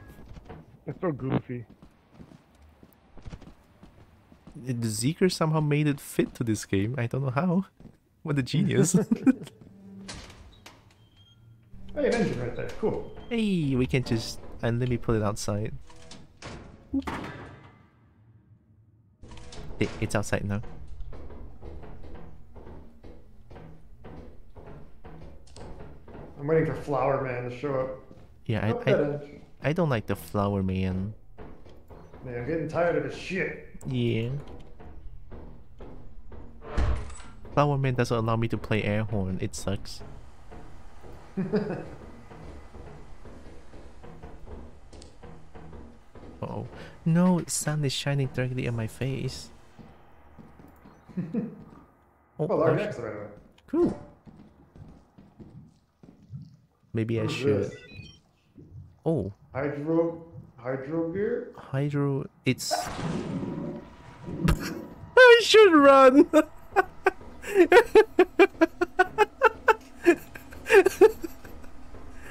It's so goofy. The Zeker somehow made it fit to this game. I don't know how. What a genius. Hey, an engine right there. Cool. Hey, we can just... And let me put it outside. It's outside now. I'm waiting for Flower Man to show up. Yeah, I don't like the Flower Man. Man, I'm getting tired of his shit. Yeah. Flower Man doesn't allow me to play air horn. It sucks. Oh no! Sun is shining directly in my face. Oh, our next right away. Cool. Maybe I should. This? Oh. Hydro gear? Hydro. It's. I should run.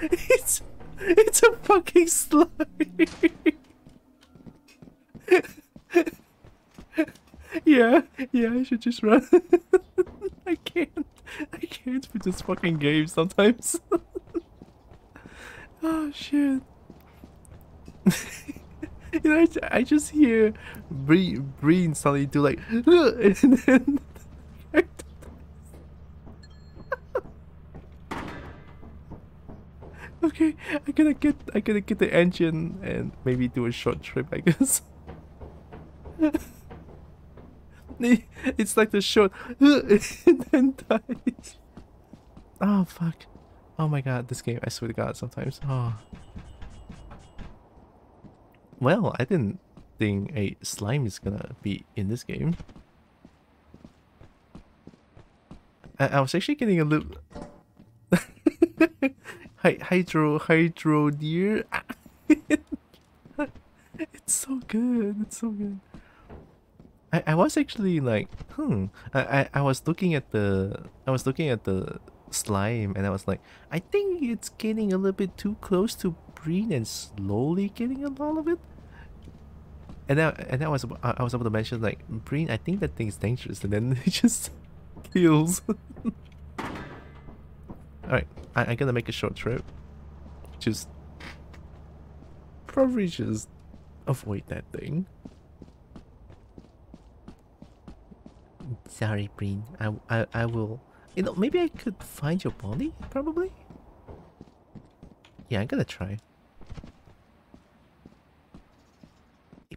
It's a fucking slime. Yeah, I should just run. I can't with this fucking game sometimes. Oh shit. You know, I just hear Breen suddenly do like, and then okay, I gotta get the engine and maybe do a short trip, I guess. It's like the short and then dies. Oh fuck. Oh my god, this game, I swear to god, sometimes. Oh. Well, I didn't think a slime is gonna be in this game. I was actually getting a little hydro deer. It's so good. It's so good. I was actually like, I was looking at the slime and I was like, I think it's getting a little bit too close to Breen and slowly getting a lot of it. And I was able to mention like, Breen, I think that thing's dangerous, and then it just kills. Alright, I'm gonna make a short trip. Probably just avoid that thing. Sorry, Breen. I will. You know, maybe I could find your body. Probably. Yeah, I'm gonna try.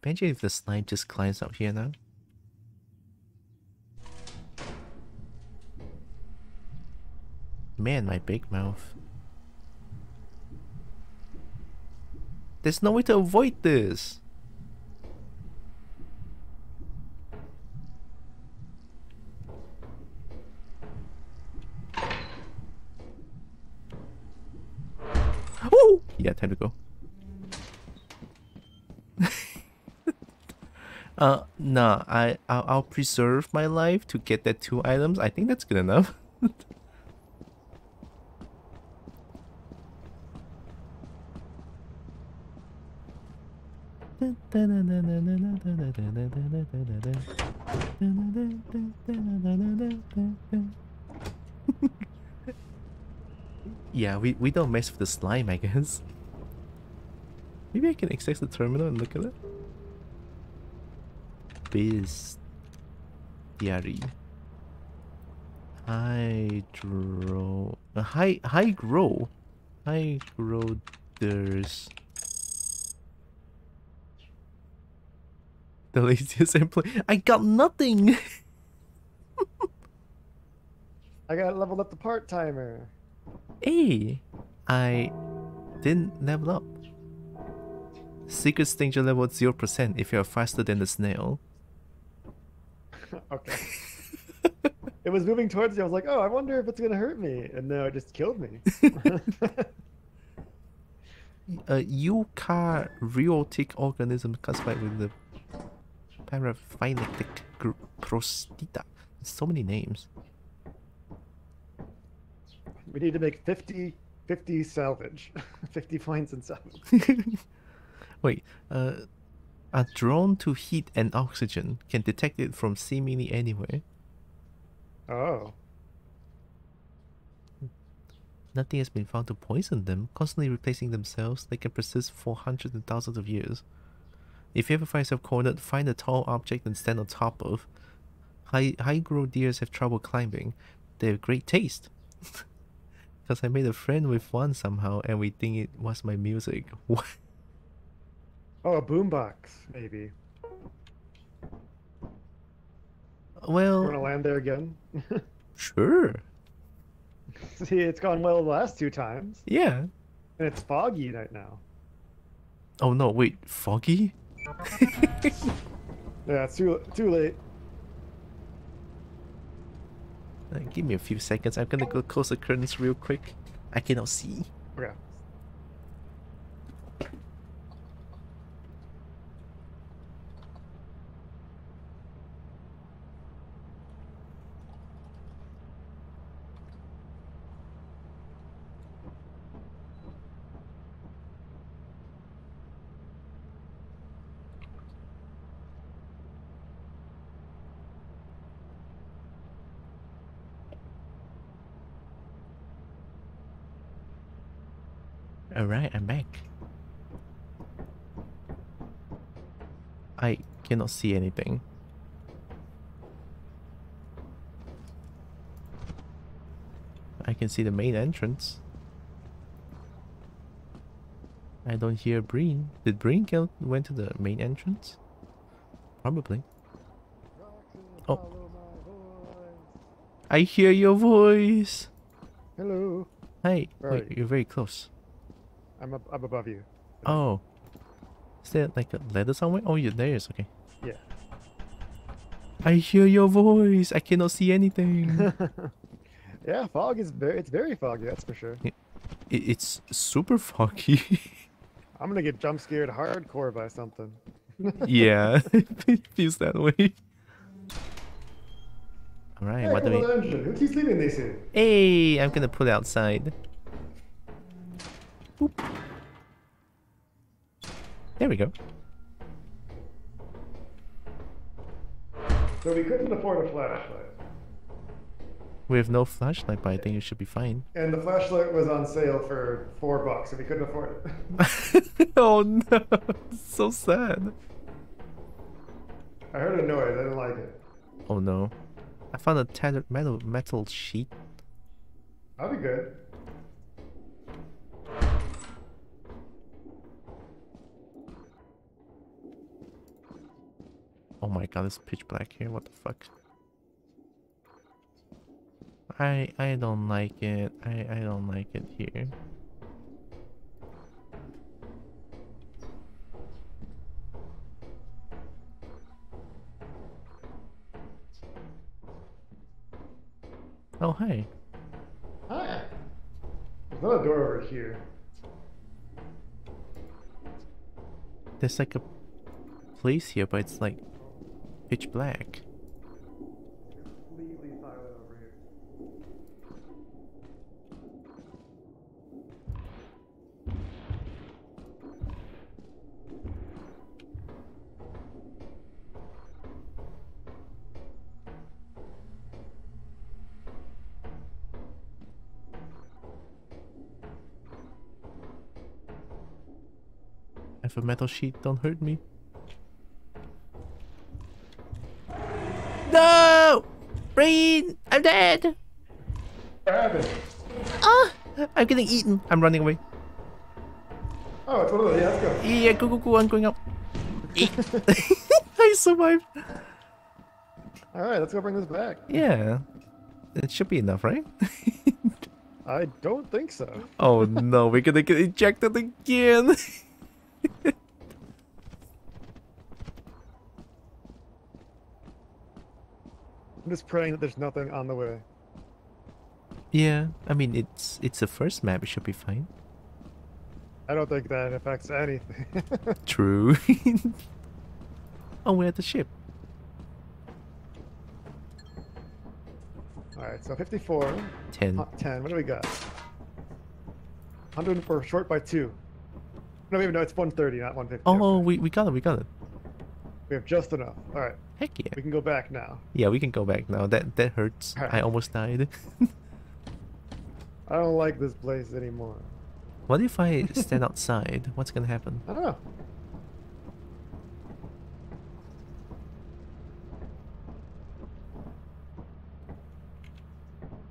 Imagine if the slime just climbs up here now. Man, my big mouth. There's no way to avoid this. Oh! Yeah, time to go. Nah, I'll preserve my life to get that 2 items. I think that's good enough. Yeah, we don't mess with the slime, I guess. Maybe I can access the terminal and look at it. Bestiary. Hydro. High grow. There's the laziest employee. I got nothing. I got leveled up the part timer. Hey, I didn't level up. Secret danger level 0% if you're faster than the snail. Okay. It was moving towards me. I was like, oh, I wonder if it's gonna hurt me, and no, it just killed me. Eukaryotic organism classified with the paraphyletic group Prostita. So many names. We need to make 50 salvage. 50 points in salvage. Wait, a drone to heat and oxygen can detect it from seemingly anywhere. Oh. Nothing has been found to poison them, constantly replacing themselves. They can persist for hundreds and thousands of years. If you ever find yourself cornered, find a tall object and stand on top of. High-grown deers have trouble climbing. They have great taste. Because I made a friend with one somehow, and we think it was my music. What? Oh, a boombox, maybe. Well... You want to land there again? Sure. See, it's gone well the last 2 times. Yeah. And it's foggy right now. Oh no, wait, foggy? Yeah, it's too late. Give me a few seconds. I'm gonna go close the curtains real quick. I cannot see. Okay. Alright, I'm back. I cannot see anything. I can see the main entrance. I don't hear Breen. Did Breen went to the main entrance? Probably. Oh. I hear your voice! Hello. Hey, Where wait, are you? you're very close. I'm above you. Oh. Is there like a ladder somewhere? Oh, yeah, there is, okay. Yeah. I hear your voice! I cannot see anything! Yeah, fog is it's very foggy, that's for sure. It's super foggy. I'm gonna get jump scared hardcore by something. Yeah, it feels that way. Alright, Hey, what do we... engine. Who keeps leaving this here? Hey, I'm gonna put it outside. Boop. There we go. So we couldn't afford a flashlight. We have no flashlight, but I think it should be fine. And the flashlight was on sale for $4 and we couldn't afford it. Oh no, so sad. I heard a noise, I didn't like it. Oh no. I found a tattered metal sheet. That'd be good. Oh my god, it's pitch black here, what the fuck? I don't like it. I don't like it here. Oh, hi. Hi. There's not a door over here. There's like a place here, but it's like pitch black. Completely silent over here. I have a metal sheet, don't hurt me. No! Brain! I'm dead! What happened? Ah! I'm getting eaten. I'm running away. Oh, it's one of those. Yeah, let's go. Yeah, go, I'm going up. I survived. Alright, let's go bring this back. Yeah. It should be enough, right? I don't think so. Oh no, we're gonna get ejected again. I'm just praying that there's nothing on the way. Yeah, I mean it's the first map. It should be fine. I don't think that affects anything. True. Oh, we're at the ship. Alright, so 54. 10. 10. What do we got? 100 for short by 2. No, wait, no, it's 130, not 150. Oh, okay. we got it. We got it. We have just enough. Alright. Heck yeah. We can go back now. Yeah, we can go back now. That hurts. Alright. I almost died. I don't like this place anymore. What if I stand outside? What's gonna happen? I don't know.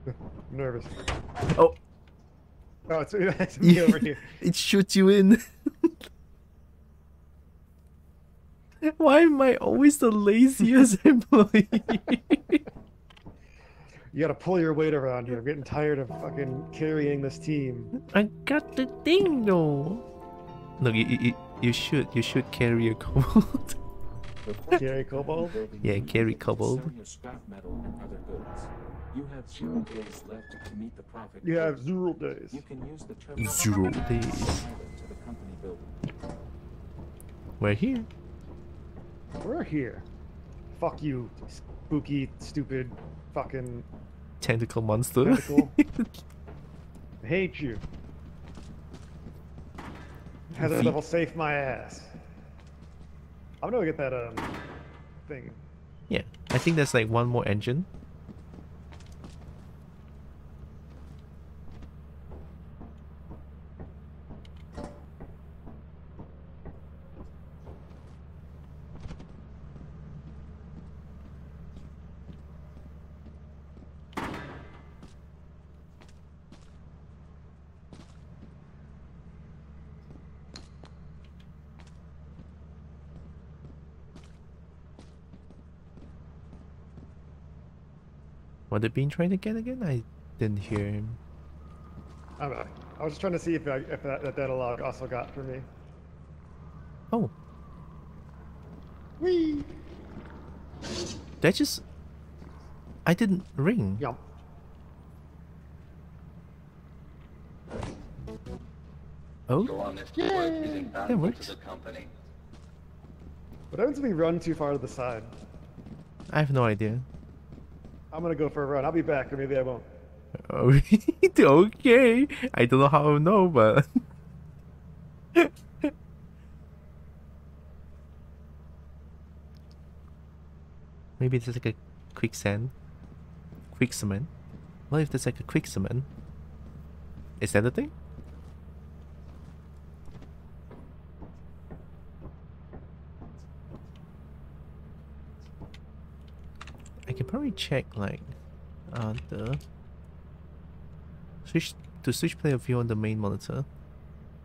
I'm nervous. Oh, Oh, it's me over here. it shoots you in. Why am I always the laziest employee? You gotta pull your weight around here. I'm getting tired of fucking carrying this team. I got the thing though. Look, you should carry a cobalt. Carry cobalt? Yeah, carry cobalt. Sell your scrap metal and other goods. You have 0 days left to meet the profit. You have quota. 0 days. You can use the terminal 0 to days. the company building. We're here. We're here. Fuck you, spooky, stupid, fucking Tentacle monster. tentacle. I hate you. Hazard Feet. level safe my ass. I'm gonna get that thing. Yeah, I think there's like one more engine. What did Bean trying to get again? I didn't hear him. I was just trying to see if that data log also got for me. Oh, Whee! that just... I didn't ring. Yum. Oh, Your honest work is invaluable works. to the company. What happens if we run too far to the side? I have no idea. I'm gonna go for a run. I'll be back, or maybe I won't. Oh, okay. I don't know how I know, but... Maybe it's like a quicksand. Quicksand. What if there's like a quicksand? Is that a thing? I can probably check like the switch player view on the main monitor.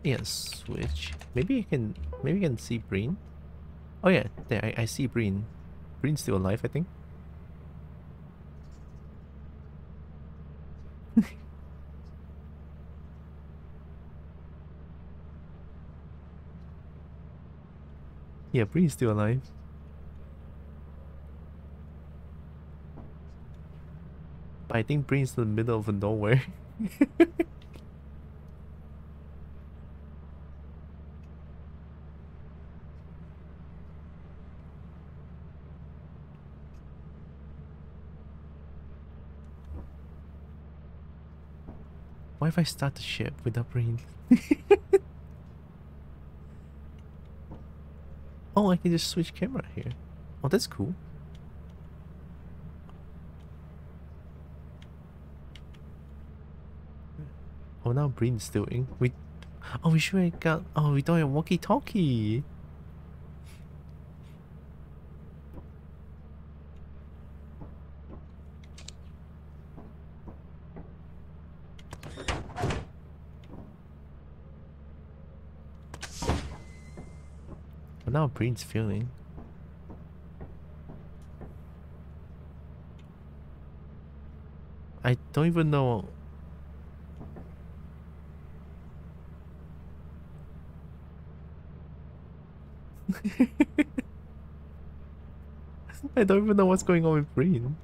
Yes, switch. Maybe I can see Breen. Oh yeah, there I see Breen. Breen's still alive, I think. Yeah, Breen's still alive. But I think Breen's in the middle of nowhere. What if I start the ship without Breen? Oh, I can just switch camera here. Oh, that's cool. Oh, now Breen's still in. Oh, we should have got... Oh, we don't have walkie-talkie. But now Breen's feeling. I don't even know. I don't even know what's going on with Breen.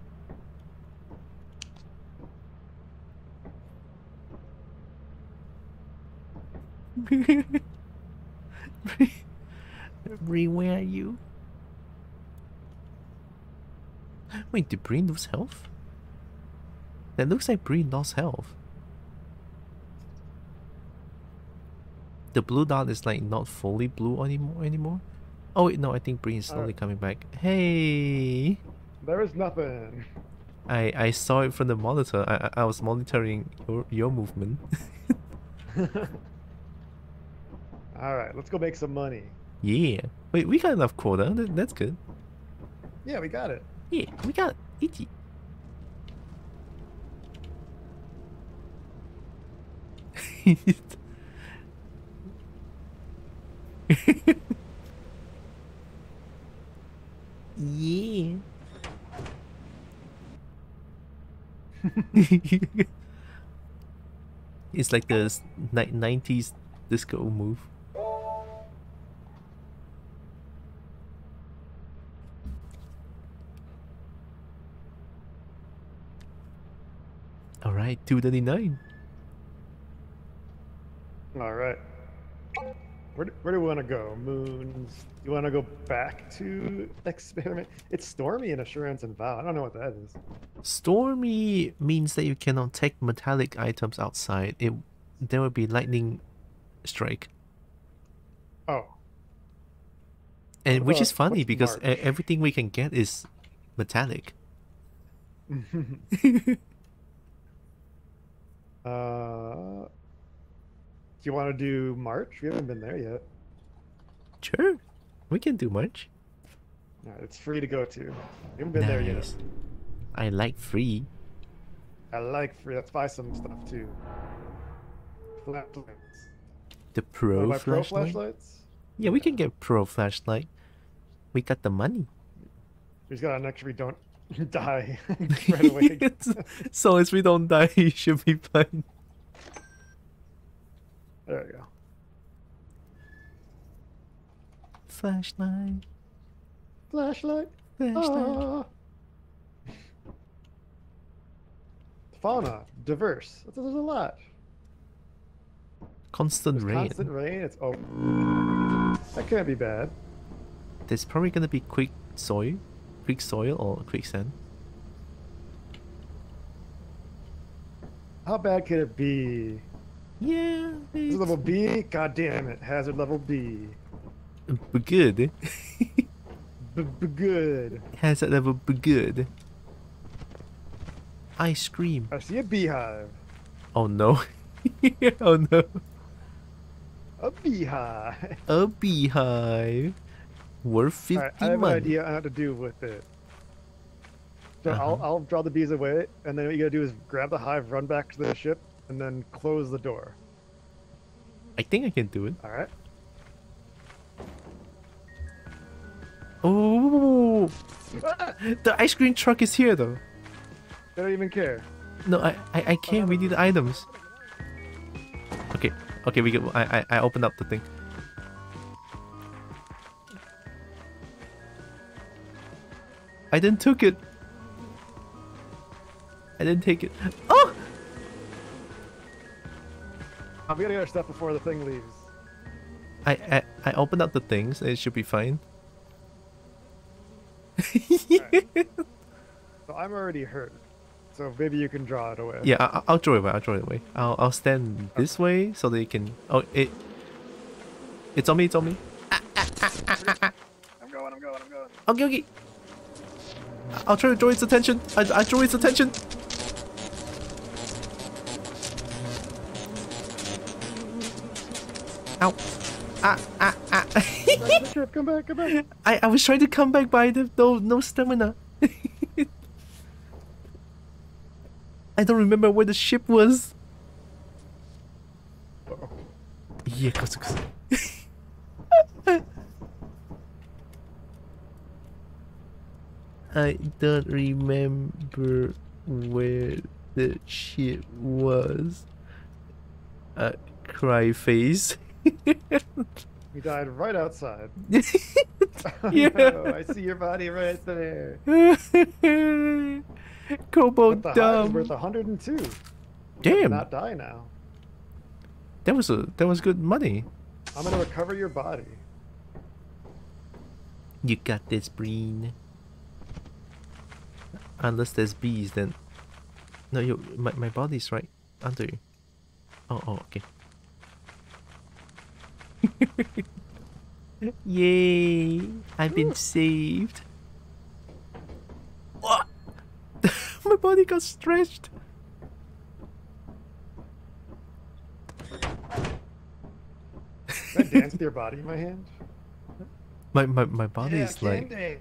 Breen, where are you? Wait, did Breen lose health? That looks like Breen lost health. The blue dot is like not fully blue anymore. Oh wait, no, I think Breen is slowly coming back. Hey! There is nothing. I saw it from the monitor. I was monitoring your movement. Alright, let's go make some money. Yeah. Wait, we got enough quota. That's good. Yeah, we got it. Yeah, we got it. Yeah. It's like the 90s disco move. Alright, 239. Alright. Where do we want to go? Moons. You want to go back to experiment? It's Stormy in Assurance and Vow. I don't know what that is. Stormy means that you cannot take metallic items outside. There will be lightning strike. Oh. And which is funny what's because March? everything we can get is metallic. Do you want to do March? We haven't been there yet. Sure, we can do March. Alright, it's free to go to. We haven't been there yet. I like free. I like free. Let's buy some stuff too. Flashlights. The pro Buy pro flashlight? flashlights? Yeah, we can get pro flashlight. We got the money. We just gotta make sure we don't die right away. So as we don't die, you should be fine. There we go. Flashlight. Flashlight. Flashlight. Fauna, diverse. There's a lot. Constant rain. Constant rain. It's that can't be bad. There's probably gonna be quick soil or quicksand. How bad could it be? Yeah. Is it level B? God damn it. Hazard level B. Good. Good. Hazard level good. Ice cream. I see a beehive. Oh no. Oh no. A beehive. A beehive. Worth 50 Alright, I have money. an idea on how to do with it. So I'll draw the bees away, and then what you gotta do is grab the hive, run back to the ship, and then close the door. I think I can do it. Alright? Oh, the ice cream truck is here though. They don't even care. No, I can't. We need the items. Okay, okay, we go. I opened up the thing. I didn't took it. I didn't take it. Oh! We gotta get our stuff before the thing leaves. I opened up the things. It should be fine. Right. So I'm already hurt. So maybe you can draw it away. Yeah, I'll draw it away. I'll draw it away. I'll stand this way so they can. Oh, it's on me. It's on me. I'm going. Okay, okay. I'll try to draw its attention. I draw its attention. Ow. Come back. I was trying to come back, but I have no stamina. I don't remember where the ship was. Uh-oh. Yeah, go. I don't remember where the shit was a cry face. We died right outside. Yeah. No, I see your body right there. Kobo But the hive is dumb. worth 102. Damn. Not die now. That was good money. I'm gonna recover your body. You got this, Breen. Unless there's bees, then no, my body's right under you. Oh, okay. Yay! I've been saved. What? My body got stretched. Can I dance with your body in my hand? My body is like. Dance.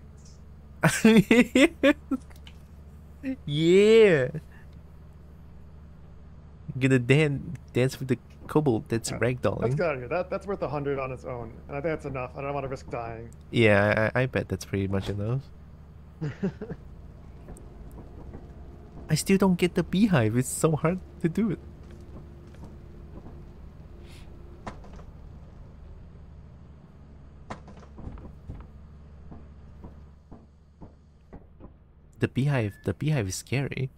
Yeah. Gonna dance with the kobold that's Let's ragdolling. get out of here. That's worth 100 on its own, and I think that's enough. I don't want to risk dying. Yeah, I bet that's pretty much enough. I still don't get the beehive. It's so hard to do it. The beehive is scary.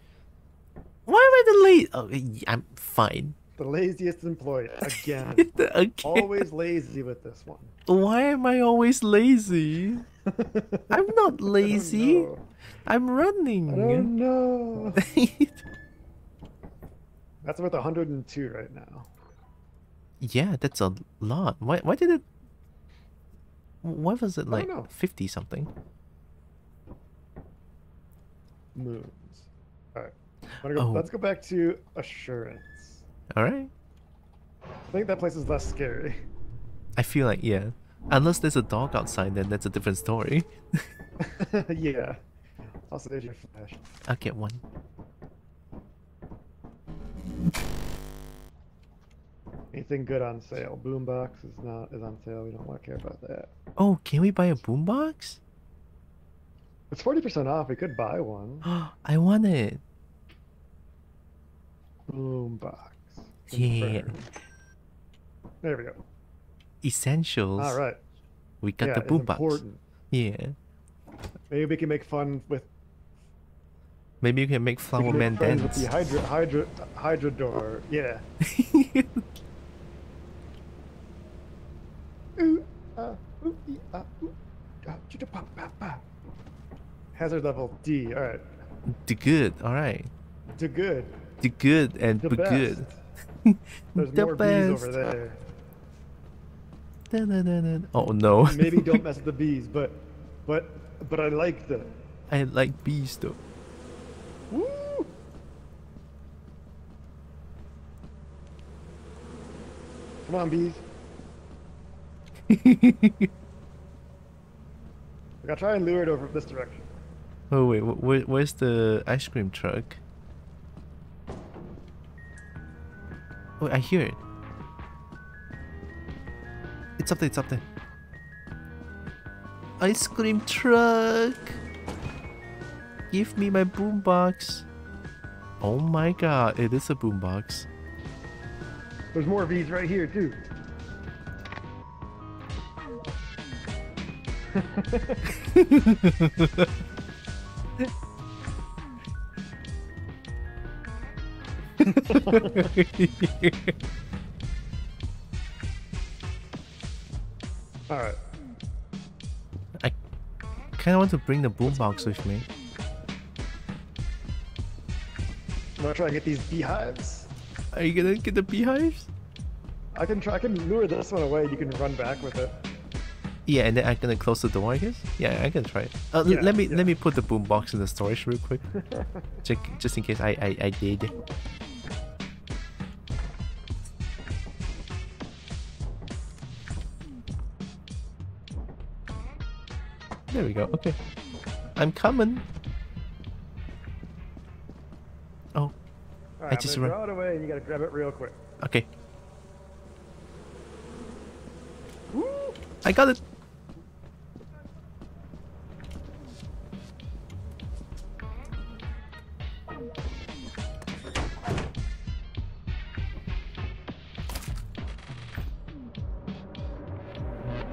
Why am I the late? Oh, I'm fine. The laziest employee again. Again. Always lazy with this one. Why am I always lazy? I'm not lazy. know. I'm running. I don't know. That's worth 102 right now. Yeah, that's a lot. Why did it? Why was it like know. 50 something? Moons. Alright. Oh. Let's go back to Assurance. All right. I think that place is less scary. I feel like, yeah. Unless there's a dog outside, then that's a different story. Yeah. I'll save your flash. I'll get one. Anything good on sale? Boombox is on sale. We don't want to care about that. Oh, can we buy a boombox? It's 40% off. We could buy one. I want it. Boombox. Yeah. Confirmed. There we go. Essentials. All right. We got Yeah, the it's boombox. important. Yeah. Maybe we can make fun with. Maybe you can make We Flower can Man make friends dance. with the Hydra door. Yeah. Ooh, ooh, ooh, choo-choo-pa-pa-pa. Hazard level D. All right. Do good. All right. Do good. Do good and The be best. good. There's The more best. bees over there. Da-da-da-da. Oh no. Maybe don't mess with the bees, but I like them. I like bees though. Woo! Come on, bees. I gotta try and lure it over this direction. Oh wait, where's the ice cream truck? Oh, I hear it. It's up there, it's up there. Ice cream truck! Give me my boombox. Oh my god, it is a boombox. There's more bees right here too. All right. I kind of want to bring the boombox with me. I'm gonna try and get these beehives. Are you gonna get the beehives? I can lure this one away. You can run back with it. Yeah, and then I'm gonna close the door, I guess. Yeah, I can try it. Yeah, let me put the boombox in the storage real quick, just in case I did. There we go. Okay, I'm coming. Oh, All right, I just I'm gonna run. draw it away, and you gotta grab it real quick. Okay. I got it.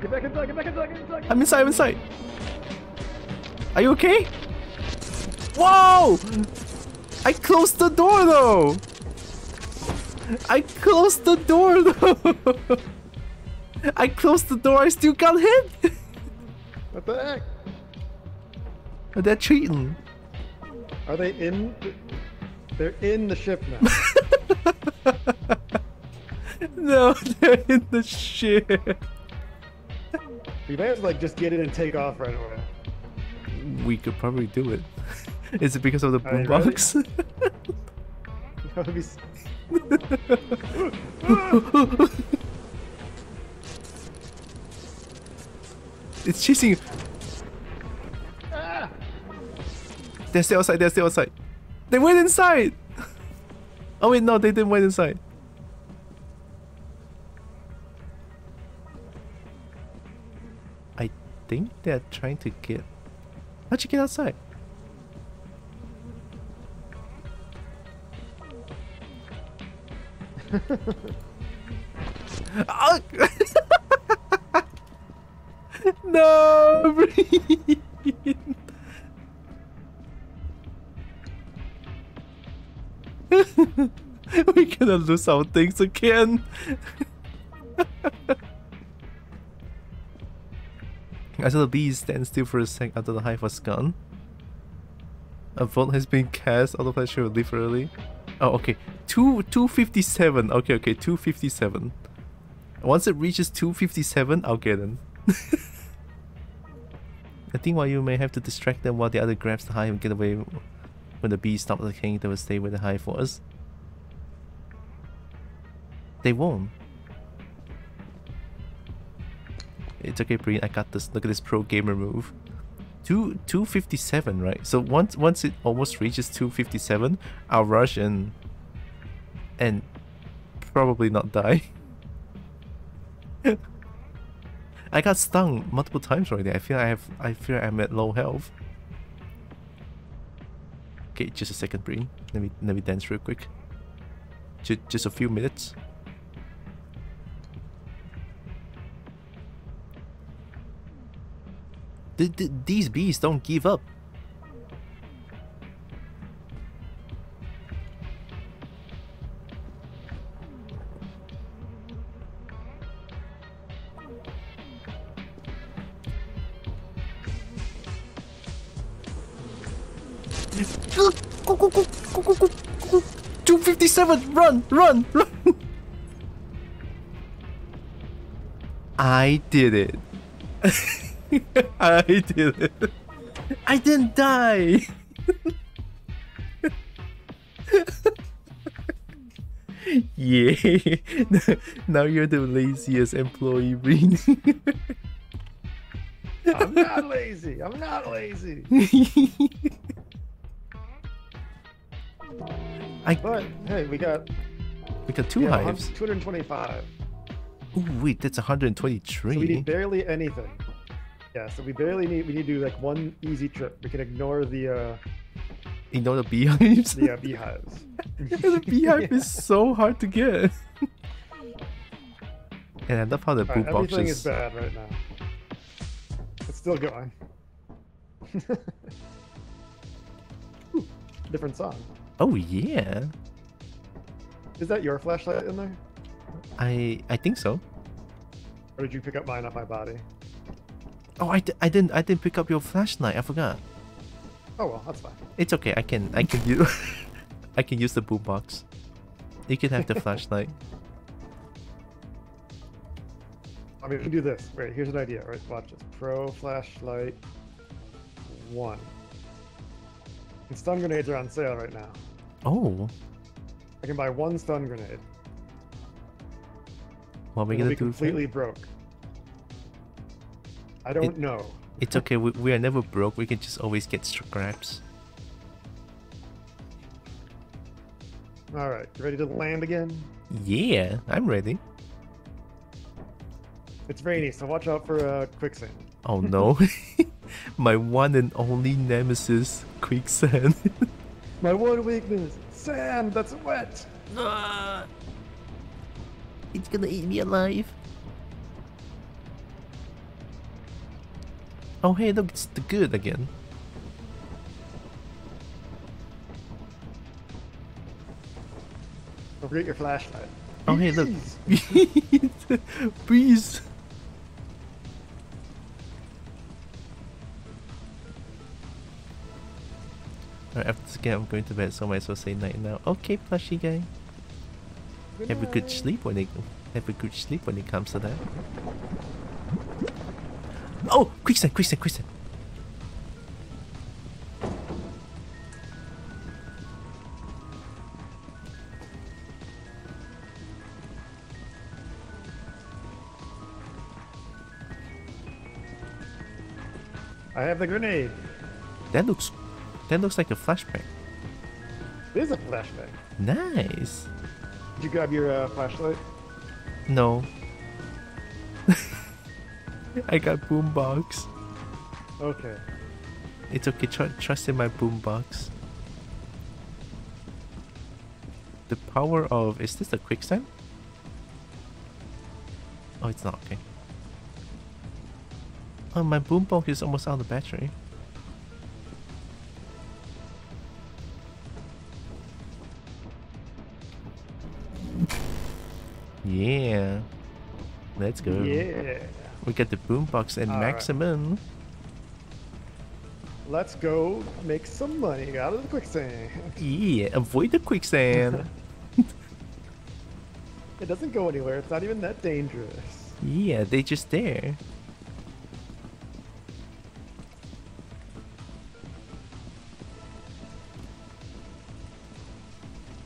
Get back inside, get back inside, get inside! I'm inside, I'm inside. Are you okay? Whoa! I closed the door though! I closed the door though! I closed the door, I still got hit! What the heck? They're cheating. Are they in? They're in the ship now. No, they're in the ship. We might have to like just get in and take off right away. We could probably do it. Is it because of the Are you ready? boombox? That would be s- It's chasing you. Ah! They're still outside, they're still outside. They went inside! Oh wait, no, they didn't went inside. I think they're trying to get... How'd you get outside? Oh! No! Breathe. We're gonna lose our things again. I saw the bees stand still for a sec after the hive was gone. A vote has been cast. All the players will leave early. Oh, okay. 257. Okay, 257. Once it reaches 257, I'll get in. I think while you may have to distract them while the other grabs the hive and get away when the bees stop attacking, they will stay where the hive was. They won't. It's okay, Breen. I got this. Look at this pro gamer move. 257, right? So once it almost reaches 257, I'll rush and probably not die. I got stung multiple times already. I feel I'm at low health. Okay, just a second, Breen. Let me dance real quick. Just a few minutes. These bees don't give up. Go, go, go, go, go, go, go. 257! Run! Run! Run! I did it. I did it. I didn't die. Yay. Now you're the laziest employee, Breen. I'm not lazy. I'm not lazy. But hey, we got two hives. 225. Ooh, wait, that's 123. So we need barely anything. Yeah, so we need to do like one easy trip. We can ignore the ignore the beehives. The beehives. The beehive is so hard to get. And I love how the boot box everything is bad right now. It's still going. Ooh, different song. Oh yeah. Is that your flashlight in there? I think so. Or did you pick up mine off my body? Oh, I didn't pick up your flashlight. I forgot. Oh well, that's fine. It's okay. I can use I can use the boombox. You can have the flashlight. I mean, we can do this. Right, here's an idea. Right, watch this. Pro flashlight 1. And stun grenades are on sale right now. Oh. I can buy 1 stun grenade. What are we gonna do? Completely broke. I don't know. It's okay. We are never broke. We can just always get scraps. All right, you ready to land again? Yeah, I'm ready. It's rainy, so watch out for quicksand. Oh no. My one and only nemesis, quicksand. My one weakness, sand that's wet. It's gonna eat me alive. Oh hey, look, it's the good again. Don't forget your flashlight. Oh hey, look. Bees. Alright, after this game I'm going to bed, so I might as well say night now. Okay, plushie guy. Have a good sleep when it comes to that. Oh, quicksand, quicksand, quicksand. I have the grenade. That looks like a flashbang. It is a flashbang. Nice. Did you grab your flashlight? No. I got boombox. Okay. It's okay. Trust in my boombox. The power of... Is this a quicksand? Oh, it's not. Okay. Oh, my boombox is almost out of battery. Yeah. Let's go. Yeah. We got the boombox and maximum. Let's go make some money out of the quicksand. Yeah, avoid the quicksand. It doesn't go anywhere. It's not even that dangerous. Yeah, they just there.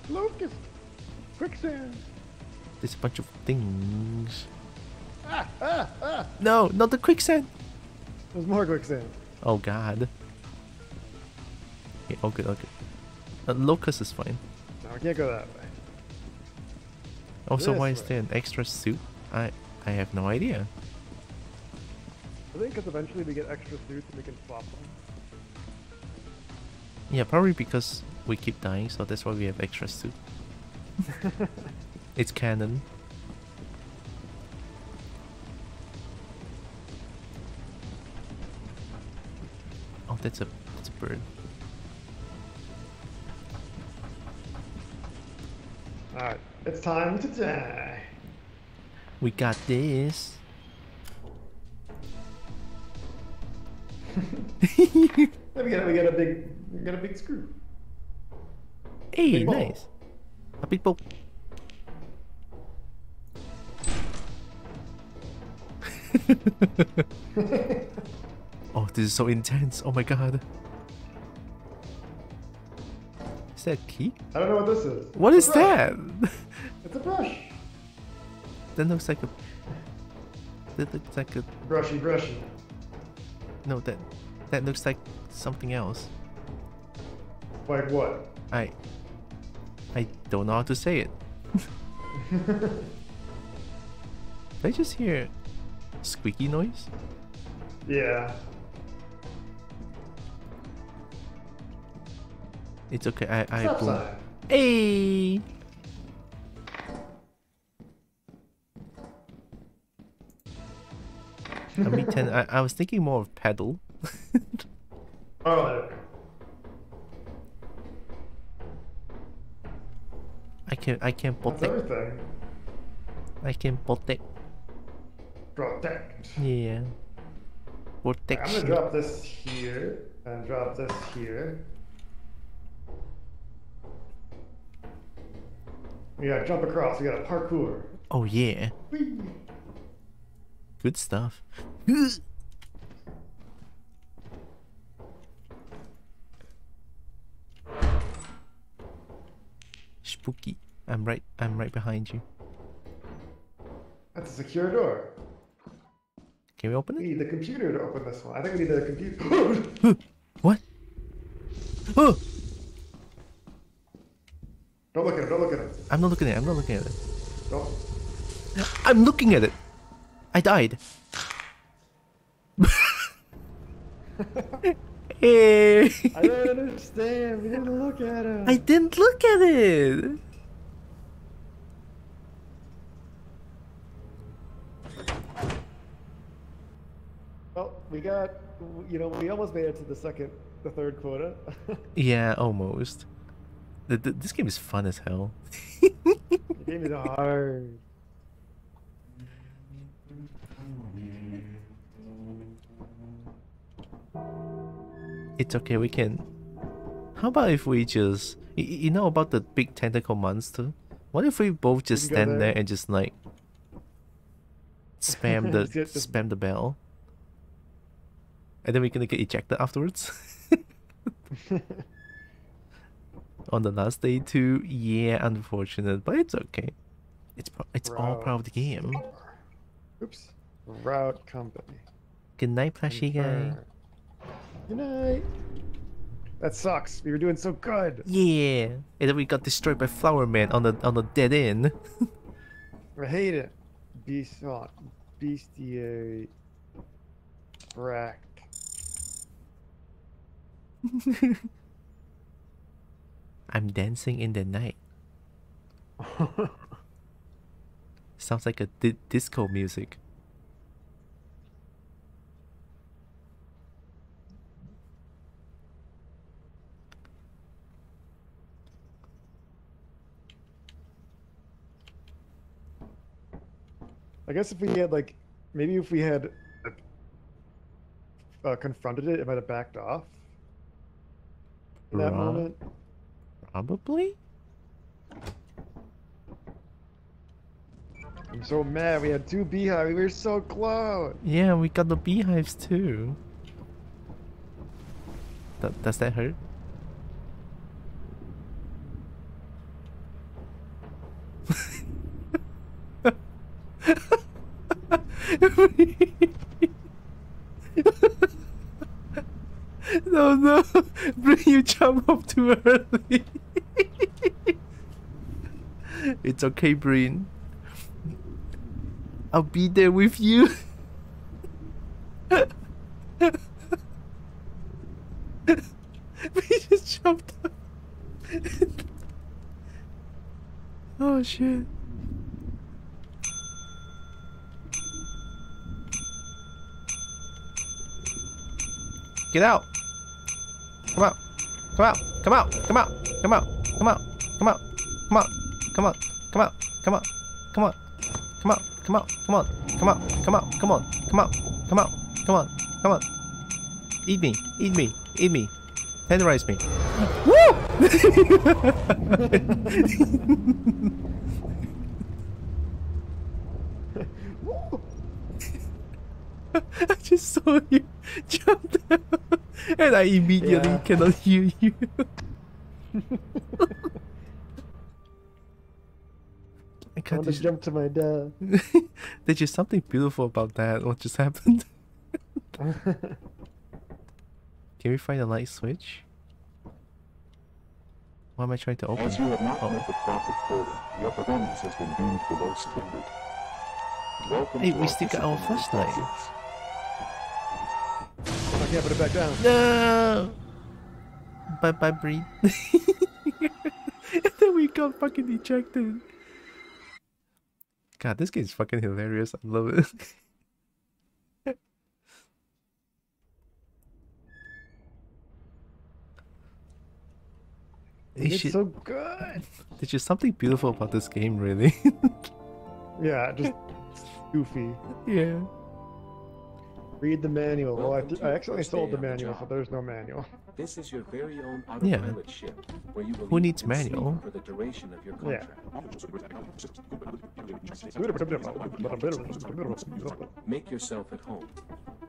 Locust. Quicksand. There's a bunch of things. Ah. No, not the quicksand. There's more quicksand. Oh god. Okay, okay, okay. Locust is fine. No, I can't go that way. Also, This why is way. there an extra suit? I have no idea. I think because eventually we get extra suits and we can swap them. Yeah, probably because we keep dying, so that's why we have extra suit. It's canon. Oh, that's a bird. Alright, it's time to die. We got this. Then we get a big screw. Hey, Big ball. nice. A big ball. Oh, this is so intense. Oh my god. Is that a key? I don't know what this is. What It's is a brush. that? It's a brush. That looks like a... That looks like a... Brushy. No, that looks like something else. Like what? I don't know how to say it. Did I just hear squeaky noise? Yeah. It's okay. I Stop boom. sign. Hey. I mean, I was thinking more of pedal. Oh. I can That's protect. everything. I can protect. Protect. Yeah. I'm Protection. gonna drop this here and drop this here. We gotta jump across. We gotta parkour. Oh yeah. Whee! Good stuff. Spooky. I'm right behind you. That's a secure door. Can we open We it? need the computer to open this one. I think we need the computer. What? Oh! Don't look at it. Don't look at it. I'm not looking at it. I'm not looking at it. Don't. I'm looking at it. I died. Hey. I don't understand. We didn't look at it. I didn't look at it. Well, we got, we almost made it to the third quota. Yeah, almost. This game is fun as hell. The game is hard. It's okay, we can... How about if we just... You know about the big tentacle monster? What if we both just stand there and just like... Spam the bell? And then we're gonna get ejected afterwards? On the last day too? Yeah, unfortunate, but it's okay. It's all part of the game. Oops. Route company. Good night, plushy guy. Good night. That sucks. We were doing so good. Yeah, and then we got destroyed by Flower Man on the dead end. I hate it. Bestiary. Brack. I'm dancing in the night. Sounds like a disco music. I guess if we had maybe if we had confronted it, it might have backed off in that moment. Probably? I'm so mad. We had 2 beehives. We were so close. Yeah, we got the beehives too. Does that hurt? No, bring you jump up too early. It's okay, Breen. I'll be there with you. We just jumped up. Oh shit. Get out! Come out! Come out! Come out! Come out! Come out! Come out! Come out! Come out! Come out! Come out! Come out! Come out! Come out! Come out! Come on! Come out! Come out! Come on! Come out! Come out! Come on! Come on! Eat me! Eat me! Eat me! Tenderize me! Woo! I just saw you jump down and I immediately cannot hear you. I want to jump to my death. There's just something beautiful about that. What just happened? Can we find a light switch? What am I trying to open? As you have not met the profit quota, your performance has been deemed below standard. Welcome Hey, to we our still got our disciplinary flashlight. process. I can't put it back down. No! Bye bye, Bree. And then we got fucking ejected. God, this game is fucking hilarious. I love it. It's so good. There's just something beautiful about this game, really. Yeah, just goofy. Yeah. Read the manual. Well, I accidentally sold the manual, so there's no manual. This is your very own Yeah. autopilot ship, where you will Who eat needs and sleep manual? for the duration of your Yeah. contract. Make yourself at home.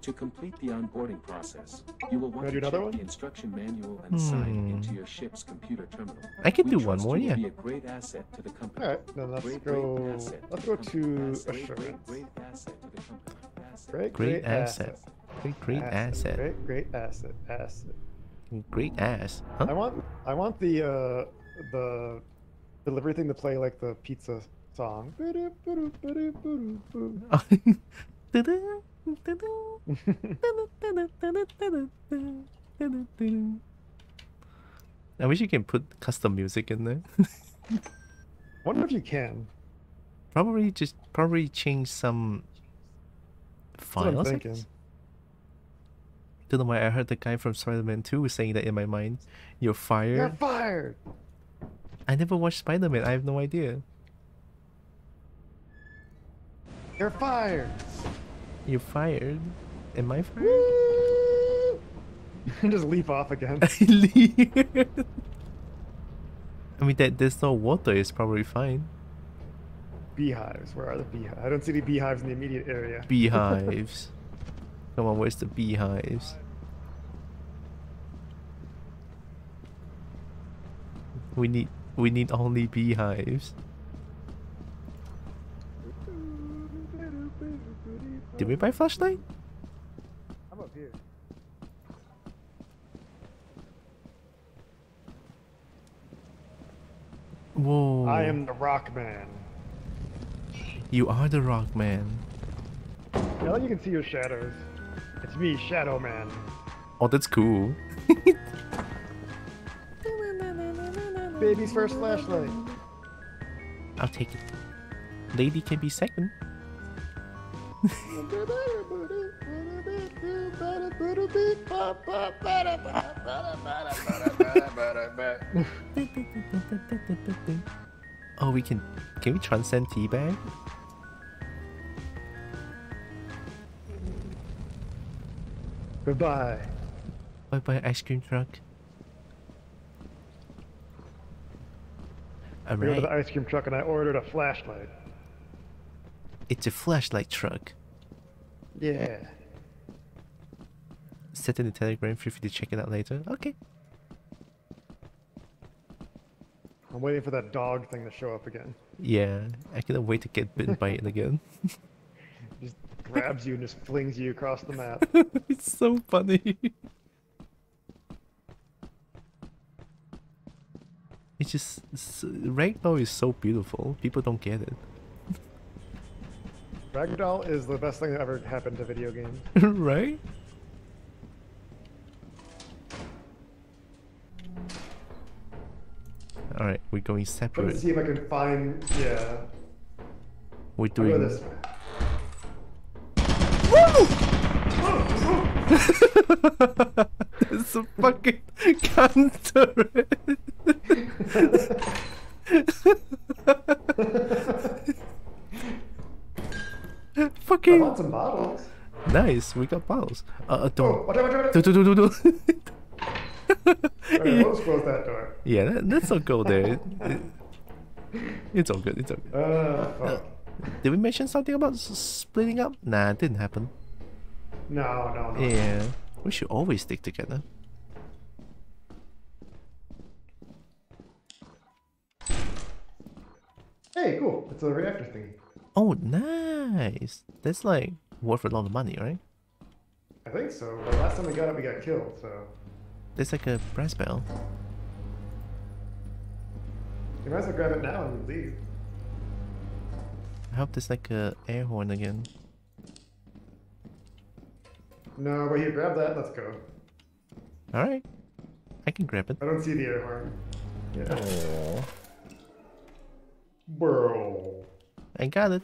To complete the onboarding process, you will want Wanna to do another check one? the instruction manual and sign into your ship's computer terminal. I can We do one trust more, you will yeah. be a great asset to the company. All right, then let's Great go. asset Let's the go company. to Asset, assurance. Great asset to the company. Asset. Great Asset. Great asset. Great asset. Asset. Great ass. Huh? I want the delivery thing to play like the pizza song. I wish you can put custom music in there. Wonder if you can. Probably change some That's what I'm files. I thinking. guess. Don't know why I heard the guy from Spider-Man 2 saying that in my mind. You're fired. You're fired. I never watched Spider-Man. I have no idea. You're fired. You're fired. Am I fired? Woo! Just leap off again. I mean, there's no water. It's probably fine. Beehives. Where are the beehives? I don't see any beehives in the immediate area. Beehives. Come on, where's the beehives? We need only beehives. Did we buy flashlight? I'm up here. Whoa. I am the Rock Man. You are the Rock Man. Now that you can see your shadows. It's me, Shadow Man. Oh, that's cool. Baby's first flashlight. I'll take it. Lady can be second. Oh, can we transcend teabag? Goodbye. Bye bye ice cream truck. I went to Alright. the ice cream truck and I ordered a flashlight. It's a flashlight truck. Yeah. Set in the Telegram, feel free to check it out later. Okay. I'm waiting for that dog thing to show up again. Yeah, I cannot wait to get bitten by it again. Just grabs you and just flings you across the map. It's so funny. It's just Ragdoll is so beautiful. People don't get it. Ragdoll is the best thing that ever happened to video games. Right? Alright, we're going separate. Let's see if I can find. Yeah. We're I'll go doing this way. It's a fucking counter. I Fucking want some bottles. nice. We got bottles. Don't. Oh, watch out, Do. Okay, let's close that door. Yeah, let's not go there. It's all good. It's all good. Fuck. Did we mention something about splitting up? Nah, it didn't happen. No. Yeah, we should always stick together. Hey, cool. It's a reactor thingy. Oh, nice. That's like worth a lot of money, right? I think so. The last time we got it, we got killed, so. There's like a brass bell. You might as well grab it now and leave. I hope there's like a air horn again. No, but here, grab that. Let's go. Alright. I can grab it. I don't see the air horn. Yeah. Aww. Bro. I got it.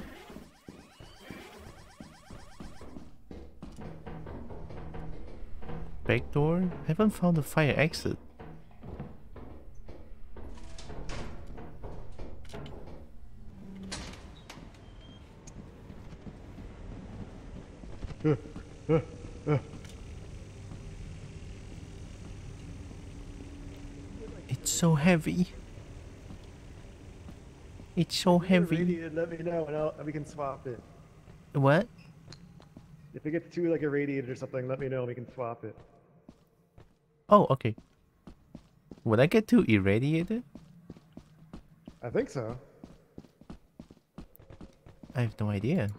Back door? Haven't found a fire exit. It's so heavy. It's so heavy. Let me know and we can swap it. What? If it gets too like irradiated or something, let me know and we can swap it. Oh, okay. Would I get too irradiated? I think so. I have no idea.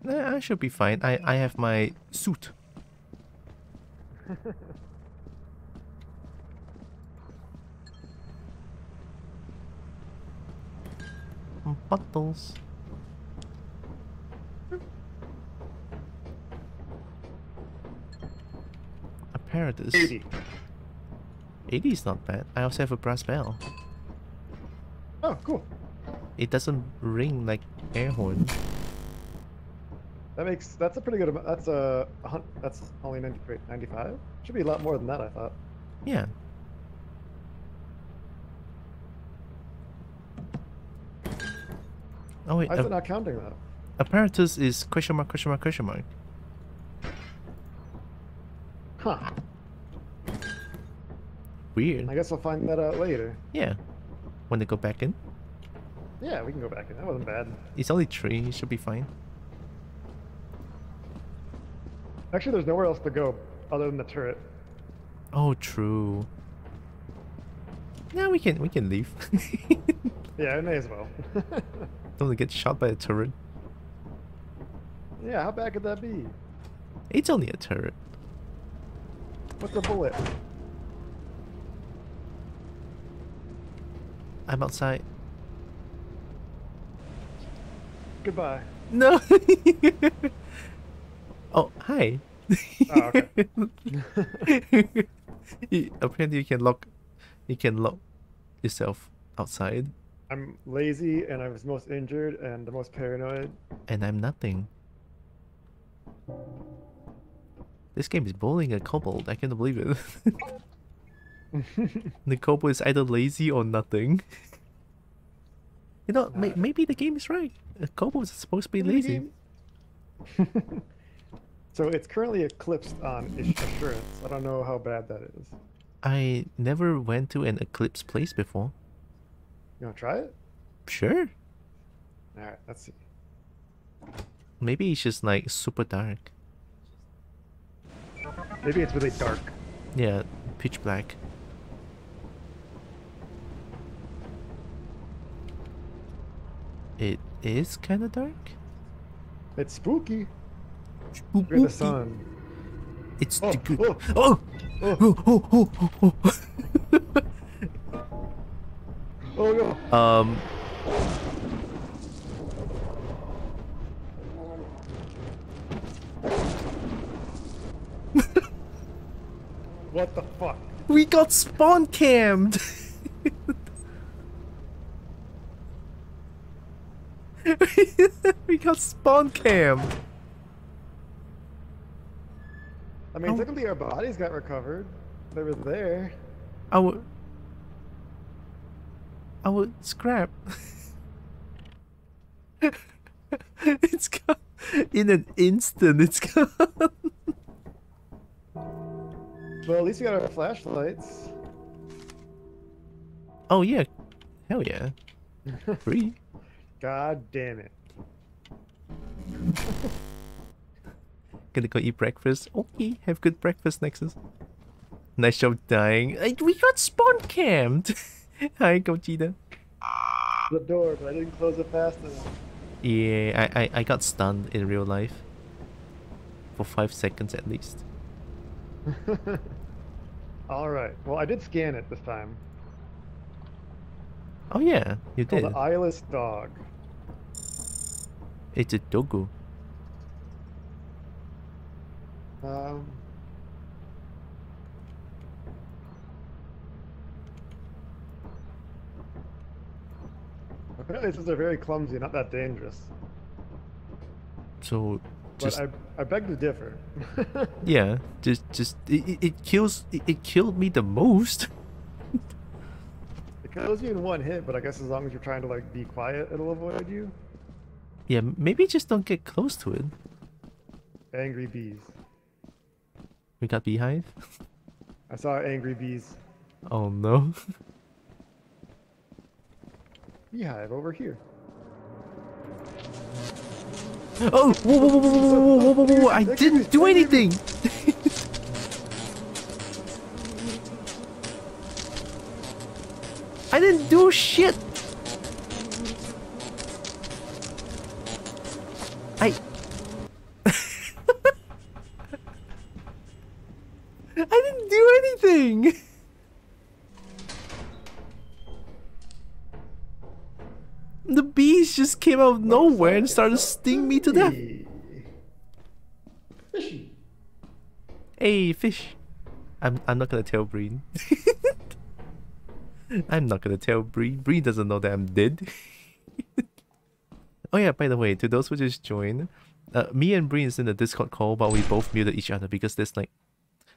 Nah, I should be fine. I have my suit. Bottles. Apparatus. 80. 80 is not bad. I also have a brass bell. Oh, cool. It doesn't ring like air horn. That's a pretty good amount. That's only 95. Should be a lot more than that, I thought. Yeah. Oh wait, Why is it not counting that? apparatus is question mark, question mark, question mark. Huh. Weird. I guess I'll find that out later. Yeah. When they go back in? Yeah, we can go back in. That wasn't bad. It's only 3, it should be fine. Actually, there's nowhere else to go other than the turret. Oh, true. Yeah, we can leave. Yeah, I may as well. Don't get shot by a turret. Yeah, how bad could that be? It's only a turret. What's a bullet? I'm outside. Goodbye. No. Oh, hi. Oh, okay. Apparently you can lock yourself outside. I'm lazy and I was most injured and the most paranoid. And I'm nothing. This game is bullying a kobold. I can't believe it. The kobold is either lazy or nothing. You know, maybe the game is right. Kobolds are supposed to be lazy. So it's currently eclipsed on assurance. I don't know how bad that is. I never went to an eclipse place before. You wanna try it? Sure. Alright, let's see. Maybe it's just like super dark. Maybe it's really dark. Yeah, pitch black. It is kind of dark. It's spooky. Spooky. Look at the sun. It's Oh, the good. oh, Oh! oh. Oh! Oh no. What the fuck? We got spawn cammed. We got spawn cammed. I mean, technically our bodies got recovered. They were there. Our scrap. It's gone. In an instant, it's gone. Well, at least we got our flashlights. Oh yeah, hell yeah. Free. God damn it. Gonna go eat breakfast. Okay, have good breakfast, Nexus. Nice job dying. We got spawn camped. Hi, Gogeta. The door, but I didn't close it fast enough. Yeah, I got stunned in real life. For 5 seconds at least. Alright, well I did scan it this time. Oh yeah, you Called did. the eyeless dog. It's a dogu. Apparently these are very clumsy, not that dangerous. So just But I beg to differ. yeah, it killed me the most. It kills you in one hit, but I guess as long as you're trying to like be quiet, it'll avoid you. Yeah, maybe just don't get close to it. Angry bees. We got beehive. I saw angry bees. Oh no. Beehive over here. Oh! Whoa, whoa, whoa, whoa, whoa, whoa, whoa, whoa, whoa! I didn't do anything! I didn't do shit! I didn't do anything! The bees just came out of nowhere and started stinging me to death. Fishy. Hey, fish. I'm not gonna tell Breen. I'm not gonna tell Breen. Breen doesn't know that I'm dead. Oh yeah, by the way, to those who just joined, me and Breen is in the Discord call, but we both muted each other because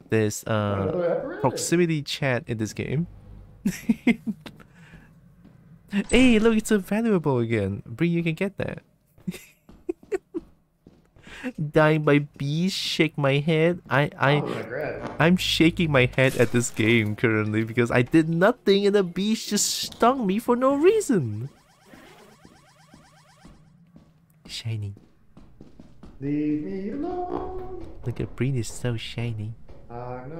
there's proximity chat in this game. Hey, look, it's a valuable again. Breen, you can get that. Dying by bees, shake my head. I'm shaking my head at this game currently because I did nothing and the bees just stung me for no reason. Shiny. Leave me alone. Look at Breen is so shiny. I'm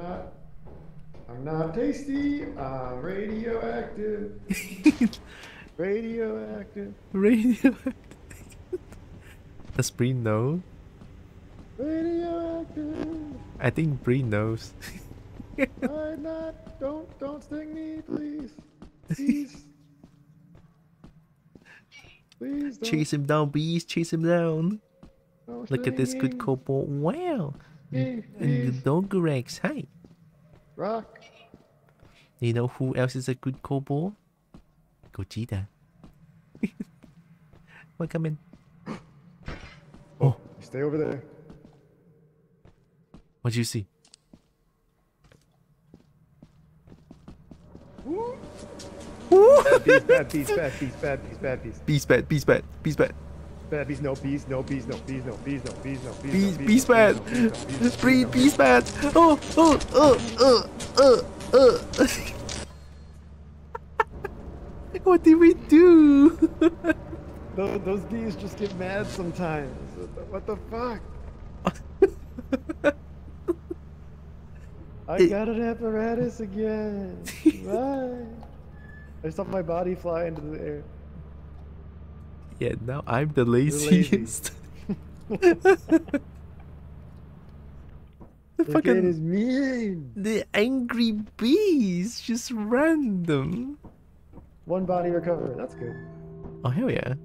not tasty. I'm radioactive. Radioactive. Radioactive. Does Breen know? Radioactive. I think Breen knows. I'm not. Don't sting me, please. Please. Please don't. Chase him down, bees. Chase him down. Look at this good cobalt. Wow. And the Dogorex. Hi. Rock. You know who else is a good cobalt? Gogeta. What, come in? Oh. Stay over there. What'd you see? Bad bees, bad bees, bad bees, bad bees. Bees bad, bees bad, bees bad. Bad bees, no bees, no bees, no bees, no bees, no bees, no bees. Bees bad. Breed bees bad. Oh. What did we do? Those bees just get mad sometimes. What the fuck? I got an apparatus again. Bye. I saw my body fly into the air. Yeah, now I'm the laziest. The fucking is mean. The angry bees, just random. One body recovered. That's good. Oh hell yeah.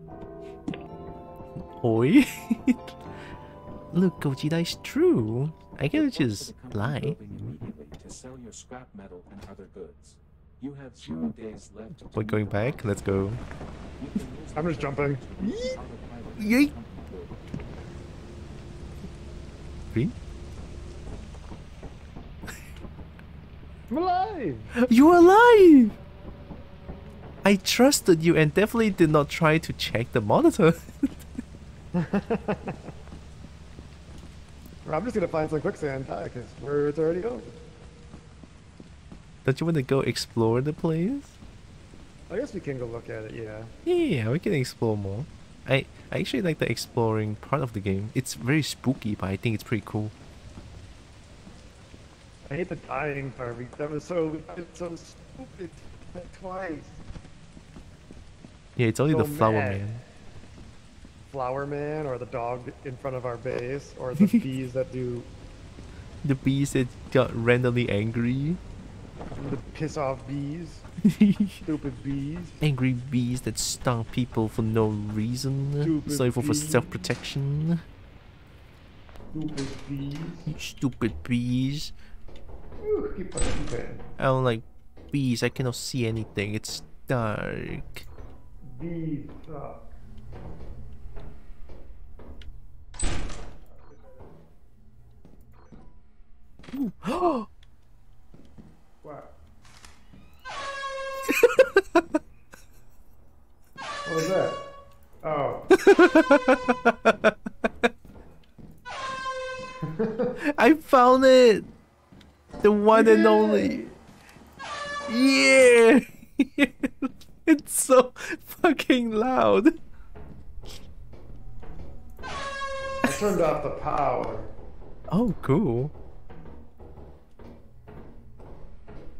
Oi. Look, Gogeta is true. I can just lie. To sell your scrap metal and other goods. You have 0 days left. We're going back. Let's go. I'm just jumping. Yeet. Green? I'm alive! You're alive! I trusted you and definitely did not try to check the monitor. I'm just gonna find some quicksand because it's already over. Don't you want to go explore the place? I guess we can go look at it, yeah. Yeah, we can explore more. I actually like the exploring part of the game. It's very spooky, but I think it's pretty cool. I hate the dying part. That was so stupid. Like twice. Yeah, it's only So the flower mad. man. Flower man, or the dog in front of our base, or the bees that do The bees that got randomly angry. the piss off bees. Stupid bees. Angry bees that stung people for no reason. Stupid Sorry for bees. self-protection. Stupid bees. You stupid bees. Ooh, keep fucking I don't like bees. I cannot see anything. It's dark. bees suck. Oh! What? What was that? Oh. I found it! The one and only. Yeah! It's so fucking loud. I turned off the power. Oh, cool.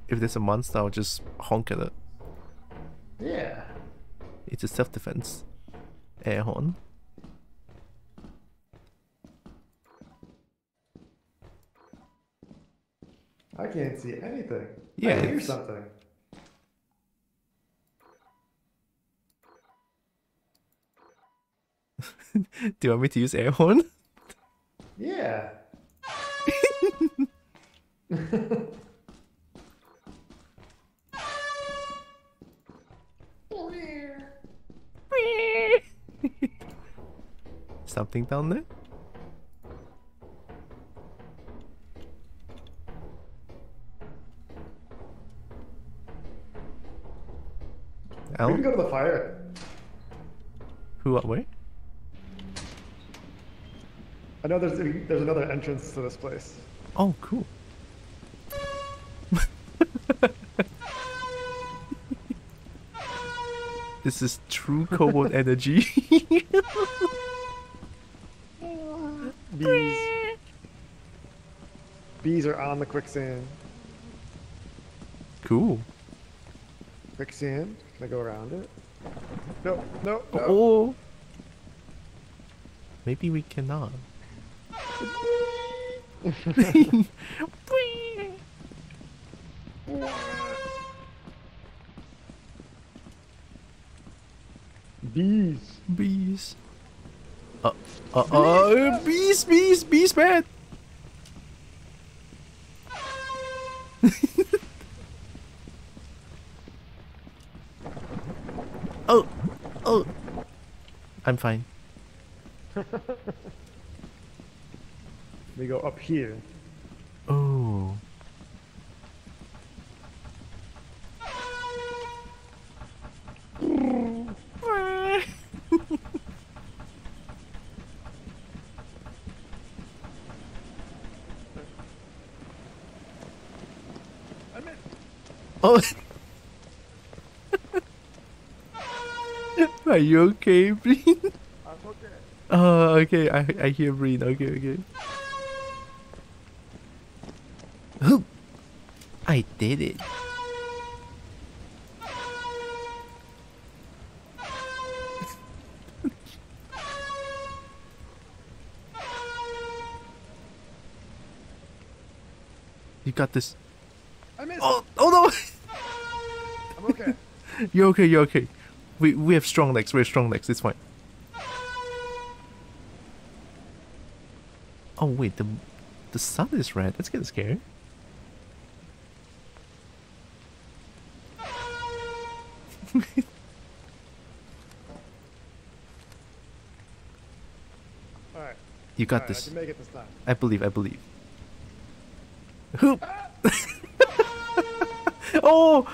If there's a monster, I'll just honk at it. Yeah. It's a self-defense. Air horn. I can't see anything. Yeah, I hear it's- something. Do you want me to use air horn? Yeah. Something down there? We Al? can go to the fire. Who? What? Where? I know there's another entrance to this place. Oh, cool. This is true cobalt energy. Bees. Bees are on the quicksand. Cool. Quicksand. Can I go around it? No, no, no. Oh. Maybe we cannot. Bees. Bees. Bees, man. Oh. I'm fine. We go up here. Oh. Oh. Are you okay, Breen? I'm okay. Oh, okay. I hear Breen. Okay. I did it. You got this. I missed. Oh no! I'm okay. You're okay. We have strong legs. We have strong legs. It's fine. Oh wait, the sun is red. That's getting scary. Alright. You got Alright, this. I can make it this time. I believe. Hoop. Oh.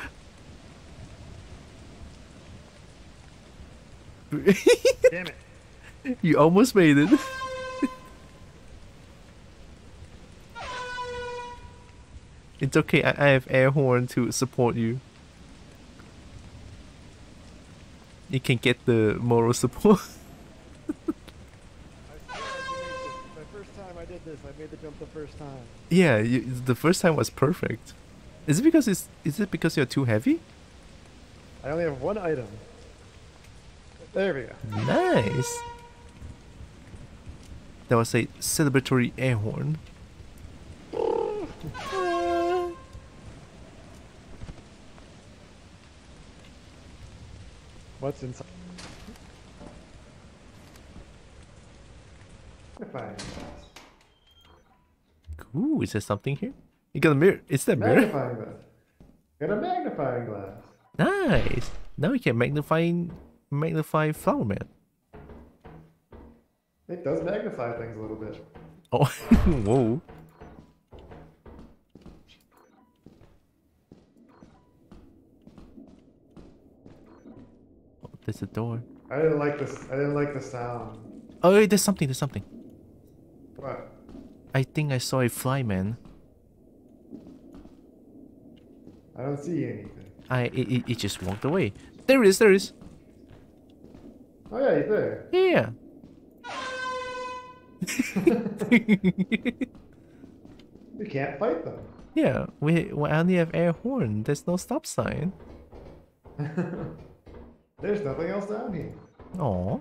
Damn it. You almost made it. It's okay. I have air horn to support you. You can get the moral support. The first time I did this, I made the jump the first time. Yeah, the first time was perfect. Is it because you're too heavy? I only have one item. There we go. Nice. That was a celebratory air horn. What's inside? Magnifying glass. Ooh, is there something here? You got a mirror. Is that a mirror? Magnifying glass. Got a magnifying glass. Nice. Now we can magnify Flower Man. It does magnify things a little bit. Oh, whoa. Oh, there's a door. I didn't like this. I didn't like the sound. Oh, wait, there's something. What? I think I saw a fly man. I don't see anything. It just walked away. There it is. Oh yeah, he's there. Yeah. We can't fight them. Yeah, we only have air horn. There's no stop sign. There's nothing else down here. Aww.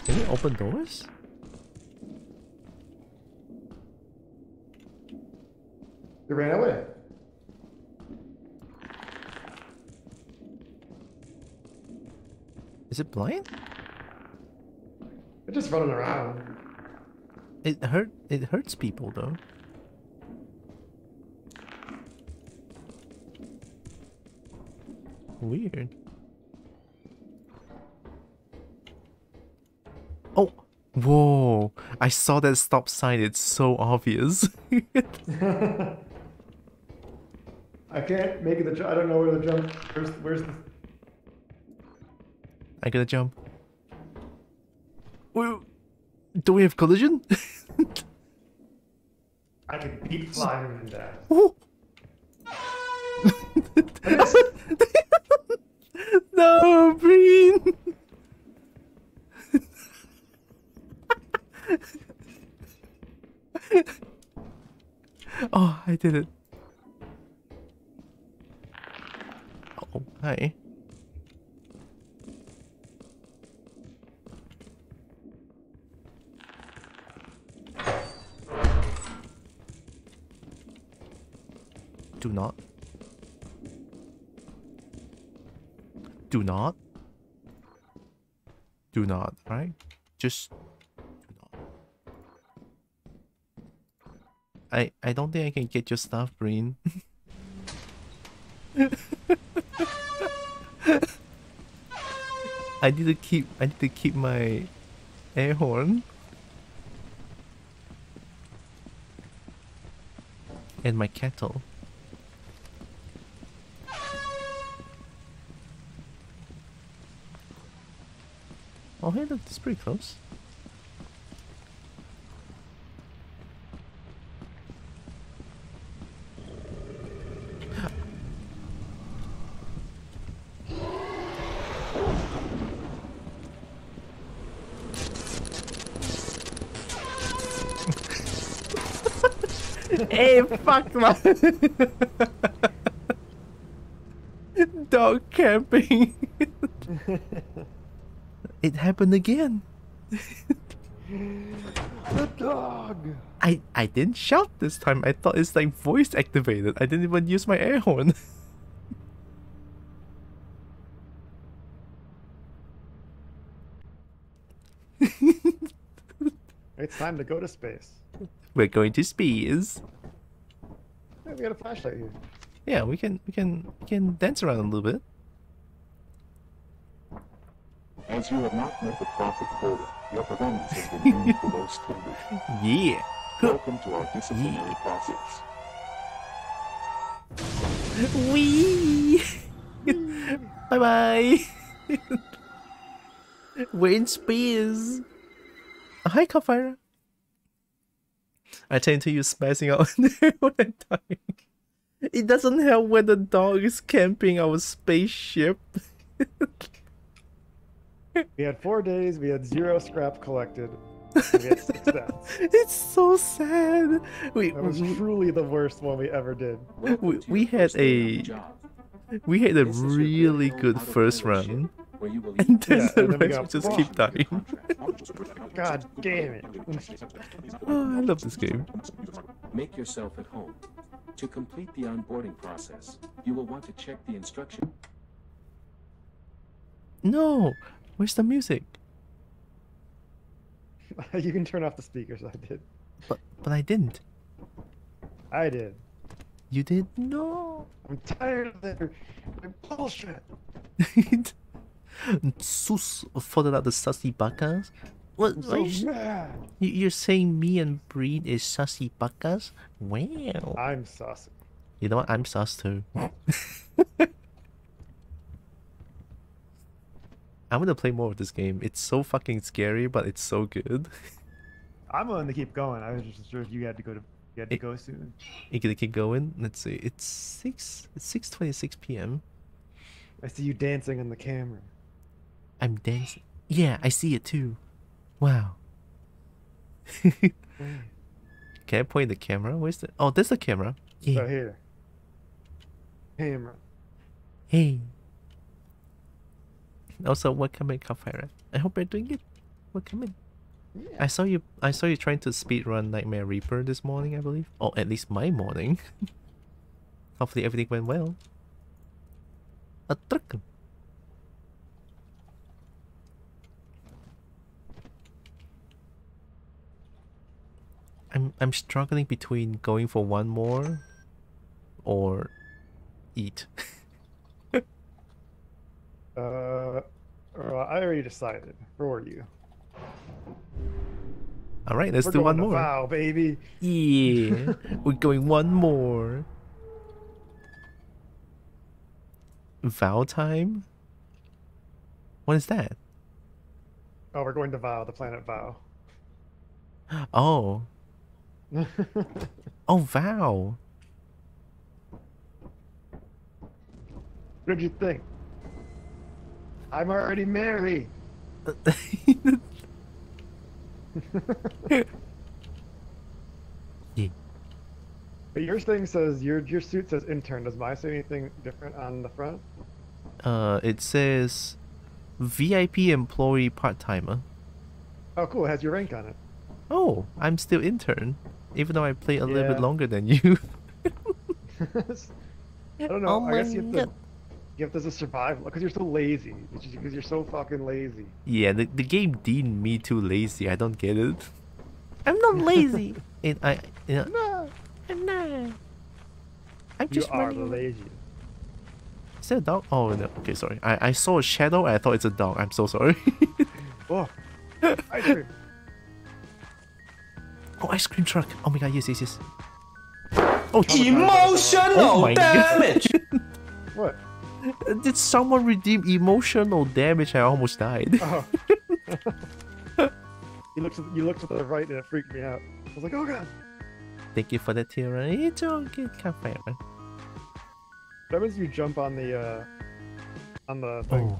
Can we open doors? They ran away. Is it blind? They're just running around. It hurts people though. Weird. Oh! Whoa! I saw that stop sign, it's so obvious. I can't make it the jump. I don't know where the jump. Where's the. I gotta jump. Whoa. Do we have collision? I can beat flying in that. Oh. No, Breen! Oh, I did it. Oh, hi. Do not. Do not. Do not, right? Just do not. I don't think I can get your stuff, Breen. I need to keep my air horn. And my kettle. Oh, hey, look, that's pretty close. Hey, fuck man! Dog camping. It happened again. The dog. I didn't shout this time. I thought it's like voice activated. I didn't even use my air horn. It's time to go to space. We're going to space. Hey, we got a flashlight here. Yeah, we can dance around a little bit. As you have not met the profit quota, your performance has been deemed below standard. Yeah. Welcome to our disciplinary process. Wee. Bye bye. We're in space. Hi, Kafira. I tend to use spacing out there when I'm dying. It doesn't help when the dog is camping our spaceship. We had 4 days, we had 0 scrap collected, and we had 6 deaths. It's so sad. That was truly the worst one we ever did. We had a really good first run, and then the rest just keep dying. God damn it. Oh, I love this game. Make yourself at home. To complete the onboarding process, you will want to check the instruction. No, where's the music? You can turn off the speakers, I did. But I didn't. I did. You did? No. I'm tired of their bullshit. Sus followed out the sussy buckas. What? I'm so mad. You're saying me and Breen is sussy buckas? Wow. I'm sus. You know what? I'm sus too. I'm gonna play more of this game. It's so fucking scary, but it's so good. I'm willing to keep going. I was just sure if you had to go go soon. You gonna keep going? Let's see. It's 6:26 p.m. I see you dancing on the camera. I'm dancing. Yeah, I see it too. Wow. Can I point the camera? Where's the? Oh, there's the camera. Yeah. Right here. Camera. Hey. Also, welcome in, Kafira. I hope you're doing good. Welcome in. Yeah. I saw you trying to speedrun Nightmare Reaper this morning, I believe. Or at least my morning. Hopefully everything went well. A truck. I'm struggling between going for one more or eat. Well, I already decided for you. All right, let's We're do going one to more. Vow, baby. Yeah, we're going one more. Vow time? What is that? Oh, we're going to Vow, the planet Vow. Oh. Oh, Vow. What did you think? I'm already married. Yeah. But your thing says your suit says intern. Does mine say anything different on the front? It says VIP employee part-timer. Oh, cool. It has your rank on it. Oh, I'm still intern, even though I play a little bit Yeah. longer than you. I don't know. Oh I guess my you have to just survive because you're so lazy. Because you're so fucking lazy. Yeah, the game deemed me too lazy. I don't get it. I'm not lazy. And No, I'm not. I'm you just are running. lazy. Is that a dog? Oh no. Okay, sorry. I saw a shadow and I thought it's a dog. I'm so sorry. Oh, ice cream. Oh, ice cream truck. Oh my god, yes, yes, yes. Oh, Emotional oh my damage. What? Did someone redeem emotional damage? I almost died. Oh. You looked to the right and it freaked me out. I was like, oh god. Thank you for that, Tylra. It's all good. Can't fight, man. That means you jump on the thing. Oh.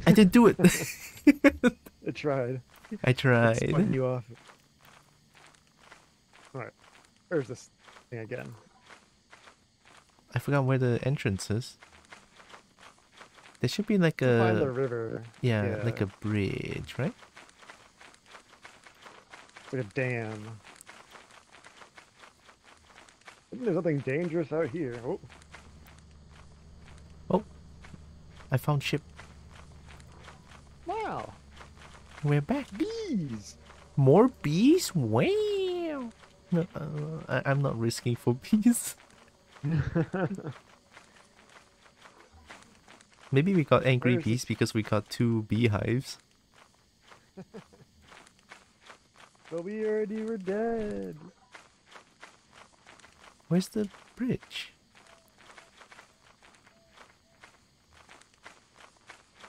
I didn't do it. It tried. I It's tried. spun you off. Alright. Where's this thing again? I forgot where the entrance is. There should be like Find the a river. yeah, like a bridge, right? It's like a dam. There's nothing dangerous out here. Oh. Oh, I found ship. Wow. We're back. Bees. More bees? Wow. No, I'm not risking for bees. Maybe we got angry Where's bees because we got 2 beehives. But we already were dead. Where's the bridge?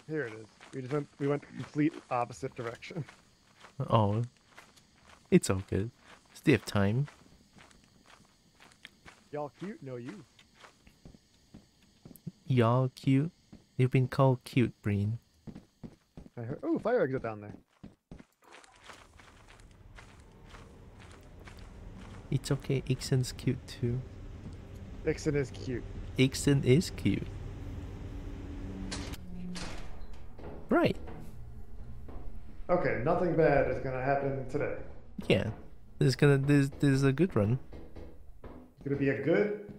Here it is. We went the complete opposite direction. Oh, it's all good. Still have time. Y'all cute? No, you. Y'all cute. You've been called cute, Breen. I heard. Oh, fire exit down there. It's okay. Ixen's cute too. Ixen is cute. Ixen is cute. Right. Okay, nothing bad is gonna happen today. Yeah. This is a good run. It's gonna be a good,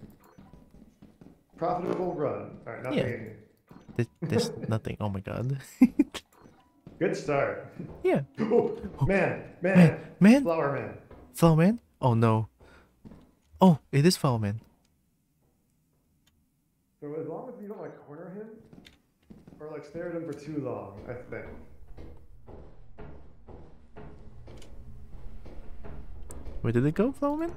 profitable run. All right, nothing. Yeah. There's nothing. Oh my god. Good start. Yeah. Oh, man. Flower Man. Flower man? Oh no. Oh, it is Flower man. So as long as you don't like corner him, or like stare at him for too long, I think. Where did it go, Flower man?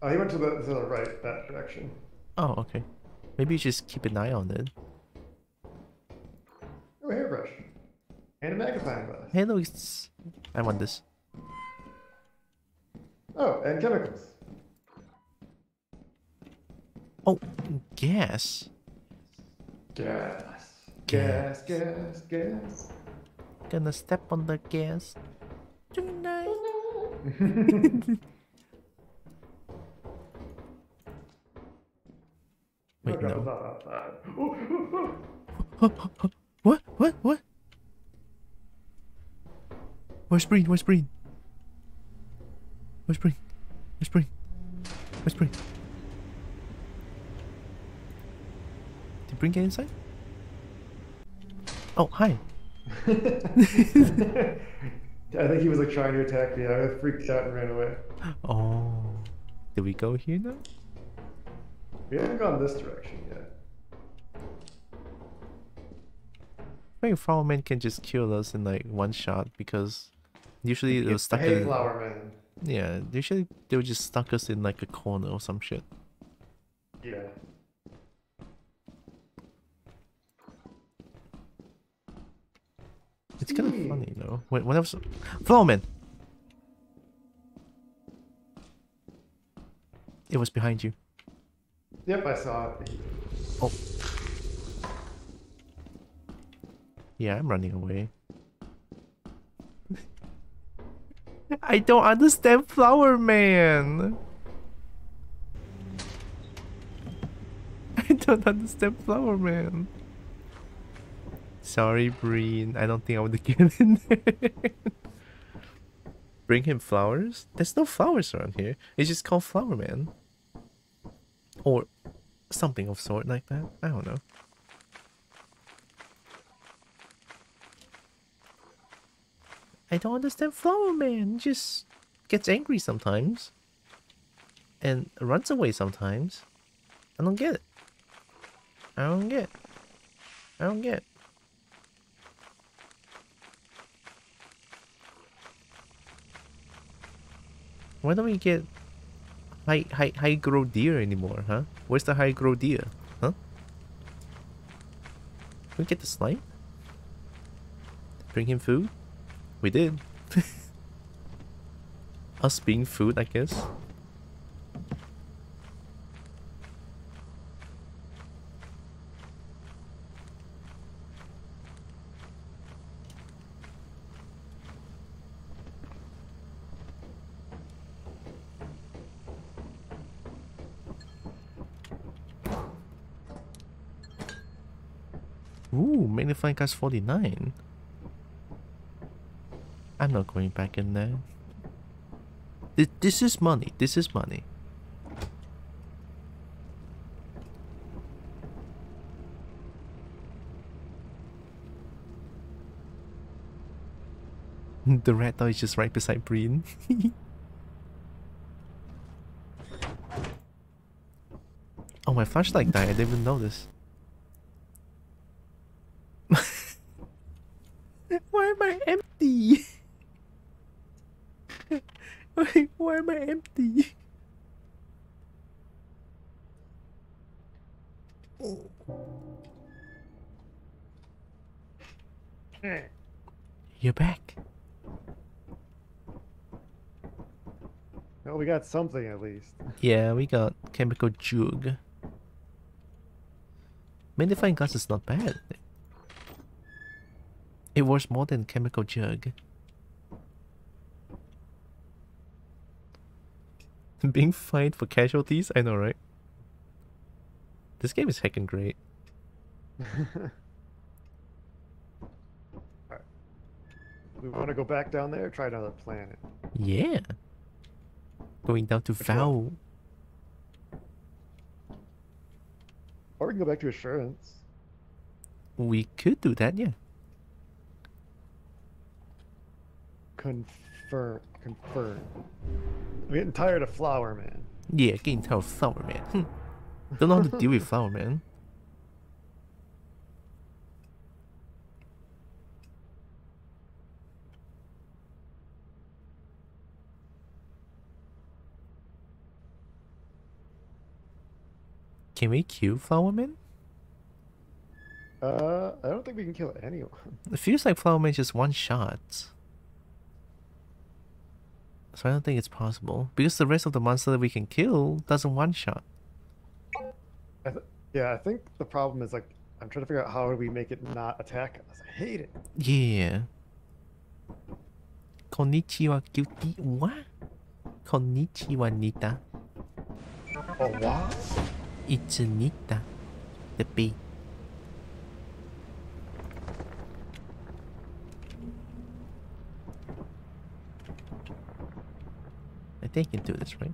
Oh, he went to the right, that direction. Oh, okay. Maybe you just keep an eye on it. Oh, a hairbrush. And a magnifying glass. Hey, look, it's... I want this. Oh, and chemicals. Oh, gas. Gas. Gonna step on the gas tonight. Wait, no. What? Where's Breen? Where's Breen? Where's Breen? Where's Breen? Where's Breen? Did Breen get inside? Oh, hi. I think he was like trying to attack me. I freaked out and ran away. Oh. Did we go here now? We haven't gone this direction yet. expect Flower Man can just kill us in like one shot because usually it was stuck Hey, in. Flower Man. Yeah, usually they would just stuck us in like a corner or some shit. Yeah. It's kind of funny though. When I was Flower Man. It was behind you. Yep, I saw it. Oh. Yeah, I'm running away. I don't understand Flower Man. I don't understand Flower Man. Sorry, Breen. I don't think I would get in there. Bring him flowers? There's no flowers around here. It's just called Flower Man. Or something of sort like that. I don't know. I don't understand Flower Man. Just gets angry sometimes. And runs away sometimes. I don't get it. I don't get. I don't get. Why don't we get high grow deer anymore, huh? Where's the high grow deer? Huh? Can we get the slime? Bring him food? We did. Us being food, I guess. Ooh, magnifying glass 49. I'm not going back in there. This is money. This is money. The rat dog is just right beside Breen. Oh, my flashlight died. I didn't even notice. Why am I empty? Why am I empty? You're back. Well, we got something at least. Yeah, we got chemical jug. Magnifying glass is not bad. It was more than chemical jug. Being fined for casualties? I know, right? This game is heckin' great. Alright. We want to go back down there or try another planet? Yeah. Going down to Vow. Or we can go back to Assurance. We could do that, yeah. Confirm. I'm getting tired of Flower Man. Yeah, getting tired of Flower Man. Don't know how to deal with Flower Man. Can we kill Flower Man? I don't think we can kill anyone. It feels like Flower Man just one shot. So I don't think it's possible. Because the rest of the monster that we can kill doesn't one shot. Yeah, I think the problem is like, I'm trying to figure out how do we make it not attack us. I hate it. Yeah. Konnichiwa, guilty. What? Konnichiwa, Nita. Oh, what? It's Nita. The bee. I think I can do this, right?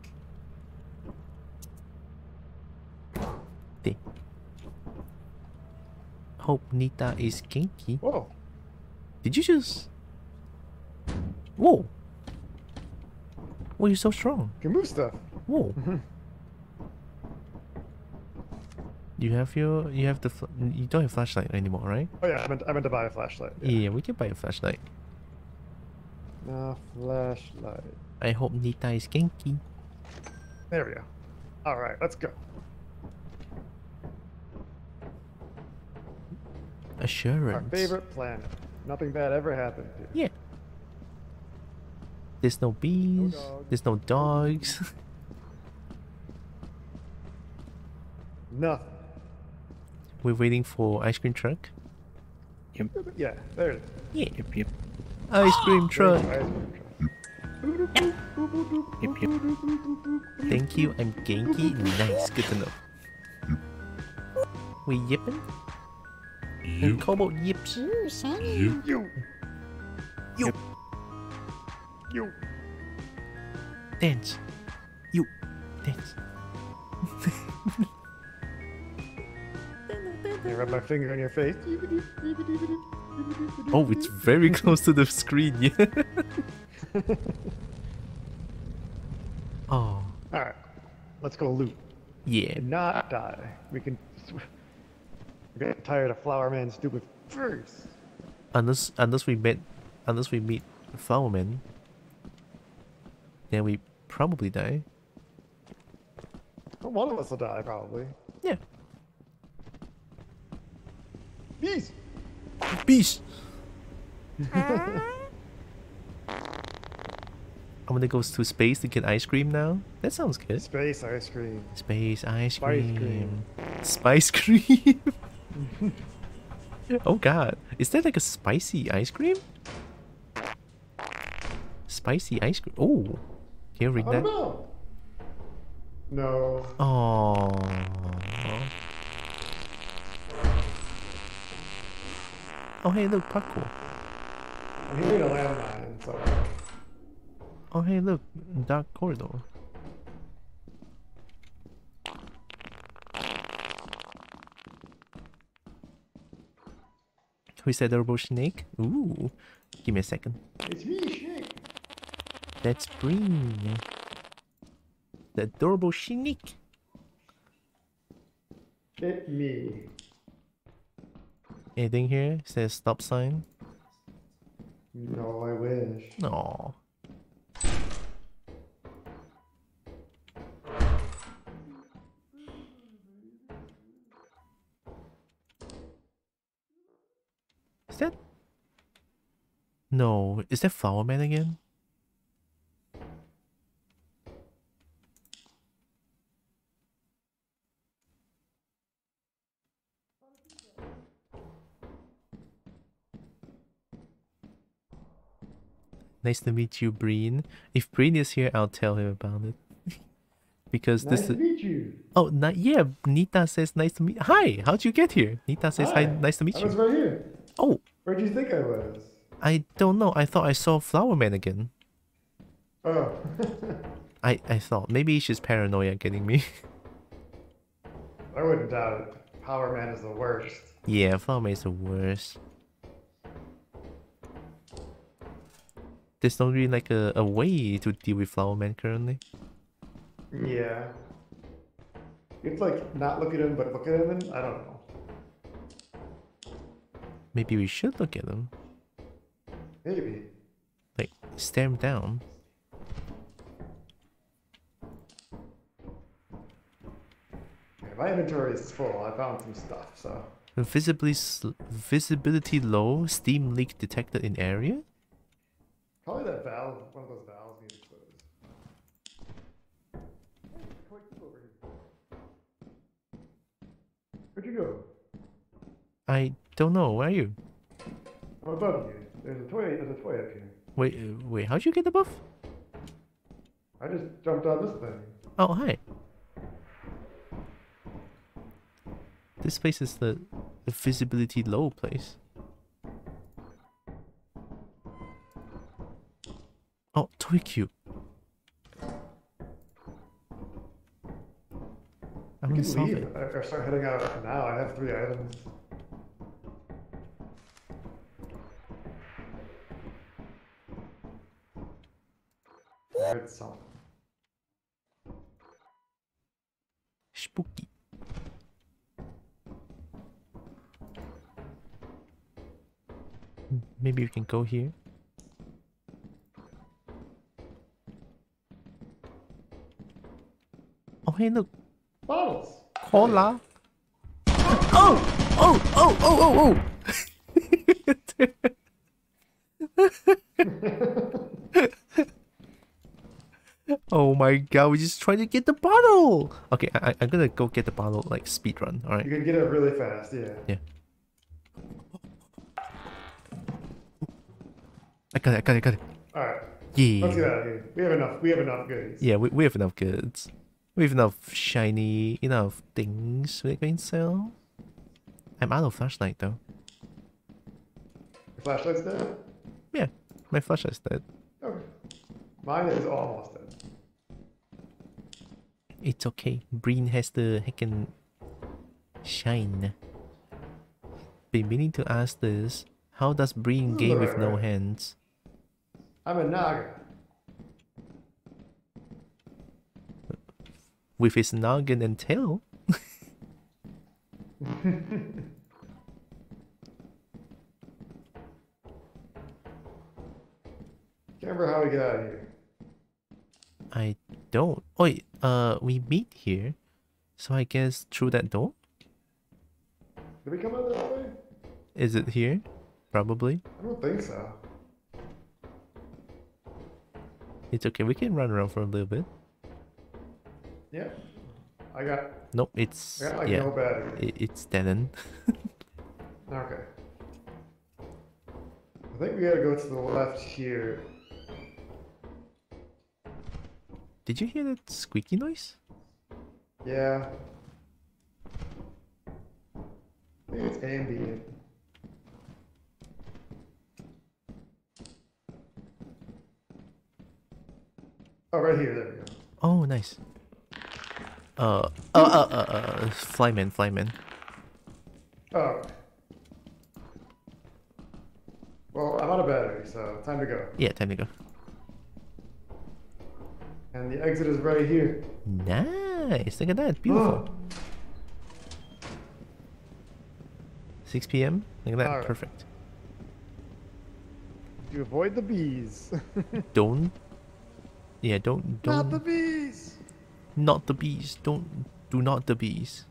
There. Hope Nita is kinky. Whoa. Did you just... Whoa. Whoa, you're so strong. You can move stuff. Whoa. You have you don't have flashlight anymore, right? Oh yeah, I meant to buy a flashlight. Yeah, we can buy a flashlight. No flashlight. I hope Nita is Genki. There we go. All right, let's go. Assurance. Our favorite planet. Nothing bad ever happened here. Yeah. There's no bees. dogs. There's no dogs. Nothing. We're waiting for ice cream truck. Yeah, there it is. Yeah. Ice cream truck. Ice cream truck. Thank you. I'm Genki. Nice. Good to know. We yipping? And Kobo yips. You. You. You. Dance. You. Dance. I rub my finger on your face. Oh, it's very close to the screen. Yeah. Oh. Alright. Let's go loot. Yeah. And not die. We can. We're getting tired of Flower Man's stupid furs. Unless we meet Flowerman, then we probably die. Well, one of us will die, probably. Yeah. Bees! Beast. I'm gonna go to space to get ice cream now. That sounds good. Space ice cream. Space ice Spice cream. Spice cream. Oh god. Is that like a spicy ice cream? Spicy ice cream. Oh. Can you read I that? don't know. No. Oh. Oh hey, look, parkour. I'm hearing a landmine, so. Oh hey, look, dark corridor. Who said adorable snake? Ooh, give me a second. It's me, Snake. That's Breen. The adorable snake. It's me. Anything here? Says stop sign. No, I wish. No. Is that? No. Is that Flower Man again? Nice to meet you, Breen. If Breen is here, I'll tell him about it. Because Nice this to is... meet you. Oh, yeah, Nita says nice to meet... Hi, how'd you get here? Nita says hi, nice to meet I you. was right here. Oh, Where'd you think I was? I don't know. I thought I saw Flower Man again. Oh. I thought maybe it's just paranoia getting me. I wouldn't doubt it. Power Man is the worst. Yeah, Flower Man is the worst. There's not really like a way to deal with Flower Man currently. Yeah. It's like not look at him, but look at him, and I don't know. Maybe we should look at him. Maybe. Like, stare him down. Yeah, my inventory is full. I found some stuff, so. Visibility low, steam leak detected in area? Probably that valve, one of those valves needs closed. Where'd you go? I don't know. Where are you? I'm above you. There's a toy up here. Wait, how'd you get the buff? I just jumped on this thing. Oh, hi. This place is the visibility low place. Oh, toy cube. I'm We gonna can solve leave it. or start heading out now. I have 3 items. I heard something. Spooky. Maybe we can go here. Oh, hey, look. Bottles. Cola. Oh! Oh! Oh! Oh! Oh! Oh my god, we're just trying to get the bottle! Okay, I'm gonna go get the bottle, like, speed run, alright? You can get it really fast, yeah. Yeah. I got it. Alright. Yeah. Let's get out of here. We have enough goodies. Yeah, we have enough goods. We have enough shiny, enough things we can sell. I'm out of flashlight though. Your flashlight's dead? Yeah, my flashlight's dead. Okay. Mine is almost dead. It's okay. Breen has the heckin' shine. Been meaning to ask this. How does Breen game with no hands? I'm a Naga. With his noggin and tail? Can't remember how we get out of here. I don't. Oh, wait, we meet here. So I guess through that door? Did we come out that way? Is it here? Probably. I don't think so. It's okay, we can run around for a little bit. Yeah. I got Nope, it's... like yeah, no battery. it's dead end. Okay. I think we gotta go to the left here. Did you hear that squeaky noise? Yeah. Maybe it's ambient. Oh, right here. There we go. Oh, nice. Flyman. Oh. Well, I'm out of battery, so time to go. Yeah, time to go. And the exit is right here. Nice, look at that, beautiful. 6 p.m. Look at that, Alright. perfect. You avoid the bees. Don't. Yeah, don't. Not the bees. Not the bees. Do not the bees.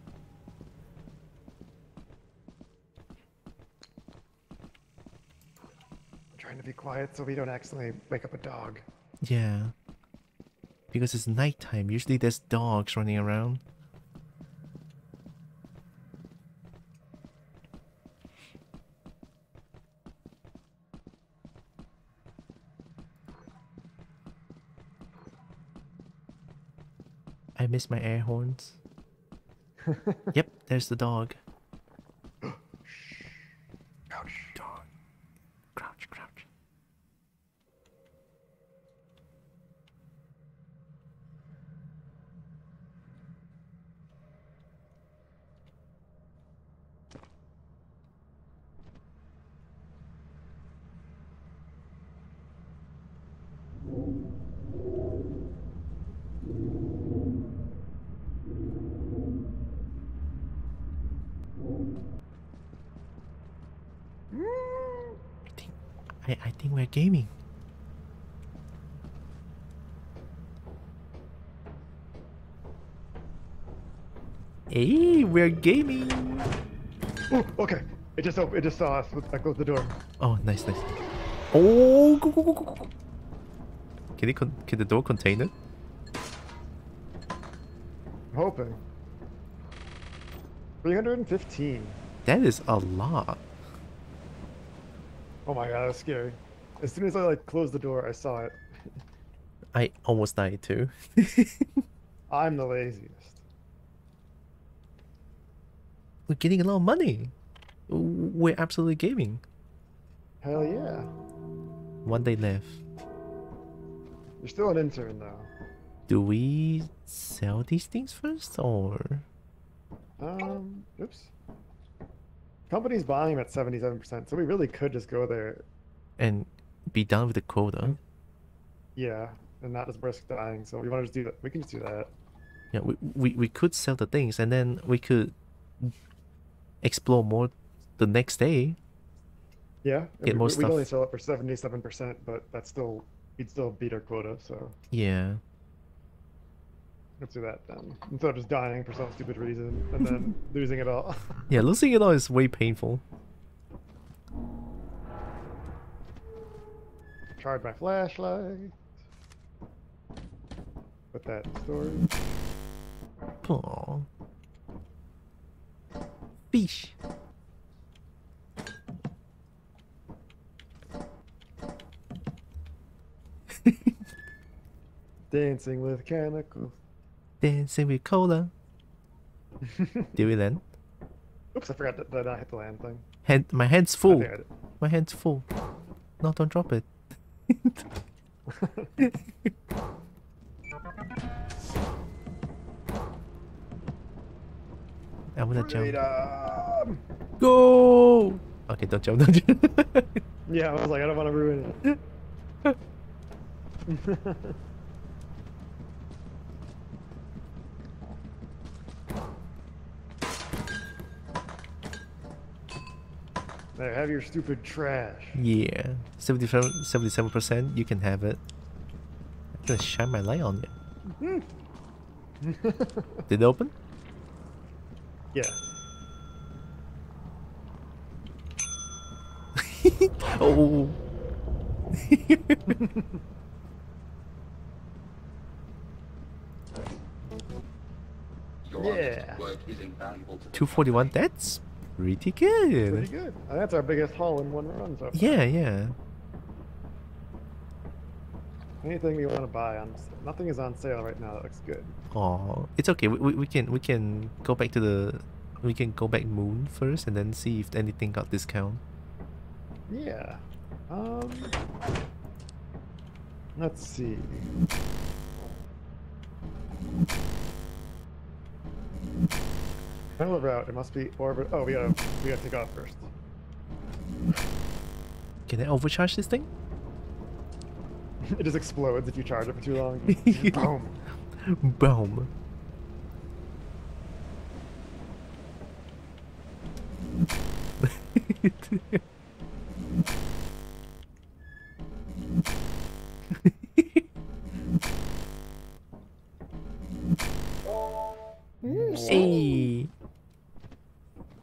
I'm trying to be quiet so we don't accidentally wake up a dog. Yeah. Because it's nighttime. Usually there's dogs running around. I miss my air horns. Yep, there's the dog. Ouch. Dog. Crouch. I think we're gaming. Hey, we're gaming. Oh, okay. It just saw us. I closed the door. Oh, nice. Oh, go. Can the door contain it? I'm hoping. 315. That is a lot. Oh my god, that was scary. As soon as I closed the door, I saw it. I almost died too. I'm the laziest. We're getting a lot of money. We're absolutely gaming. Hell yeah. 1 day left. You're still an intern though. Do we sell these things first or? Oops. Company's buying them at 77%, so we really could just go there. And be done with the quota. Yeah, and not just risk dying. So we want to just do that. We can just do that. Yeah, we could sell the things and then we could explore more the next day. Yeah, Get more we'd stuff. only sell it for 77%, but that's still we'd still beat our quota. So Yeah. let's do that then. Instead of just dying for some stupid reason and then losing it all. Yeah, losing it all is way painful. Tried my flashlight. Put that in storage. Aww. Fish. Dancing with chemicals. Dancing with cola. Did we land? Oops, I forgot that I hit the land thing. My hand's I full. think I did. My hand's full. No, don't drop it. I'm gonna jump. Freedom! Go! Okay, don't jump, don't jump. Yeah, I was like, I don't want to ruin it. There, have your stupid trash. Yeah, 77%, you can have it. I'm gonna shine my light on it. Did it open? Yeah. Oh. Your Yeah. honest work is invaluable to the 241, that's pretty good. Pretty good. That's our biggest haul in one run so far. Yeah, yeah. Anything we want to buy on nothing is on sale right now that looks good. Oh, it's okay. We can go back to the moon first and then see if anything got discount. Yeah. Let's see. Parallel route. It must be orbit. Oh, we gotta take off first. Can I overcharge this thing? It just explodes if you charge it for too long. Boom. Boom. Hey,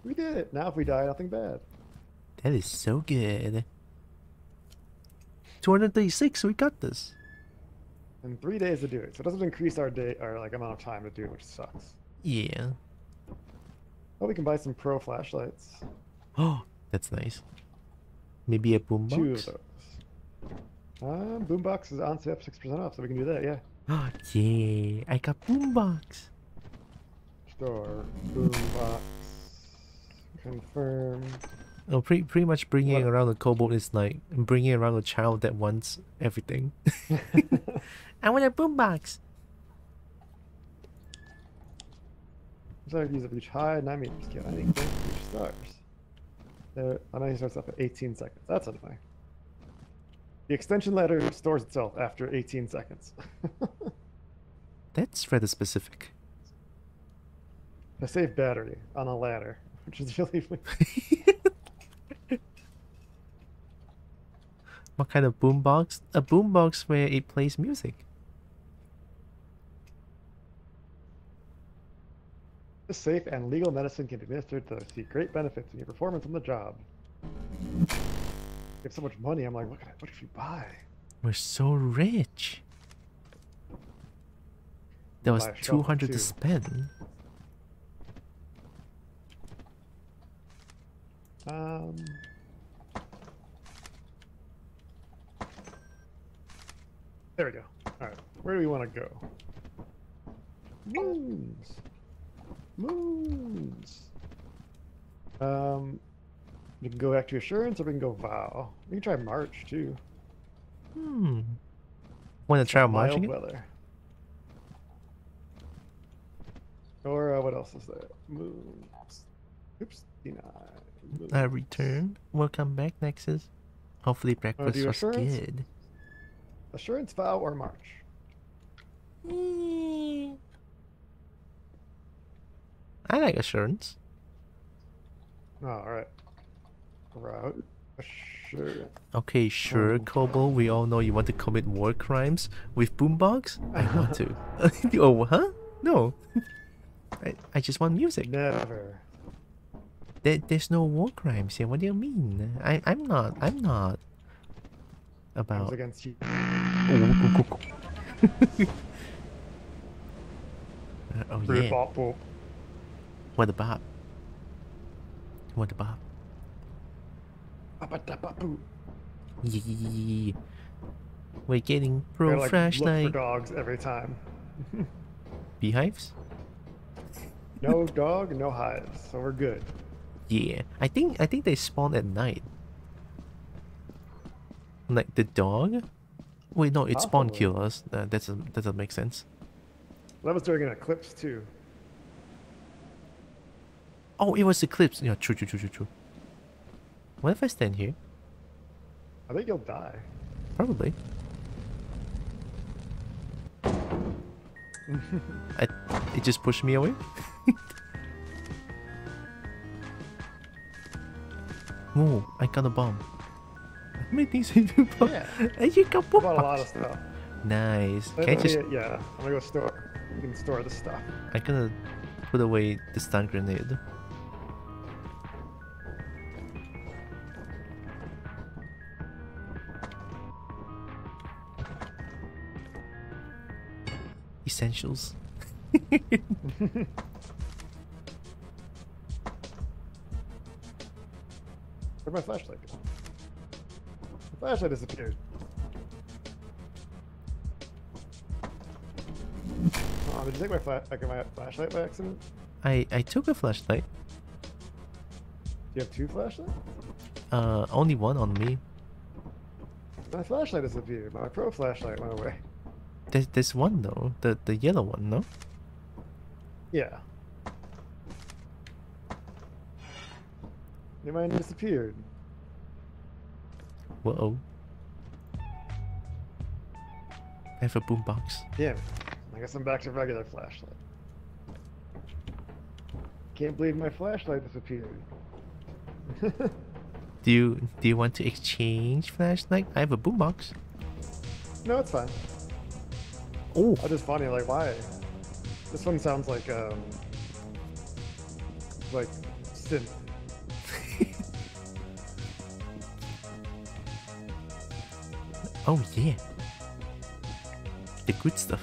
We did it. Now if we die, nothing bad. that is so good. 236, we got this. And 3 days to do it, so it doesn't increase our amount of time to do it, which sucks. Yeah. Oh, we can buy some pro flashlights. Oh, that's nice. Maybe a 2 of boombox. those. Boombox is on sale 6% off, so we can do that. Yeah. Oh, yeah, I got boombox. Store boombox. Confirm. Oh, pretty much bringing What? around a kobold is like bringing around a child that wants everything. I want a boombox. So I use a reach high, 9 meters. Scale. I need to reach stars. There, I know he starts off at 18 seconds. That's annoying. The extension ladder stores itself after 18 seconds. That's rather specific. I save battery on a ladder, which is really weird. What kind of boombox? A boombox where it plays music. This safe and legal medicine can be administered to see great benefits in your performance on the job. You have so much money, I'm like, what should you buy? We're so rich. There was Buy a shovel, 200 to too. spend. There we go. Alright, where do we want to go? Moons! Moons! We can go back to Assurance or we can go Vow. We can try March too. Want to try out Mild marching it? weather. Or what else is there? Moons. Oops, denied. Moons. Return. Welcome back, Nexus. Hopefully breakfast do was Assurance? good. Assurance, Vow, or March? I like assurance. Oh, alright. Route. Sure. Okay, sure, Kobo. We all know you want to commit war crimes with boombox. I want to. Oh, huh? No. I just want music. Never. There's no war crimes here. What do you mean? I'm not about. Against you. Oh yeah. Bop. What about? What about? Yeah. We're getting pro Like, flashlight. look for dogs every time. Beehives? No dog, no hives, so we're good. Yeah. I think they spawn at night. Like the dog? Wait, no, it spawn Possibly. kill us. That doesn't make sense. That was during an eclipse too. Oh, it was eclipse. Yeah, true. What if I stand here? I think you'll die. Probably. It just pushed me away. Oh, I got a bomb. How many things did you bomb? Yeah. And you got I bomb. bought a lot of stuff. Nice. Can I just? Yeah, I'm gonna go store. You can store the stuff. I'm gonna put away the stun grenade. Essentials. Where'd my flashlight go? The flashlight disappeared. Oh, did you take my flashlight by accident? I took a flashlight. Do you have two flashlights? Only one on me. My flashlight disappeared. My pro flashlight went away. There's one though. The yellow one, no? Yeah. Mine disappeared. Whoa. I have a boombox. Damn. I guess I'm back to regular flashlight. Can't believe my flashlight disappeared. Do you want to exchange flashlight? I have a boombox. No, it's fine. Oh. I just funny, like why? This one sounds like synth. Oh yeah. The good stuff.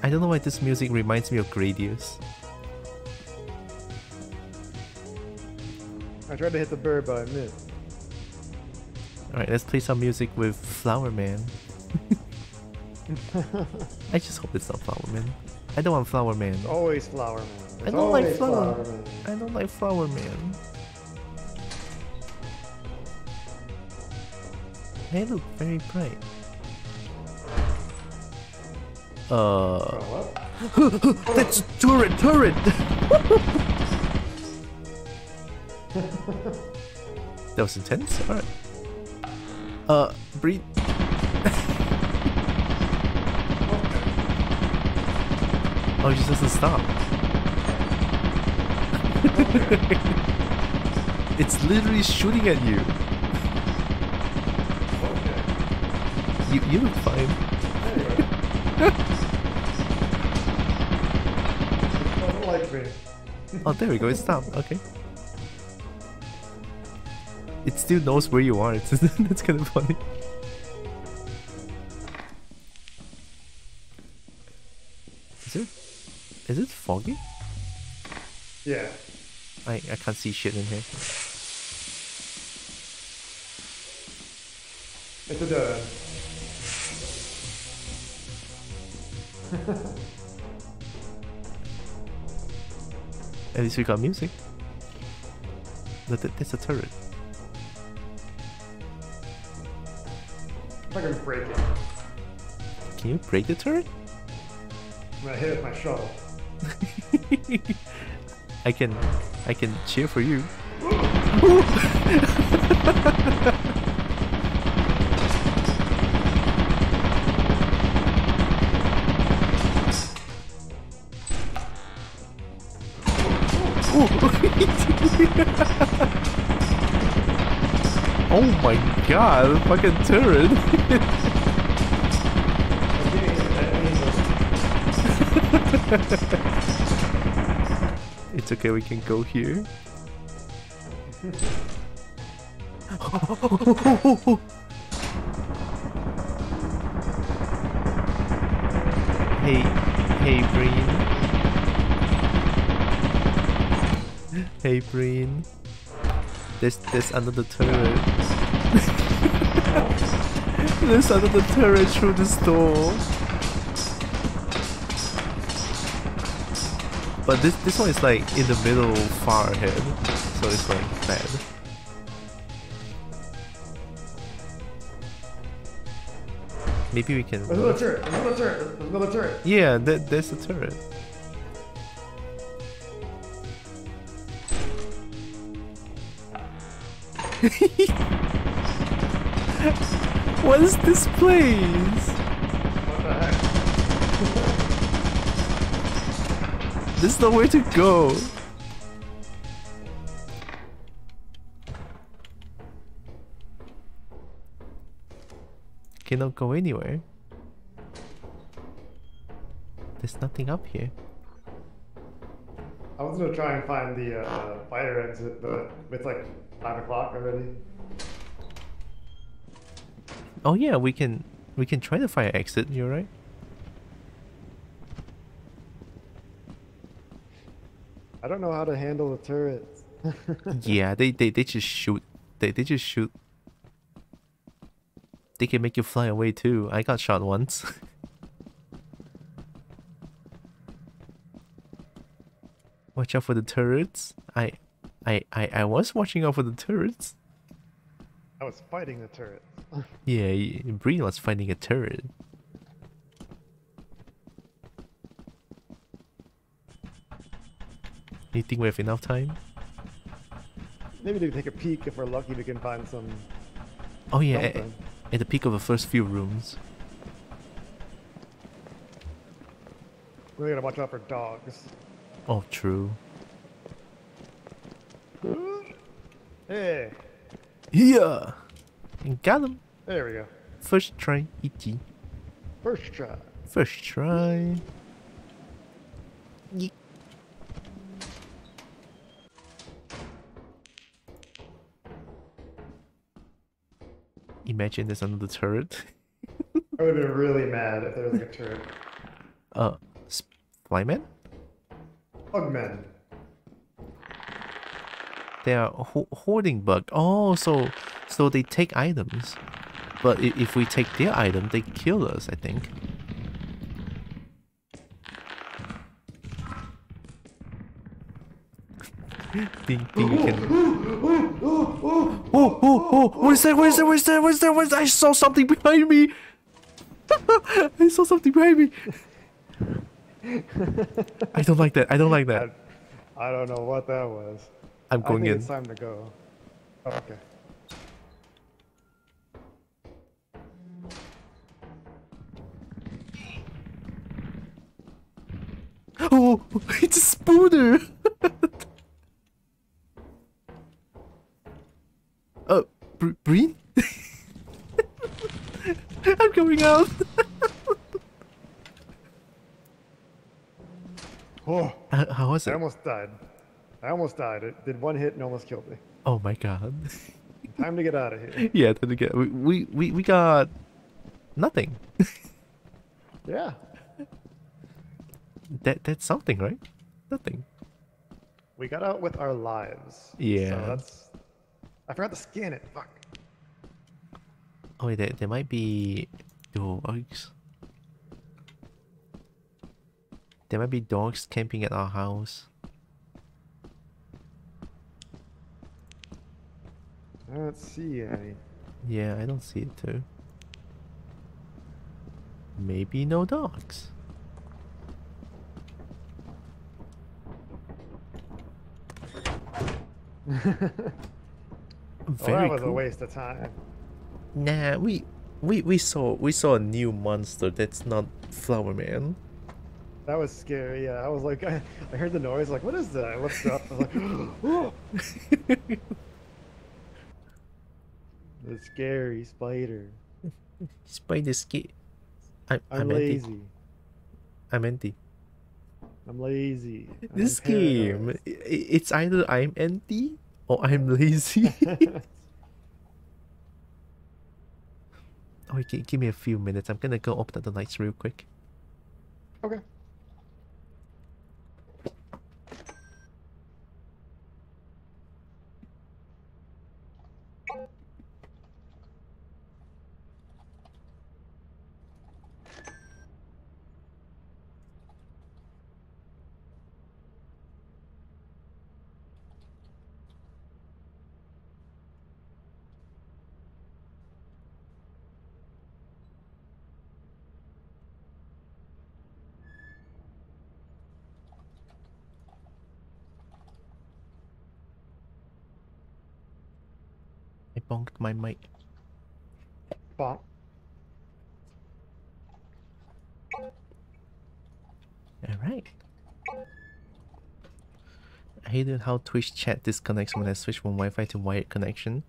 I don't know why this music reminds me of Gradius. I tried to hit the bird, but I missed. Alright, let's play some music with Flower Man. I just hope it's not Flower Man. I don't want Flower Man. Always Flower Man. I don't like Flower Man. I don't like Flower Man. They look very bright. That's a turret! That was intense? Alright. Breathe. Oh, it just doesn't stop. It's literally shooting at you. You look fine. Doesn't like me. Oh, there we go. It stopped. Okay. It still knows where you are. That's kind of funny. Is it foggy? Yeah. I can't see shit in here. It's a donut. At least we got music. That's a turret. I'm not gonna break it. Can you break the turret? I'm gonna hit it with my shovel. I can cheer for you. Oh my god, fucking turret. It's okay, we can go here. Hey, Breen. Hey, Breen. There's another turret. There's another turret through this door. But this one is like in the middle, far ahead, so it's like bad. Maybe we can. There's another turret. There's another turret. There's another turret. Yeah, there's a turret. What is this place? What the heck? There's nowhere to go. Cannot go anywhere. There's nothing up here. I was gonna try and find the fire exit, but it's like 5 o'clock already. Oh yeah, we can try the fire exit. You're right. I don't know how to handle the turrets. Yeah, they just shoot. They just shoot. They can make you fly away too. I got shot once. Watch out for the turrets. I was watching out for the turrets. I was fighting the turrets. Yeah, Breen was fighting a turret. You think we have enough time? Maybe to take a peek. If we're lucky, we can find some. Oh yeah, something. at the peak of the first few rooms. We gotta watch out for dogs. Oh, true. Hey, Yeah, and got him. there we go. First try, E.T. First try. First try. Yeet. Imagine there's another turret. I would have been really mad if there was like a turret. Flyman? Bugmen. They are hoarding bug. Oh, so they take items. But if we take their item, they kill us, I think. think we can... Oh! What is that? What is that? What is that? What is that? What is that? I saw something behind me! I saw something behind me! I don't like that. I don't like that. I don't know what that was. I'm going in. It's time to go. Oh, okay. Oh, it's a spooner! Breen? I'm going out! Oh, how was it? I almost died. I almost died. It did one hit and almost killed me. Oh my god. Time to get out of here. Yeah, time to get... We got... nothing. Yeah. That's something, right? Nothing. We got out with our lives. Yeah. So that's... I forgot to scan it. Fuck. Oh wait, there might be dogs. There might be dogs camping at our house. I don't see any. Yeah, I don't see it too. Maybe no dogs. Very that was cool. a waste of time. Nah, we saw a new monster that's not Flower Man. That was scary. Yeah, I was like, I heard the noise. Like, what is that? I looked up. I was like, oh, the scary spider. Spider ski. I'm lazy. I'm empty. I'm lazy. This game, it's either I'm empty or I'm lazy. Okay, give me a few minutes. I'm gonna go open up the lights real quick. Okay. I bonked my mic. Bonk. Alright. I hate how Twitch chat disconnects when I switch from Wi-Fi to wired connection.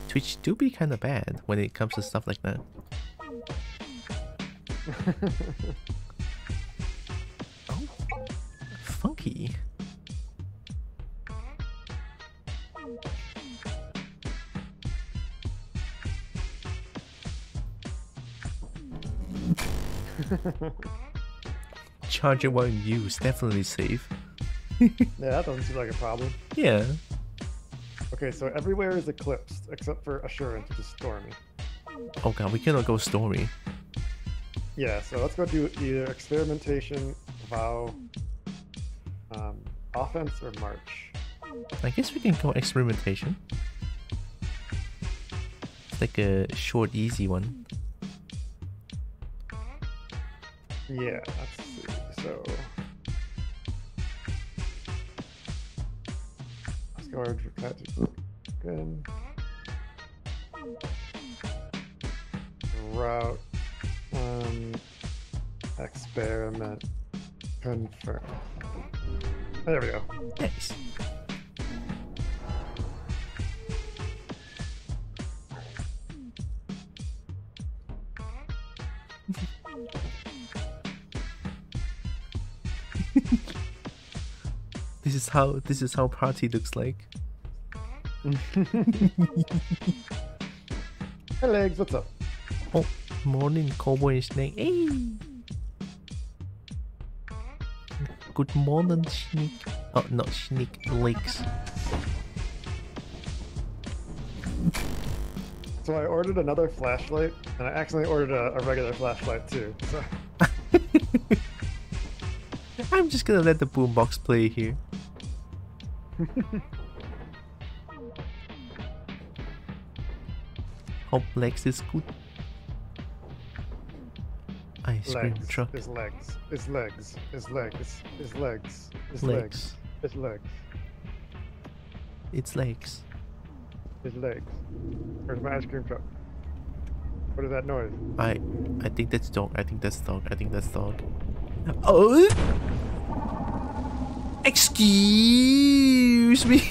Twitch do be kinda bad when it comes to stuff like that. Oh, funky. Charge it while in use, definitely safe. Yeah, that doesn't seem like a problem. Yeah. Okay, so everywhere is eclipsed except for Assurance, which is stormy. Oh god, we cannot go stormy. Yeah, so let's go do either experimentation, vow, offense, or march. I guess we can go experimentation. It's like a short, easy one. Yeah, let's see. So let's go over to cut. Good. Route. Experiment. Confirm. There we go. Nice. This is how party looks like. Hey Legs, what's up? Oh, morning, cowboy and snake. Hey. Good morning, Sneak. Oh, not Sneak, Legs. So I ordered another flashlight, and I accidentally ordered a regular flashlight too. So. I'm just gonna let the boombox play here. Hope Legs is good. Ice cream Legs, truck. his legs, his legs, his legs, his legs, his Legs. legs, his legs, It's Legs. his legs. Where's my ice cream truck? What is that noise? I think that's dog. I think that's dog. I think that's dog. Oh! Excuse me.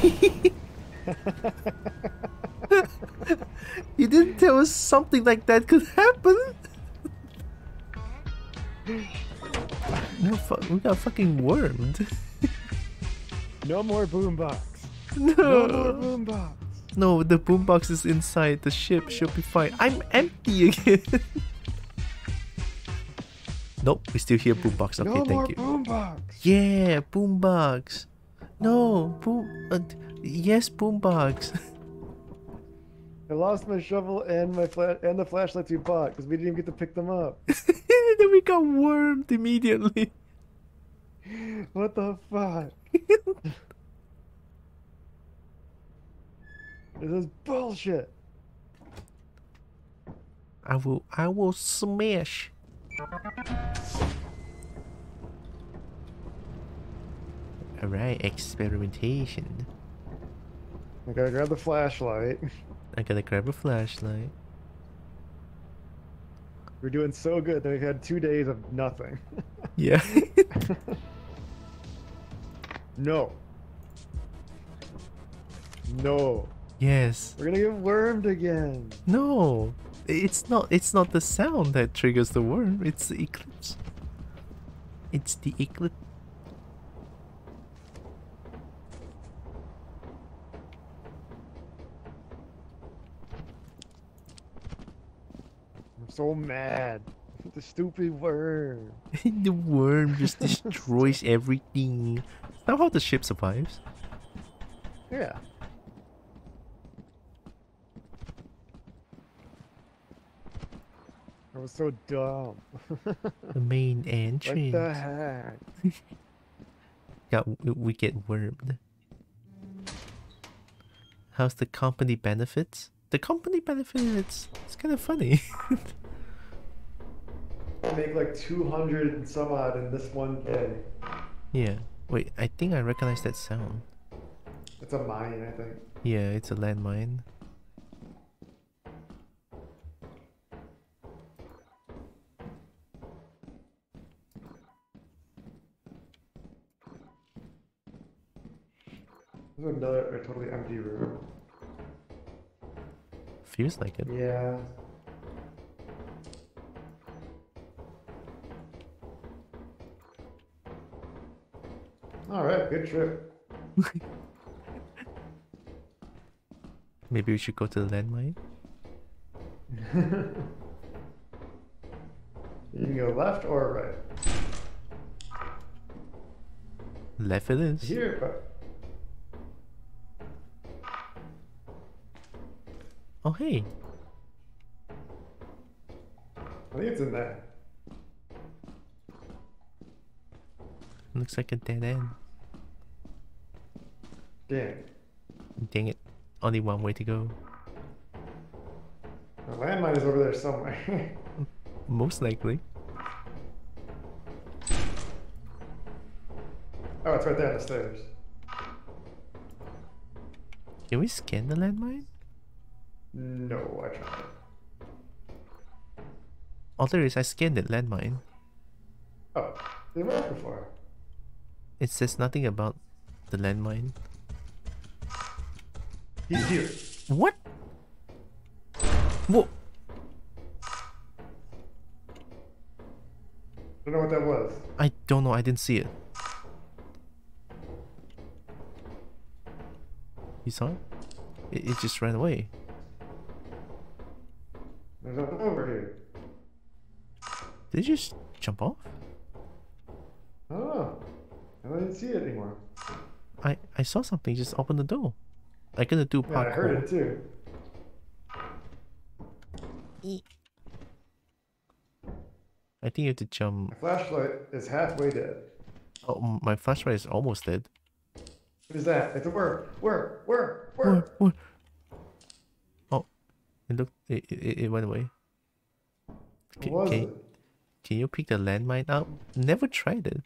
You didn't tell us something like that could happen. No, we got fucking wormed. No more boombox. No. No more boombox. No, the boombox is inside the ship. Should be fine. I'm empty again. Nope, we still hear boombox. Okay, No more thank you. boombox. Yeah, boombox. No, yes, boombox. I lost my shovel and my and the flashlights we bought because we didn't even get to pick them up. Then we got wormed immediately. What the fuck? This is bullshit. I will smash. Alright, experimentation. I gotta grab the flashlight. I gotta grab a flashlight. We're doing so good that we've had 2 days of nothing. Yeah. No. No. Yes. We're gonna get wormed again. No. It's not the sound that triggers the worm, it's the eclipse. It's the eclipse. I'm so mad. The stupid worm. The worm just destroys everything. Somehow the ship survives. Yeah. I was so dumb. The main entrance. What the heck? Yeah, we get wormed. How's the company benefits? The company benefits, it's kind of funny. I make like 200 and some odd in this one day. Yeah. Wait, I think I recognize that sound. It's a mine, I think. Yeah, it's a landmine. There's another totally empty room. Feels like it. Yeah. Alright, good trip. Maybe we should go to the landmine? You can go left or right. Left it is. Here, but Oh hey. I think it's in there. Looks like a dead end. Damn. Dang it. Only one way to go. The landmine is over there somewhere. Most likely. Oh, it's right there on the stairs. Can we scan the landmine? No, I tried. All there is, I scanned it, landmine. Oh, they were before. It says nothing about the landmine. He's here. What? Whoa. I don't know what that was. I don't know, I didn't see it. You saw it? It just ran away. There's nothing over here. Did it just jump off? Oh, I didn't see it anymore. I saw something just open the door. I gonna do parkour. Yeah, I heard it too. I think you have to jump. My flashlight is halfway dead. Oh, my flashlight is almost dead. What is that? It's a worm. Worm. What? Oh, it looked. It went away. What was it? Can you pick the landmine up? Never tried it.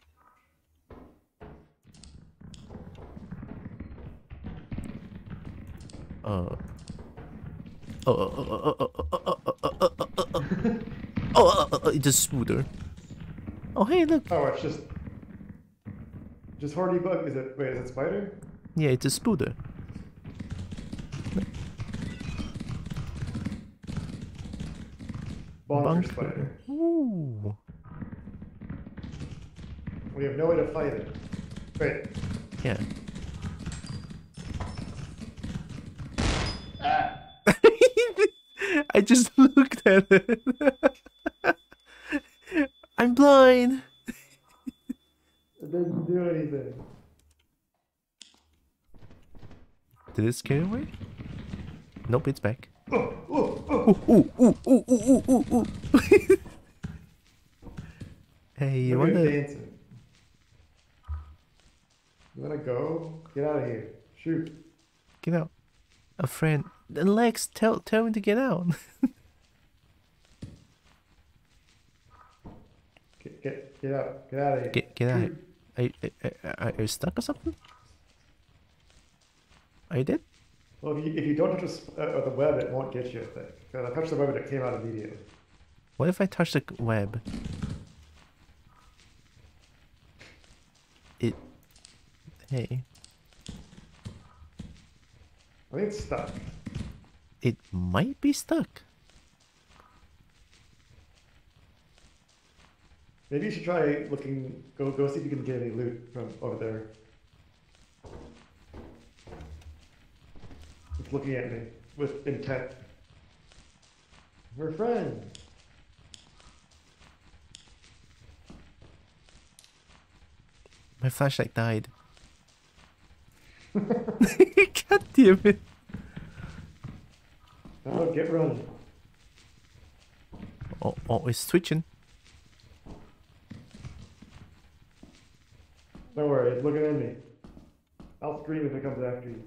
It's a spooder. Oh, hey, look. Oh, it's just horny bug. Is it? Wait, is it spider? Yeah, it's a spooder. Bonker spider. Ooh. We have no way to fight it. Wait. Yeah. I just looked at it. I'm blind. It doesn't do anything. Did it scare away? Nope, it's back. Oh. Ooh. Hey, you Look at wanna? it dancing. You wanna go? Get out of here. Shoot. Get out. A friend. Lex, tell him to get out. Get out. Get out of here. Get out. Are you stuck or something? Are you dead? Well, if you don't touch the web, it won't get you, I think. Because I touched the web and it came out immediately. What if I touch the web? It... Hey. I think it's stuck. It might be stuck. Maybe you should try looking. Go see if you can get any loot from over there. It's looking at me with intent. We're friends. My flashlight died. God damn it. Oh, get running. Oh, it's twitching. Don't worry, it's looking at me. I'll scream if it comes after you.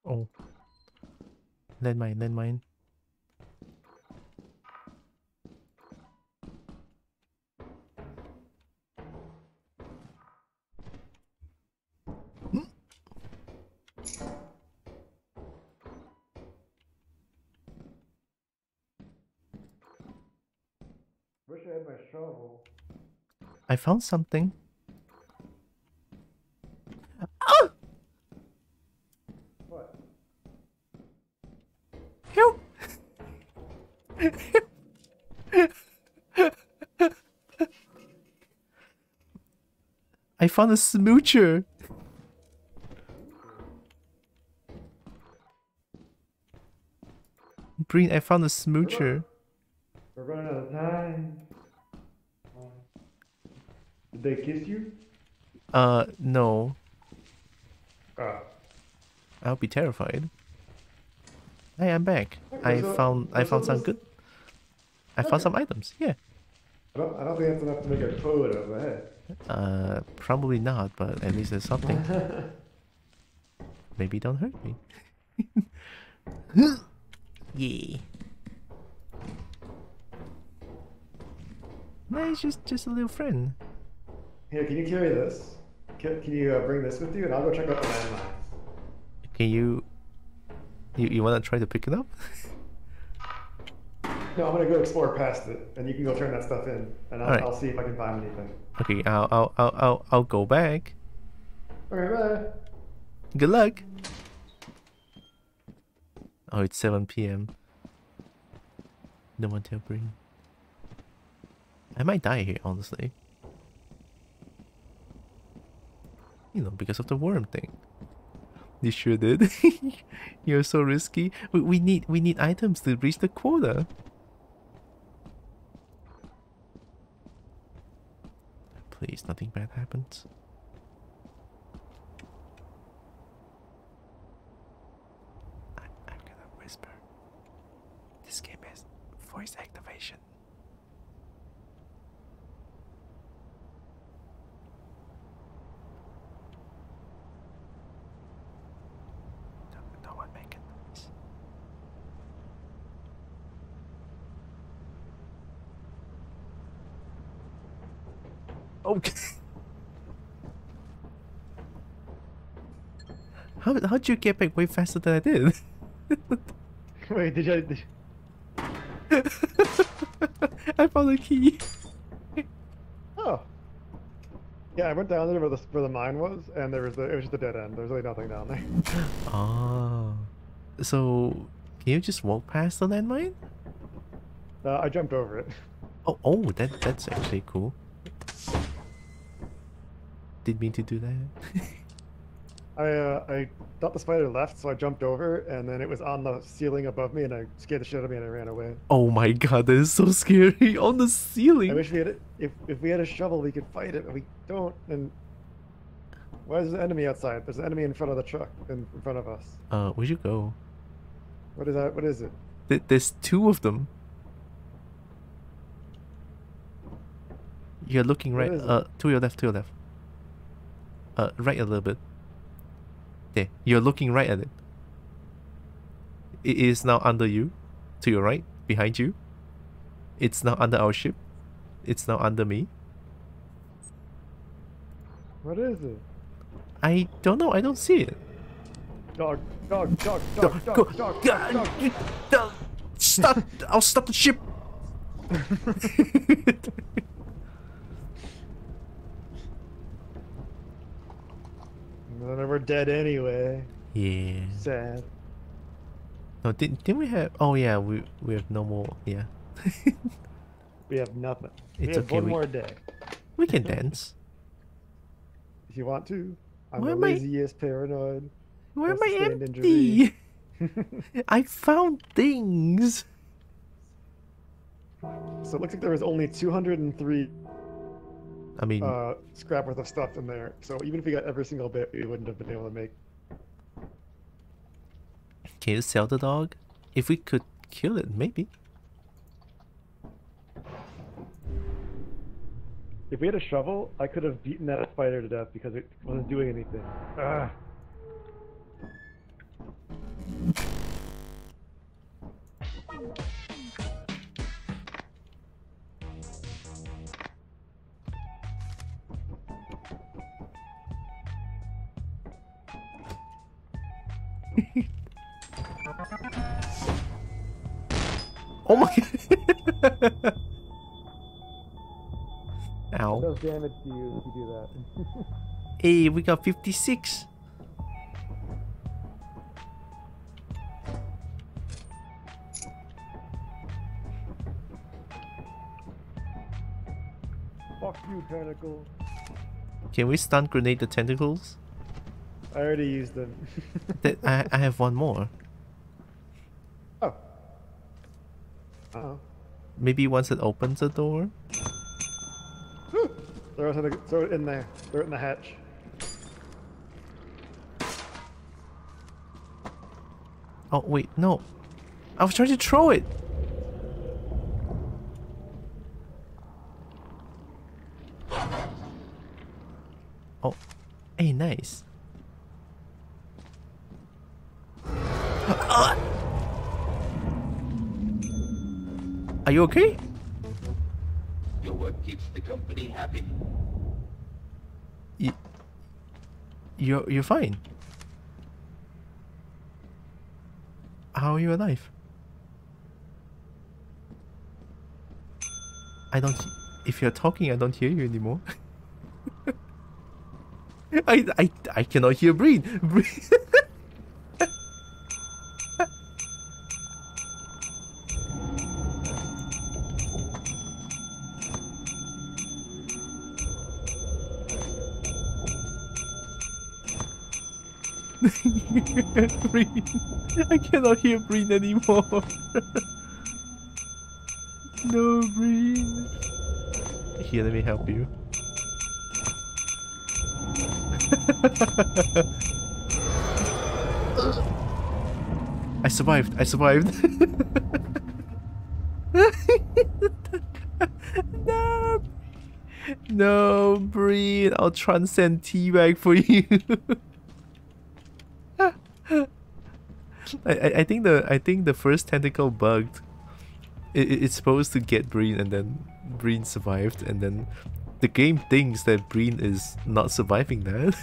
Oh. Landmine. Wish I had my shovel. I found something. Ah! What? Help! I found a smoocher. Breen, I found a smoocher. We're running out of time. Did they kiss you? No. Oh. I'll be terrified. Hey, I'm back. Okay, I found some good. I found some items. Yeah. I don't think that's enough to make a toad out of the head. Probably not, but at least there's something. Maybe don't hurt me. Yeah. No, he's just a little friend. Here, can you carry this? Can you bring this with you, and I'll go check out the landmines. Can you wanna try to pick it up? No, I'm gonna go explore past it, and you can go turn that stuff in, and I'll see if I can find anything. Okay, I'll go back. Okay, bye. Good luck. Oh, it's 7 p.m. No one tell Breen. I might die here, honestly. You know, because of the worm thing. You sure did. You're so risky. We need items to reach the quota. Please, nothing bad happens. I'm gonna whisper. This game has voice activation. No one make a noise. Okay. How'd you get back way faster than I did? Wait, did you? I found a key. Oh. Yeah, I went down there where the mine was, and it was just a dead end. There's really nothing down there. Oh. So, can you just walk past the landmine? I jumped over it. Oh, that's actually cool. Didn't mean to do that. I thought the spider left, so I jumped over, and then it was on the ceiling above me, and I scared the shit out of me, and I ran away. Oh my god, that is so scary. On the ceiling. I wish we had if we had a shovel, we could fight it, but we don't. And why is there an enemy outside? There's an enemy in front of the truck, in front of us. Where'd you go? What is that? What is it? There's two of them. You're looking right. What is it? To your left. Right a little bit. There, you're looking right at it. It is now under you, to your right, behind you. It's now under our ship. It's now under me. What is it? I don't know, I don't see it. Dog. Go, stop! I'll stop the ship! Then we're dead anyway. Yeah. Sad. No, didn't we have... Oh yeah, we have no more, yeah. We have nothing. It's we have okay, one more day. We can dance. If you want to. I'm Why the am I- laziest paranoid. Why am Plus I sustained empty? I found things. So it looks like there was only 203 I mean, scrap worth of stuff in there. So even if we got every single bit, we wouldn't have been able to make. can you sell the dog? If we could kill it, maybe. If we had a shovel, I could have beaten that spider to death because it wasn't doing anything. Ah. Oh my god! Ow. It does damage to you if you do that. Hey, we got 56. Fuck you, tentacle. Can we stun grenade the tentacles? I already used them. I have one more. Oh. Uh-oh. Maybe once it opens the door? Throw it in there. Throw it in the hatch. Oh, wait, no. I was trying to throw it. Oh, hey, nice. Are you okay? Your work keeps the company happy. You're fine. How are you alive? I don't. If you're talking, I don't hear you anymore. I cannot hear breathe. Breathe. I cannot hear breathe anymore. No breathe. Here, let me help you. I survived. I survived. No. No, breathe. I'll transcend teabag for you. I think the first tentacle bugged. It's supposed to get Breen and then Breen survived, and then the game thinks that Breen is not surviving that.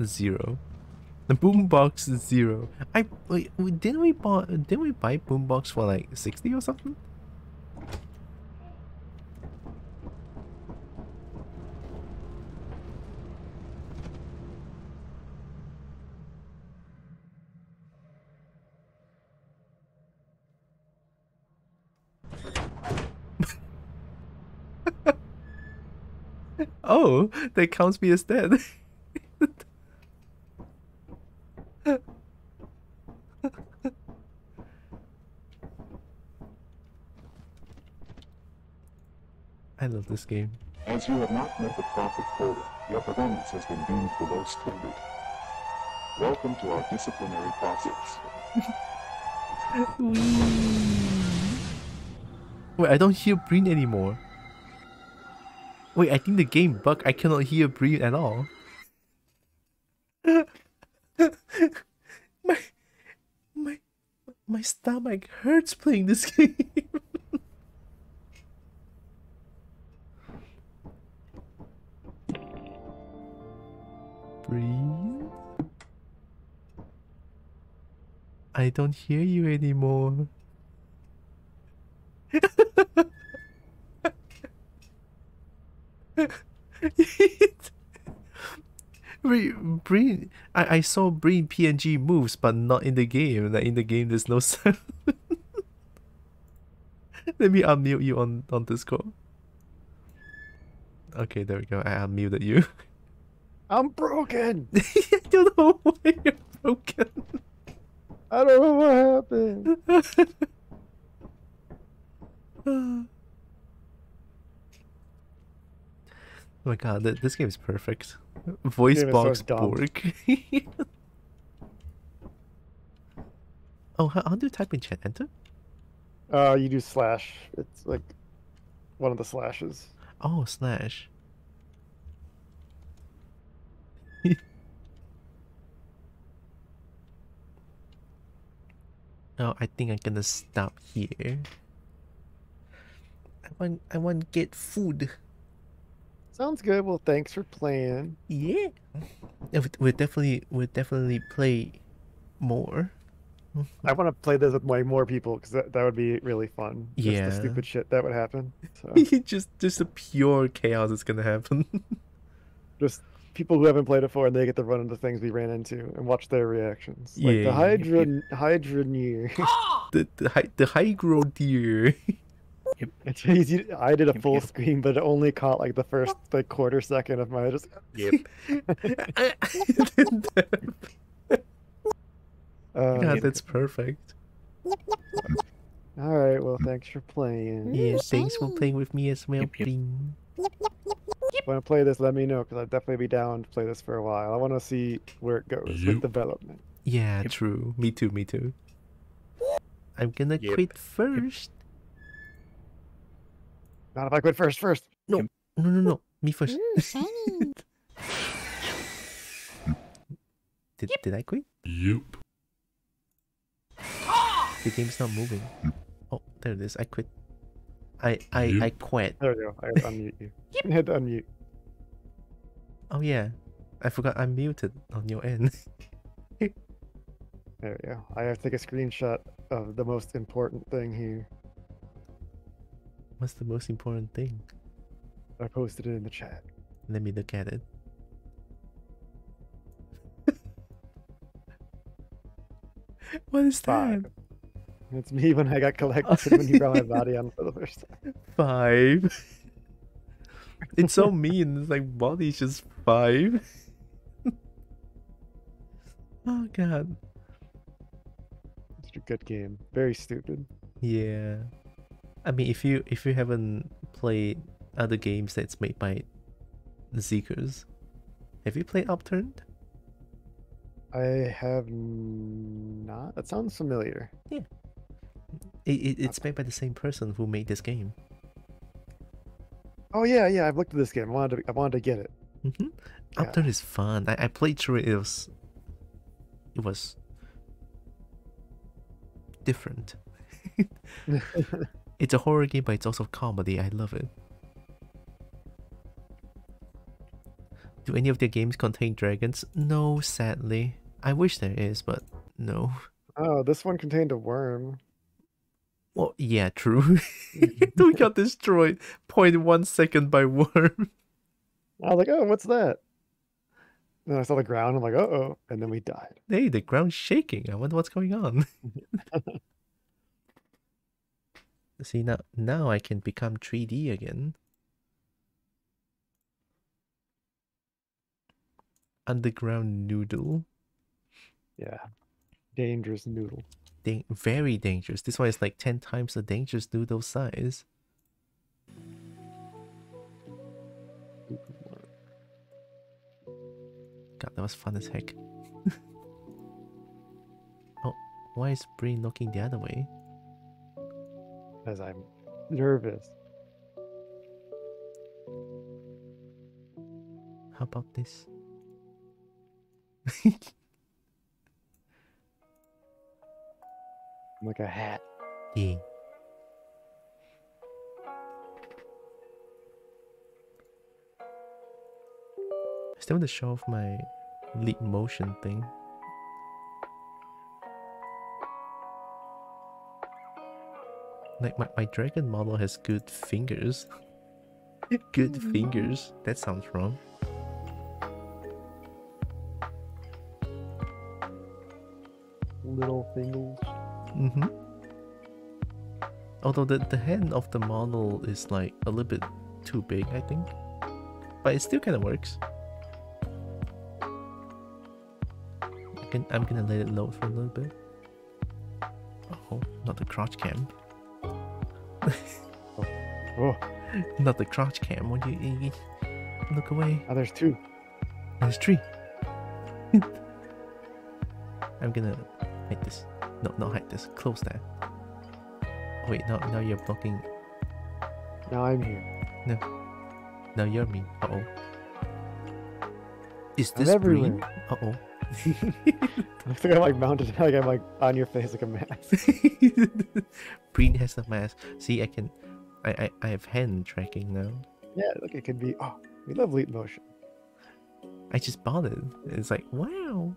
Zero. The boombox is 0. Didn't we buy boombox for like 60 or something? Oh, that counts me as dead. I love this game. As you have not met the profit quota, your performance has been deemed below standard. Welcome to our disciplinary process. Wait, I don't hear Breen anymore. Wait, I think the game bugged. I cannot hear Breen at all. my, my, my stomach hurts playing this game. Breen? I don't hear you anymore. Breen, I saw Breen PNG moves, but not in the game. Like in the game, there's no sound. Let me unmute you on Discord. Okay, there we go. I unmuted you. I'm broken. I don't know why you're broken. I don't know what happened. Oh my god, this game is perfect. Voice Game is box so dumb. Borg. Oh, how do you type in chat? Enter? You do slash. It's like one of the slashes. Oh, slash. Oh, I think I'm gonna stop here. I want get food. Sounds good. Well, thanks for playing. Yeah. We'll definitely play more. I want to play this with way more people because that would be really fun. Just Yeah. the stupid shit that would happen. So just a pure chaos is gonna happen. just people who haven't played it before and they get to run into things we ran into and watch their reactions. Like the Yeah. Hydroneer. the hydro deer. It's easy. I did a full screen, but it only caught like the first like quarter second of my just. God, that's perfect. All right. Well, thanks for playing. Yeah, thanks for playing with me as well, Bing. Want to play this? Let me know because I'd definitely be down to play this for a while. I want to see where it goes with development. Yeah, true. Me too. I'm gonna quit first. Not if I quit first. No. Me first. Did I quit? Yep. The game's not moving. Oh, there it is. I quit. I quit. There we go. I unmute you. You had to unmute. Oh yeah, I forgot I'm muted on your end. There we go. I have to take a screenshot of the most important thing here. What's the most important thing? I posted it in the chat. Let me look at it. What is that? 5. It's me when I got collected when you brought my body on for the first time. 5. It's so mean. It's like body's just 5. Oh god. It's a good game. Very stupid. Yeah. I mean, if you haven't played other games that's made by Zeekers, have you played Upturned? I have not. That sounds familiar. Yeah. It's made by the same person who made this game. Oh yeah, I've looked at this game. I wanted to get it. Mm-hmm. Yeah. Upturned is fun. I played through it. It was different. It's a horror game, but it's also comedy. I love it. Do any of their games contain dragons? No, sadly. I wish there is, but no. Oh, this one contained a worm. Well, yeah, true. We got destroyed 0.1 second by worm. I was like, oh, what's that? Then I saw the ground. I'm like, uh-oh. And then we died. Hey, the ground's shaking. I wonder what's going on. See, now I can become 3D again. underground noodle. Yeah. Dangerous noodle. Very dangerous. This one is like 10 times the dangerous noodle size. God, that was fun as heck. Oh, why is Breen looking the other way? As I'm nervous. How about this? Like a hat. Yeah. I still want to show off my leap motion thing. Like my dragon model has good fingers. Good fingers. That sounds wrong. Little fingers. Mm-hmm. Although the hand of the model is like a little bit too big, I think. But it still kind of works. I'm gonna let it load for a little bit. Oh, not the crotch cam. Oh. Not the crotch cam. When you look away. Oh, there's two. There's three. I'm gonna hide this. No, not hide this. Close that. Oh, wait, now you're blocking. Now I'm here. No. Now you're me. Uh-oh. Is I'm this everywhere. Breen? Uh-oh. Looks like I'm like mounted, like I'm like on your face like a mask. Breen has a mask. See, I have hand tracking now. Yeah, look, it could be. Oh, we love leap motion. I just bought it. It's like, wow.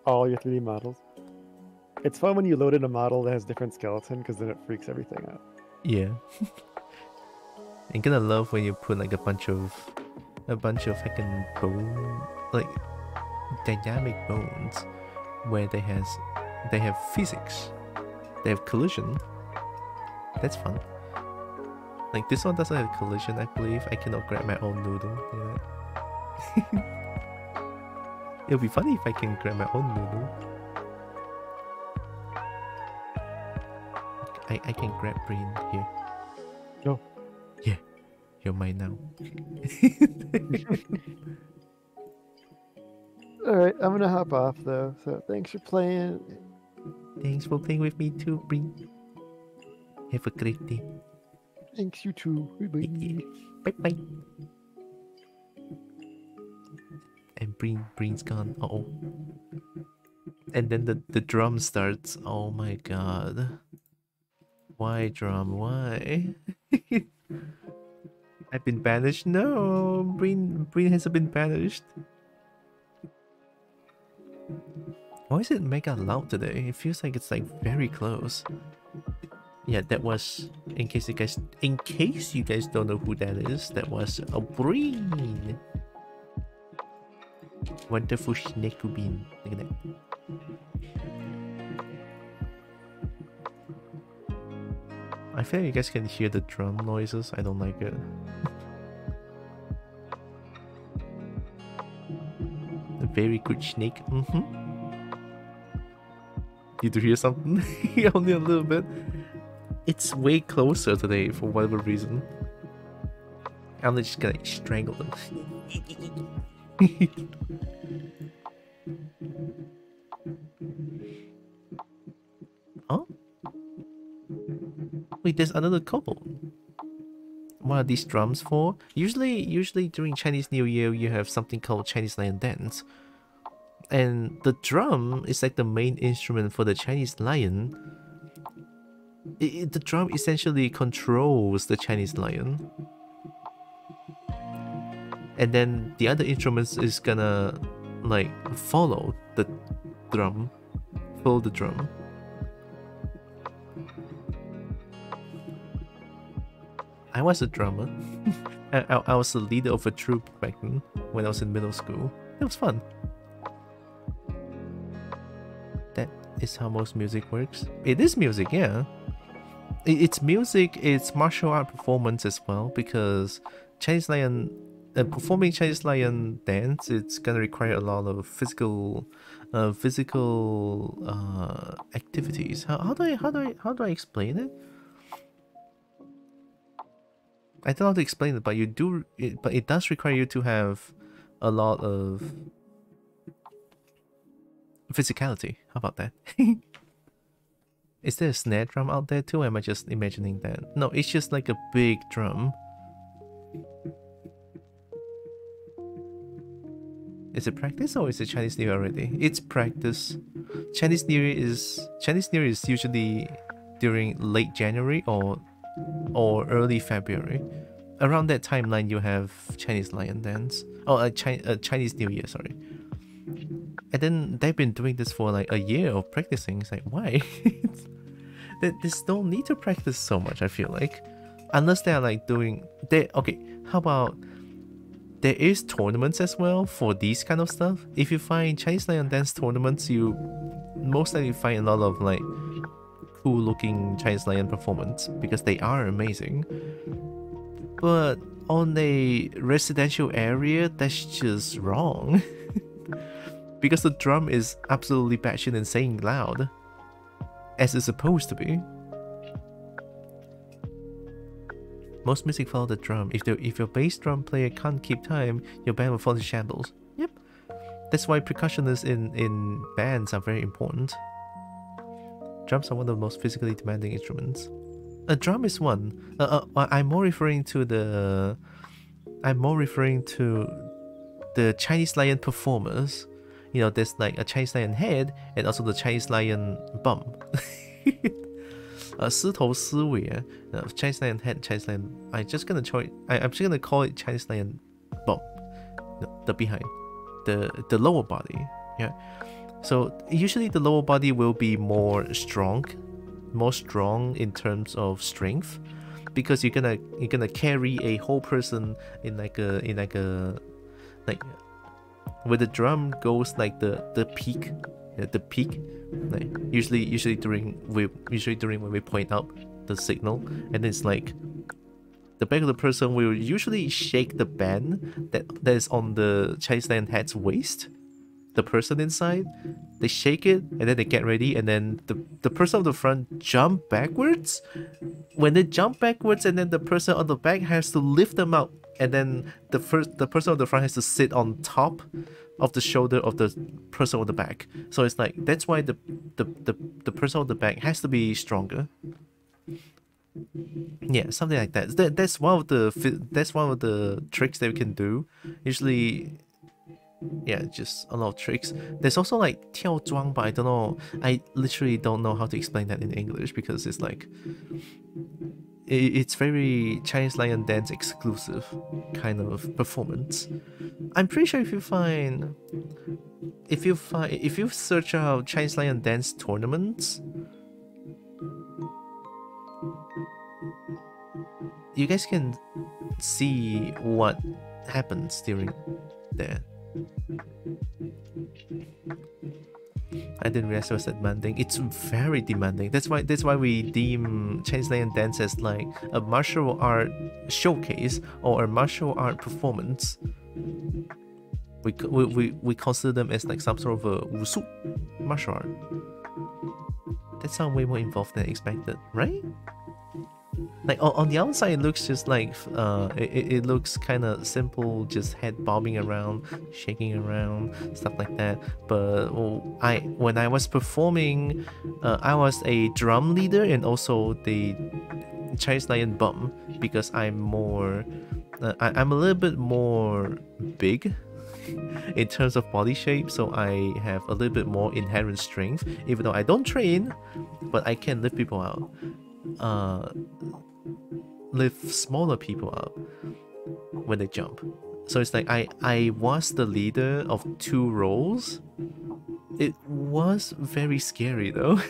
All your 3D models. It's fun when you load in a model that has different skeleton because then it freaks everything out. Yeah. I'm gonna love when you put like a bunch of fucking bone, like dynamic bones, where they have physics, they have collision. That's fun. Like this one doesn't have collision, I believe. I cannot grab my own noodle. Yeah. It'll be funny if I can grab my own noodle. I can grab Breen here. No. Yeah. You're mine now. Alright, I'm gonna hop off though, so thanks for playing. Thanks for playing with me too, Breen. Have a great day. Thanks, you too. Bye-bye. Bye-bye. And Breen's gone. Uh-oh. And then the drum starts. Oh my god. Why drum? Why? I've been banished? No! Breen hasn't been banished. Why is it mega loud today? It feels like it's like very close. Yeah, that was, in case you guys don't know who that is, that was a Breen. Wonderful snake bean. Look at that. I feel like you guys can hear the drum noises. I don't like it. A very good snake. Did you hear something? Only a little bit. It's way closer today for whatever reason. I'm just gonna strangle them. Huh? Wait, there's another couple. What are these drums for? Usually during Chinese New Year you have something called Chinese Lion Dance. And the drum is like the main instrument for the Chinese lion. The drum essentially controls the Chinese lion. And then the other instruments is gonna like follow the drum. Follow the drum. I was a drummer. I was the leader of a troupe back then when I was in middle school. It was fun. That is how most music works. It is music, yeah. It's music, it's martial art performance as well, because Chinese Lion performing Chinese lion dance, it's gonna require a lot of physical activities. How do I explain it? I don't know how to explain it, but but it does require you to have a lot of physicality. How about that? Is there a snare drum out there too? Or am I just imagining that? No, it's just like a big drum. Is it practice or is it Chinese New Year already? It's practice. Chinese New Year is usually during late January or early February. Around that timeline, you have Chinese Lion Dance. Oh, Chinese New Year, sorry. And then they've been doing this for like a year of practicing. It's like, why? There's no need to practice so much, I feel like. Unless they're like doing... Okay, how about... There is tournaments as well for these kind of stuff. If you find Chinese Lion Dance tournaments, you most likely find a lot of like cool looking Chinese Lion performance because they are amazing. But on a residential area, that's just wrong. Because the drum is absolutely batshit insane loud, as it's supposed to be. Most music follow the drum. If your bass drum player can't keep time, your band will fall into shambles. Yep. That's why percussionists in bands are very important. Drums are one of the most physically demanding instruments. A drum is one. I'm more referring to the Chinese Lion performers. You know, there's like a Chinese Lion head and also the Chinese Lion bum. 狮头狮尾 Chinese Lion head, Chinese Lion. I'm just gonna call it Chinese Lion bum. No, the behind, the lower body. Yeah. So usually the lower body will be more strong in terms of strength, because you're gonna carry a whole person in like where the drum goes like the peak. The peak, like usually during when we point out the signal, and then it's like the back of the person will usually shake the band that is on the Chinese Lion head's waist. The person inside, they shake it and then they get ready, and then the person on the front jump backwards. When they jump backwards, and then the person on the back has to lift them up, and then the person on the front has to sit on top of the shoulder of the person on the back. So it's like that's why the person on the back has to be stronger. Yeah, something like that. That's one of the tricks that we can do. Usually, yeah, just a lot of tricks. There's also like 跳桩, but I don't know. I literally don't know how to explain that in English, because it's like it's very Chinese Lion Dance exclusive kind of performance. I'm pretty sure if you search out Chinese Lion Dance tournaments, you guys can see what happens during there. I didn't realize it was that demanding. It's very demanding. That's why we deem Chinese Lion Dance as like a martial art showcase or a martial art performance. We consider them as like some sort of a wusu martial art. That sounds way more involved than expected, right? Like on the outside, it looks just like it looks kind of simple, just head bobbing around, shaking around, stuff like that. But when I was performing, I was a drum leader and also the Chinese Lion bum, because I'm a little bit more big in terms of body shape, so I have a little bit more inherent strength, even though I don't train, but I can lift people out. Lift smaller people up when they jump. So it's like I was the leader of 2 roles. It was very scary though.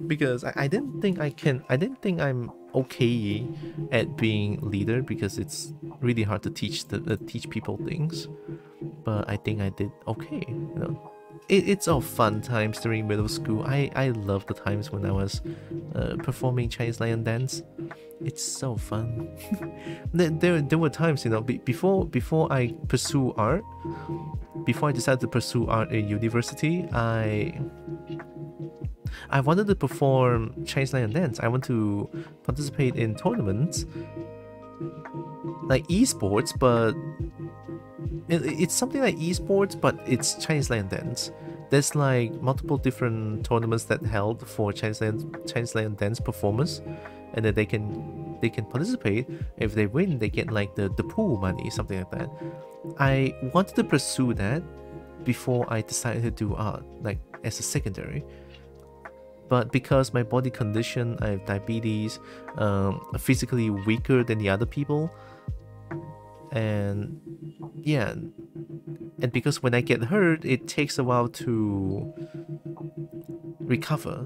Because I didn't think I'm okay at being leader, because it's really hard to teach people things. But I think I did okay, you know. It's all fun times during middle school. I love the times when I was performing Chinese Lion Dance. It's so fun. there were times, you know, before I pursue art, before I decided to pursue art in university, I wanted to perform Chinese lion dance. I want to participate in tournaments, like esports, but it's something like esports, but it's Chinese lion dance. There's like multiple different tournaments that held for Chinese lion dance performers, and then they can participate. If they win, they get like the pool money, something like that. I wanted to pursue that before I decided to do art, like as a secondary. But because my body condition, I have diabetes, physically weaker than the other people, and yeah, and because when I get hurt, it takes a while to recover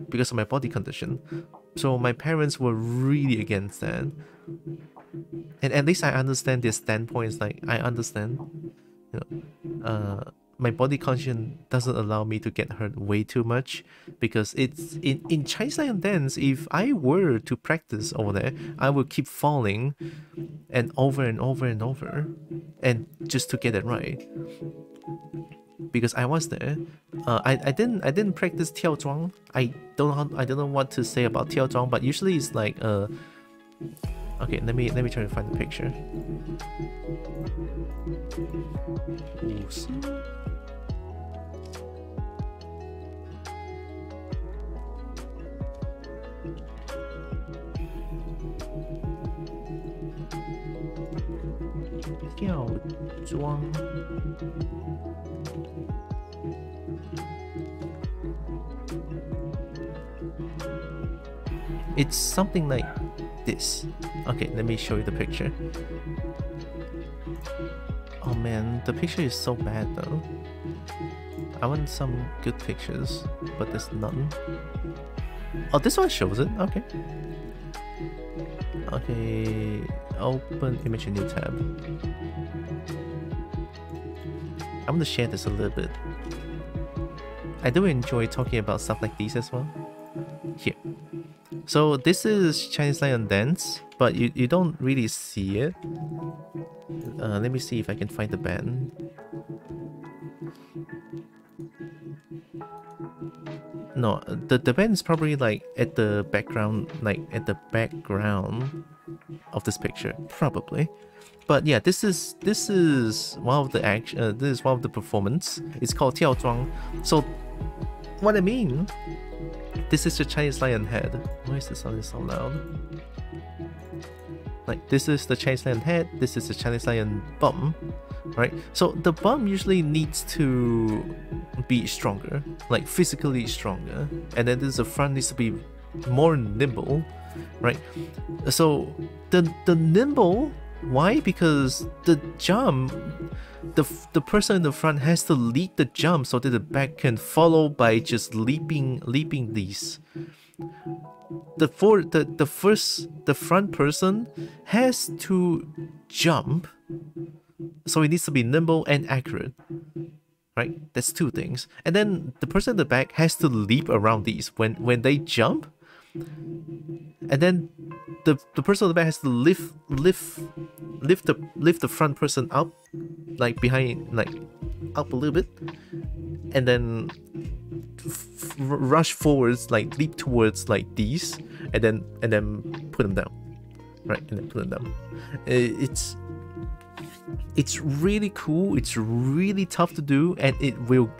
because of my body condition. So my parents were really against that. And at least I understand their standpoints. Like, I understand, you know, my body condition doesn't allow me to get hurt way too much, because it's in Chinese lion dance, if I were to practice over there, I would keep falling and over and over and over, and just to get it right. Because I was there, I didn't practice 跳桩. I don't know what to say about 跳桩, but usually it's like okay, let me try to find the picture. Ooh. It's something like this. Okay, let me show you the picture. Oh man, the picture is so bad though. I want some good pictures, but there's none. Oh, this one shows it. Okay. Okay, open image in new tab. I'm gonna share this a little bit. I do enjoy talking about stuff like these as well. Here. So this is Chinese lion dance, but you don't really see it. Let me see if I can find the band. No, the band is probably like at the background, of this picture, probably. But yeah, this is one of the action. This is one of the performance. It's called 跳桩. So what I mean, this is the Chinese lion head. Why is this sounding so loud? Like, this is the Chinese lion head. This is the Chinese lion bum, right? So the bum usually needs to be stronger, like physically stronger, and then the front needs to be more nimble, right? So the nimble. Why? Because the jump, the person in the front has to lead the jump so that the back can follow by just leaping these. The front person has to jump, so it needs to be nimble and accurate, right? That's two things. And then the person in the back has to leap around these when they jump. And then the person on the back has to lift the front person up, like behind, like up a little bit, and then rush forwards, like leap towards like these, and then put them down, right? And then put them down. It's really cool. It's really tough to do, and it will.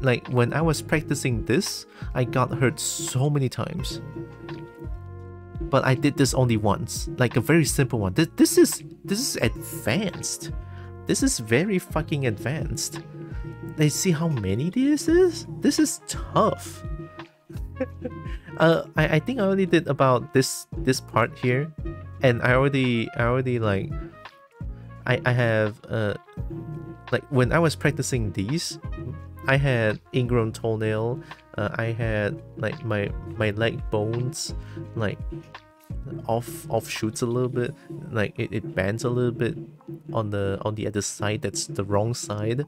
Like, when I was practicing this, I got hurt so many times. But I did this only once, like a very simple one. This is advanced. This is very fucking advanced. Like, see how many this is? This is tough. I think I only did about this part here, and I already like I have like, when I was practicing these, I had ingrown toenail. I had like my leg bones like offshoots a little bit. Like it bends a little bit on the other side. That's the wrong side.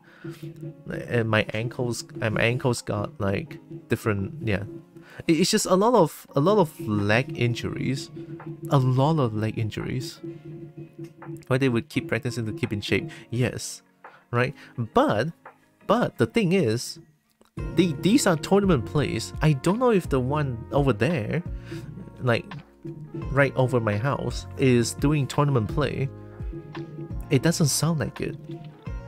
And my ankles got like different. Yeah, it's just a lot of leg injuries. a lot of leg injuries. Why they would keep practicing to keep in shape? Yes, right. But the thing is, these are tournament plays. I don't know if the one over there, like right over my house, is doing tournament play. It doesn't sound like it.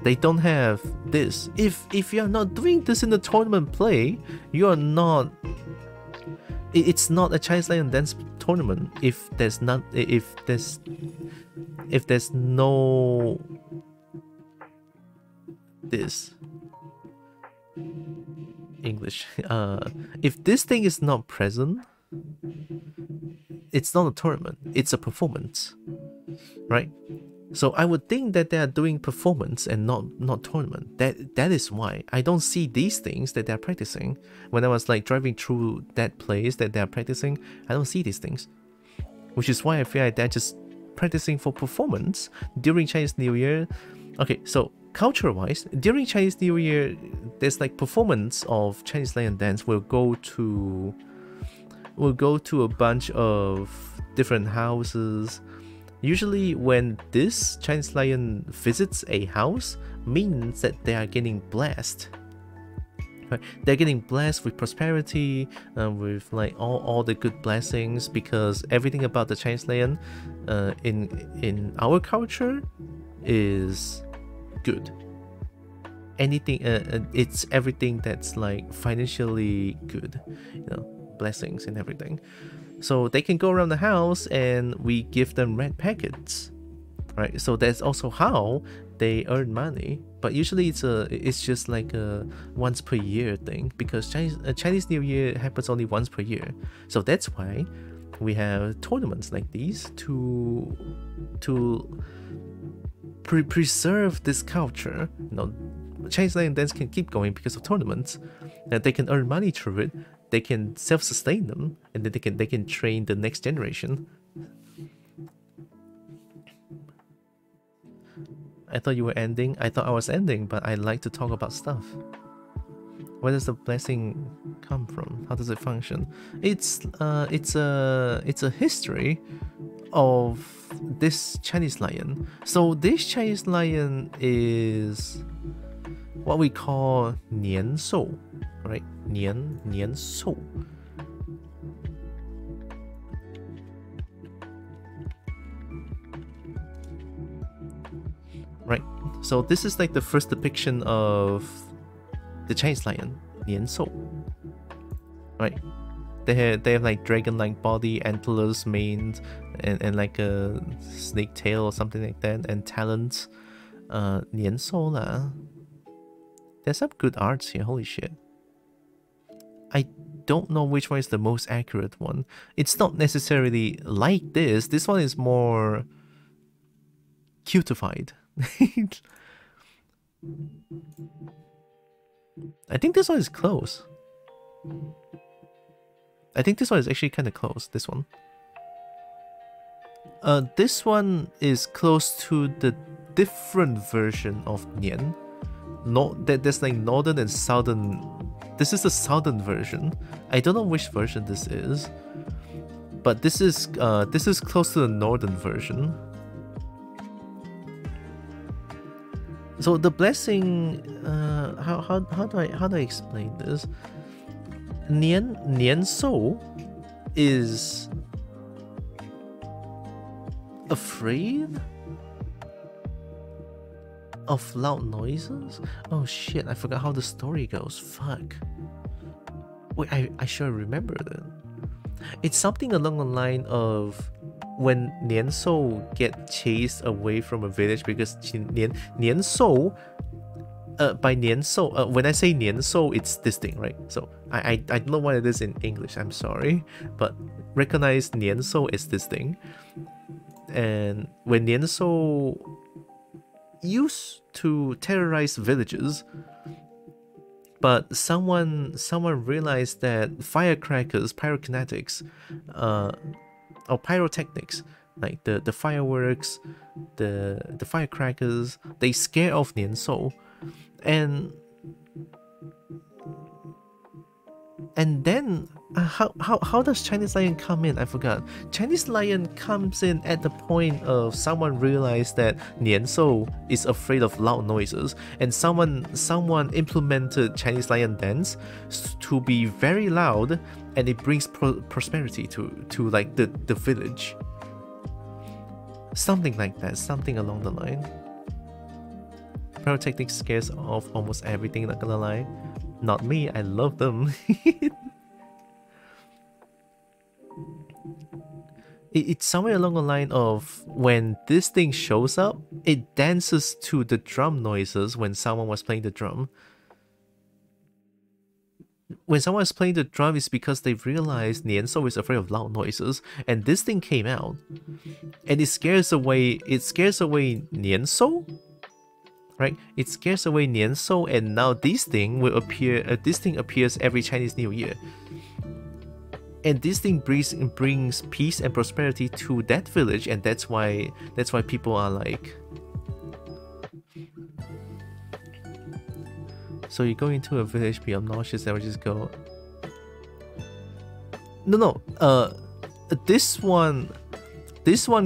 They don't have this. If you're not doing this in the tournament play, you're not. It's not a Chinese lion dance tournament. If there's no this English. If this thing is not present, it's not a tournament. It's a performance, right? So I would think that they are doing performance and not tournament. That is why I don't see these things that they are practicing. When I was like driving through that place that they are practicing, I don't see these things. Which is why I feel like they're just practicing for performance during Chinese New Year. Okay, so culture-wise, during Chinese New Year, there's like performance of Chinese lion dance. We'll go to a bunch of different houses. Usually when this Chinese lion visits a house, means that they are getting blessed. Right? They're getting blessed with prosperity, with like all the good blessings, because everything about the Chinese lion in our culture is good. Anything, it's everything that's like financially good, you know, blessings and everything. So they can go around the house and we give them red packets, right? So that's also how they earn money. But usually it's just like a once per year thing, because Chinese New Year happens only once per year. So that's why we have tournaments like these to preserve this culture. You know, Chinese lion dance can keep going because of tournaments, that they can earn money through it. They can self-sustain them, and then they can train the next generation. I thought you were ending. I thought I was ending, but I like to talk about stuff. Where does the blessing come from? How does it function? It's a history of this Chinese lion. So this Chinese lion is what we call 年兽, right? 年兽. Right. So this is like the first depiction of the Chinese lion, 年兽. Right. They have like dragon-like body, antlers, mane, and like a snake tail or something like that, and talons. 年兽啦. There's some good arts here, holy shit. I don't know which one is the most accurate one. It's not necessarily like this. This one is more cutified. I think this one is close. I think this one is actually kind of close, this one. This one is close to the different version of Nian. No, there's like northern and southern. This is the southern version. I don't know which version this is, but this is close to the northern version. So the blessing, how do I explain this? 年兽 is afraid of loud noises? Oh shit, I forgot how the story goes. Fuck. Wait, I should remember that. It's something along the line of when 年兽 get chased away from a village, because 年兽 by 年兽, when I say 年兽, it's this thing, right? So I don't know what it is in English, I'm sorry, but recognize 年兽 as this thing. And when 年兽 used to terrorize villages, but someone realized that firecrackers, pyrokinetics, or pyrotechnics, like the fireworks, the firecrackers, they scare off 年兽. And And then how does Chinese lion come in? I forgot. Chinese lion comes in at the point of someone realized that Nian Shou is afraid of loud noises, and someone implemented Chinese lion dance to be very loud, and it brings prosperity to like the village. Something like that, something along the line. Pyrotechnics scares off almost everything, not gonna lie. Not me, I love them. It's somewhere along the line of when this thing shows up, it dances to the drum noises when someone was playing the drum. When someone is playing the drum, it's because they realized Nian Shou is afraid of loud noises, and this thing came out, and it scares away Nian Shou. Right? It scares away Nian Shou, and now this thing will appear. This thing appears every Chinese New Year, and this thing brings peace and prosperity to that village, and that's why people are like. So you go into a village, be obnoxious, and just go. No. This one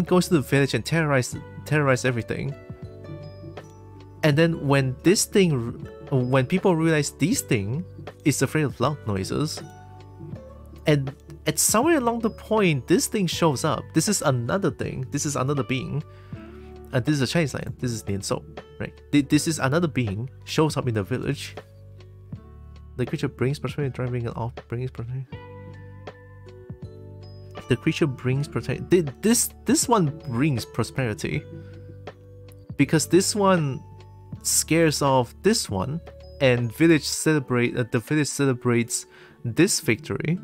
goes to the village and terrorize everything. And then when people realize this thing is afraid of loud noises, and at somewhere along the point, this thing shows up. This is another thing. This is another being. And this is a Chinese lion. This is Nian Shou, right? This is another being shows up in the village. The creature brings prosperity, driving it off, brings prosperity. The creature brings prosperity. This one brings prosperity because this one scares off this one, and the village celebrates this victory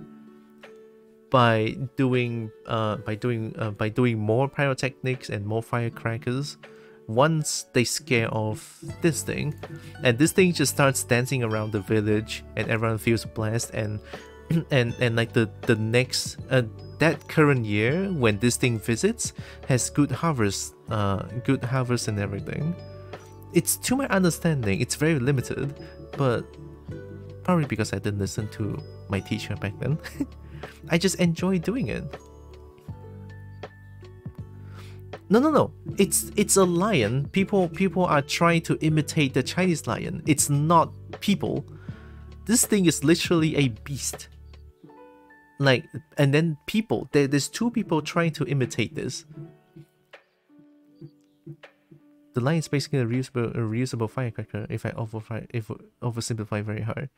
by doing more pyrotechnics and more firecrackers once they scare off this thing, and this thing just starts dancing around the village, and everyone feels blessed, and like the next that current year when this thing visits has good harvest and everything. It's to my understanding, it's very limited, but probably because I didn't listen to my teacher back then. I just enjoy doing it. No. It's a lion. People are trying to imitate the Chinese lion. It's not people. This thing is literally a beast. Like, and then people. There's two people trying to imitate this. The line is basically a reusable firecracker if I oversimplify very hard.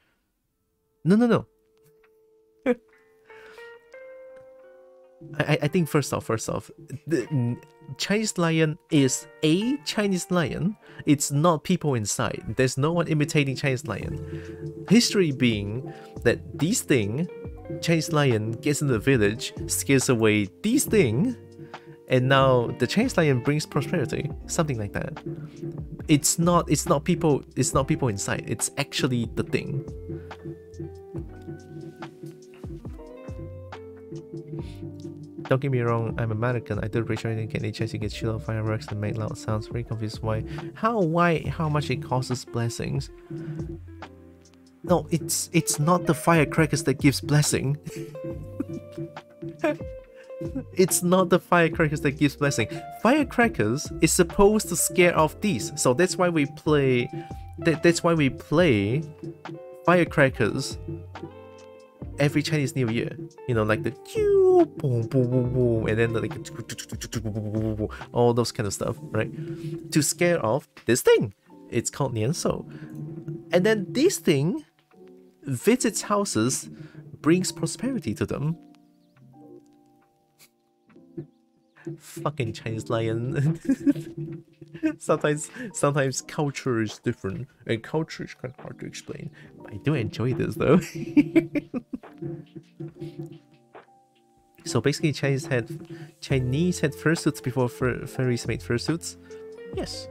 No. I think first off, the Chinese lion is a Chinese lion. It's not people inside. There's no one imitating Chinese lion. History being that this thing, Chinese lion, gets in the village, scares away this thing, and now the Chinese lion brings prosperity, something like that. It's not people inside. It's actually the thing. Don't get me wrong, I'm American. I did research and get a chance to get chill out fireworks and make loud sounds. Very confused why how much it causes blessings. No, it's not the firecrackers that gives blessing. It's not the firecrackers that gives blessing. Firecrackers is supposed to scare off these, so that's why we play. That's why we play firecrackers every Chinese New Year. You know, like the boom, boom, boom, boom, and then the, like all those kind of stuff, right? To scare off this thing. It's called Nian Shou, and then this thing visits houses, brings prosperity to them. Fucking Chinese lion. sometimes culture is different, and culture is kind of hard to explain. But I do enjoy this though. So basically, Chinese had fursuits before furries made fursuits. Yes,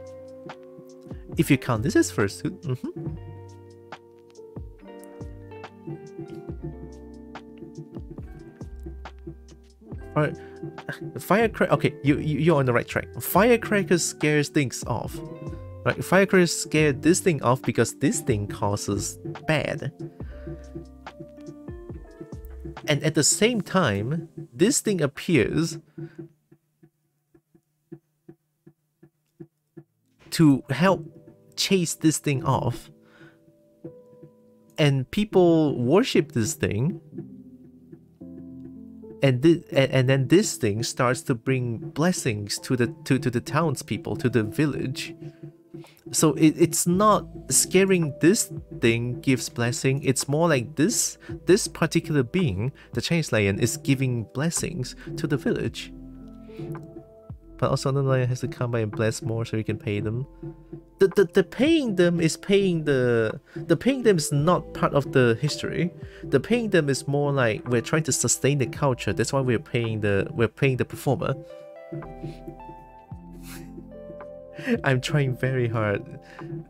if you count this as fursuit. Alright, firecracker. Okay, you're on the right track. Firecrackers scares things off. Right, firecrackers scare this thing off because this thing causes bad. And at the same time, this thing appears to help chase this thing off. And people worship this thing. And then this thing starts to bring blessings to the townspeople, to the village. So it's not scaring this thing gives blessing. It's more like this particular being, the Chinese lion, is giving blessings to the village. But also the lion has to come by and bless more so you can pay them. The paying them is not part of the history. The paying them is more like we're trying to sustain the culture. That's why we're paying the performer. I'm trying very hard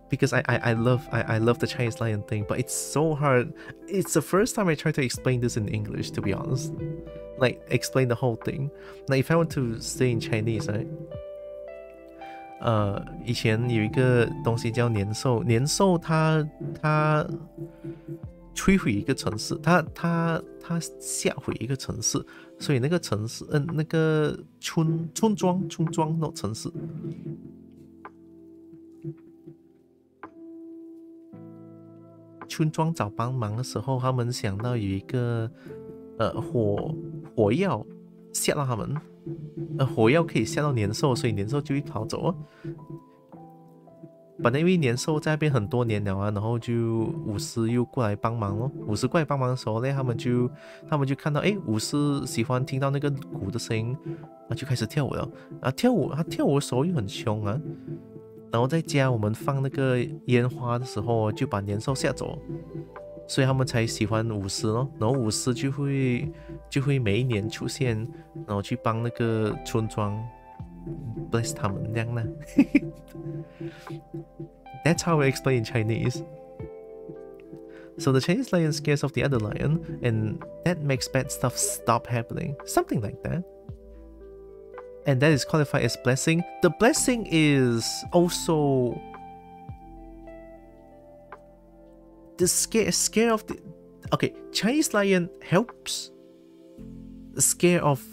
because I love the Chinese lion thing, but it's so hard. It's the first time I try to explain this in English, to be honest. Like explain the whole thing. Like if I want to say in Chinese, right? 以前有一个东西叫年兽，年兽它摧毁一个城市，它吓毁一个城市，所以那个城市，那个村庄 not 城市。村庄找帮忙的时候，他们想到有一个火药吓到他们，火药可以吓到年兽，所以年兽就会跑走啊。本来因为年兽在那边很多年了啊，然后就武士又过来帮忙咯。武士过来帮忙的时候呢，他们就看到，哎，武士喜欢听到那个鼓的声音，就开始跳舞了。他跳舞的时候又很凶啊。然后在家我们放那个烟花的时候，就把年兽吓走，所以他们才喜欢舞狮咯。然后舞狮就会每一年出现，然后去帮那个村庄 bless 他们这样啦。That's how I explain in Chinese. So the Chinese lion scares off the other lion, and that makes bad stuff stop happening. Something like that. And that is qualified as blessing. The blessing is also the scare of the... Okay, Chinese lion helps scare off...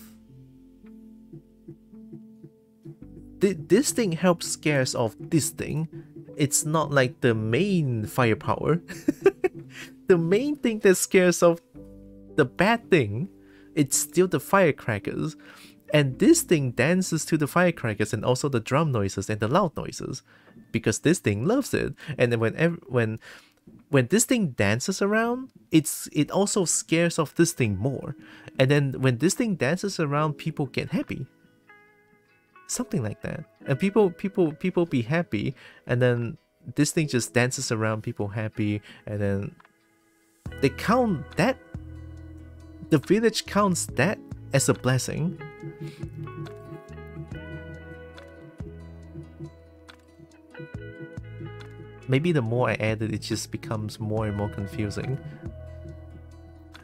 This thing helps scares off this thing. It's not like the main firepower. The main thing that scares off the bad thing, it's still the firecrackers. And this thing dances to the firecrackers and also the drum noises and the loud noises, because this thing loves it. And then when this thing dances around, it also scares off this thing more. And then when this thing dances around, people get happy. Something like that. And people be happy, and then this thing just dances around, people happy, and then they count that. The village counts that as a blessing. Maybe the more I add it, it just becomes more and more confusing.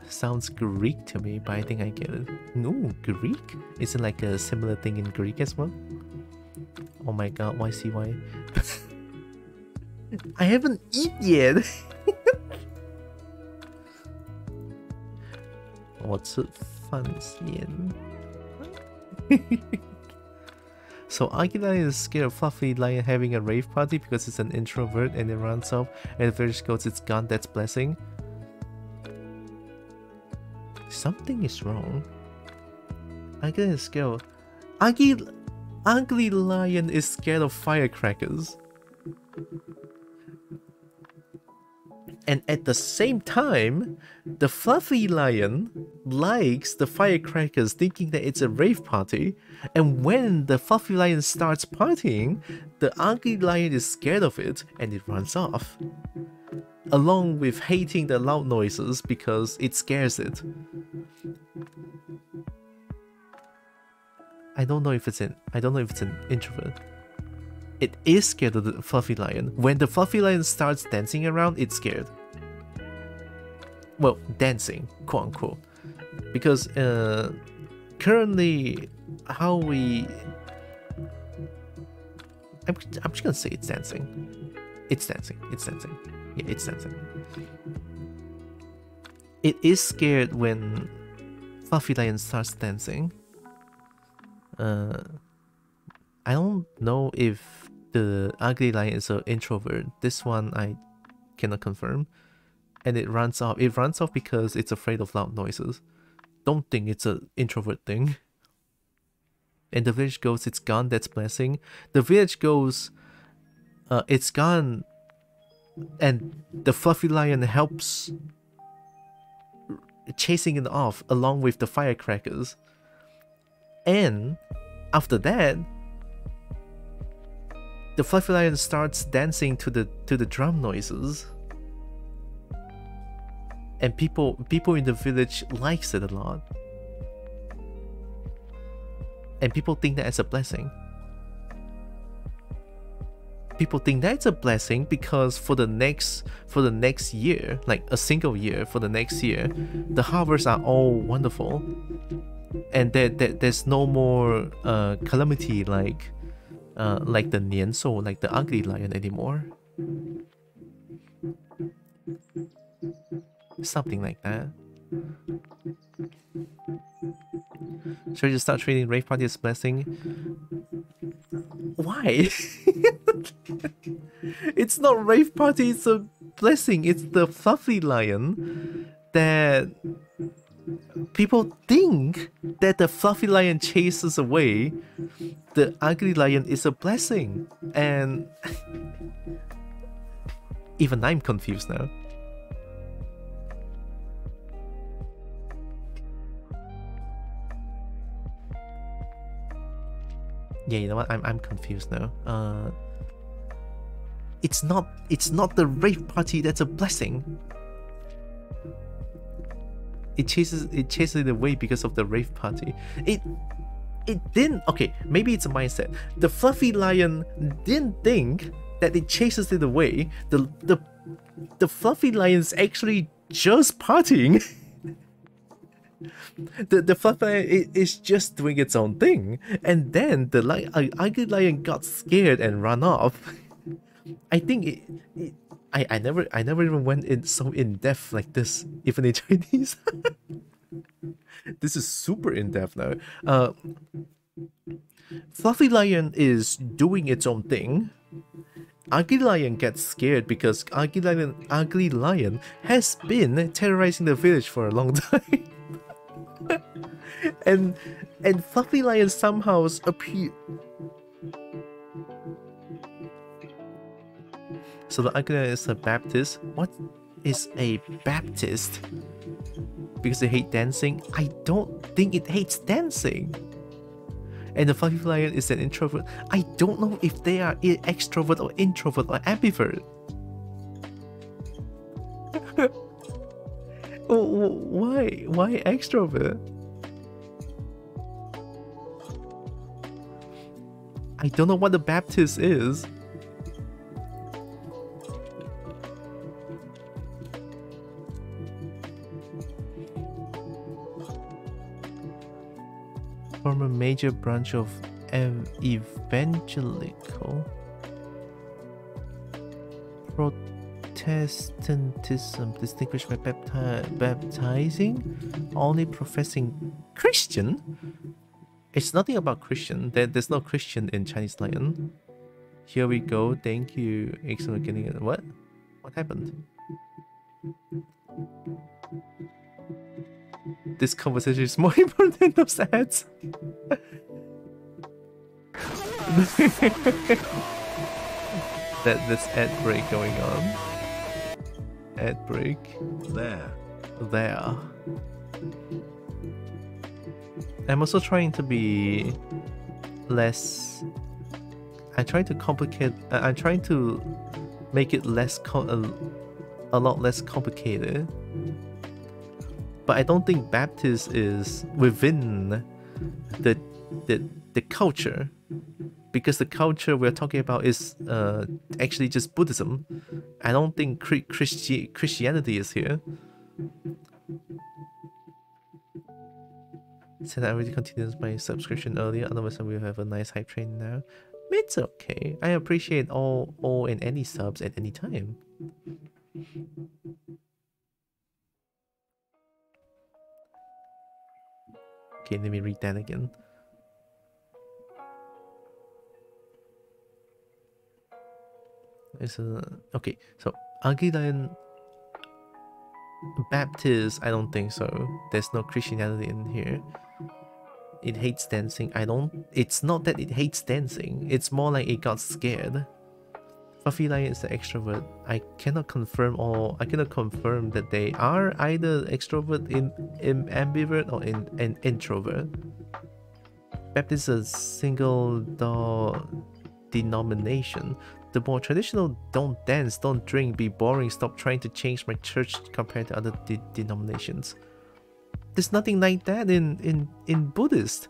Sounds Greek to me, but I think I get it. No, Greek? Isn't like a similar thing in Greek as well? Oh my god, YCY. I haven't eaten yet! 我吃饭先。So Ugly Lion is scared of Fluffy Lion having a rave party because it's an introvert and it runs off and the village goes, it's gone, that's blessing. Something is wrong. Ugly Lion is scared of... Ugly Lion is scared of firecrackers. And at the same time, the Fluffy Lion likes the firecrackers, thinking that it's a rave party. And when the Fluffy Lion starts partying, the Ugly Lion is scared of it and it runs off. Along with hating the loud noises because it scares it. I don't know if it's an introvert. It is scared of the Fluffy Lion. When the Fluffy Lion starts dancing around, it's scared. Well, dancing, quote unquote. Because currently, how we... I'm just gonna say it's dancing. It's dancing. It's dancing. Yeah, it's dancing. It is scared when Fluffy Lion starts dancing. I don't know if the ugly lion is an introvert. This one I cannot confirm. And it runs off. It runs off because it's afraid of loud noises. Don't think it's an introvert thing. And the village goes, it's gone, that's blessing. The village goes, it's gone. And the fluffy lion helps chasing it off along with the firecrackers. And after that, the fluffy lion starts dancing to the drum noises. And people in the village likes it a lot. And people think that it's a blessing. People think that's a blessing because for the next year, like a single year for the next year, the harvests are all wonderful. And there's no more calamity like the Nianzhou, like the ugly lion anymore. Something like that. Should I just start treating rave party as blessing? Why? It's not rave party, it's a blessing. It's the fluffy lion that people think that the fluffy lion chases away the ugly lion is a blessing. And even I'm confused now. Yeah, you know what? I'm confused now. It's not the rave party that's a blessing. It chases it away because of the rave party. It didn't. Okay, maybe it's a mindset. The fluffy lion didn't think that it chases it away. The fluffy lion's actually just partying. The fluffy lion is just doing its own thing, and then the ugly lion got scared and ran off. I think I never even went in so in depth like this, even in Chinese. This is super in depth now. Fluffy lion is doing its own thing. Ugly lion gets scared because ugly lion has been terrorizing the village for a long time. and fluffy lion somehow appear. So the ugly lion is a Baptist. What is a Baptist? Because they hate dancing? I don't think it hates dancing. And the fluffy lion is an introvert. I don't know if they are extrovert or introvert or ambivert. Why extrovert? I don't know what the Baptist is. Form a major branch of evangelical Protestantism, distinguished by baptizing only professing Christian. It's nothing about Christian. There's no Christian in Chinese lion. Here we go. Thank you. Excellent getting it. What happened? This conversation is more important than those ads. This ad break going on. Ad break. There. I'm also trying to be less. I'm trying to complicate. I'm trying to make it less a lot less complicated. But I don't think Baptist is within the culture, because the culture we're talking about is actually just Buddhism. I don't think Christianity is here. Said I already continued my subscription earlier, otherwise we'll have a nice hype train now. It's okay. I appreciate all and any subs at any time. Okay, let me read that again. It's okay, so Ugly Lion Baptist, I don't think so. There's no Christianity in here. It hates dancing. It's not that it hates dancing, it's more like it got scared. Fluffy Lion is the extrovert. I cannot confirm that they are either extrovert in ambivert or in an introvert. Baptist is a single denomination. The more traditional don't dance, don't drink, be boring, stop trying to change my church compared to other denominations. There's nothing like that in Buddhist.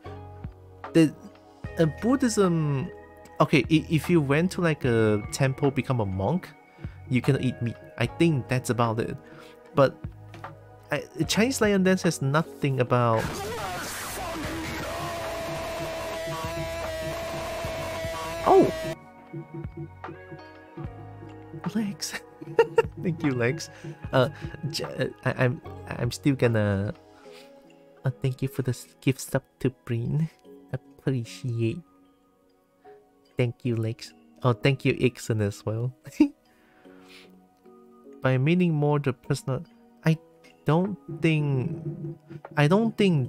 Buddhism, okay, if you went to like a temple, become a monk, you cannot eat meat. I think that's about it. But Chinese lion dance has nothing about... Oh! Lex. Thank you, Lex. I'm still gonna thank you for the gift sub to Breen. Appreciate. Thank you, Lex. Oh, thank you, Ixon as well. By meaning more the personal, I don't think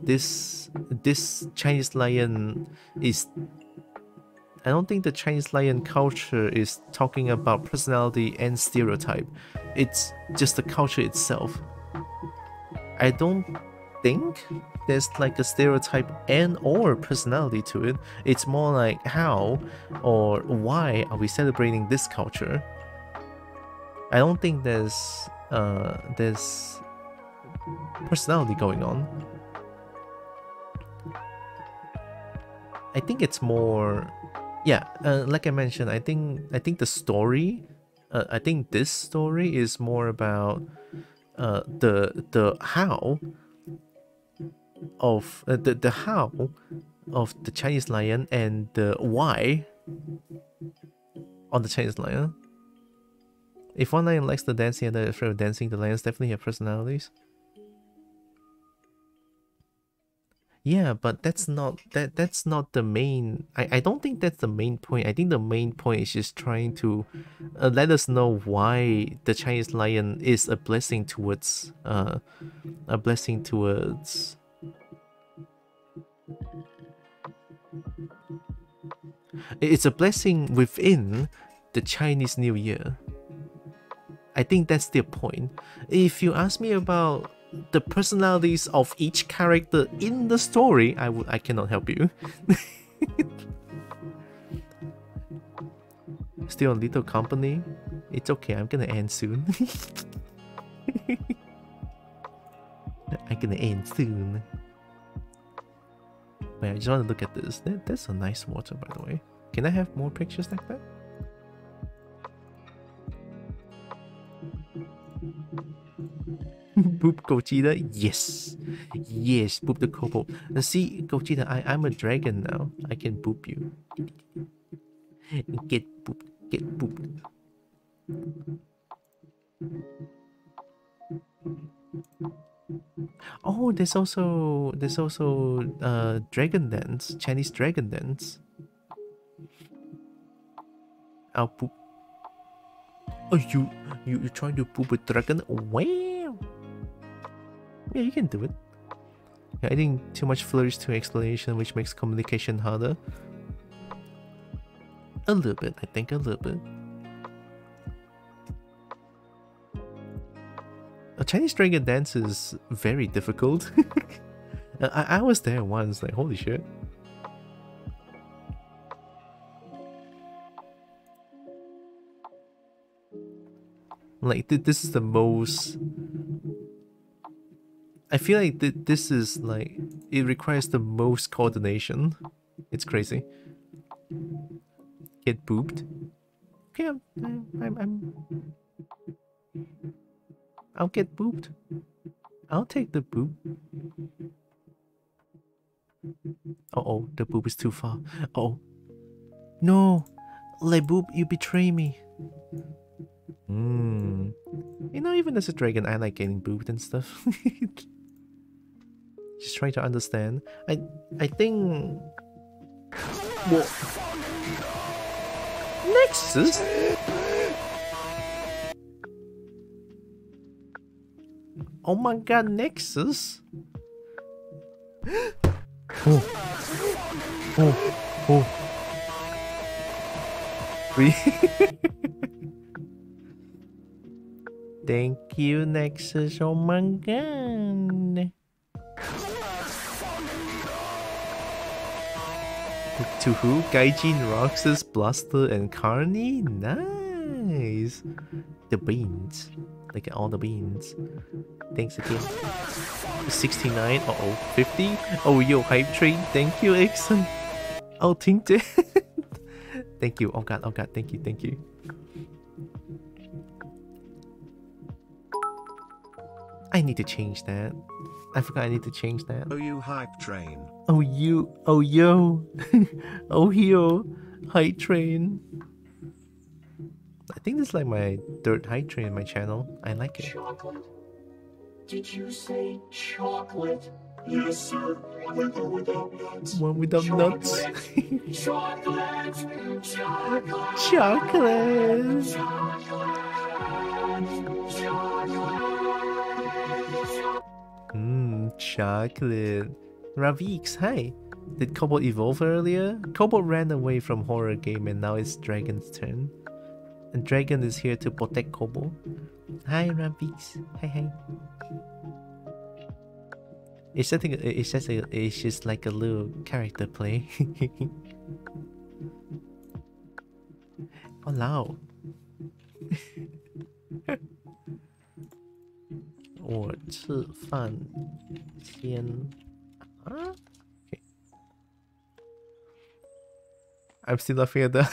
this Chinese lion is... I don't think the Chinese lion culture is talking about personality and stereotype. It's just the culture itself. I don't think there's like a stereotype and or personality to it. It's more like how or why are we celebrating this culture. I don't think there's personality going on. I think it's more... Yeah, like I mentioned, I think the story, I think this story is more about the how of the how of the Chinese lion and the why on the Chinese lion. If one lion likes the dancing and they're afraid of dancing, the lions definitely have personalities. Yeah, but that's not the main... I don't think that's the main point. I think the main point is just trying to let us know why the Chinese lion is a blessing towards it's a blessing within the Chinese New Year. I think that's the point. If you ask me about the personalities of each character in the story, I cannot help you. Still a little company. It's okay, I'm gonna end soon. I'm gonna end soon. Wait, I just want to look at this. That's a nice water, by the way. Can I have more pictures like that? Boop Gogeta, yes, yes, boop the Kobo. See, Gogeta, I'm a dragon now. I can boop you. Get booped, get booped. Oh, there's also dragon dance, Chinese dragon dance. I'll poop. Oh, you trying to poop a dragon? Wow. Yeah, you can do it. Yeah, I think too much flourish to explanation, which makes communication harder. A little bit, I think, a little bit. A Chinese dragon dance is very difficult. I was there once, like, holy shit. Like, this is the most... I feel like this is like... It requires the most coordination. It's crazy. Get booped. Okay, I'll get booped. I'll take the boop. Uh-oh, the boop is too far. Uh-oh. No! Le boop, you betray me. You know, even as a dragon, I like getting booped and stuff. Just trying to understand. I think. Well, Nexus. Oh my God, Nexus. Oh. Thank you, Nexus. Oh my God. To who? Gaijin, Roxas, Blaster, and Carney? Nice. The beans. Like all the beans. Thanks again. 69. Uh-oh. 50. Oh, yo, Hype Train. Thank you, Exxon. Oh, Tinted. Thank you. Oh God. Oh God. Thank you. Thank you. I need to change that. I forgot I need to change that. Oh, you Hype Train. Oh, you. Oh, yo. Oh, yo. Hype Train. I think this is like my third Hype Train in my channel. I like it. Chocolate? Did you say chocolate? Yes, sir. With or without nuts? One without nuts. Chocolate! Chocolate! Chocolate! Chocolate. Ravix, hi. Did Cobalt evolve earlier? Cobalt ran away from horror game and now it's Dragon's turn. And Dragon is here to protect Cobalt. Hi Ravix. Hi. It's just like a little character play. Oh, loud. 我吃饭先 Okay. I'm still laughing at the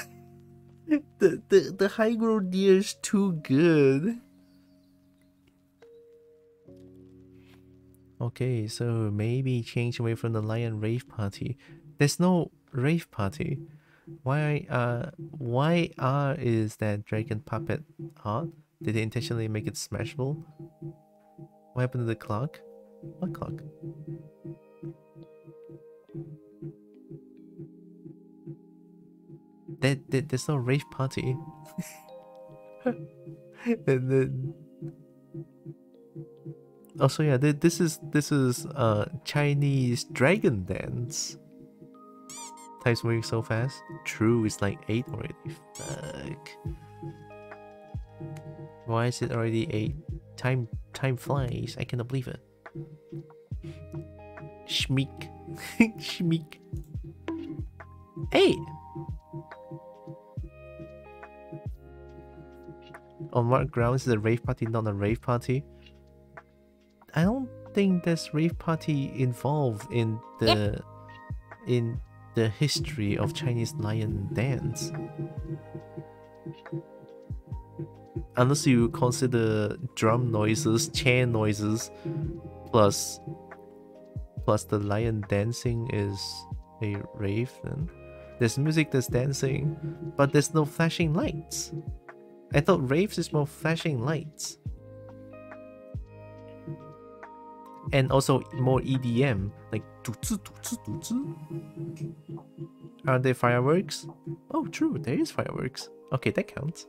high-grow deer is too good. Okay, so maybe change away from the lion rave party. There's no rave party. Why is that dragon puppet hot? Did they intentionally make it smashable? What happened to the clock? What clock? There's no rave party. Also, yeah, this is Chinese dragon dance. Time's moving so fast. True, it's like 8 already. Fuck. Why is it already 8? Time flies. I cannot believe it. Schmeek. Schmeek. 8! On what grounds is a rave party not a rave party? I don't think there's rave party involved in the history of Chinese lion dance. Unless you consider drum noises, chain noises, plus the lion dancing is a rave, then there's music that's dancing, but there's no flashing lights. I thought raves is more flashing lights. And also more EDM, like Are there fireworks? Oh, true, there is fireworks. Okay, that counts.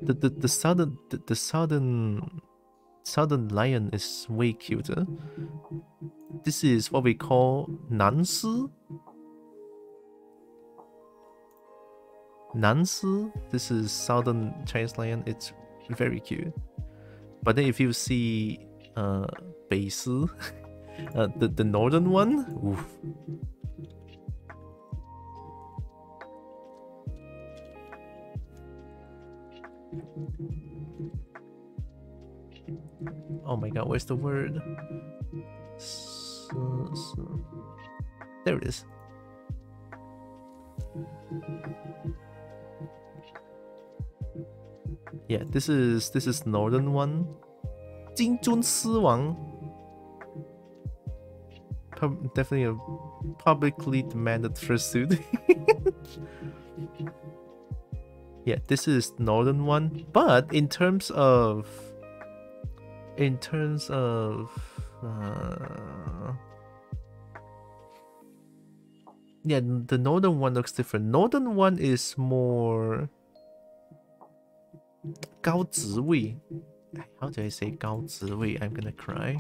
The southern lion is way cuter. This is what we call Nansi. Nansi. This is southern Chinese lion. It's very cute. But then if you see Beisi, the northern one, oof. Oh my god, where's the word? There it is. Yeah, this is northern one. 金尊狮王. Definitely a publicly demanded fursuit. Yeah, this is northern one. But in terms of yeah, the northern one looks different. Northern one is more 高职位. How do I say 高职位? I'm gonna cry.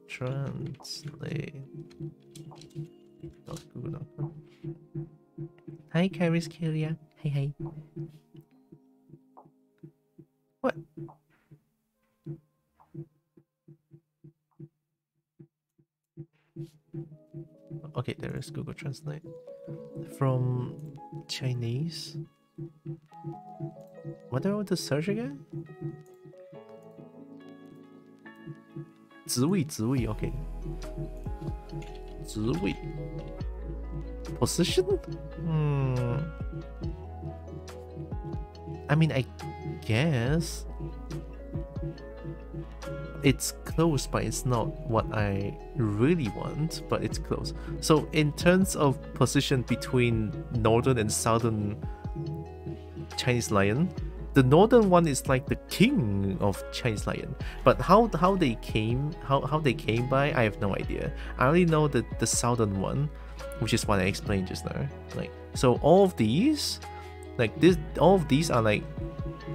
Translate. Google.com. Hi, Caris Kyria. Hey. What? Okay, there is Google Translate. From Chinese. What do I want to search again? 职位, okay. 职位. Position? I mean, I guess it's close, but it's not what I really want, but it's close. So in terms of position between northern and southern Chinese lion, the northern one is like the king of Chinese lion, but how they came by, I have no idea. I only know that the southern one, which is what I explained just now. Like, so all of these, like this, all of these are like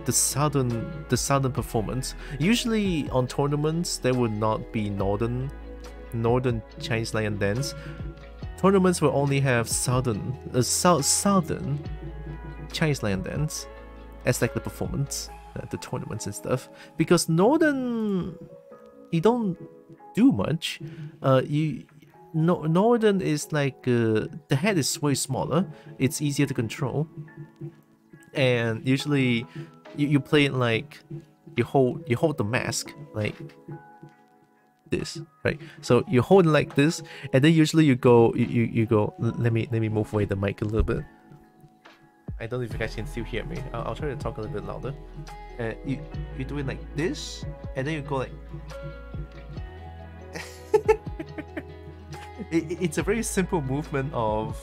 the southern performance. Usually on tournaments there would not be northern Chinese lion dance. Tournaments will only have southern Chinese lion dance as like the performance, the tournaments and stuff. Because northern, you don't do much. Northern is like the head is way smaller. It's easier to control, and usually you play it like you hold the mask like this, right? So you hold it like this, and then usually you go. Let me move away the mic a little bit. I don't know if you guys can still hear me. I'll try to talk a little bit louder. You do it like this, and then you go like. It's a very simple movement of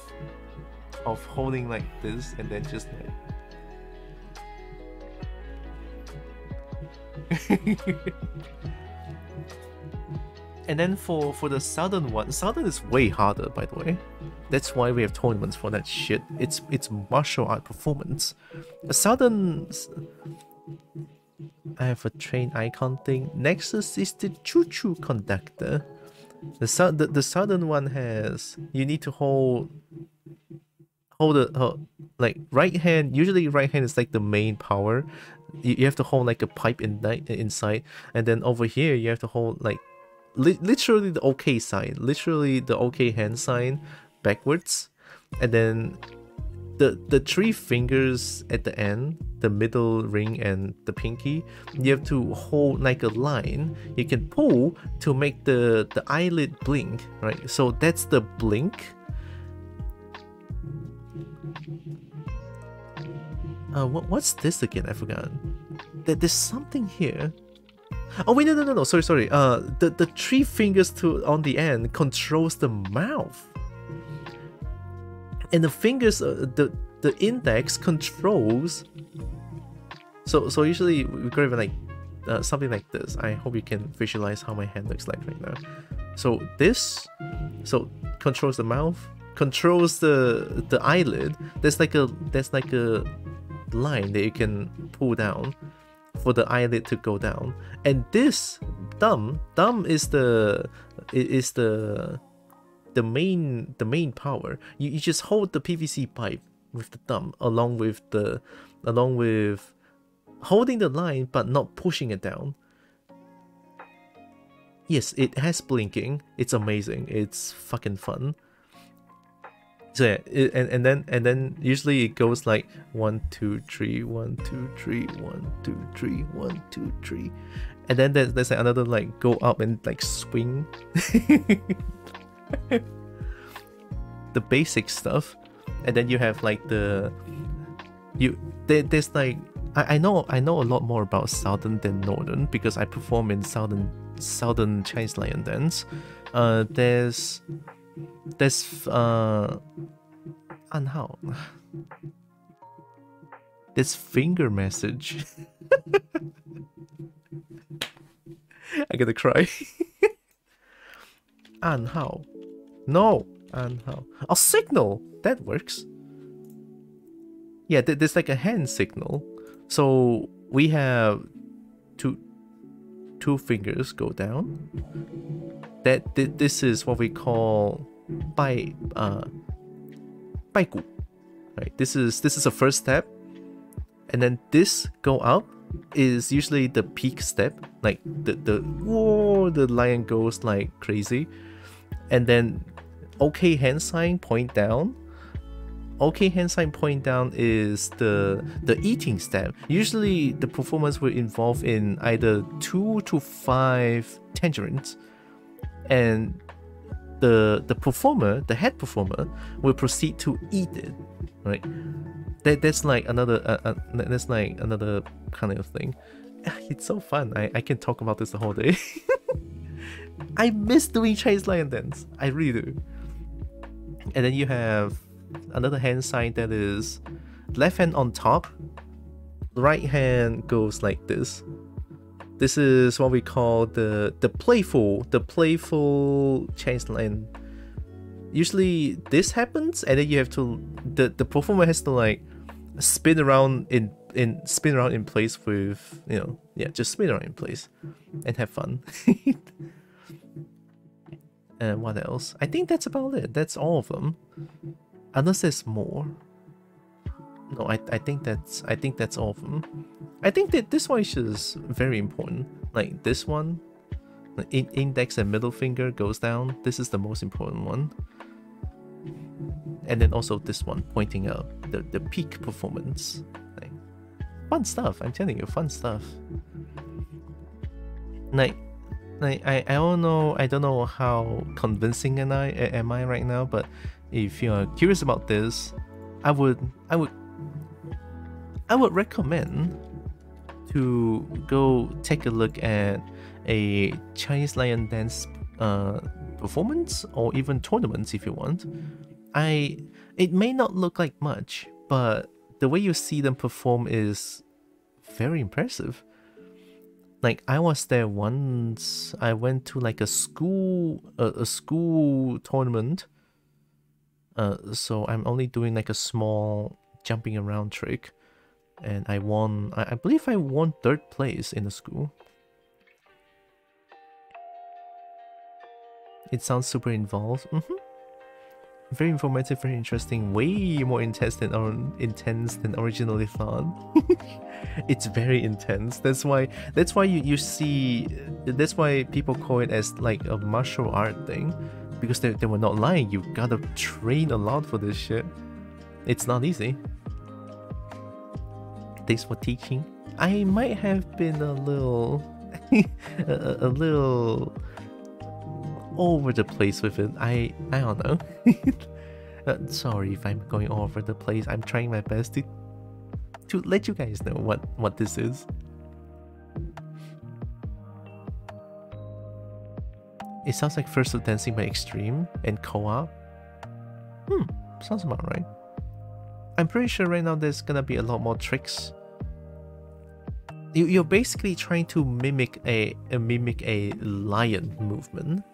holding like this, and then just like. And then for the southern one, southern is way harder, by the way. That's why we have tournaments for that shit. It's martial art performance. The southern, I have a train icon thing. Nexus is the choo-choo conductor. The southern one has, you need to hold like right hand. Usually right hand is like the main power. You have to hold like a pipe inside, and then over here you have to hold like literally the OK sign, literally the OK hand sign backwards, and then the three fingers at the end, the middle ring and the pinky, you have to hold like a line. You can pull to make the eyelid blink, right? So that's the blink. What's this again? I forgot. There's something here. Oh wait, no. Sorry. The three fingers on the end controls the mouth, and the fingers, the index controls. So usually we go even like something like this. I hope you can visualize how my hand looks like right now. So this, controls the mouth, controls the eyelid. There's like a line that you can pull down for the eyelid to go down, and this thumb is the main power. You just hold the PVC pipe with the thumb along with holding the line but not pushing it down. Yes, it has blinking. It's amazing. It's fucking fun. So yeah, and then usually it goes like 1 2 3 1 2 3 1 2 3 1 2 3, and then there's another like go up and like swing. The basic stuff, and then you have like there's like I know a lot more about southern than northern because I perform in southern Chinese lion dance. There's 暗号 This finger message. I gotta cry. And how? No. And how? A signal. That works. Yeah, there's like a hand signal. So we have two fingers go down. This is what we call 拜骨. Right. This is a first step. And then this go up is usually the peak step, like the lion goes like crazy, and then OK hand sign point down. OK hand sign point down is the eating step. Usually the performance will involve in either 2 to 5 tangerines, and the performer, the head performer, will proceed to eat it, right? That's like another kind of thing. It's so fun. I can talk about this the whole day. I miss doing Chinese lion dance. I really do. And then you have another hand sign that is left hand on top, right hand goes like this. This is what we call the playful Chinese lion. Usually this happens, and then you have to the performer has to like spin around in place with, you know, yeah, just spin around in place and have fun. And what else? I think that's about it. That's all of them, unless there's more. No, I think that's all of them. I think that this one is just very important. Like this one, the index and middle finger goes down. This is the most important one. And then also this one pointing out the peak performance. Like, fun stuff. I'm telling you, fun stuff. Like I don't know how convincing am I right now, but if you are curious about this, I would recommend to go take a look at a Chinese lion dance performance, or even tournaments if you want. It may not look like much, but the way you see them perform is very impressive. Like, I was there once. I went to like a school tournament. So I'm only doing like a small jumping around trick, and I won. I believe I won 3rd place in the school. It sounds super involved. Very informative, very interesting, way more intense than originally thought. It's very intense. That's why you see, that's why people call it as like a martial art thing, because they were not lying. You gotta train a lot for this shit. It's not easy. Thanks for teaching. I might have been a little a little over the place with it. I don't know. Sorry if I'm going all over the place. I'm trying my best to let you guys know what this is. It sounds like First of Dancing by Extreme and co-op. Sounds about right. I'm pretty sure right now there's gonna be a lot more tricks. You're basically trying to mimic a lion movement,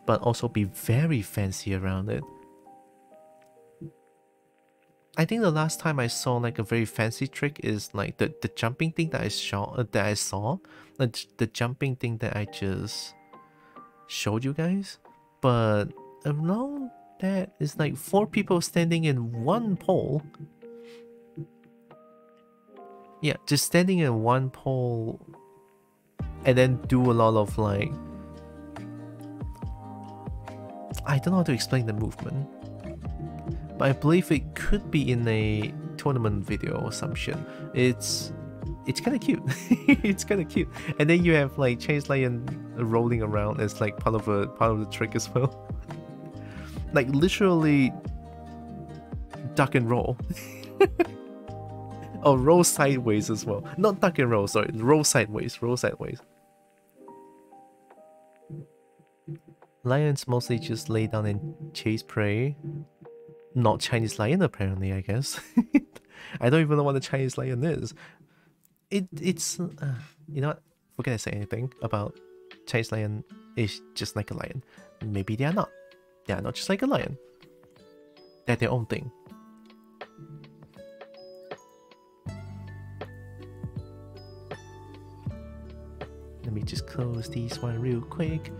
but also be very fancy around it. I think the last time I saw like a very fancy trick is like the jumping thing that I saw, the jumping thing that I just showed you guys. But around that is like 4 people standing in one pole. Yeah, just standing in one pole, and then do a lot of like, I don't know how to explain the movement, but I believe it could be in a tournament video or some shit. It's kind of cute. It's kind of cute. And then you have like Chinese lion rolling around as like part of the trick as well. Like literally duck and roll. Or roll sideways as well. Not duck and roll, sorry. Roll sideways. Roll sideways. Lions mostly just lay down and chase prey. Not Chinese lion, apparently, I guess. I don't even know what a Chinese lion is. It's you know what? Forget I say anything about Chinese lion is just like a lion. Maybe they are not. They are not just like a lion. They're their own thing. Let me just close this one real quick.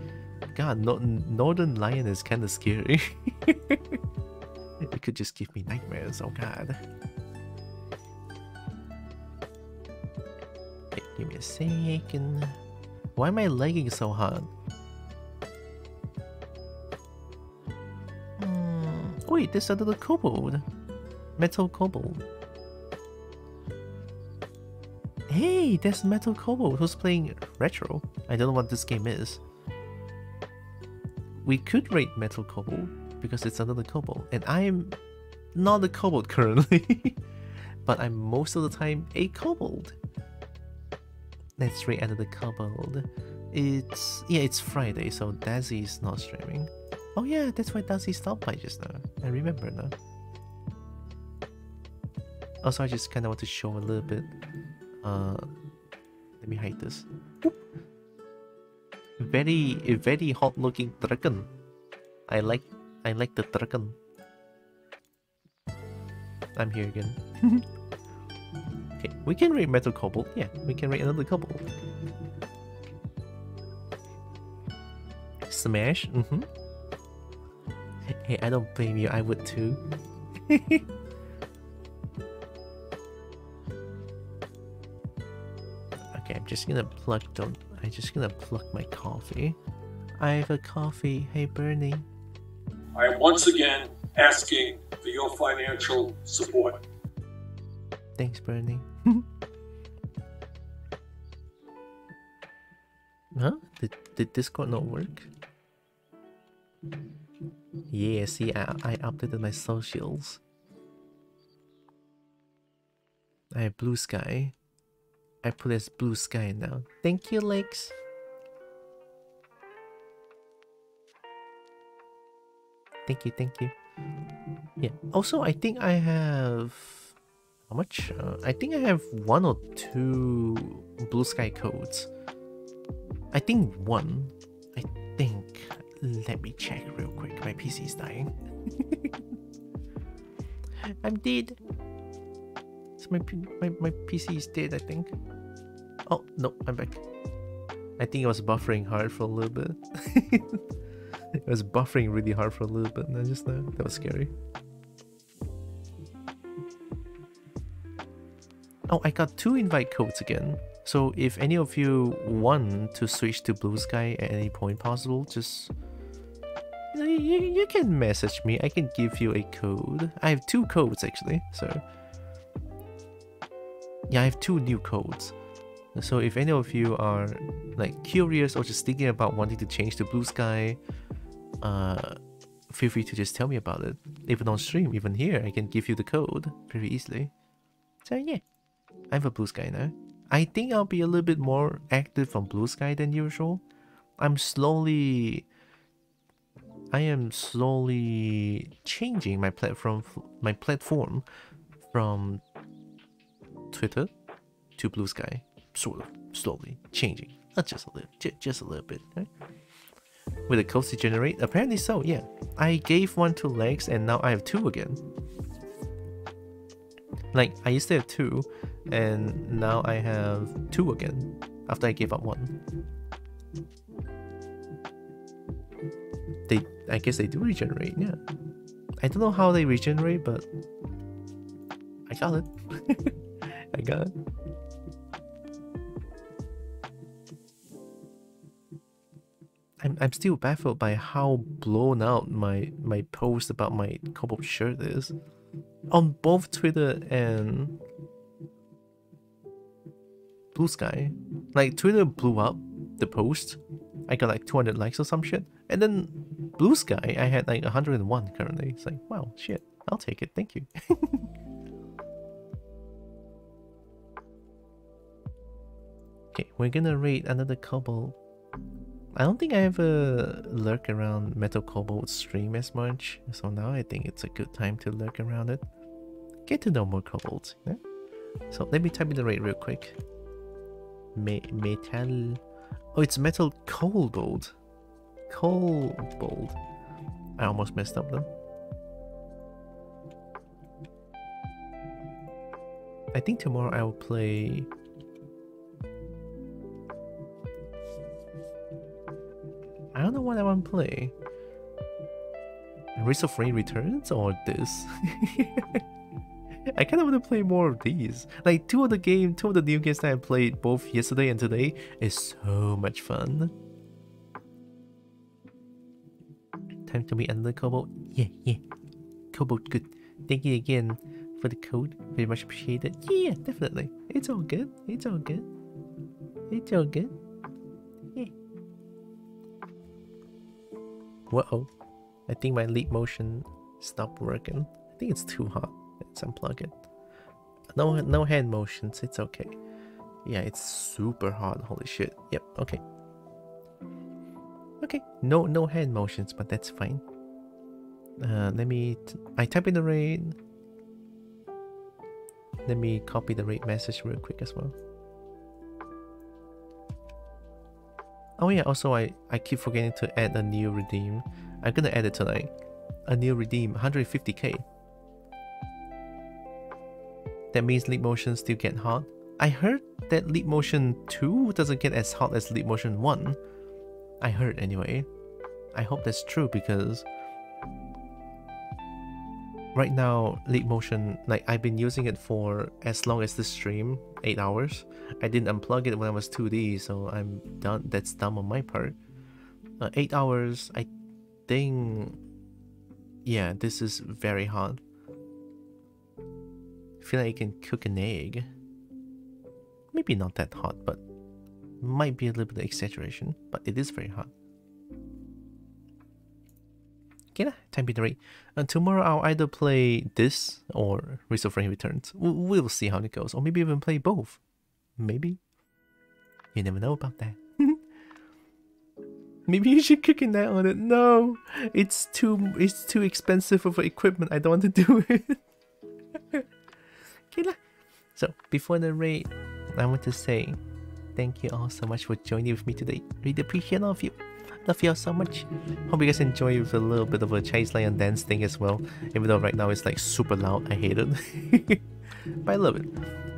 God, Northern Lion is kind of scary. It could just give me nightmares, oh god. Okay, give me a second. Why am I lagging so hard? Wait, there's another kobold. Metal kobold. Hey, there's Metal Kobold who's playing retro. I don't know what this game is. We could rate Metal Kobold because it's another kobold, and I'm not a kobold currently, but I'm most of the time a kobold. Let's rate another kobold. It's Friday, so Dazzy is not streaming. Oh yeah, that's why Dazzy stopped by just now. I remember now. Also, I just kind of want to show a little bit. Let me hide this. Whoop. Very hot looking dragon. I like the dragon. I'm here again. Okay, we can rate Metal Kobold. Yeah, we can rate another kobold. Smash. Hey, I don't blame you. I would too. Okay, I'm just gonna plug my coffee. I have a coffee. Hey Bernie. I am once again asking for your financial support. Thanks, Bernie. Huh? Did Discord not work? Yeah, see, I updated my socials. I have Blue Sky. I put as Blue Sky now. Thank you, Lex. Thank you. Yeah. Also, I think I have... How much? I think I have 1 or 2 Blue Sky codes. I think 1. I think... Let me check real quick. My PC is dying. I'm dead. So my PC is dead, I think. Oh, no, I'm back. I think it was buffering hard for a little bit. It was buffering really hard for a little bit, and I just know that was scary. Oh, I got 2 invite codes again. So if any of you want to switch to Blue Sky at any point possible, just you can message me. I can give you a code. I have 2 codes actually, so yeah, I have 2 new codes. So if any of you are like curious or just thinking about wanting to change to Blue Sky, feel free to just tell me about it. Even on stream, even here, I can give you the code very easily. So yeah, I have a Blue Sky now. I think I'll be a little bit more active on Blue Sky than usual. I am slowly changing my platform from Twitter to Blue Sky. Sort of slowly changing, just a little bit. Right? With the codes to generate, apparently so. Yeah, I gave 1 to Lex, and now I have 2 again. Like I used to have 2, and now I have 2 again after I gave up 1. I guess they do regenerate. Yeah, I don't know how they regenerate, but I got it. I got it. I'm still baffled by how blown out my post about my kobold shirt is. On both Twitter and Blue Sky. Like, Twitter blew up the post. I got like 200 likes or some shit. And then Blue Sky, I had like 101 currently. It's like, wow, shit. I'll take it, thank you. Okay, we're gonna raid another kobold. I don't think I ever lurk around Metal Kobold stream as much, so now I think it's a good time to lurk around it. get to know more kobolds. Yeah? So let me type in the rate real quick. Metal. Oh, it's metal kobold. Kobold. I almost messed up them. I think tomorrow I will play. I don't know what I want to play. Risk of Rain Returns or this? I kind of want to play more of these. Like two of the new games that I played both yesterday and today is so much fun. Time to meet another kobold. Yeah. Kobold, good. Thank you again for the code. Very much appreciated. Yeah, definitely. It's all good. It's all good. It's all good. Yeah. Whoa. I think my leap motion stopped working. I think it's too hot. Let's unplug it. No hand motions. It's okay. Yeah, it's super hot. Holy shit. Yep. Okay. Okay. No hand motions, but that's fine. Let me. I type in the rate. Let me copy the rate message real quick as well. Oh yeah. Also, I keep forgetting to add a new redeem. I'm gonna add it tonight. A new redeem, 150k. That means Leap Motion still get hot. I heard that Leap Motion 2 doesn't get as hot as Leap Motion 1. I heard anyway. I hope that's true because right now Leap Motion, like I've been using it for as long as this stream, 8 hours. I didn't unplug it when I was 2D, so I'm done. That's dumb on my part. 8 hours, I think. Yeah, this is very hot. I feel like you can cook an egg. Maybe not that hot, but might be a little bit of exaggeration, but it is very hot. Okay, time to rate. Tomorrow I'll either play this or Risk of Rain Returns. We'll see how it goes, or maybe even play both. Maybe. You never know about that. Maybe you should cook an egg on it. No, it's too expensive of equipment. I don't want to do it. Okay, so before the raid, I want to say thank you all so much for joining with me today. Really appreciate all of you. Love you all so much. Hope you guys enjoy with a little bit of a Chinese lion dance thing as well. Even though right now it's like super loud, I hate it. But I love it.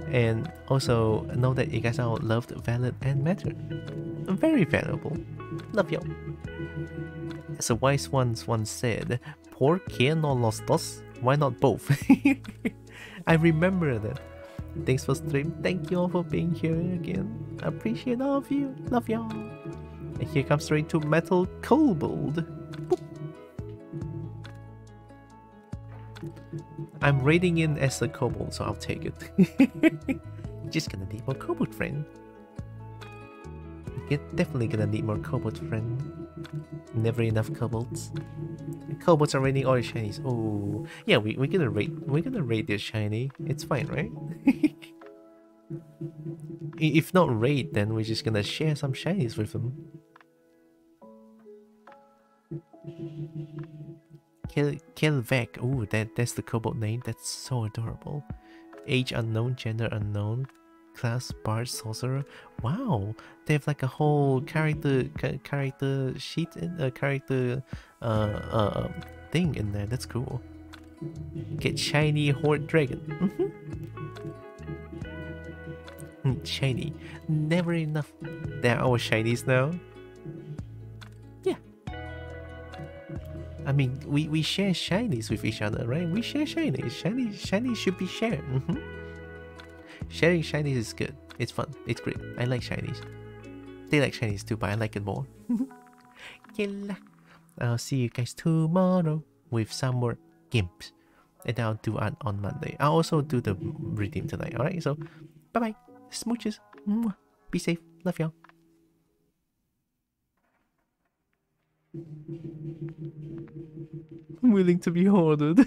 And also know that you guys are all loved, valid, and matter. Very valuable. Love y'all. As a wise one once said, ¿Por qué no los dos? Why not both? I remember that. Thanks for stream. Thank you all for being here again. I appreciate all of you. Love y'all. And here comes straight to Metal Kobold. Boop. I'm raiding in as a kobold, so I'll take it. Just gonna need more kobold friend. You're definitely gonna need more kobold friend. Never enough kobolds. Kobolds are raiding all the shinies. Oh, yeah, we're gonna raid their shiny. It's fine, right? If not raid, then we're just gonna share some shinies with them. Kelvek. Oh, that's the kobold name. That's so adorable. Age unknown, gender unknown. Class bard sorcerer. Wow, they have like a whole character sheet in a character thing in there. That's cool. Get shiny horde dragon. Shiny, never enough. There are our shinies now. Yeah, I mean we share shinies with each other, right? We share shinies. Shinies should be shared. Sharing shinies is good. It's fun. It's great. I like shinies. They like shinies too, but I like it more. I'll see you guys tomorrow with some more games. And I'll do it on Monday. I'll also do the redeem tonight. Alright, so bye bye. Smooches. Be safe. Love y'all. I'm willing to be hoarded.